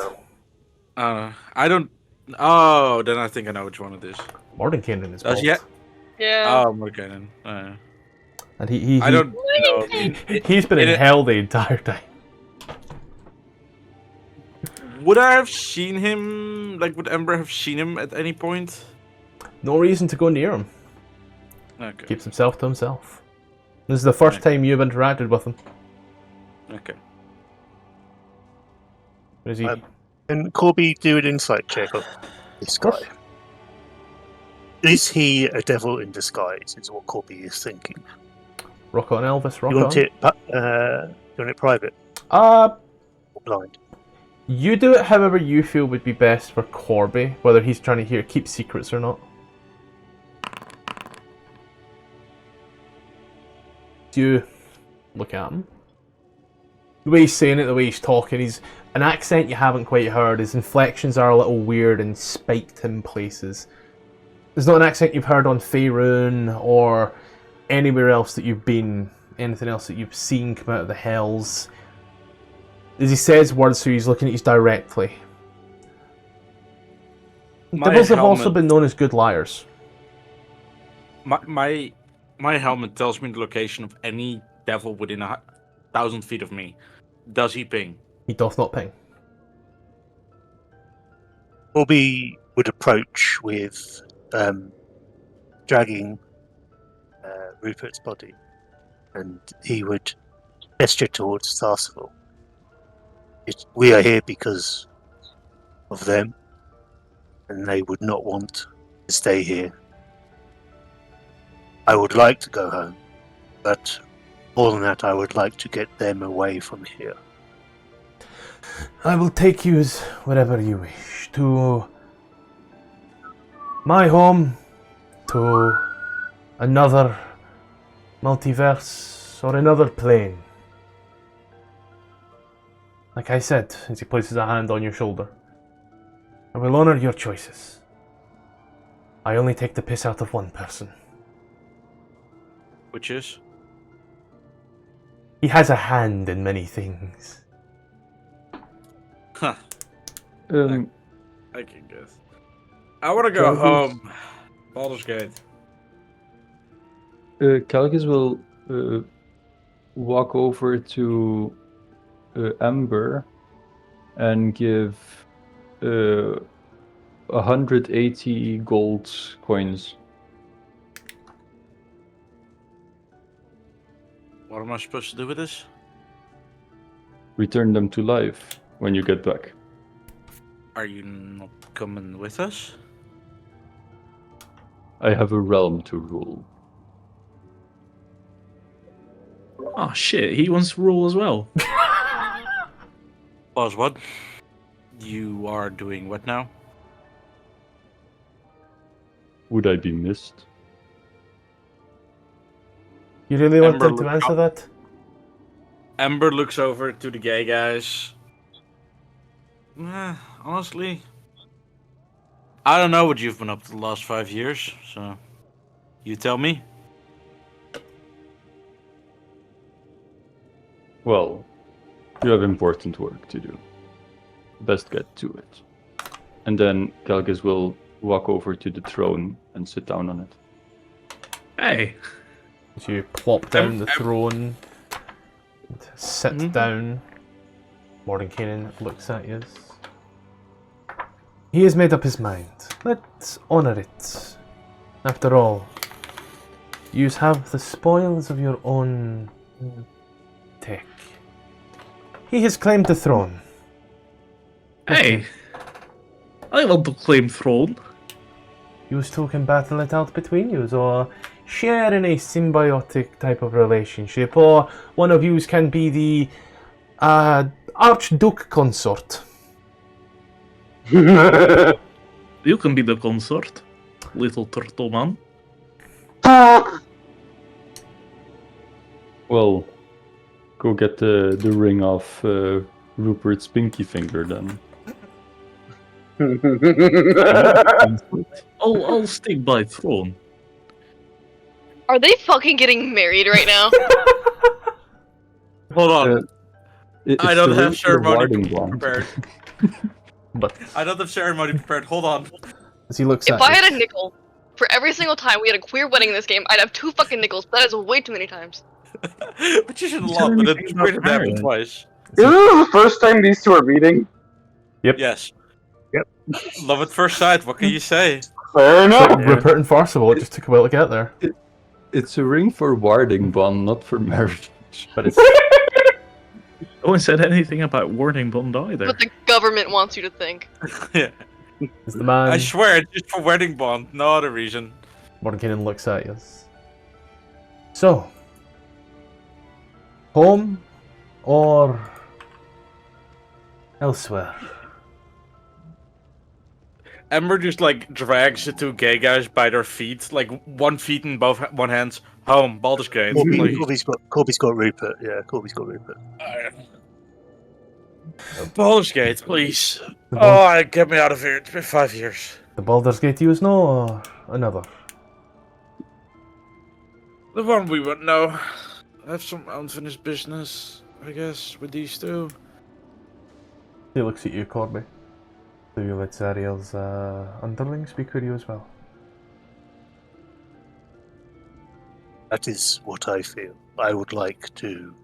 I don't. Oh, then I think I know which one it is. Mordenkainen is bald. Does he? Yeah. Oh, Mordenkainen. And he I don't know. he's been in hell the entire time. Would I have seen him? Like, would Ember have seen him at any point? No reason to go near him. Okay. Keeps himself to himself. This is the first Okay. time you've interacted with him. Okay. Is he? And Corby, do an insight check of this guy. course. Is he a devil in disguise? Is what Corby is thinking. Rock on, Elvis. Rock You want on. it? You want it private Uh, or blind? you do it however you feel would be best for Corby, whether he's trying to keep secrets or not. Do you look at him? The way he's saying it, the way he's talking, he's an accent you haven't quite heard. His inflections are a little weird and spiked in places. There's not an accent you've heard on Faerun or anywhere else that you've been, anything else that you've seen come out of the Hells. As he says words, so he's looking at you directly. Devils have also been known as good liars. My helmet tells me the location of any devil within 1,000 feet of me. Does he ping? He doth not ping. Corby would approach with dragging Rupert's body, and he would gesture towards Tharsival. We are here because of them, and they would not want to stay here. I would like to go home, but more than that, I would like to get them away from here. I will take you wherever you wish. To my home, to another multiverse, or another plane. Like I said, as he places a hand on your shoulder, I will honor your choices. I only take the piss out of one person. Which is? He has a hand in many things. Huh. I can guess. I want to go home. Baldur's Gate. Calgus will walk over to Ember and give 180 gold coins. What am I supposed to do with this? Return them to life. when you get back. Are you not coming with us? I have a realm to rule. Oh shit, he wants to rule as well. Pause, what? You are doing what now? Would I be missed? You really Ember wanted to look answer up. that? Ember looks over to the gay guys. Honestly, I don't know what you've been up to the last 5 years, so you tell me. Well, you have important work to do. Best get to it. And then Kelgis will walk over to the throne and sit down on it. Hey, As you plop down the throne, and sit down, Mordenkainen looks at you. He has made up his mind. Let's honor it. After all, you have the spoils of your own tech. He has claimed the throne. hey. I want to claim throne. You two can battle it out between you, or share in a symbiotic type of relationship, or one of you can be the Archduke consort. You can be the consort, little turtle man. Well, go get the ring off Rupert's pinky finger then. I'll stick by throne. Are they fucking getting married right now? Hold on. I It's don't the have ring for ceremony warding wand. prepared. But I don't have ceremony prepared. Hold on. as he looks If at I you, had a nickel for every single time we had a queer wedding in this game, I'd have 2 fucking nickels. That is way too many times. But you should You lot, said but anything it's about weird to happen marriage. twice. Is this the first time these two are meeting? Yes. Yep. Love at first sight. What can you say? Fair it's like enough. Rupert and Farcival, it just took a while to get there. It's a ring for warding bond, not for marriage. But it's No one said anything about warding bond either. What the government wants you to think. Yeah. it's the man. I swear, it's just for wedding bond, no other reason. Mordenkainen looks at you. So, home or elsewhere? Ember just like drags the 2 gay guys by their feet, like 1 feet in one hands. Home, Baldur's Gate. Like, Corby's got Rupert. Yeah, Corby's got Rupert. Baldur's Gate, please. The, Get me out of here. It's been 5 years. the Baldur's Gate you know or another? The one we would know. I have some unfinished business, I guess, with these 2. He looks at you, Corby. Do you let Zariel's underling speak with you as well? That is what I feel. I would like to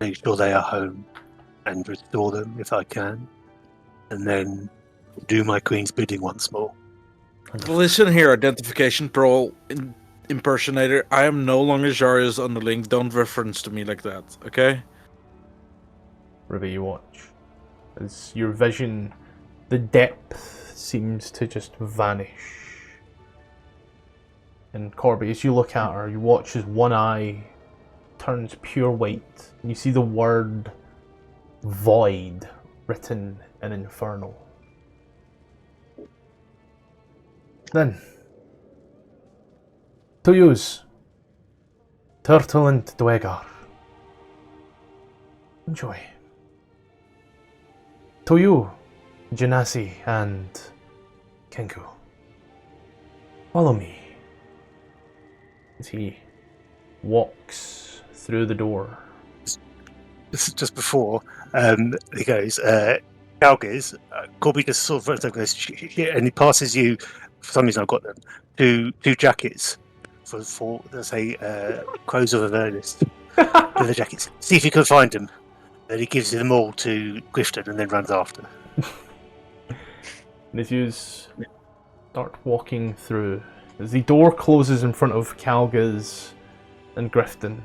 make sure they are home and restore them if I can, and then do my queen's bidding once more. Listen here, identification pro impersonator. I am no longer Zaria's underling. Don't reference to me like that, okay? River, you watch. As your vision, the depth seems to just vanish. And Corby, as you look at her, you watch as one eye turns pure white, and you see the word void written in Infernal. Then, to use Turtle and Dwegar. Enjoy. To you, Genasi and Kenku. Follow me. As he walks through the door. Just before he goes, Calgiz, Corby just sort of runs over, goes, and he passes you. For some reason, I've got them two jackets for let's say Crows of Avernus. The jackets. See if you can find them. Then he gives them all to Grifton and then runs after. And as you start walking through, as the door closes in front of Calgaz and Grifton,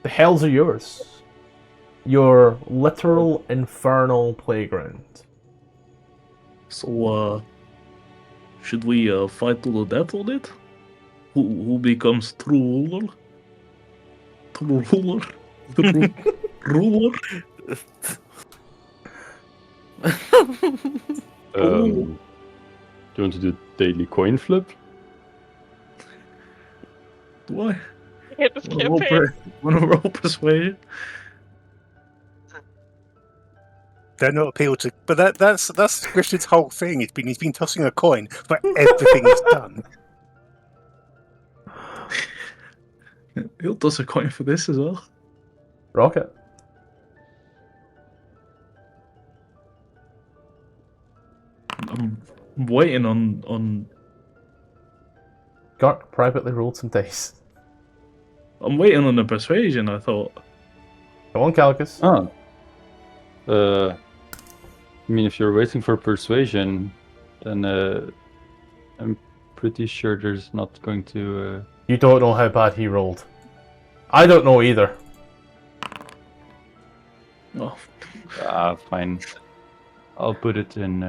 the hells are yours. Your literal infernal playground. So, should we fight to the death on it? Who becomes true ruler? True ruler? True ruler? Do you want to do daily coin flip? Do I? Hit this campaign. Wanna roll persuasion? They're not appeal to, but that's Christian's whole thing. He's been tossing a coin for everything he's done. He'll toss a coin for this as well. Rocket. I'm waiting on. Gark privately rolled some dice. I'm waiting on the persuasion. I thought. Come on, Calcus. I mean, if you're waiting for persuasion, then I'm pretty sure there's not going to. You don't know how bad he rolled. I don't know either. Oh, Fine. I'll put it in.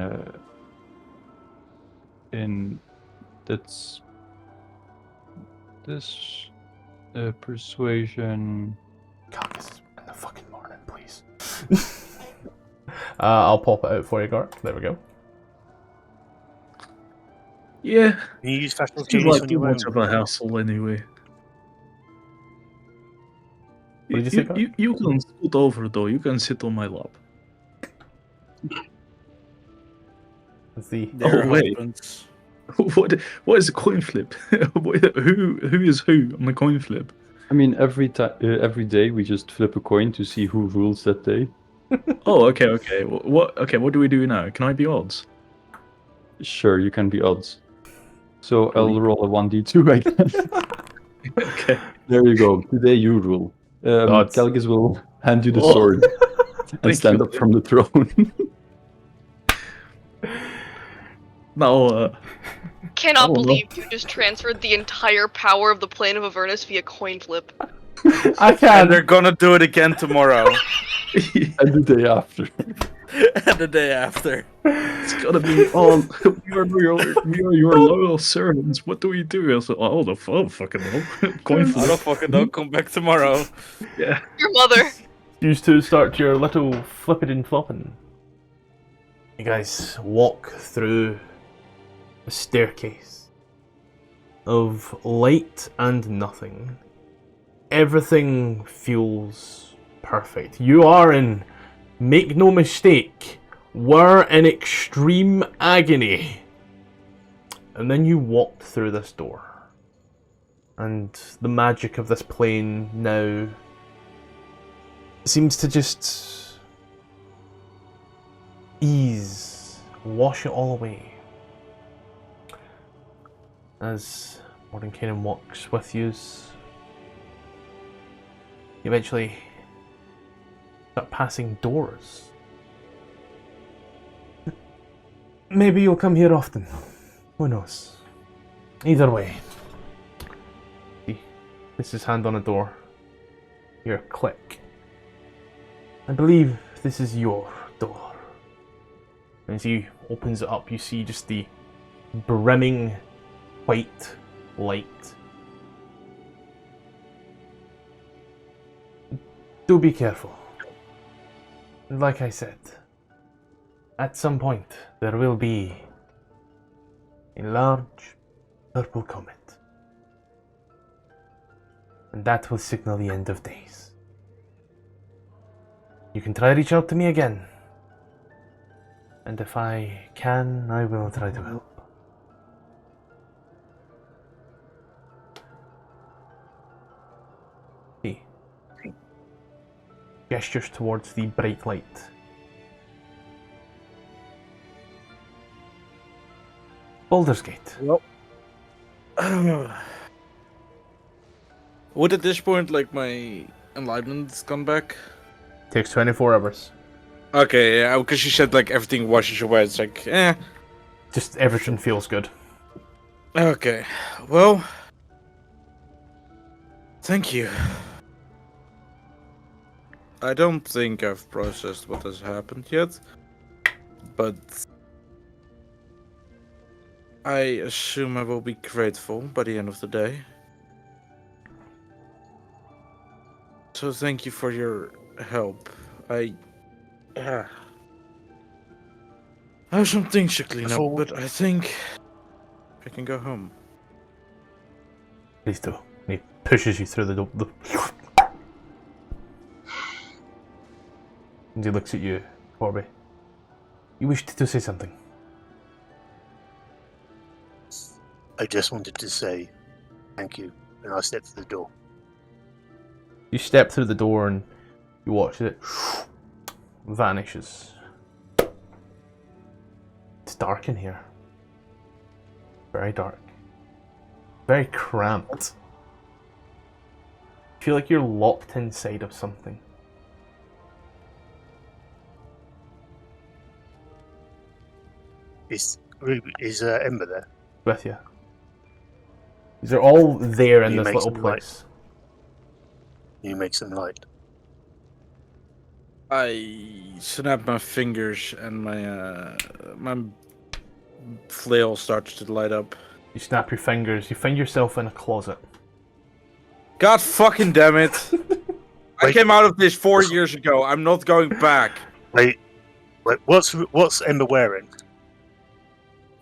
That's this persuasion. Calcus, in the fucking morning, please. I'll pop it out for you, Gark. There we go. yeah. Can you use Fashionable Seems Genius like on too your much own? of a hassle anyway. What did you say, Gark? You can scoot over though. You can sit on my lap. Let's see. Their wait. husbands. What is a coin flip? who is who on the coin flip? I mean, every day we just flip a coin to see who rules that day. Oh, okay. What do we do now? Can I be odds? Sure, you can be odds. So I'll roll a 1d2, I guess. Okay. There you go. Today you rule. Odds. Calgus will hand you the Oh. sword and Thank stand you. up from the throne. Now, Cannot Oh, no. believe you just transferred the entire power of the plane of Avernus via coin flip. I And can. they're gonna do it again tomorrow. And the day after. And the day after. it's gotta be. Oh, we are your loyal servants. What do we do? I was like, oh, the fucking hell. Coin I flip. don't fucking know. Come back tomorrow. Yeah. Your mother. Used to start your little flippin' and floppin'. You guys walk through a staircase of light and nothing. Everything feels perfect. You are in, make no mistake, were in extreme agony. And then you walked through this door. And the magic of this plane now seems to just ease, wash it all away. As Mordenkainen walks with you, you eventually start passing doors. Maybe you'll come here often. Who knows? Either way. See, this is hand on a door. Hear a click. I believe this is your door. And as he opens it up, you see just the brimming white light. Do be careful. Like I said, at some point there will be a large purple comet. And that will signal the end of days. You can try to reach out to me again. And if I can, I will try to help. He gestures towards the bright light. Baldur's Gate. Would at this point, like, my enlightenment's gone back? Takes 24 hours. Okay, yeah, because you said, like, everything washes away. It's like, eh. Just everything feels good. Okay, well, thank you. I don't think I've processed what has happened yet, but I assume I will be grateful by the end of the day. So thank you for your help. I have some things to clean up, but I think I can go home. Please do. And he pushes you through the door. And he looks at you, Corby. You wished to say something. I just wanted to say thank you, and I stepped through the door. You step through the door and you watch it vanishes. It's dark in here. Very dark. Very cramped. You feel like you're locked inside of something. Is Ember there? With you. These are all there in You this make little some light. place. You make some light. I snap my fingers and my flail starts to light up. You snap your fingers, you find yourself in a closet. God fucking damn it! I Wait. came out of this 4 years ago. I'm not going back. Wait, what's Ember wearing?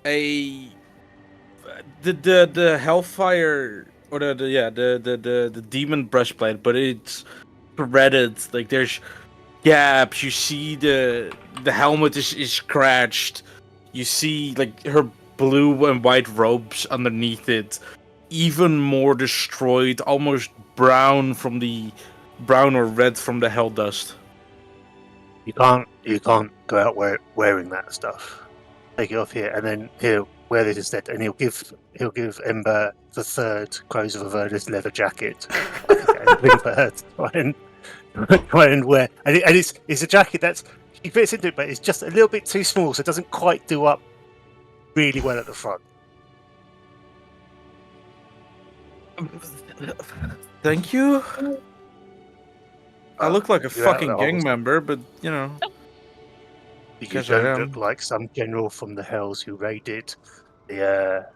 The Hellfire or the demon breastplate, but it's threaded. Like there's gaps. You see the helmet is scratched. You see like her blue and white robes underneath it, even more destroyed, almost brown or red from the hell dust. You can't go out wearing that stuff. Take it off here, and then he'll wear this instead, and he'll give Ember the third Crows of Avernus leather jacket, and bring for her to try and wear. And it's a jacket that's she fits into it, but it's just a little bit too small, so it doesn't quite do up really well at the front. Thank you. I look like a You're out of fucking the gang holes. member, but you know. You Because I don't am. look like some general from the Hells who raided the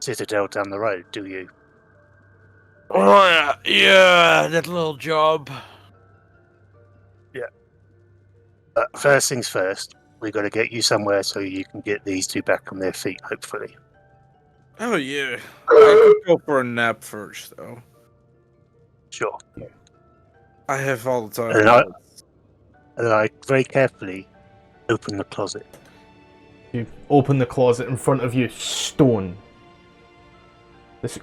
citadel down the road, do you? Oh yeah, that little job. But first things first, we got to get you somewhere so you can get these two back on their feet, hopefully. Oh yeah. I could go for a nap first, though. Sure. I have all the time. And I very carefully open the closet. You open the closet in front of you, stone. This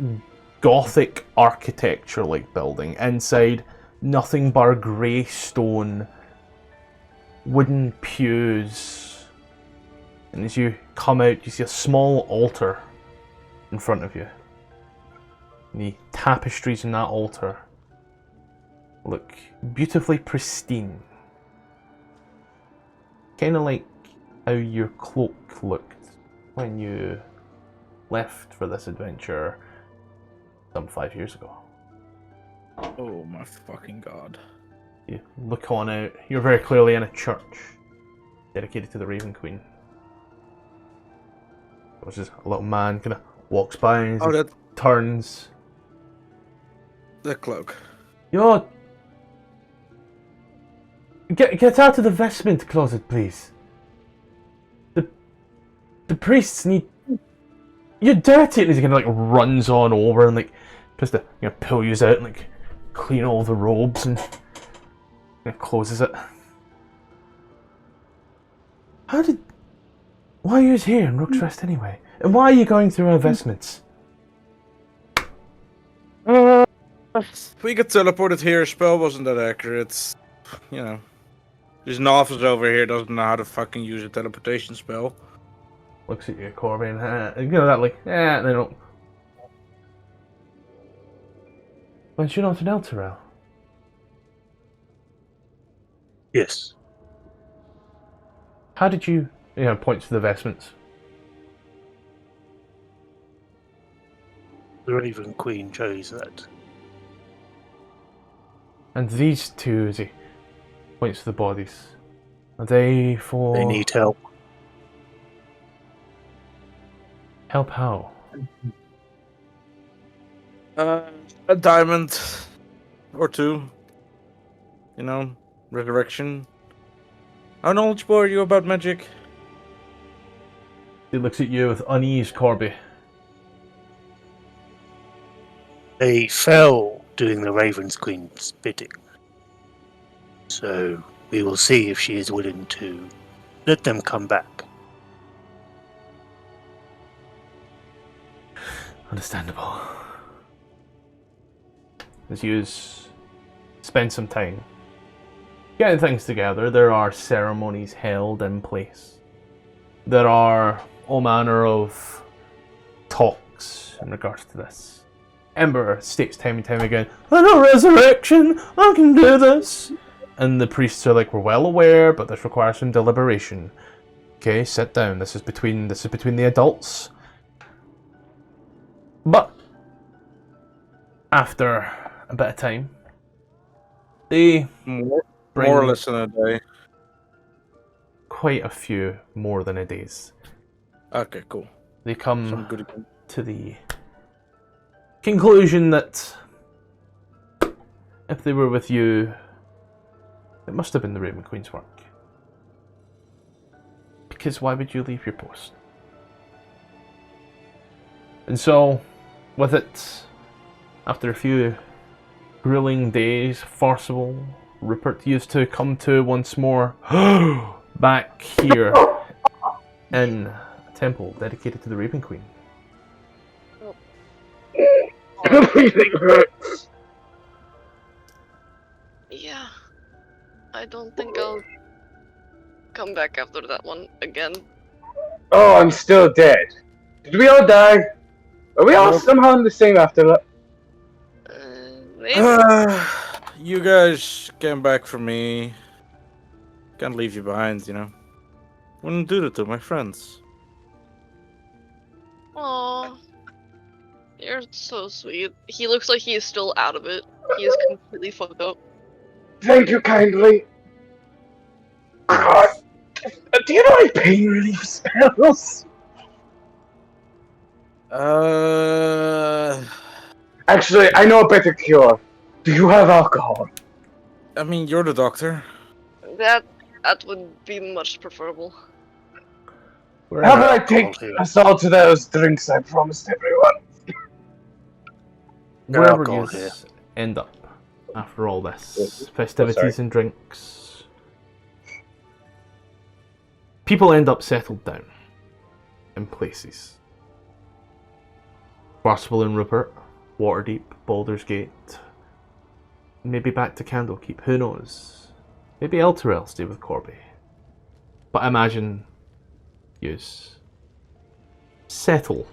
gothic architecture-like building. Inside, nothing but grey stone, wooden pews. And as you come out, you see a small altar in front of you. And the tapestries in that altar look beautifully pristine. Kind of like how your cloak looked when you left for this adventure some 5 years ago. Oh my fucking god. You look on out, you're very clearly in a church dedicated to the Raven Queen. There's just a little man kind of walks by and Oh, that turns. cloak. Yo! Get out of the vestment closet, please. The priests need. You're dirty, and he kind of like runs on over and like just to pull you out and like clean all the robes and closes it. Why are you here in Rook's Rest anyway? And why are you going through our vestments? We got teleported here. Spell wasn't that accurate. You know, this novice over here doesn't know how to fucking use a teleportation spell. Looks at you, Corbin. That like, they don't. Went you not to Deltarel? Yes. How did you, point to the vestments? The Raven Queen chose that. And these two, as he Points to the bodies. Are they for... They need help. Help how? A diamond or two. You know, resurrection. How knowledgeable are you about magic? He looks at you with unease, Corby. They fell doing the Raven's Queen's bidding. So we will see if she is willing to let them come back. Understandable. As you spend some time getting things together, there are ceremonies held in place. There are all manner of talks in regards to this. Ember states time and time again, I know resurrection, I can do this. And the priests are like, we're well aware, but this requires some deliberation. Okay, sit down. This is between the adults. But after a bit of time, they More bring or less in a day. quite a few more than a day's. Okay, cool. They Some come good. to the conclusion that if they were with you, it must have been the Raven Queen's work. Because why would you leave your post? And so, with it, after a few grueling days, forcible, Rupert used to come to once more back here in a temple dedicated to the Raven Queen. Everything hurts. Yeah. I don't think I'll come back after that one again. Oh, I'm still dead. Did we all die? Are we all Nope. somehow in the same afterlife? Maybe. You guys came back for me. Can't leave you behind, you know. Wouldn't do that to my friends. Aww. You're so sweet. He looks like he is still out of it. He is completely fucked up. Thank you kindly. God. Do you know any pain relief spells? Actually, I know a better cure. Do you have alcohol? I mean, you're the doctor. That would be much preferable. How about I take us all to those drinks I promised everyone? Wherever alcohol you here. end up after all this, Yes. festivities and drinks, people end up settled down in places. Barstable and Rupert, Waterdeep, Baldur's Gate, maybe back to Candlekeep, who knows? Maybe Elturel stay with Corby. But imagine yous settle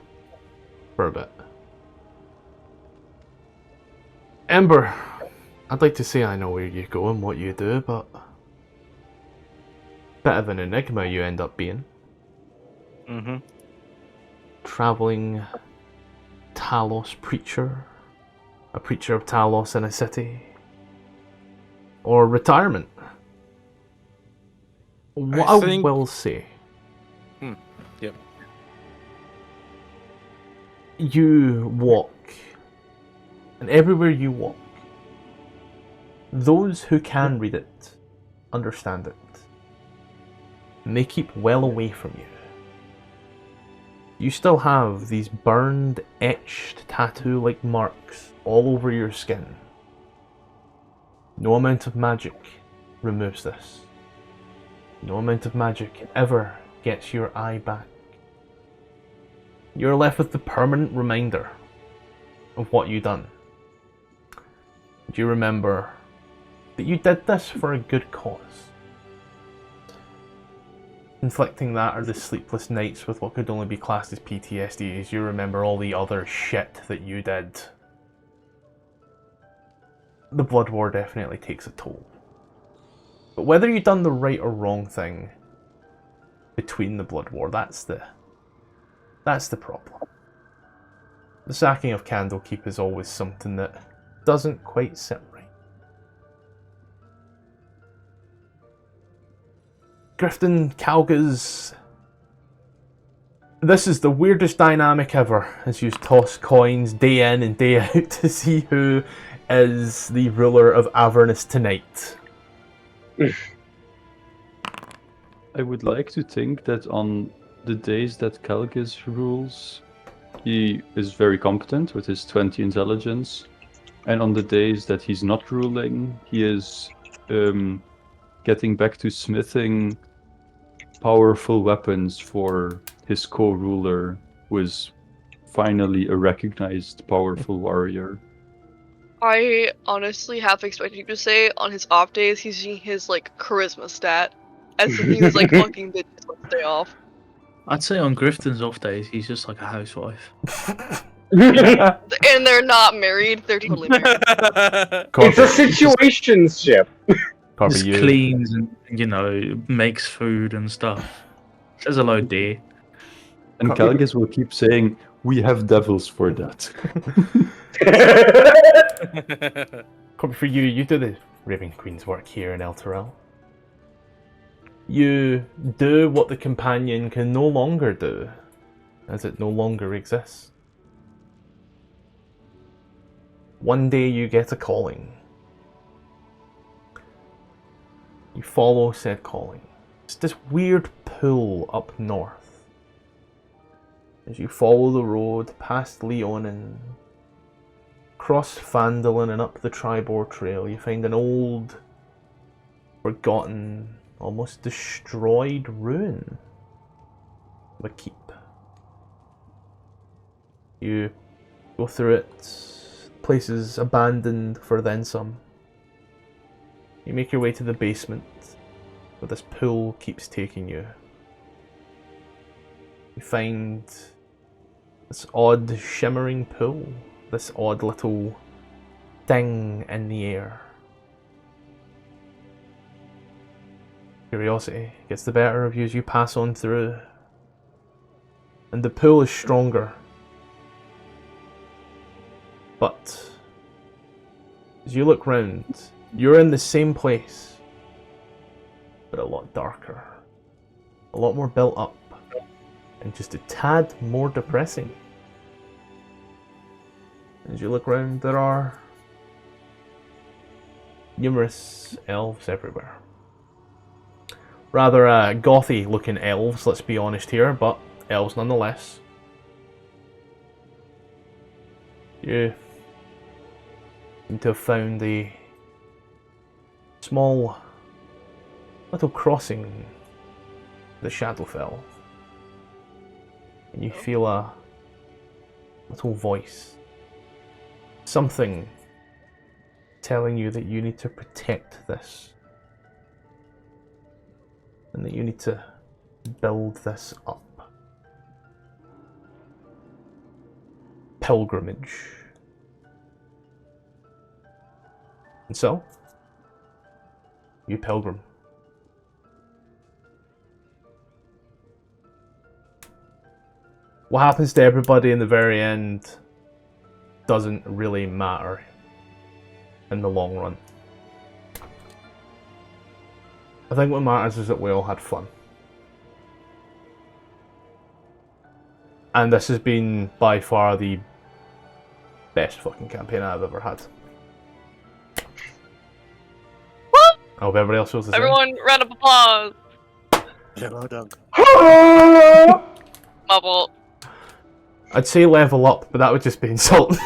for a bit. Ember, I'd like to say I know where you go and what you do, but bit of an enigma you end up being. Mm-hmm. Travelling Talos preacher, a preacher of Talos in a city, or retirement. What I think- will say, Yep. you walk, and everywhere you walk, those who can read it understand it, and they keep well away from you. You still have these burned, etched, tattoo-like marks all over your skin. No amount of magic removes this. No amount of magic ever gets your eye back. You're left with the permanent reminder of what you done. Do you remember that you did this for a good cause? Inflicting that or the sleepless nights with what could only be classed as PTSD as you remember all the other shit that you did. The Blood War definitely takes a toll. But whether you've done the right or wrong thing between the Blood War, that's the problem. The sacking of Candlekeep is always something that doesn't quite sit right. Grifton, Calgas. This is the weirdest dynamic ever, as you toss coins day in and day out to see who is the ruler of Avernus tonight. I would like to think that on the days that Calgas rules, he is very competent with his 20 intelligence. And on the days that he's not ruling, he is getting back to smithing powerful weapons for his co-ruler, who is finally a recognized powerful warrior. I honestly half expected you to say on his off days he's using his like charisma stat, as if he's like fucking bitches on his day off. I'd say on Grifton's off days, he's just like a housewife. And they're not married; they're totally married. It's a situationship. Just cleans and, you know, makes food and stuff. Says hello, dear. And Calgas will keep saying, "We have devils for that." Copy for you. You do the Raven Queen's work here in Elturel. You do what the companion can no longer do, as it no longer exists. One day you get a calling. You follow said calling. It's this weird pull up north. As you follow the road past Leonin, cross Fandolin and up the Tribor Trail, you find an old, forgotten, almost destroyed ruin of a keep. You go through it. Place is abandoned for then some. You make your way to the basement, where this pool keeps taking you. You find this odd shimmering pool, this odd little thing in the air. Curiosity gets the better of you as you pass on through, and the pool is stronger. But as you look round, you're in the same place, but a lot darker, a lot more built up, and just a tad more depressing. As you look round, there are numerous elves everywhere. Rather gothy looking elves, let's be honest here, but elves nonetheless. You seem to have found a small little crossing, the Shadowfell, and you feel a little voice, something telling you that you need to protect this, and that you need to build this up. Pilgrimage. And so, you pilgrim. What happens to everybody in the very end doesn't really matter in the long run. I think what matters is that we all had fun. And this has been by far the best fucking campaign I've ever had. I hope everybody else feels the same. Everyone, round of applause. Yeah, well done. Bubble. I'd say level up, but that would just be insulting.